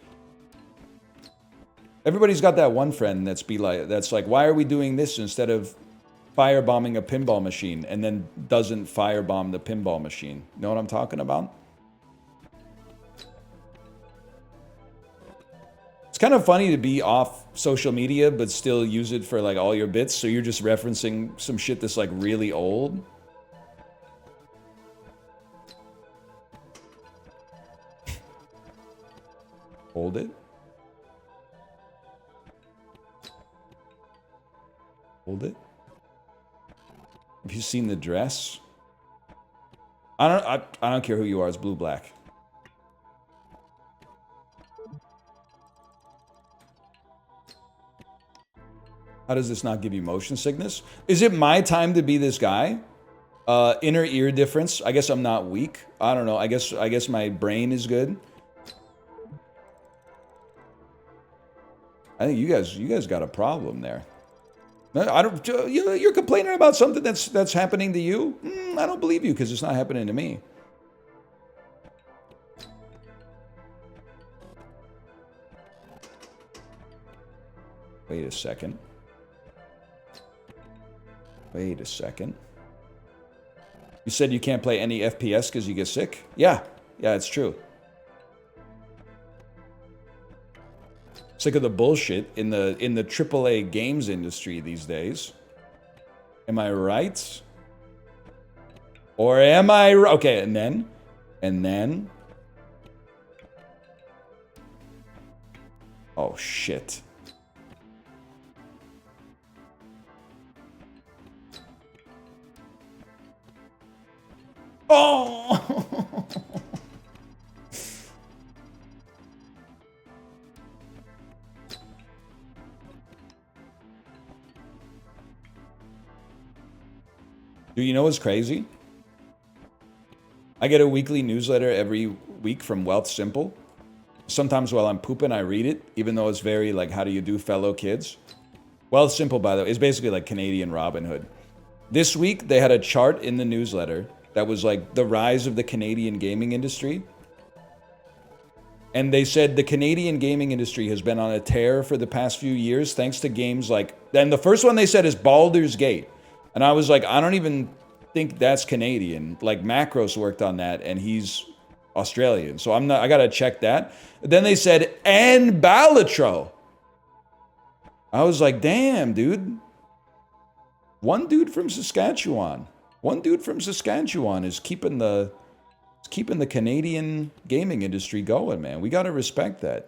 Everybody's got that one friend that's like, why are we doing this instead of firebombing a pinball machine, and then doesn't firebomb the pinball machine? Know what I'm talking about? It's kind of funny to be off social media, but still use it for like all your bits. So you're just referencing some shit that's like really old. Hold it. Hold it. Have you seen the dress? I don't care who you are. It's blue black. How does this not give you motion sickness? Is it my time to be this guy? Inner ear difference. I guess I'm not weak. I don't know. I guess my brain is good. I think you guys got a problem there. I don't. You're complaining about something that's happening to you. I don't believe you because it's not happening to me. Wait a second. Wait a second. You said you can't play any FPS because you get sick? Yeah, it's true. Sick of the bullshit in the AAA games industry these days. Am I right? Or am I okay? And then. Oh shit. Do you know what's crazy? I get a weekly newsletter every week from Wealth Simple. Sometimes while I'm pooping, I read it, even though it's very like, how do you do, fellow kids? Wealth Simple, by the way, is basically like Canadian Robin Hood. This week, they had a chart in the newsletter that was like the rise of the Canadian gaming industry. And they said the Canadian gaming industry has been on a tear for the past few years thanks to games like... And the first one they said is Baldur's Gate. And I was like, I don't even think that's Canadian. Like, Macros worked on that, and he's Australian. So I gotta check that. Then they said, and Balatro. I was like, damn, dude. One dude from Saskatchewan. One dude from Saskatchewan is keeping the Canadian gaming industry going, man. We gotta respect that.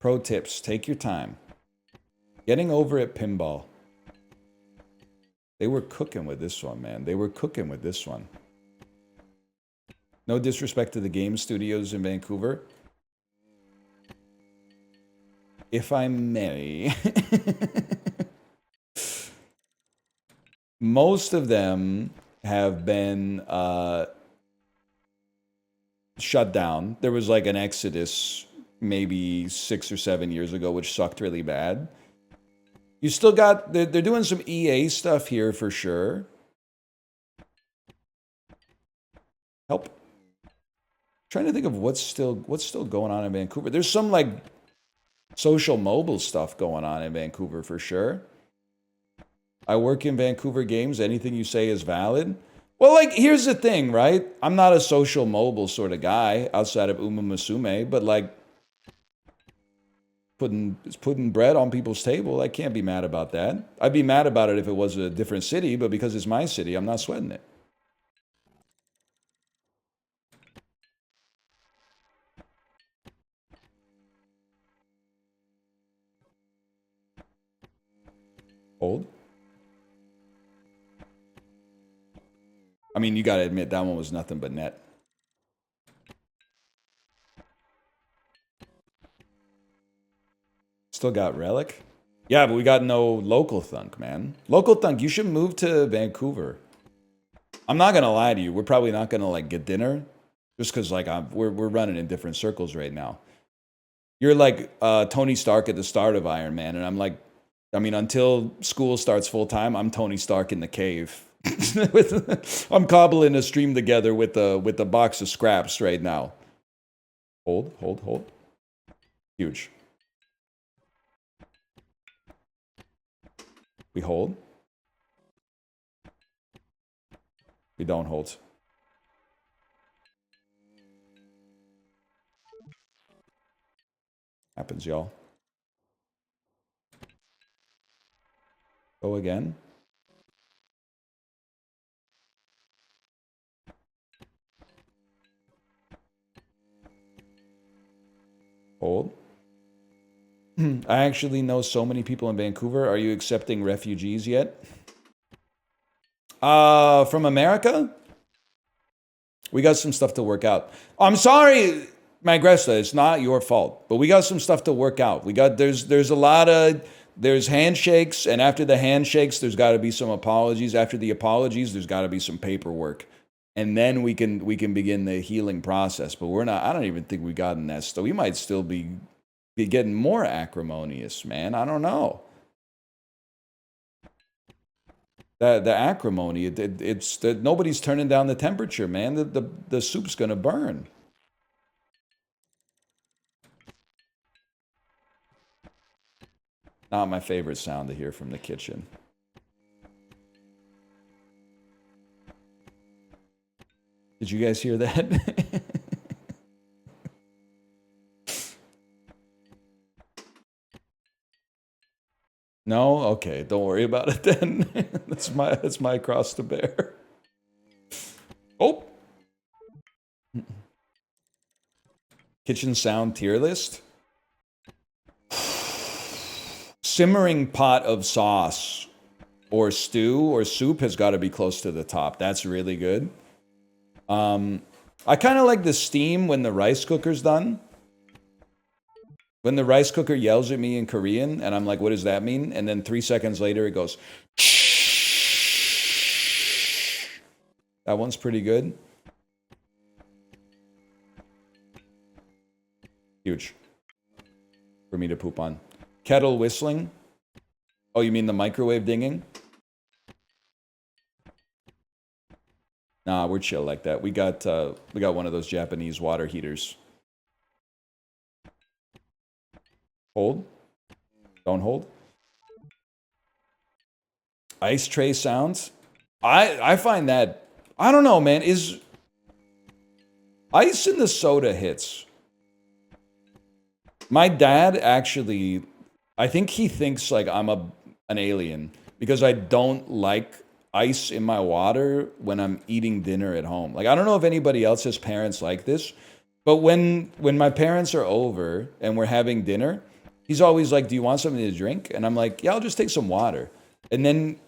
Pro tips, take your time. Getting over at pinball. They were cooking with this one, man. They were cooking with this one. No disrespect to the game studios in Vancouver. If I may. Most of them have been shut down. There was like an exodus maybe 6 or 7 years ago, which sucked really bad. You still got, they're doing some EA stuff here for sure. Help. Trying to think of what's still going on in Vancouver. There's some like social mobile stuff going on in Vancouver for sure. I work in Vancouver games. Anything you say is valid. Well, like, here's the thing, right? I'm not a social mobile sort of guy outside of Uma Musume, but like, putting bread on people's table, I can't be mad about that. I'd be mad about it if it was a different city, but because it's my city, I'm not sweating it. Hold. I mean, you gotta admit, that one was nothing but net. Still got Relic? Yeah, but we got no local thunk, man. Local thunk, you should move to Vancouver. I'm not gonna lie to you. We're probably not gonna like get dinner, just because like we're running in different circles right now. You're like Tony Stark at the start of Iron Man, and I'm like, I mean, until school starts full time, I'm Tony Stark in the cave. I'm cobbling a stream together with a box of scraps right now. Hold, hold, hold. Huge. We hold. We don't hold. Happens, y'all. Go again. Hold. I actually know so many people in Vancouver. Are you accepting refugees yet? From America? We got some stuff to work out. I'm sorry, Magresta, it's not your fault, but we got some stuff to work out. There's a lot of, there's handshakes, and after the handshakes, there's got to be some apologies. After the apologies, there's got to be some paperwork. And then we can begin the healing process. But we're not, I don't even think we got in that stuff. We might still be getting more acrimonious, man. I don't know. The acrimony, it's that nobody's turning down the temperature, man. The soup's gonna burn. Not my favorite sound to hear from the kitchen. Did you guys hear that? No? Okay, don't worry about it then. That's my cross to bear. Oh! Kitchen sound tier list. Simmering pot of sauce or stew or soup has got to be close to the top. That's really good. I kind of like the steam when the rice cooker's done. When the rice cooker yells at me in Korean, and I'm like, what does that mean? And then 3 seconds later, it goes, that one's pretty good. Huge. For me to poop on. Kettle whistling. Oh, you mean the microwave dinging? Nah, we're chill like that. We got one of those Japanese water heaters. Hold. Don't hold. Ice tray sounds. I find that, I don't know, man. Is ice in the soda hits. My dad actually, I think he thinks like I'm an alien because I don't like ice in my water when I'm eating dinner at home. Like, I don't know if anybody else's parents like this, but when my parents are over and we're having dinner, he's always like, do you want something to drink? And I'm like, yeah, I'll just take some water. And then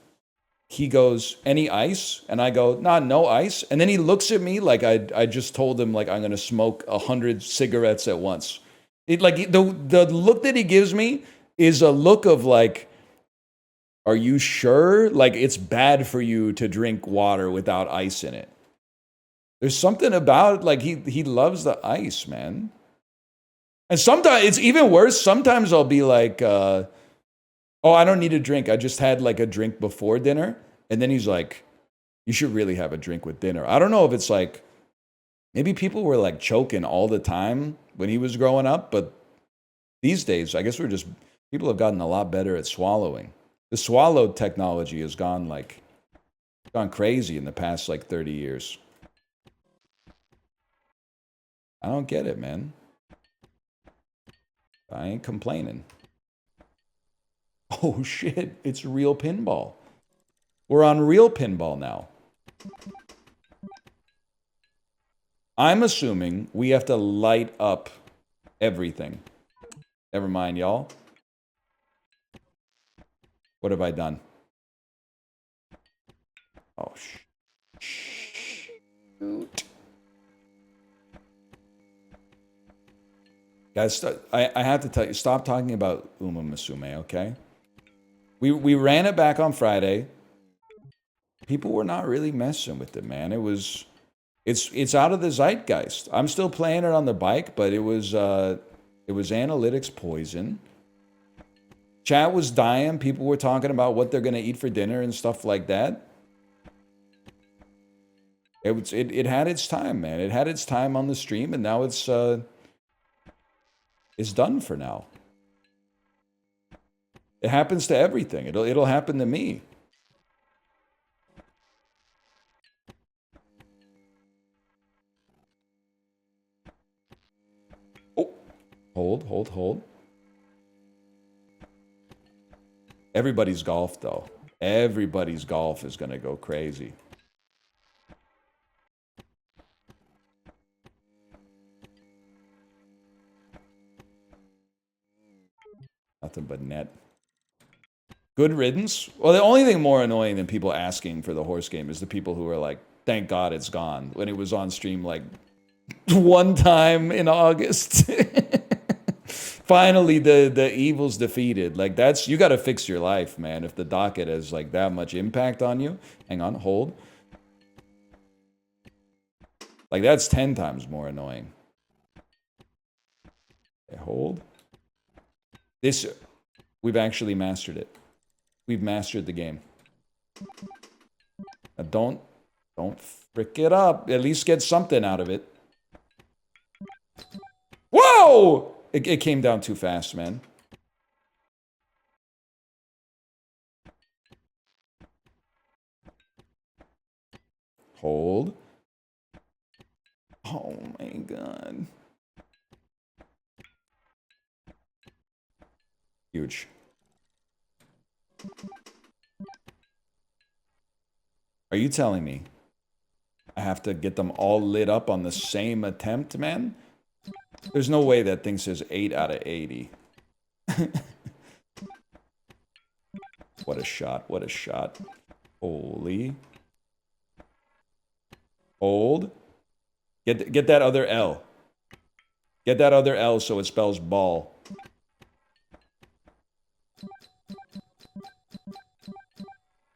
he goes, any ice? And I go, nah, no ice. And then he looks at me like I just told him like I'm gonna smoke 100 cigarettes at once. It like the look that he gives me is a look of like, are you sure? Like it's bad for you to drink water without ice in it. There's something about like he loves the ice, man. And sometimes it's even worse. Sometimes I'll be like, oh, I don't need a drink. I just had like a drink before dinner. And then he's like, you should really have a drink with dinner. I don't know if it's like, maybe people were like choking all the time when he was growing up. But these days, I guess people have gotten a lot better at swallowing. The swallow technology has gone crazy in the past like 30 years. I don't get it, man. I ain't complaining. Oh shit, it's real pinball. We're on real pinball now. I'm assuming we have to light up everything. Never mind, y'all. What have I done? Oh, shoot. Guys, I have to tell you, stop talking about Uma Musume, okay? We ran it back on Friday. People were not really messing with it, man. It's out of the zeitgeist. I'm still playing it on the bike, but it was analytics poison. Chat was dying. People were talking about what they're gonna eat for dinner and stuff like that. It had its time, man. It had its time on the stream, and now it's done for now. It happens to everything. It'll happen to me. Oh, hold. Everybody's golf, though. Everybody's golf is gonna go crazy. Nothing but net. Good riddance. Well, the only thing more annoying than people asking for the horse game is the people who are like, thank God it's gone, when it was on stream like one time in August. Finally, the evil's defeated. Like, you got to fix your life, man, if the docket has like that much impact on you. Hang on, hold. Like, that's 10 times more annoying. Okay, hold. We've actually mastered it. We've mastered the game. Now don't frick it up. At least get something out of it. Whoa! It came down too fast, man. Hold. Oh my god. Huge. Are you telling me I have to get them all lit up on the same attempt, man? There's no way that thing says 8 out of 80. What a shot. What a shot. Holy. Hold. Get that other L. Get that other L so it spells ball.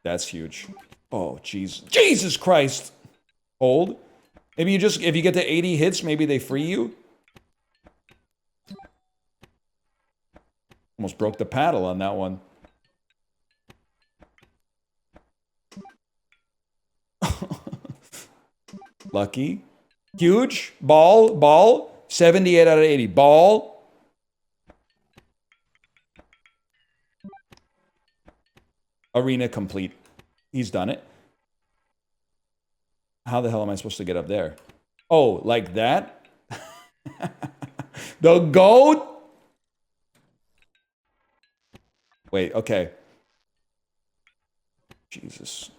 That's huge. Oh, jeez. Jesus Christ. Hold. Maybe you just, if you get to 80 hits, maybe they free you. Almost broke the paddle on that one. Lucky. Huge. Ball. Ball. 78 out of 80. Ball. Arena complete. He's done it. How the hell am I supposed to get up there? Oh, like that? The GOAT? Wait, okay. Jesus.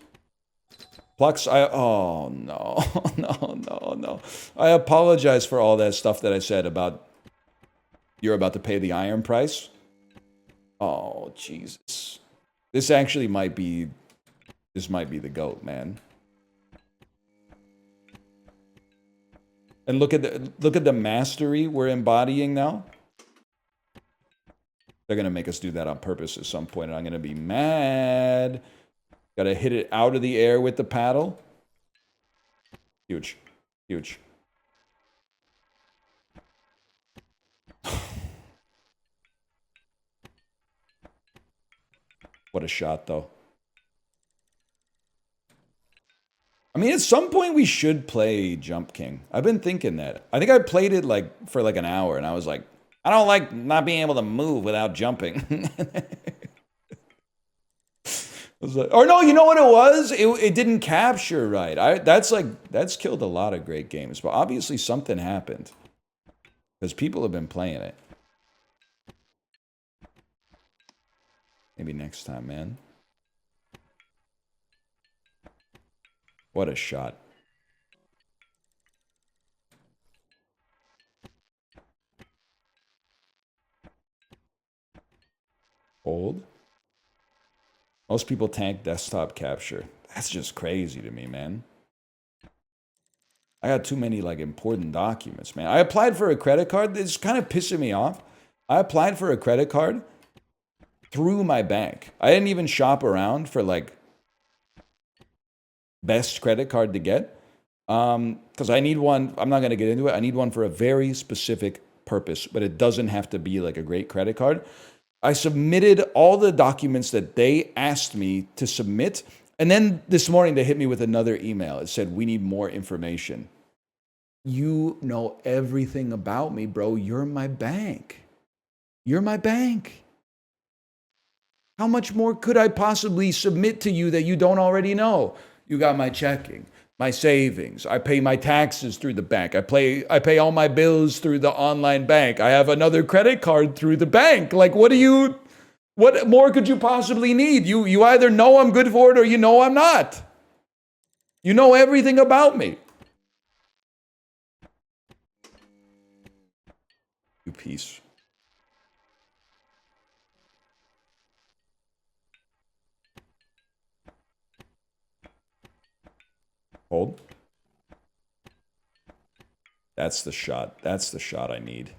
Plux, oh no, no. I apologize for all that stuff that I said about you're about to pay the iron price. Oh, Jesus. This actually might be, this might be the GOAT, man. And look at the mastery we're embodying now. They're gonna make us do that on purpose at some point, and I'm gonna be mad. Gotta hit it out of the air with the paddle. Huge. Huge. What a shot, though. I mean, at some point we should play Jump King. I've been thinking that. I think I played it like for like an hour, and I was like, I don't like not being able to move without jumping. I was like, or no, you know what it was? It didn't capture right. That's killed a lot of great games, but obviously something happened because people have been playing it. Maybe next time, man. What a shot. Hold. Most people tank desktop capture. That's just crazy to me, man. I got too many, like, important documents, man. I applied for a credit card. It's kind of pissing me off. I applied for a credit card through my bank. I didn't even shop around for, like, best credit card to get. Because I need one. I'm not going to get into it. I need one for a very specific purpose, but it doesn't have to be, like, a great credit card. I submitted all the documents that they asked me to submit. And then this morning they hit me with another email. It said, we need more information. You know everything about me, bro. You're my bank. You're my bank. How much more could I possibly submit to you that you don't already know? You got my checking, my savings. I pay my taxes through the bank. I pay all my bills through the online bank. I have another credit card through the bank. Like, what more could you possibly need? You either know I'm good for it or you know I'm not. You know everything about me. You piece. Hold. That's the shot. That's the shot I need.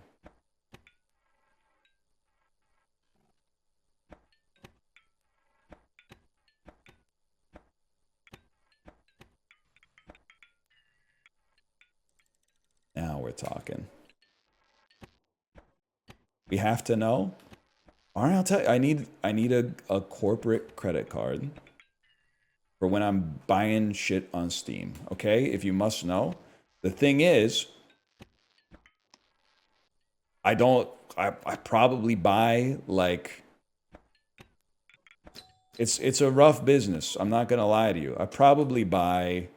Now we're talking. We have to know. All right, I'll tell you. I need a corporate credit card for when I'm buying shit on Steam. Okay, if you must know. The thing is, I probably buy like, it's a rough business. I'm not gonna lie to you. I probably buy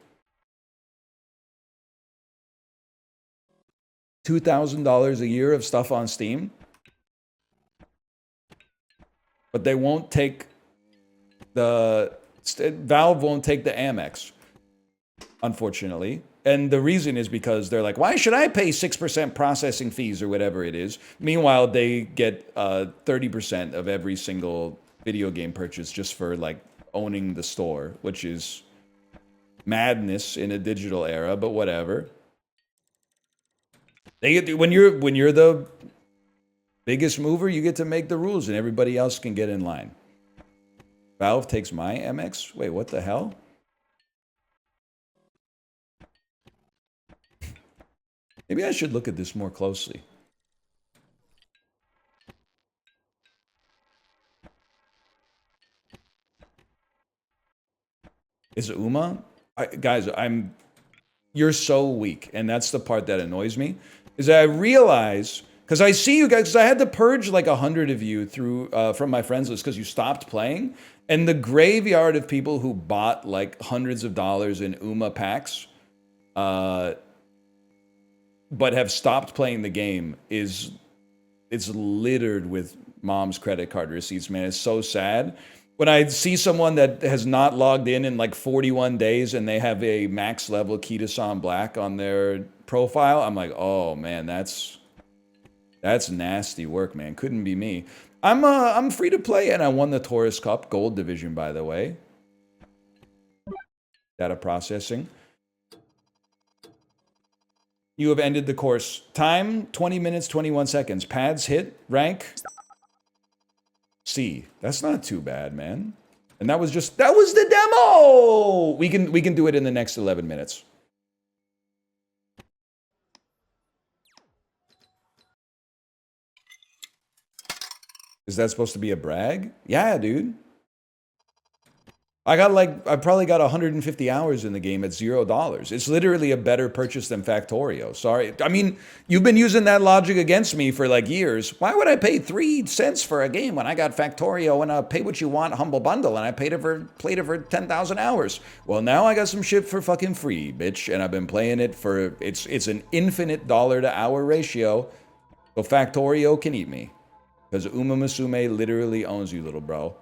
$2,000 a year of stuff on Steam, but they won't take Valve won't take the Amex, unfortunately. And the reason is because they're like, why should I pay 6% processing fees or whatever it is? Meanwhile, they get 30% of every single video game purchase just for like owning the store, which is madness in a digital era, but whatever. When you're the biggest mover, you get to make the rules and everybody else can get in line. Valve takes my MX? Wait, what the hell? Maybe I should look at this more closely. Is it Uma? Guys, you're so weak, and that's the part that annoys me, is that I realize, because I see you guys, because I had to purge like 100 of you through from my friends list because you stopped playing, and the graveyard of people who bought like hundreds of dollars in Uma packs, but have stopped playing the game it's littered with mom's credit card receipts, man. It's so sad. When I see someone that has not logged in like 41 days and they have a max level Kitasan Black on their profile, I'm like, oh man, that's nasty work, man. Couldn't be me. I'm free to play, and I won the Taurus Cup Gold Division, by the way. Data processing. You have ended the course. Time, 20 minutes, 21 seconds. Pads hit, rank, C. That's not too bad, man. And that was the demo! We can do it in the next 11 minutes. Is that supposed to be a brag? Yeah, dude. I probably got 150 hours in the game at $0. It's literally a better purchase than Factorio. Sorry. I mean, you've been using that logic against me for like years. Why would I pay 3 cents for a game when I got Factorio and a pay what you want humble bundle and I played it for 10,000 hours? Well, now I got some shit for fucking free, bitch, and I've been playing it for it's an infinite dollar to hour ratio. So Factorio can eat me. Because Uma Musume literally owns you, little bro.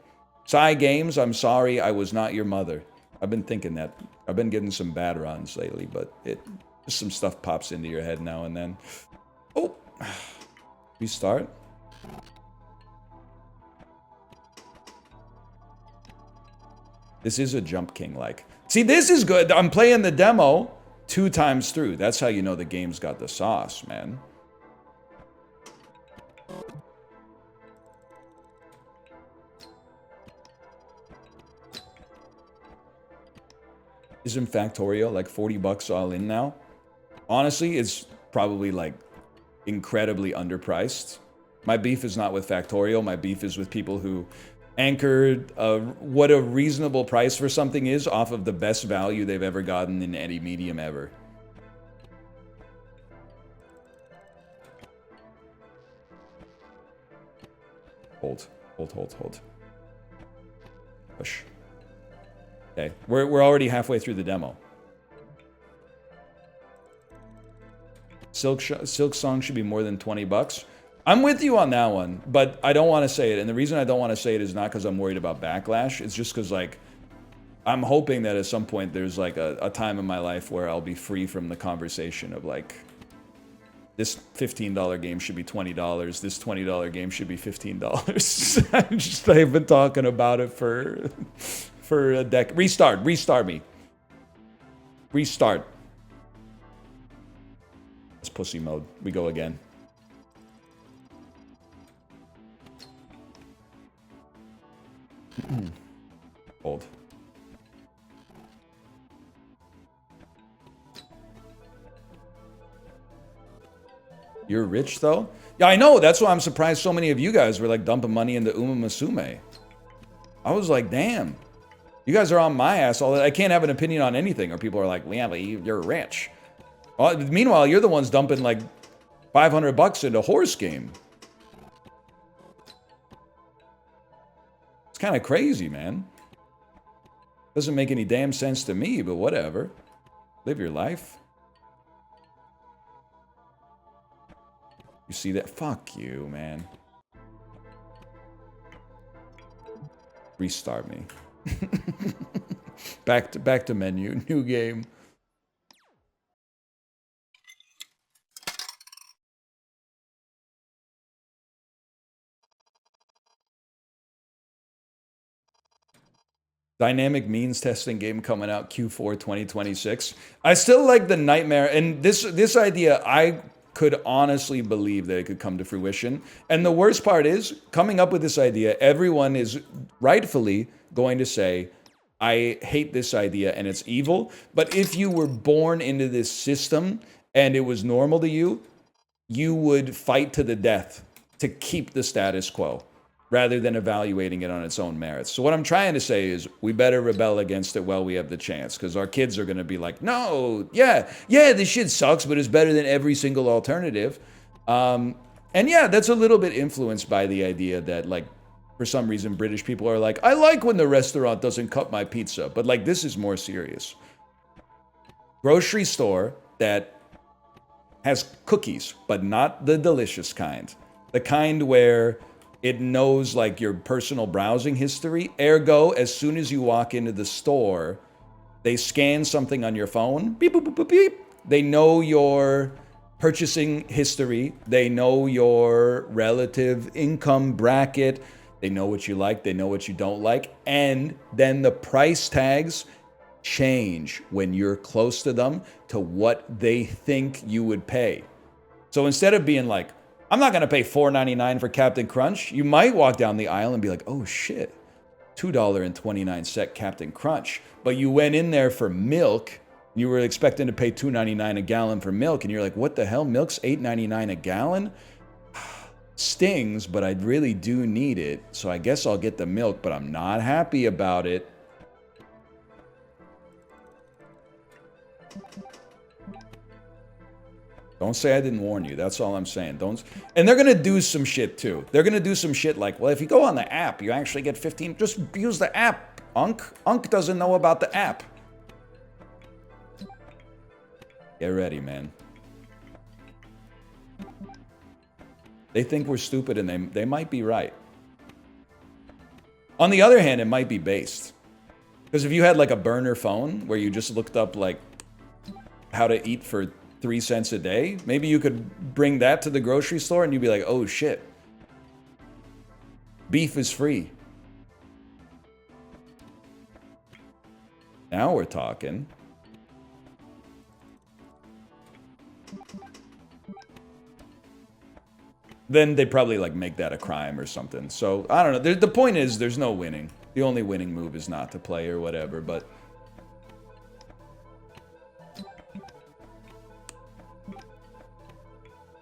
Psy Games, I'm sorry, I was not your mother. I've been thinking that. I've been getting some bad runs lately, but just some stuff pops into your head now and then. Oh, restart. This is a Jump King-like. See, this is good. I'm playing the demo 2 times through. That's how you know the game's got the sauce, man. Isn't Factorio like 40 bucks all in now? Honestly, it's probably like incredibly underpriced. My beef is not with Factorio. My beef is with people who anchored what a reasonable price for something is off of the best value they've ever gotten in any medium ever. Hold. Push. Okay, we're already halfway through the demo. Silk Song should be more than 20 bucks. I'm with you on that one, but I don't want to say it. And the reason I don't want to say it is not because I'm worried about backlash. It's just because, like, I'm hoping that at some point there's, like, a time in my life where I'll be free from the conversation of, like, this $15 game should be $20. This $20 game should be $15. I've been talking about it for a deck. Restart me. Restart. It's pussy mode. We go again. Hold. You're rich though? Yeah, I know. That's why I'm surprised so many of you guys were like dumping money into Uma Musume. I was like, damn. You guys are on my ass all that. I can't have an opinion on anything, or people are like, yeah, but you're rich. Well, meanwhile, you're the ones dumping like 500 bucks into horse game. It's kind of crazy, man. Doesn't make any damn sense to me, but whatever. Live your life. You see that? Fuck you, man. Restart me. back to menu. New game. Dynamic means testing game coming out Q4 2026. I still like the nightmare, and this idea, could honestly believe that it could come to fruition. And the worst part is, coming up with this idea, everyone is rightfully going to say, I hate this idea and it's evil. But if you were born into this system and it was normal to you, you would fight to the death to keep the status quo rather than evaluating it on its own merits. So what I'm trying to say is we better rebel against it while we have the chance, because our kids are going to be like, no, yeah, this shit sucks, but it's better than every single alternative. And yeah, that's a little bit influenced by the idea that, like, for some reason, British people are like, I like when the restaurant doesn't cut my pizza, but like, this is more serious. Grocery store that has cookies, but not the delicious kind. The kind where it knows like your personal browsing history. Ergo, as soon as you walk into the store, they scan something on your phone. Beep, boop, boop, boop, beep. They know your purchasing history. They know your relative income bracket. They know what you like. They know what you don't like. And then the price tags change when you're close to them to what they think you would pay. So instead of being like, I'm not going to pay $4.99 for Captain Crunch, you might walk down the aisle and be like, oh shit, $2.29 Captain Crunch. But you went in there for milk. You were expecting to pay $2.99 a gallon for milk. And you're like, what the hell? Milk's $8.99 a gallon? Stings, but I really do need it. So I guess I'll get the milk, but I'm not happy about it. Don't say I didn't warn you. That's all I'm saying. Don't. And they're going to do some shit too. They're going to do some shit like, well, if you go on the app, you actually get 15. Just use the app, Unk. Unk doesn't know about the app. Get ready, man. They think we're stupid and they might be right. On the other hand, it might be based. Because if you had like a burner phone where you just looked up like how to eat for 3 cents a day, maybe you could bring that to the grocery store and you'd be like, oh shit, beef is free. Now we're talking. Then they probably like make that a crime or something. So I don't know. The point is there's no winning. The only winning move is not to play or whatever, but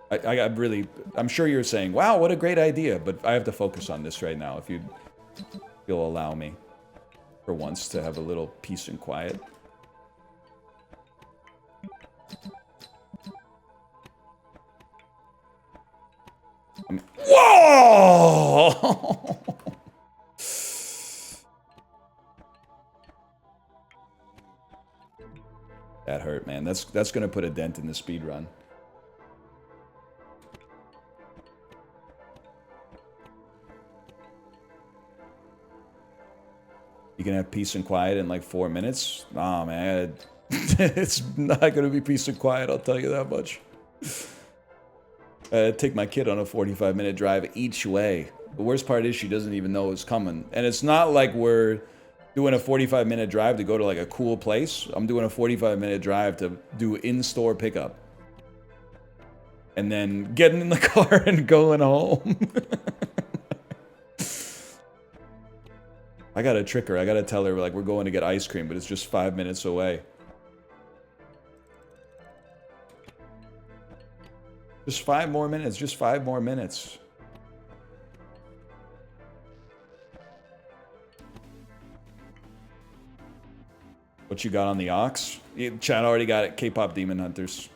I'm sure you're saying, wow, what a great idea, but I have to focus on this right now, if you'll allow me for once to have a little peace and quiet. Whoa! That hurt, man. That's gonna put a dent in the speed run. You can have peace and quiet in like 4 minutes? Nah, man. It's not going to be peace and quiet, I'll tell you that much. Take my kid on a 45-minute drive each way. The worst part is she doesn't even know it's coming. And it's not like we're doing a 45-minute drive to go to like a cool place. I'm doing a 45-minute drive to do in-store pickup. And then getting in the car and going home. I gotta trick her. I gotta tell her, like, we're going to get ice cream, but it's just 5 minutes away. Just 5 more minutes. Just 5 more minutes. What you got on the aux? Chat already got it. K-pop Demon Hunters.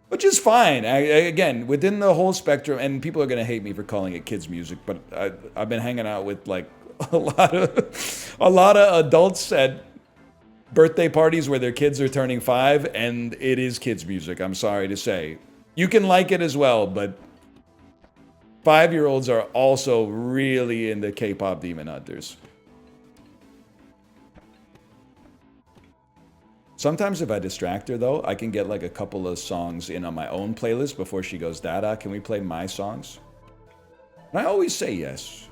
Which is fine. Again, within the whole spectrum, and people are going to hate me for calling it kids music, but I've been hanging out with like a lot of adults at birthday parties where their kids are turning 5, and it is kids music, I'm sorry to say. You can like it as well, but 5-year-olds are also really into K-pop Demon Hunters. Sometimes if I distract her, though, I can get like a couple of songs in on my own playlist before she goes, Dada, can we play my songs? And I always say yes.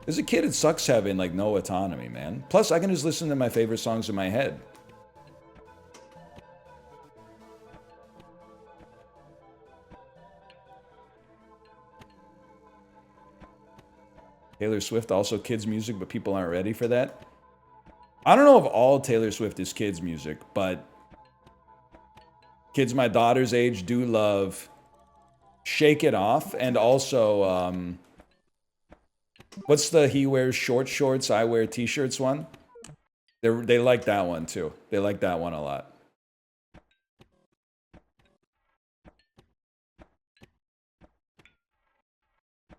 As a kid, it sucks having like no autonomy, man. Plus, I can just listen to my favorite songs in my head. Taylor Swift also kids music, but people aren't ready for that. I don't know if all Taylor Swift is kids music, but kids my daughter's age do love Shake It Off, and also what's the he wears short shorts, I wear t-shirts one? They like that one too. They like that one a lot.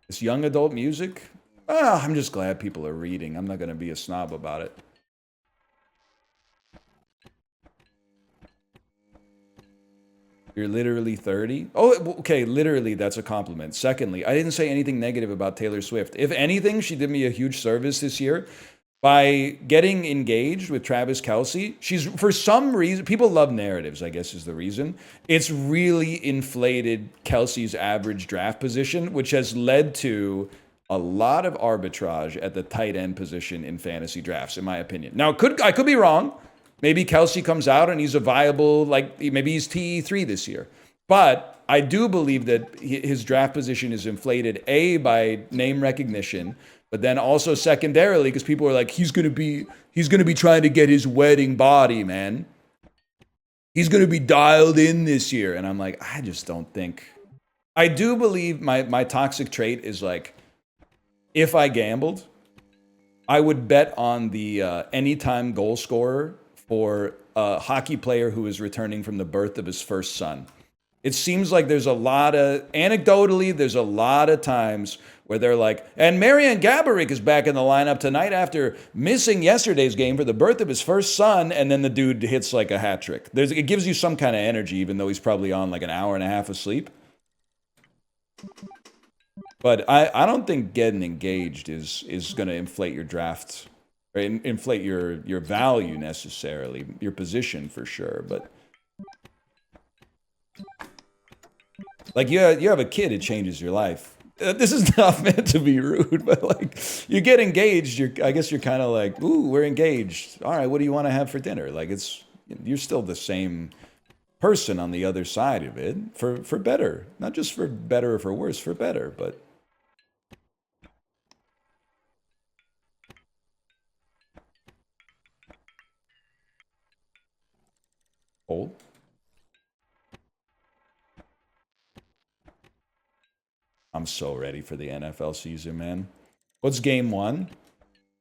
It's young adult music? I'm just glad people are reading. I'm not going to be a snob about it. You're literally 30? Oh, okay, literally, that's a compliment. Secondly, I didn't say anything negative about Taylor Swift. If anything, she did me a huge service this year by getting engaged with Travis Kelce. She's, for some reason, people love narratives, I guess is the reason. It's really inflated Kelce's average draft position, which has led to a lot of arbitrage at the tight end position in fantasy drafts, in my opinion. Now, I could be wrong. Maybe Kelce comes out and he's a viable, like, maybe he's TE3 this year. But I do believe that his draft position is inflated, A, by name recognition, but then also secondarily, because people are like, he's gonna be trying to get his wedding body, man. He's gonna be dialed in this year. And I'm like, I just don't think. I do believe my toxic trait is like, if I gambled, I would bet on the anytime goal scorer for a hockey player who is returning from the birth of his first son. It seems like there's a lot of, anecdotally, there's a lot of times where they're like, and Marian Gaborik is back in the lineup tonight after missing yesterday's game for the birth of his first son, and then the dude hits like a hat trick. It gives you some kind of energy, even though he's probably on like an hour and a half of sleep. But I don't think getting engaged is going to inflate your draft, or inflate your value necessarily, your position for sure. But like you have a kid, it changes your life. This is not meant to be rude, but like you get engaged, I guess you're kind of like, ooh, we're engaged. All right, what do you want to have for dinner? Like you're still the same person on the other side of it, for better, not just for better or for worse, for better, but. Old. I'm so ready for the NFL season, man. What's game 1?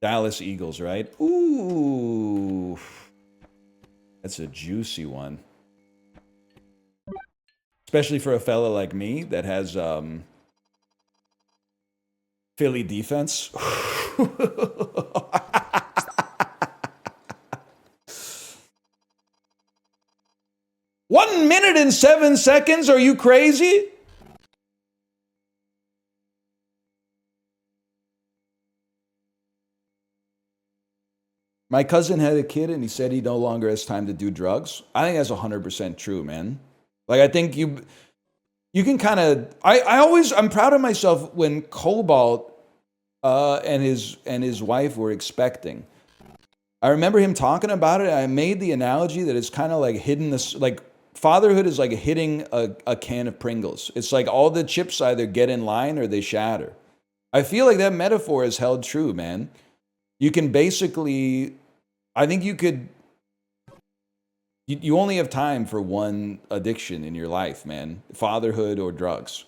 Dallas Eagles, right? Ooh. That's a juicy one. Especially for a fella like me that has Philly defense. 1 minute and 7 seconds? Are you crazy? My cousin had a kid and he said he no longer has time to do drugs. I think that's 100% true, man. Like, I think you can kind of, I'm proud of myself when Cobalt and his wife were expecting. I remember him talking about it. I made the analogy that it's kind of like hitting this, like fatherhood is like hitting a can of Pringles. It's like all the chips either get in line or they shatter. I feel like that metaphor is held true, man. You can basically, I think you only have time for one addiction in your life, man. Fatherhood or drugs.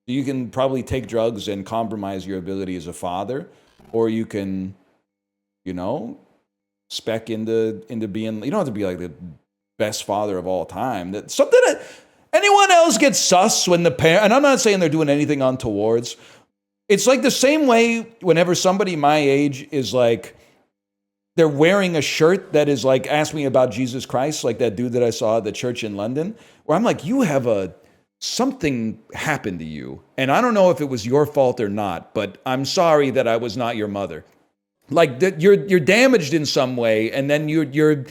You can probably take drugs and compromise your ability as a father, or you can, spec into being, you don't have to be like the best father of all time. That's something that anyone else gets sus when the parent, and I'm not saying they're doing anything untowards. It's like the same way whenever somebody my age is like, they're wearing a shirt that is like, ask me about Jesus Christ, like that dude that I saw at the church in London, where I'm like, you have something happened to you. And I don't know if it was your fault or not, but I'm sorry that I was not your mother. Like that you're damaged in some way, and then you're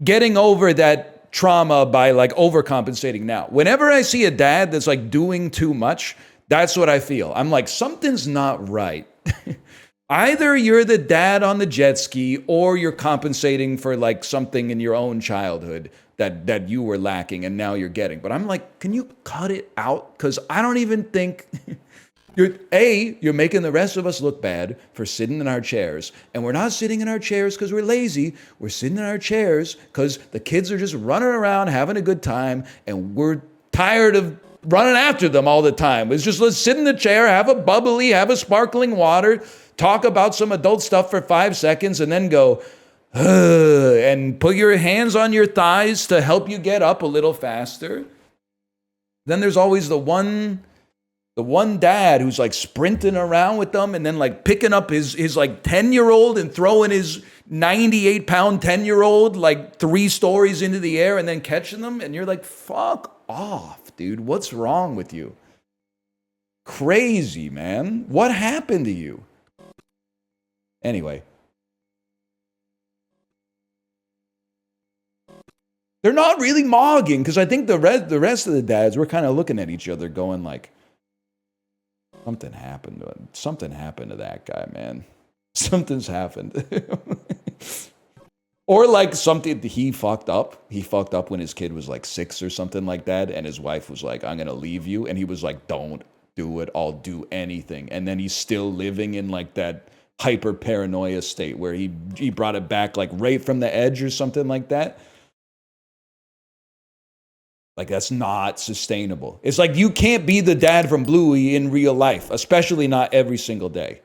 getting over that trauma by like overcompensating now. Whenever I see a dad that's like doing too much, that's what I feel. I'm like, something's not right. Either you're the dad on the jet ski, or you're compensating for like something in your own childhood that you were lacking and now you're getting. But I'm like, can you cut it out? Because I don't even think You're making the rest of us look bad for sitting in our chairs. And we're not sitting in our chairs because we're lazy. We're sitting in our chairs because the kids are just running around having a good time and we're tired of running after them all the time. It's just, let's sit in the chair, have a bubbly, have a sparkling water, talk about some adult stuff for 5 seconds, and then go, and put your hands on your thighs to help you get up a little faster. Then there's always the one dad who's like sprinting around with them and then like picking up his like 10-year-old and throwing his 98-pound 10-year-old like 3 stories into the air and then catching them. And you're like, fuck off, dude. What's wrong with you? Crazy, man. What happened to you? Anyway. They're not really mogging because I think the rest of the dads were kind of looking at each other going like, something happened to him. Something happened to that guy, man. Something's happened. Or like something he fucked up. He fucked up when his kid was like 6 or something like that. And his wife was like, I'm going to leave you. And he was like, don't do it. I'll do anything. And then he's still living in like that hyper paranoia state where he brought it back like right from the edge or something like that. Like, that's not sustainable. It's like you can't be the dad from Bluey in real life, especially not every single day.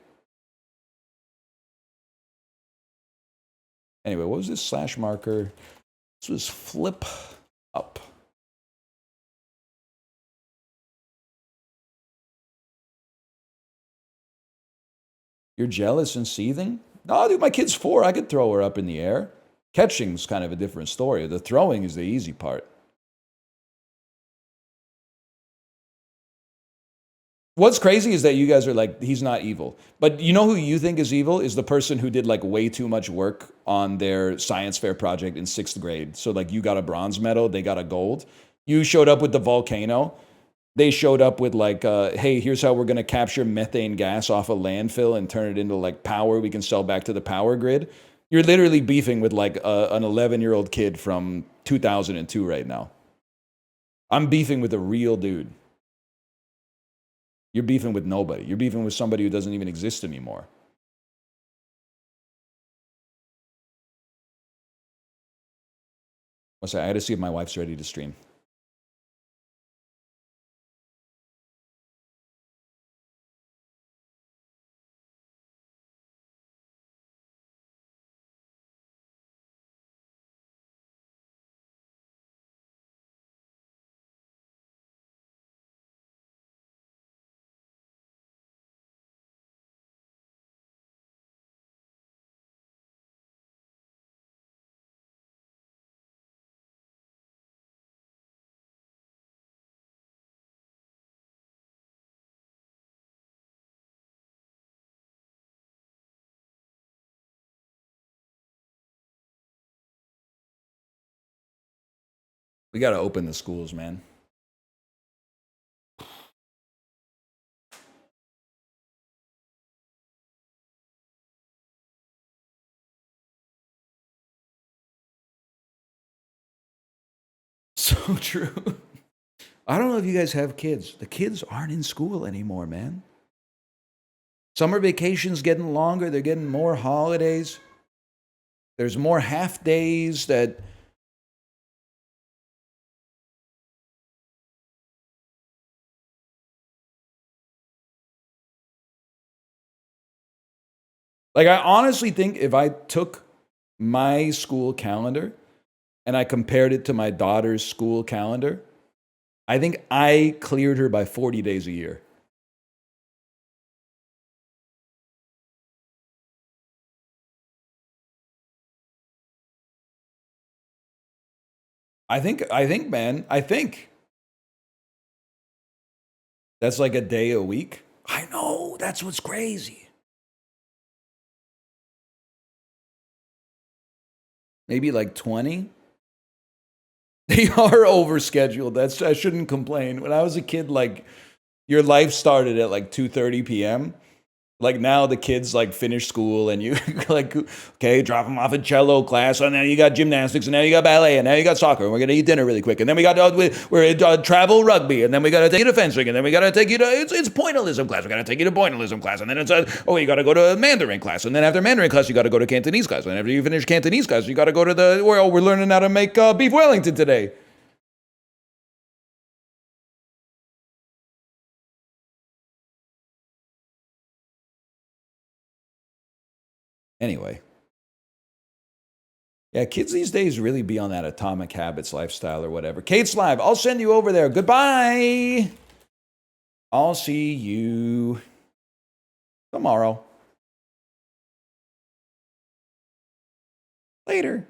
Anyway, what was this slash marker? This was flip up. You're jealous and seething? No, dude, my kid's 4. I could throw her up in the air. Catching's kind of a different story. The throwing is the easy part. What's crazy is that you guys are like, he's not evil. But you know who you think is evil? Is the person who did like way too much work on their science fair project in 6th grade. So like you got a bronze medal, they got a gold. You showed up with the volcano. They showed up with like, hey, here's how we're going to capture methane gas off a landfill and turn it into like power we can sell back to the power grid. You're literally beefing with like an 11-year-old kid from 2002 right now. I'm beefing with a real dude. You're beefing with nobody. You're beefing with somebody who doesn't even exist anymore. What's that? I had to see if my wife's ready to stream. We got to open the schools, man. So true. I don't know if you guys have kids. The kids aren't in school anymore, man. Summer vacation's getting longer. They're getting more holidays. There's more half days that... Like, I honestly think if I took my school calendar and I compared it to my daughter's school calendar, I think I cleared her by 40 days a year. I think, man, that's like a day a week. I know, that's what's crazy. Maybe like 20. They are overscheduled. I shouldn't complain. When I was a kid, like your life started at like 2:30 p.m. Like now the kids like finish school and you like, okay, drop them off at cello class, and now you got gymnastics, and now you got ballet, and now you got soccer, and we're gonna eat dinner really quick, and then we got we're at travel rugby, and then we gotta take you to fencing, and then we gotta take you to it's pointillism class. We gotta take you to pointillism class, and then it's you gotta go to Mandarin class, and then after Mandarin class you gotta go to Cantonese class, and after you finish Cantonese class you gotta go to we're learning how to make beef Wellington today. Anyway. Yeah, kids these days really be on that Atomic Habits lifestyle or whatever. Kate's live. I'll send you over there. Goodbye. I'll see you tomorrow. Later.